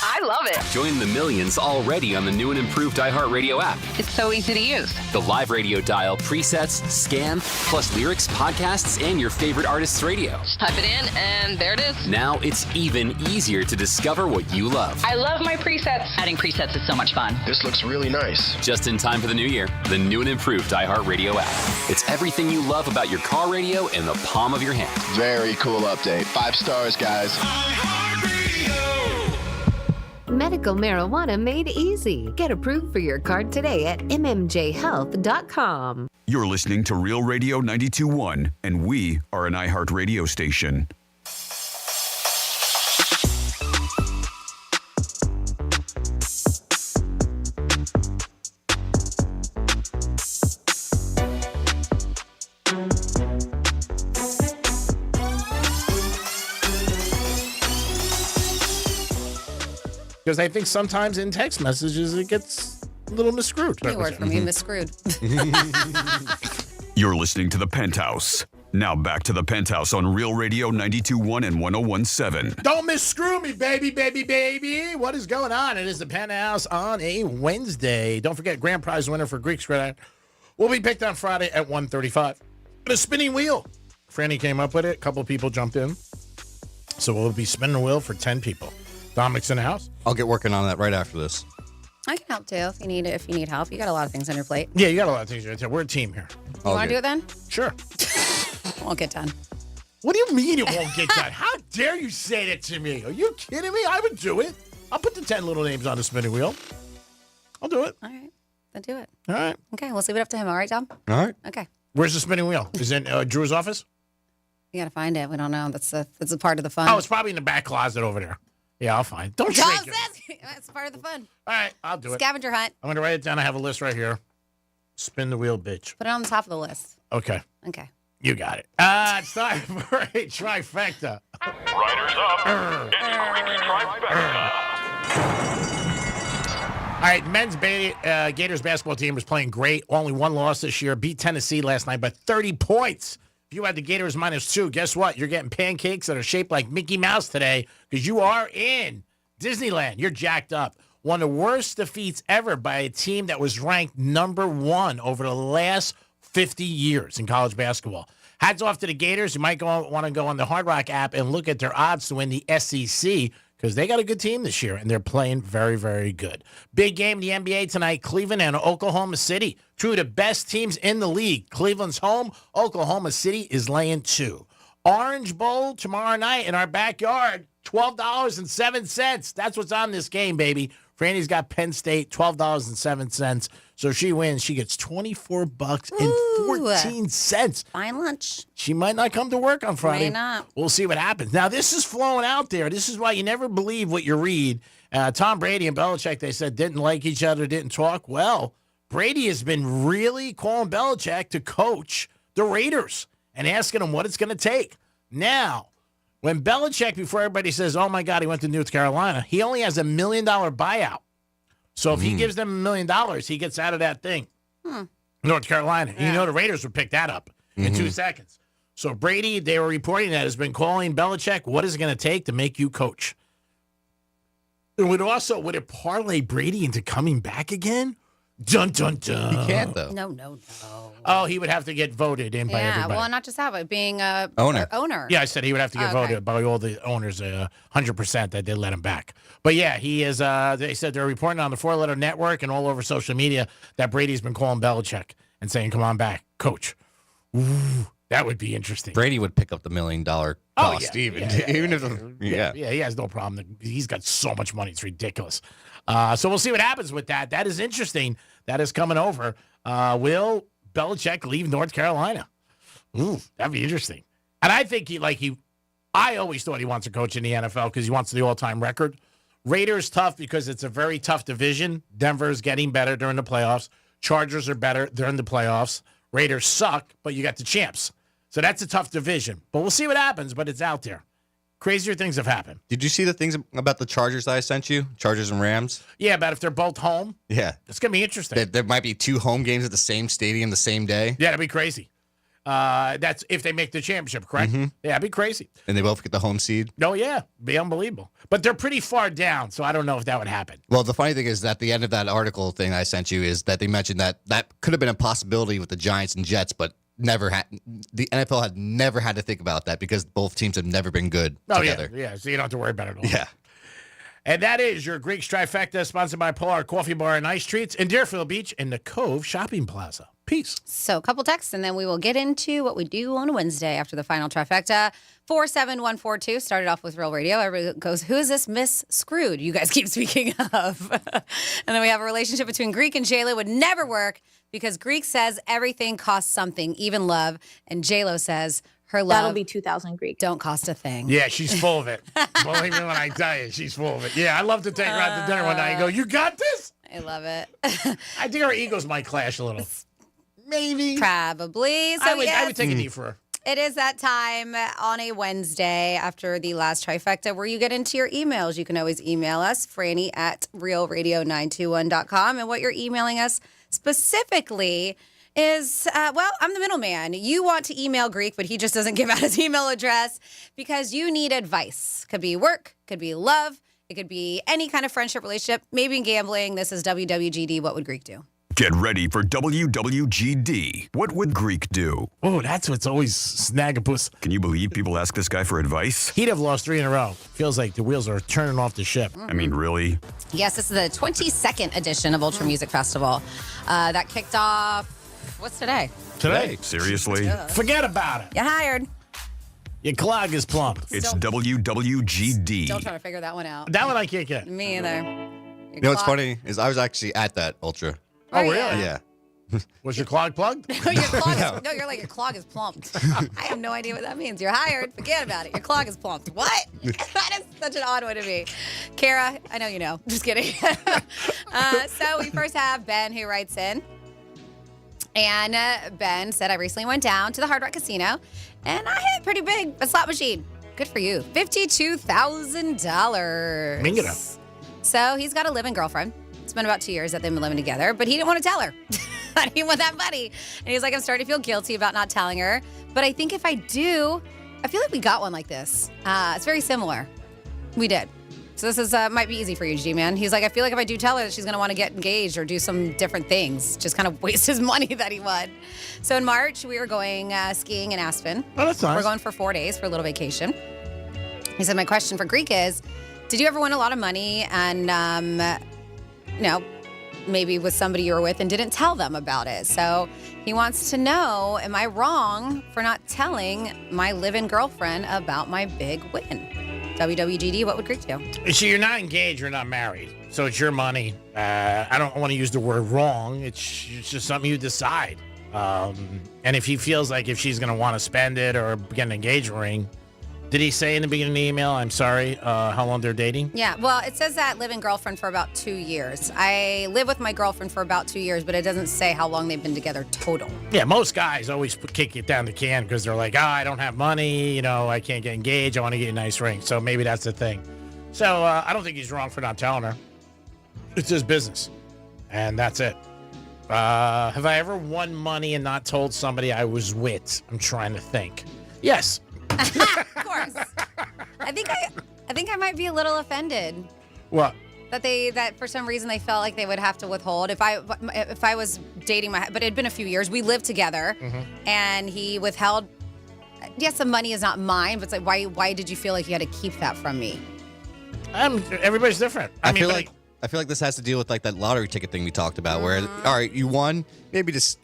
I love it. Join the millions already on the new and improved iHeartRadio app. It's so easy to use. The live radio dial, presets, scan, plus lyrics, podcasts, and your favorite artists' radio. Just type it in, and there it is. Now it's even easier to discover what you love. I love my presets. Adding presets is so much fun. This looks really nice. Just in time for the new year, the new and improved iHeartRadio app. It's everything you love about your car radio in the palm of your hand. Very cool update. 5 stars, guys. Medical marijuana made easy. Get approved for your card today at mmjhealth.com. You're listening to Real Radio 92.1, and we are an iHeart radio station. Because I think sometimes in text messages it gets a little misscrewed. New word for me, misscrewed. You're listening to The Penthouse. Now back to The Penthouse on Real Radio 92.1 and 101.7. Don't misscrew me, baby, baby, baby. What is going on? It is The Penthouse on a Wednesday. Don't forget, grand prize winner for Greek Square will be picked on Friday at 1:35. The spinning wheel. Franny came up with it. A couple of people jumped in. So we'll be spinning the wheel for 10 people. Dominic's in the house. I'll get working on that right after this. I can help too if you need help. You got a lot of things on your plate. Yeah, you got a lot of things. We're a team here. You want to do it then? Sure. It won't get done. What do you mean it won't get done? How dare you say that to me? Are you kidding me? I would do it. I'll put the 10 little names on the spinning wheel. I'll do it. All right. Then do it. All right. Okay, we'll leave it up to him. All right, Tom? All right. Okay. Where's the spinning wheel? Is it in Drew's office? You got to find it. We don't know. That's a part of the fun. Oh, it's probably in the back closet over there. Yeah, I'll find it. Don't shake it. That's part of the fun. All right, I'll do it. Scavenger hunt. I'm going to write it down. I have a list right here. Spin the wheel, bitch. Put it on the top of the list. Okay. Okay. You got it. It's time for a trifecta. Riders up. It's Greek's trifecta. All right, men's Gators basketball team was playing great. Only one loss this year. Beat Tennessee last night by 30 points. If you had the Gators -2, guess what? You're getting pancakes that are shaped like Mickey Mouse today because you are in Disneyland. You're jacked up. One of the worst defeats ever by a team that was ranked #1 over the last 50 years in college basketball. Hats off to the Gators. You might want to go on the Hard Rock app and look at their odds to win the SEC because they got a good team this year, and they're playing very, very good. Big game in the NBA tonight, Cleveland and Oklahoma City. Two of the best teams in the league. Cleveland's home. Oklahoma City is laying 2. Orange Bowl tomorrow night in our backyard, $12.07. That's what's on this game, baby. Franny's got Penn State, $12.07. So she wins. She gets $24.14. Fine lunch. She might not come to work on Friday. May not. We'll see what happens. Now, this is flowing out there. This is why you never believe what you read. Tom Brady and Belichick, they said, didn't like each other, didn't talk. Well, Brady has been really calling Belichick to coach the Raiders and asking him what it's going to take. Now, when Belichick, before everybody says, oh, my God, he went to North Carolina, he only has $1 million buyout. So if he gives them $1 million, he gets out of that thing. North Carolina. Yeah. You know the Raiders would pick that up in 2 seconds. So Brady, they were reporting that, has been calling Belichick, what is it going to take to make you coach? And would it parlay Brady into coming back again? Dun, dun, dun. He can't, though. No. Oh, he would have to get voted in by everybody. Yeah, well, not just that, but being a owner. Yeah, I said he would have to get voted by all the owners, 100% that they let him back. But yeah, he is. They said they're reporting on the 4-letter network and all over social media that Brady's been calling Belichick and saying, "Come on back, coach." Ooh, That would be interesting. Brady would pick up the $1 million cost, even if he has no problem. He's got so much money; it's ridiculous. So we'll see what happens with that. That is interesting. That is coming over. Will Belichick leave North Carolina? Ooh, that'd be interesting. And I think I always thought he wants to coach in the NFL because he wants the all-time record. Raiders tough because it's a very tough division. Denver's getting better during the playoffs. Chargers are better during the playoffs. Raiders suck, but you got the champs. So that's a tough division. But we'll see what happens, but it's out there. Crazier things have happened. Did you see the things about the Chargers that I sent you? Chargers and Rams? Yeah, but if they're both home, it's going to be interesting. There might be 2 home games at the same stadium the same day. Yeah, that'd be crazy. That's if they make the championship, correct? Mm-hmm. Yeah, it'd be crazy. And they both get the home seed? Oh, yeah. Be unbelievable. But they're pretty far down, so I don't know if that would happen. Well, the funny thing is that the end of that article thing I sent you is that they mentioned that could have been a possibility with the Giants and Jets, but the NFL had never had to think about that because both teams have never been good together. Yeah, so you don't have to worry about it all. Yeah. And that is your Greek's Trifecta, sponsored by Polar Coffee Bar and Ice Treats in Deerfield Beach in the Cove Shopping Plaza. Peace. So a couple texts, and then we will get into what we do on Wednesday after the final trifecta. 47142 started off with Real Radio. Everybody goes, who is this Miss Screwed you guys keep speaking of? And then we have a relationship between Greek and JLo would never work because Greek says everything costs something, even love. And JLo says her love. That'll be 2,000 Greek. Don't cost a thing. Yeah, she's full of it. Believe me when I tell you, she's full of it. Yeah, I love to take her out to dinner one night and go, you got this? I love it. I think our egos might clash a little. Maybe. Probably. So I would take a knee for her. It is that time on a Wednesday after the last trifecta where you get into your emails. You can always email us, Franny at realradio921.com. And what you're emailing us specifically is, I'm the middleman. You want to email Greek, but he just doesn't give out his email address because you need advice. Could be work, could be love, it could be any kind of friendship relationship, maybe in gambling. This is WWGD. What would Greek do? Get ready for WWGD. What would Greek do? Oh, that's what's always snag-a-puss. Can you believe people ask this guy for advice? He'd have lost 3 in a row. Feels like the wheels are turning off the ship. I mean, really? Yes, this is the 22nd edition of Ultra Music Festival. That kicked off, what's today? Today. Seriously? Forget about it. You hired. Your clog is plump. It's WWGD. Still trying to figure that one out. That one I can't get. Me either. You know what's funny is I was actually at that Ultra. Oh, really? Yeah. Was your clog plugged? No, you're like, your clog is plumped. I have no idea what that means. You're hired. Forget about it. Your clog is plumped. What? That is such an odd one to me. Kara, I know you know. Just kidding. So we first have Ben who writes in. And Ben said, I recently went down to the Hard Rock Casino and I hit pretty big a slot machine. Good for you. $52,000. Bingo. So he's got a live-in girlfriend. It's been about 2 years that they've been living together, but he didn't want to tell her. He didn't want that money. And he's like, I'm starting to feel guilty about not telling her. But I think if I do, I feel like we got one like this. It's very similar. We did. So this is might be easy for you, G-Man. He's like, I feel like if I do tell her that she's going to want to get engaged or do some different things, just kind of waste his money that he won. So in March, we were going skiing in Aspen. Oh, that's nice. We're going for 4 days for a little vacation. He said, my question for Greek is, did you ever win a lot of money and, maybe with somebody you were with and didn't tell them about it? So he wants to know, am I wrong for not telling my live-in girlfriend about my big win? WWGD, what would Greek do? So you're not engaged, you're not married. So it's your money. I don't want to use the word wrong. It's just something you decide. And if he feels like if she's going to want to spend it or get an engagement ring, did he say in the beginning of the email, I'm sorry, how long they're dating? Yeah, well, it says that live-in girlfriend for about 2 years. I live with my girlfriend for about 2 years, but it doesn't say how long they've been together total. Yeah, most guys always kick it down the can because they're like, I don't have money, I can't get engaged, I want to get a nice ring. So maybe that's the thing. So I don't think he's wrong for not telling her. It's his business. And that's it. Have I ever won money and not told somebody I was with? I'm trying to think. Yes. Of course. I think I might be a little offended. What? That for some reason they felt like they would have to withhold. If I was dating but it had been a few years. We lived together, and he withheld. Yes, the money is not mine, but it's like, why did you feel like you had to keep that from me? Everybody's different. I feel like this has to deal with like that lottery ticket thing we talked about, where all right, you won, maybe just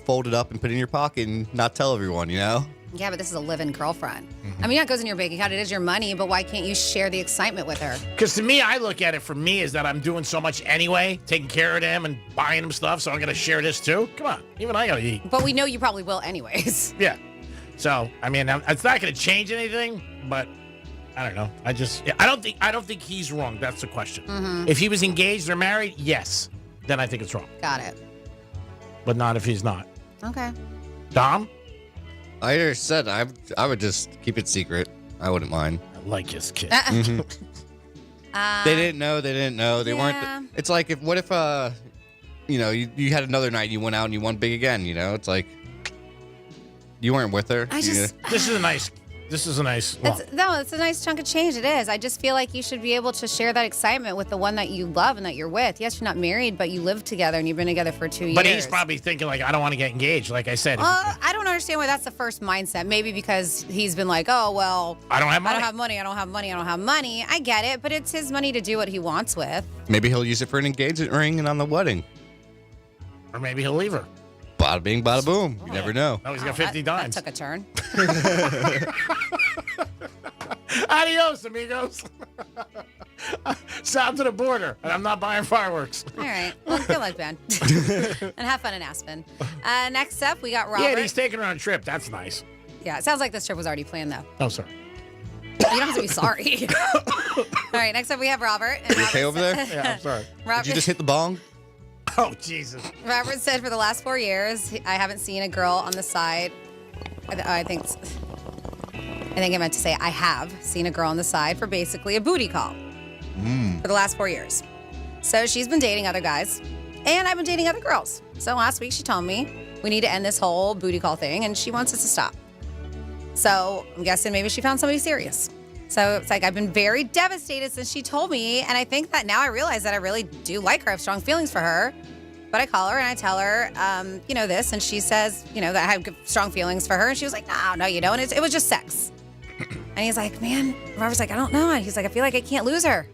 fold it up and put it in your pocket and not tell everyone, Yeah, but this is a live-in girlfriend. I mean, that goes in your bank account. It is your money, but why can't you share the excitement with her? Because to me, I look at it for me is that I'm doing so much anyway, taking care of them and buying them stuff, so I'm going to share this too. Come on, even I got to eat. But we know you probably will anyways. Yeah. So, I mean, it's not going to change anything, but I don't know. I don't think he's wrong. That's the question. If he was engaged or married, yes, then I think it's wrong. Got it. But not if he's not. Okay. Dom? I already said I would just keep it secret. I wouldn't mind. I like his kid. They didn't know. They weren't. It's like what if you had another night, you went out and you won big again. It's like you weren't with her. This is a nice. It's a nice chunk of change. It is. I just feel like you should be able to share that excitement with the one that you love and that you're with. Yes, you're not married, but you live together and you've been together for 2 years. But he's probably thinking like, I don't want to get engaged. Like I said. I don't understand why that's the first mindset. Maybe because he's been like, oh, well. I don't have money. I don't have money. I get it, but it's his money to do what he wants with. Maybe he'll use it for an engagement ring and on the wedding. Or maybe he'll leave her. Bada bing, bada boom. You never know. Oh, he's got 50 dimes. That took a turn. Adios, amigos. South to the border, and I'm not buying fireworks. All right. Well, good luck, Ben. And have fun in Aspen. Next up, we got Robert. Yeah, and he's taking her on a trip. That's nice. Yeah, it sounds like this trip was already planned, though. Oh, sorry. You don't have to be sorry. All right, next up we have Robert. You okay over there? Yeah, I'm sorry. Robert, Did you just hit the bong? Oh, Jesus. Robert said for the last 4 years, I haven't seen a girl on the side. I think I meant to say I have seen a girl on the side for basically a booty call for the last 4 years. So she's been dating other guys, and I've been dating other girls. So last week she told me we need to end this whole booty call thing, and she wants us to stop. So I'm guessing maybe she found somebody serious. So it's like I've been very devastated since she told me, and I think that now I realize that I really do like her. I have strong feelings for her. But I call her and I tell her, this, and she says, that I have strong feelings for her. And she was like, no, you don't. It was just sex. And he's like, man, Robert's like, I don't know. And he's like, I feel like I can't lose her.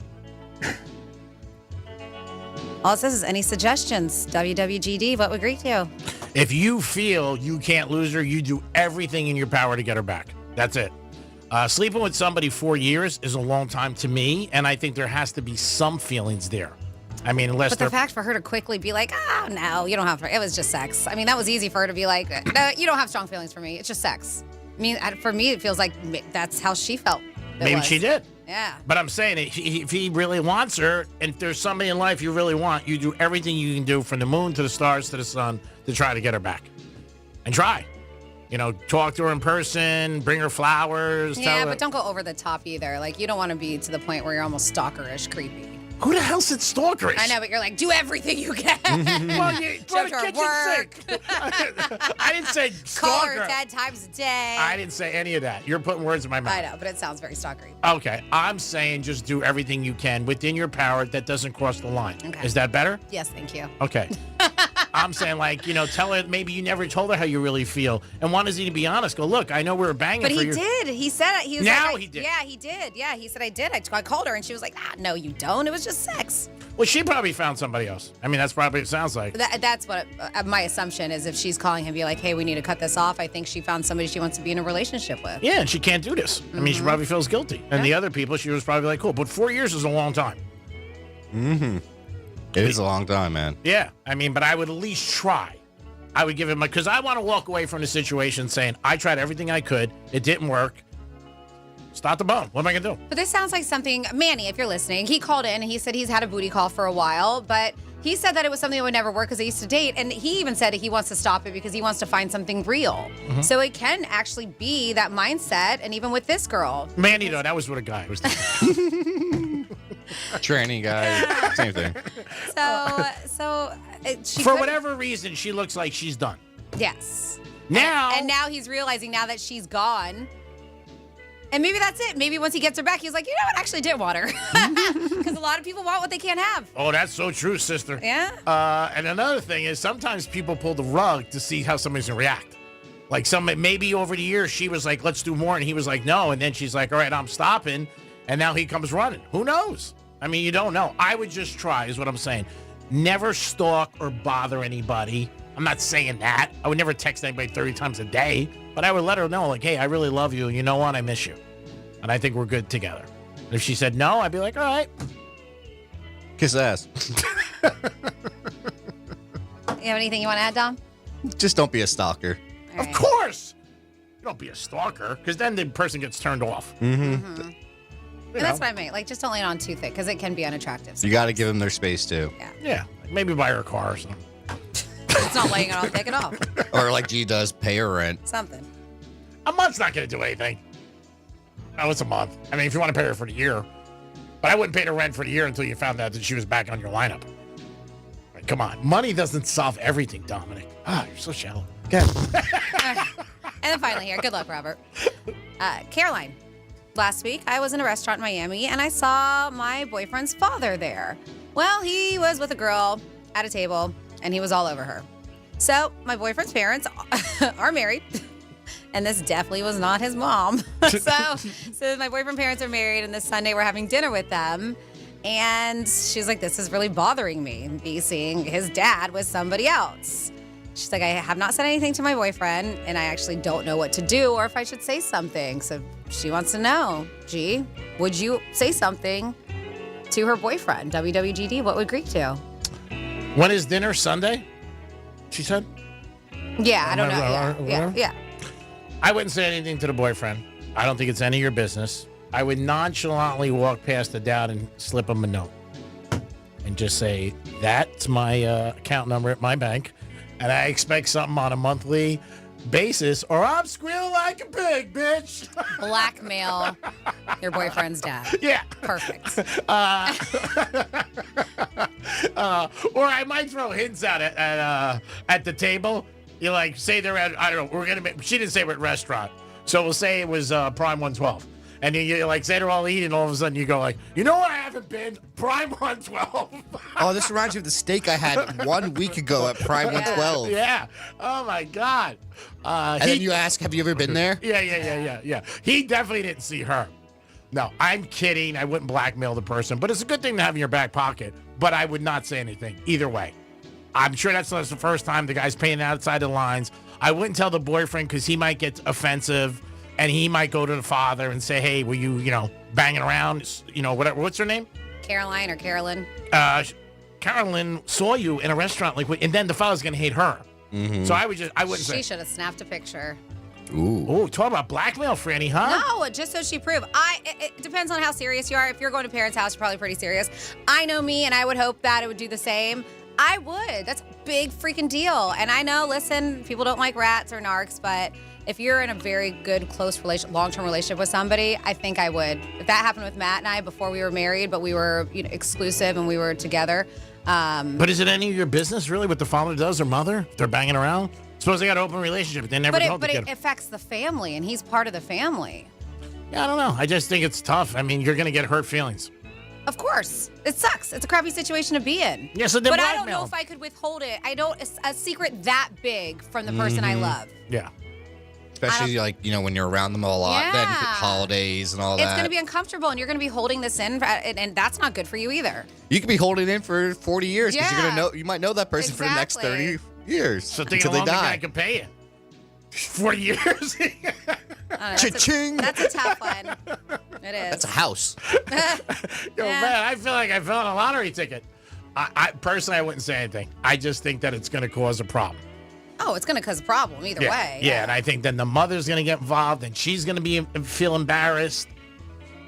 All it says is any suggestions, WWGD, what would greet you? If you feel you can't lose her, you do everything in your power to get her back. That's it. Sleeping with somebody 4 years is a long time to me, and I think there has to be some feelings there. I mean, unless But the fact for her to quickly be like, no, you don't have to. It was just sex. I mean, that was easy for her to be like, no, you don't have strong feelings for me. It's just sex. I mean, for me, it feels like that's how she felt. Maybe she did. Yeah. But I'm saying if he really wants her, and if there's somebody in life you really want, you do everything you can do from the moon to the stars to the sun to try to get her back. And try. Talk to her in person, bring her flowers. Yeah, but don't go over the top either. Like, you don't want to be to the point where you're almost stalkerish, creepy. Who the hell said stalkerish? I know, but you're like, do everything you can. Well, Show her work. I didn't say Call stalker. her 10 times a day. I didn't say any of that. You're putting words in my mouth. I know, but it sounds very stalkery. Okay, I'm saying just do everything you can within your power that doesn't cross the line. Okay. Is that better? Yes, thank you. Okay. I'm saying, tell her maybe you never told her how you really feel and wanted you to be honest. Go, look, I know we were banging But for he you. did. He said it. He was Now like, he did. Yeah, he did. Yeah, he said I did. I called her and she was like, no, you don't. It was just sex. Well, she probably found somebody else. I mean, that's probably what it sounds like. That's what my assumption is. If she's calling him, be like, hey, we need to cut this off. I think she found somebody she wants to be in a relationship with. Yeah, and she can't do this. I mean, she probably feels guilty. And the other people, she was probably like, cool. But 4 years is a long time. Mm-hmm. It is a long time, man. Yeah. I mean, but I would at least try. I would give him because I want to walk away from the situation saying, I tried everything I could. It didn't work. Stop the bone. What am I going to do? But this sounds like something, Manny, if you're listening, he called in and he said he's had a booty call for a while, but he said that it was something that would never work because they used to date. And he even said he wants to stop it because he wants to find something real. Mm-hmm. So it can actually be that mindset. And even with this girl. Manny, though, that was what a guy was thinking. Tranny guy, same thing. For whatever reason, she looks like she's done. Yes. Now. And now he's realizing now that she's gone. And maybe that's it. Maybe once he gets her back, he's like, you know what? I actually did want her. Because a lot of people want what they can't have. Oh, that's so true, sister. Yeah. And another thing is sometimes people pull the rug to see how somebody's going to react. Like maybe over the years, she was like, let's do more. And he was like, no. And then she's like, all right, I'm stopping. And now he comes running. Who knows? I mean, you don't know. I would just try is what I'm saying. Never stalk or bother anybody I'm not saying that. I would never text anybody 30 times a day, but I would let her know, like, hey, I really love you. And you know what? I miss you. And I think we're good together. And if she said no, I'd be like, all right. Kiss ass. You have anything you want to add, Dom? Just don't be a stalker. Of course. You don't be a stalker, because then the person gets turned off. Mm-hmm. And that's what I mean. Like, just don't lay it on too thick, because it can be unattractive. You got to give them their space, too. Yeah. Maybe buy her a car or something. It's not laying it on thick at all. Or like G does, pay her rent. Something. A month's not going to do anything. Oh, it's a month. I mean, if you want to pay her for the year. But I wouldn't pay the rent for the year until you found out that she was back on your lineup. Like, come on. Money doesn't solve everything, Dominic. Ah, you're so shallow. And then finally here, good luck, Robert. Caroline, last week I was in a restaurant in Miami and I saw my boyfriend's father there. Well, he was with a girl at a table and he was all over her. So my boyfriend's parents are married. And this definitely was not his mom. so my boyfriend's parents are married, and this Sunday we're having dinner with them. And she's like, this is really bothering me, me seeing his dad with somebody else. She's like, I have not said anything to my boyfriend, and I actually don't know what to do or if I should say something. So she wants to know, G, would you say something to her boyfriend? WWGD, what would Greek do? When is dinner? Sunday? She said? Yeah, I don't know. Yeah. I wouldn't say anything to the boyfriend. I don't think it's any of your business. I would nonchalantly walk past the dad and slip him a note and just say, that's my account number at my bank, and I expect something on a monthly basis, or I'm squealing like a pig, bitch. Blackmail your boyfriend's dad. Yeah. Perfect. Or I might throw hints out at the table. You like say they're at, I don't know, we're gonna make, she didn't say what restaurant, so we'll say it was Prime 112, and you like say they're all eating, all of a sudden you go like, you know what, I haven't been Prime 112. Oh, this reminds me of the steak I had 1 week ago at Prime 112. Yeah. Oh my God. And then you ask, have you ever been there? Yeah. He definitely didn't see her. No, I'm kidding. I wouldn't blackmail the person, but it's a good thing to have in your back pocket. But I would not say anything either way. I'm sure that's not the first time the guy's paying outside the lines. I wouldn't tell the boyfriend because he might get offensive and he might go to the father and say, hey, were you, banging around, whatever. What's her name? Caroline or Carolyn? Carolyn saw you in a restaurant, and then the father's going to hate her. Mm-hmm. So I wouldn't say. She should have snapped a picture. Ooh, talk about blackmail, Franny, huh? No, just so she proved. It depends on how serious you are. If you're going to parents' house, you're probably pretty serious. I know me, and I would hope that it would do the same. I would. That's a big freaking deal. And I know, listen, people don't like rats or narcs, but if you're in a very good, close long-term relationship with somebody, I think I would. If that happened with Matt and I before we were married, but we were exclusive and we were together. But is it any of your business, really, what the father does or mother? If they're banging around? Suppose they got an open relationship, but they never told But together. it affects the family, and he's part of the family. Yeah, I don't know. I just think it's tough. I mean, you're going to get hurt feelings. Of course. It sucks. It's a crappy situation to be in. Yeah, so then but I don't blackmail know if I could withhold it. A secret that big from the person I love. Yeah. Especially when you're around them a lot, then holidays and all that. It's going to be uncomfortable, and you're going to be holding this in, and that's not good for you either. You could be holding it in for 40 years because you might know that person for the next 30 years So think until how they long the die. guy can pay you. 40 years. Cha-ching. That's a tough one. It is. That's a house. Yo, man, I feel like I fell on a lottery ticket. I personally, I wouldn't say anything. I just think that it's going to cause a problem. Oh, it's going to cause a problem either way. Yeah, and I think then the mother's going to get involved, and she's going to feel embarrassed.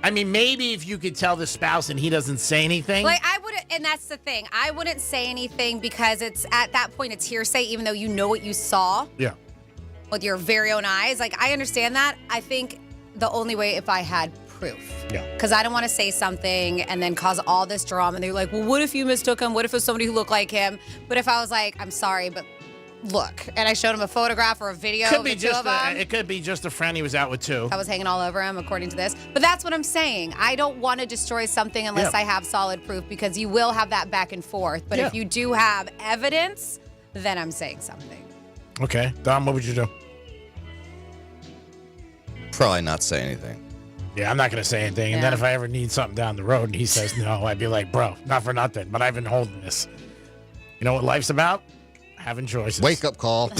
I mean, maybe if you could tell the spouse and he doesn't say anything. Like, I wouldn't, and that's the thing. I wouldn't say anything because it's at that point it's hearsay, even though you know what you saw. Yeah. With your very own eyes. Like, I understand that. I think the only way if I had proof. Yeah. Because I don't want to say something and then cause all this drama. And they're like, well, what if you mistook him? What if it was somebody who looked like him? But if I was like, I'm sorry, but look, and I showed him a photograph or a video of the two of them. It could be just a friend he was out with too. I was hanging all over him, according to this. But that's what I'm saying. I don't want to destroy something unless I have solid proof, because you will have that back and forth. But if you do have evidence, then I'm saying something. Okay. Dom, what would you do? Probably not say anything. Yeah, I'm not going to say anything. And then if I ever need something down the road and he says no, I'd be like, bro, not for nothing, but I've been holding this. You know what life's about? having choices. Wake up call.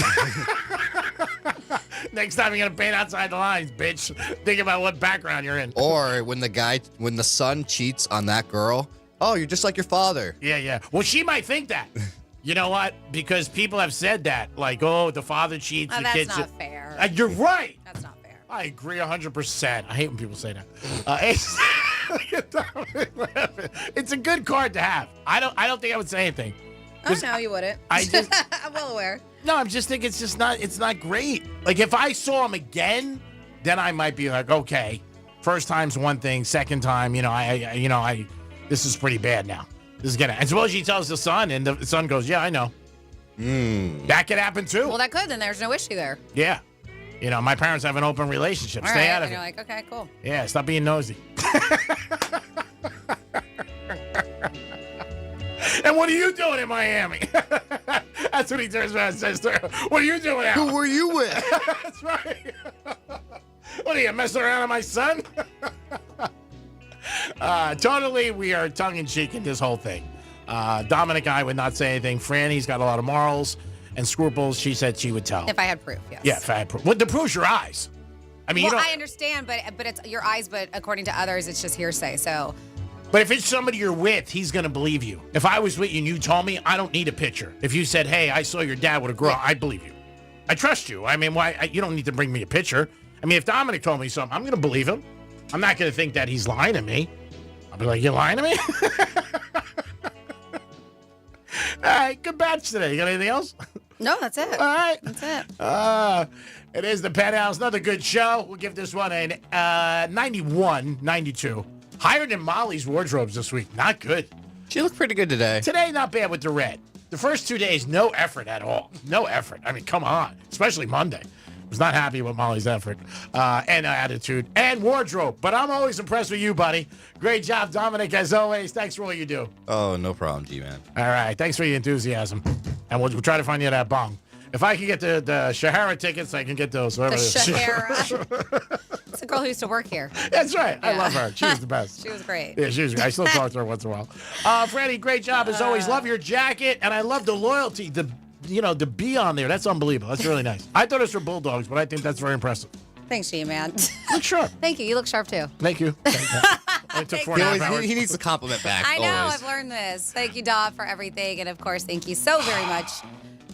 Next time you're going to paint outside the lines, bitch. Think about what background you're in. Or when the son cheats on that girl, oh, you're just like your father. Yeah. Well, she might think that. You know what? Because people have said that. Like, oh, the father cheats. Oh, the that's kids. not fair. You're right. That's not fair. I agree 100%. I hate when people say that. It's a good card to have. I don't think I would say anything. Oh, no, you wouldn't. I'm well aware. No, I'm just thinking it's not great. Like, if I saw him again, then I might be like, okay, first time's one thing, second time, this is pretty bad now. This is I suppose she tells the son, and the son goes, yeah, I know. That could happen too. Well, that could. Then there's no issue there. Yeah. My parents have an open relationship. All Stay right, out of and it. you're like, okay, cool. Yeah, stop being nosy. And what are you doing in Miami? That's what he turns around and says to her. What are you doing out? Who were you with? That's right. What are you, messing around with my son? Totally, we are tongue-in-cheek in this whole thing. Dominic and I would not say anything. Franny's got a lot of morals and scruples. She said she would tell. If I had proof, yes. Yeah, if I had proof. Well, the proof's your eyes. I mean, I understand, but it's your eyes. But according to others, it's just hearsay. So. But if it's somebody you're with, he's going to believe you. If I was with you and you told me, I don't need a picture. If you said, hey, I saw your dad with a girl, I believe you. I trust you. I mean, why? You don't need to bring me a picture. I mean, if Dominic told me something, I'm going to believe him. I'm not going to think that he's lying to me. I'll be like, you're lying to me? All right, good batch today. You got anything else? No, that's it. All right. That's it. It is the Penthouse. Another good show. We'll give this one a 91, 92. Higher than Molly's wardrobes this week. Not good. She looked pretty good today. Today, not bad with the red. The first 2 days, no effort at all. No effort. I mean, come on. Especially Monday. Was not happy with Molly's effort and attitude and wardrobe. But I'm always impressed with you, buddy. Great job, Dominic, as always. Thanks for all you do. Oh, no problem, G-Man. All right. Thanks for your enthusiasm. And we'll try to find you that bong. If I can get the Shahara tickets, I can get those. The Shahara. It's a girl who used to work here. That's right. Yeah. I love her. She was the best. She was great. Yeah, she was great. I still talk to her once in a while. Freddie, great job as always. Love your jacket, and I love the loyalty. The bee on there. That's unbelievable. That's really nice. I thought it was for bulldogs, but I think that's very impressive. Thanks, G-Man. Look sharp. Thank you. You look sharp, too. Thank you. It took 4.5 hours. He needs the compliment back. I know. Always. I've learned this. Thank you, Dov, for everything. And, of course, thank you so very much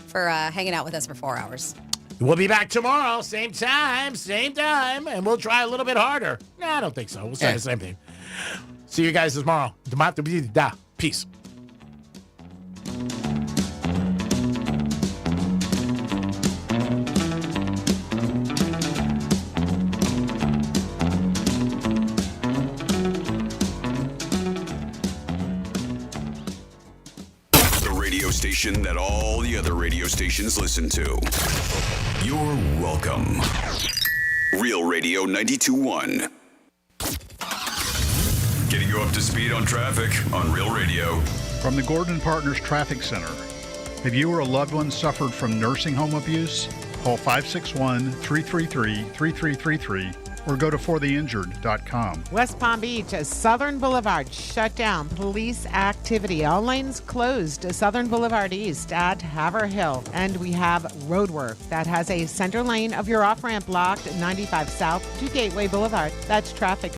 for hanging out with us for 4 hours. We'll be back tomorrow, same time, and we'll try a little bit harder. No, I don't think so. We'll say the same thing. See you guys tomorrow. Peace. Station that all the other radio stations listen to. You're welcome. Real Radio 92.1. Getting you up to speed on traffic on Real Radio. From the Gordon Partners Traffic Center. Have you or a loved one suffered from nursing home abuse? Call 561-333-3333 or go to fortheinjured.com. West Palm Beach, Southern Boulevard shut down. Police activity. All lanes closed. Southern Boulevard East at Haverhill. And we have road work that has a center lane of your off-ramp blocked, 95 South to Gateway Boulevard. That's traffic.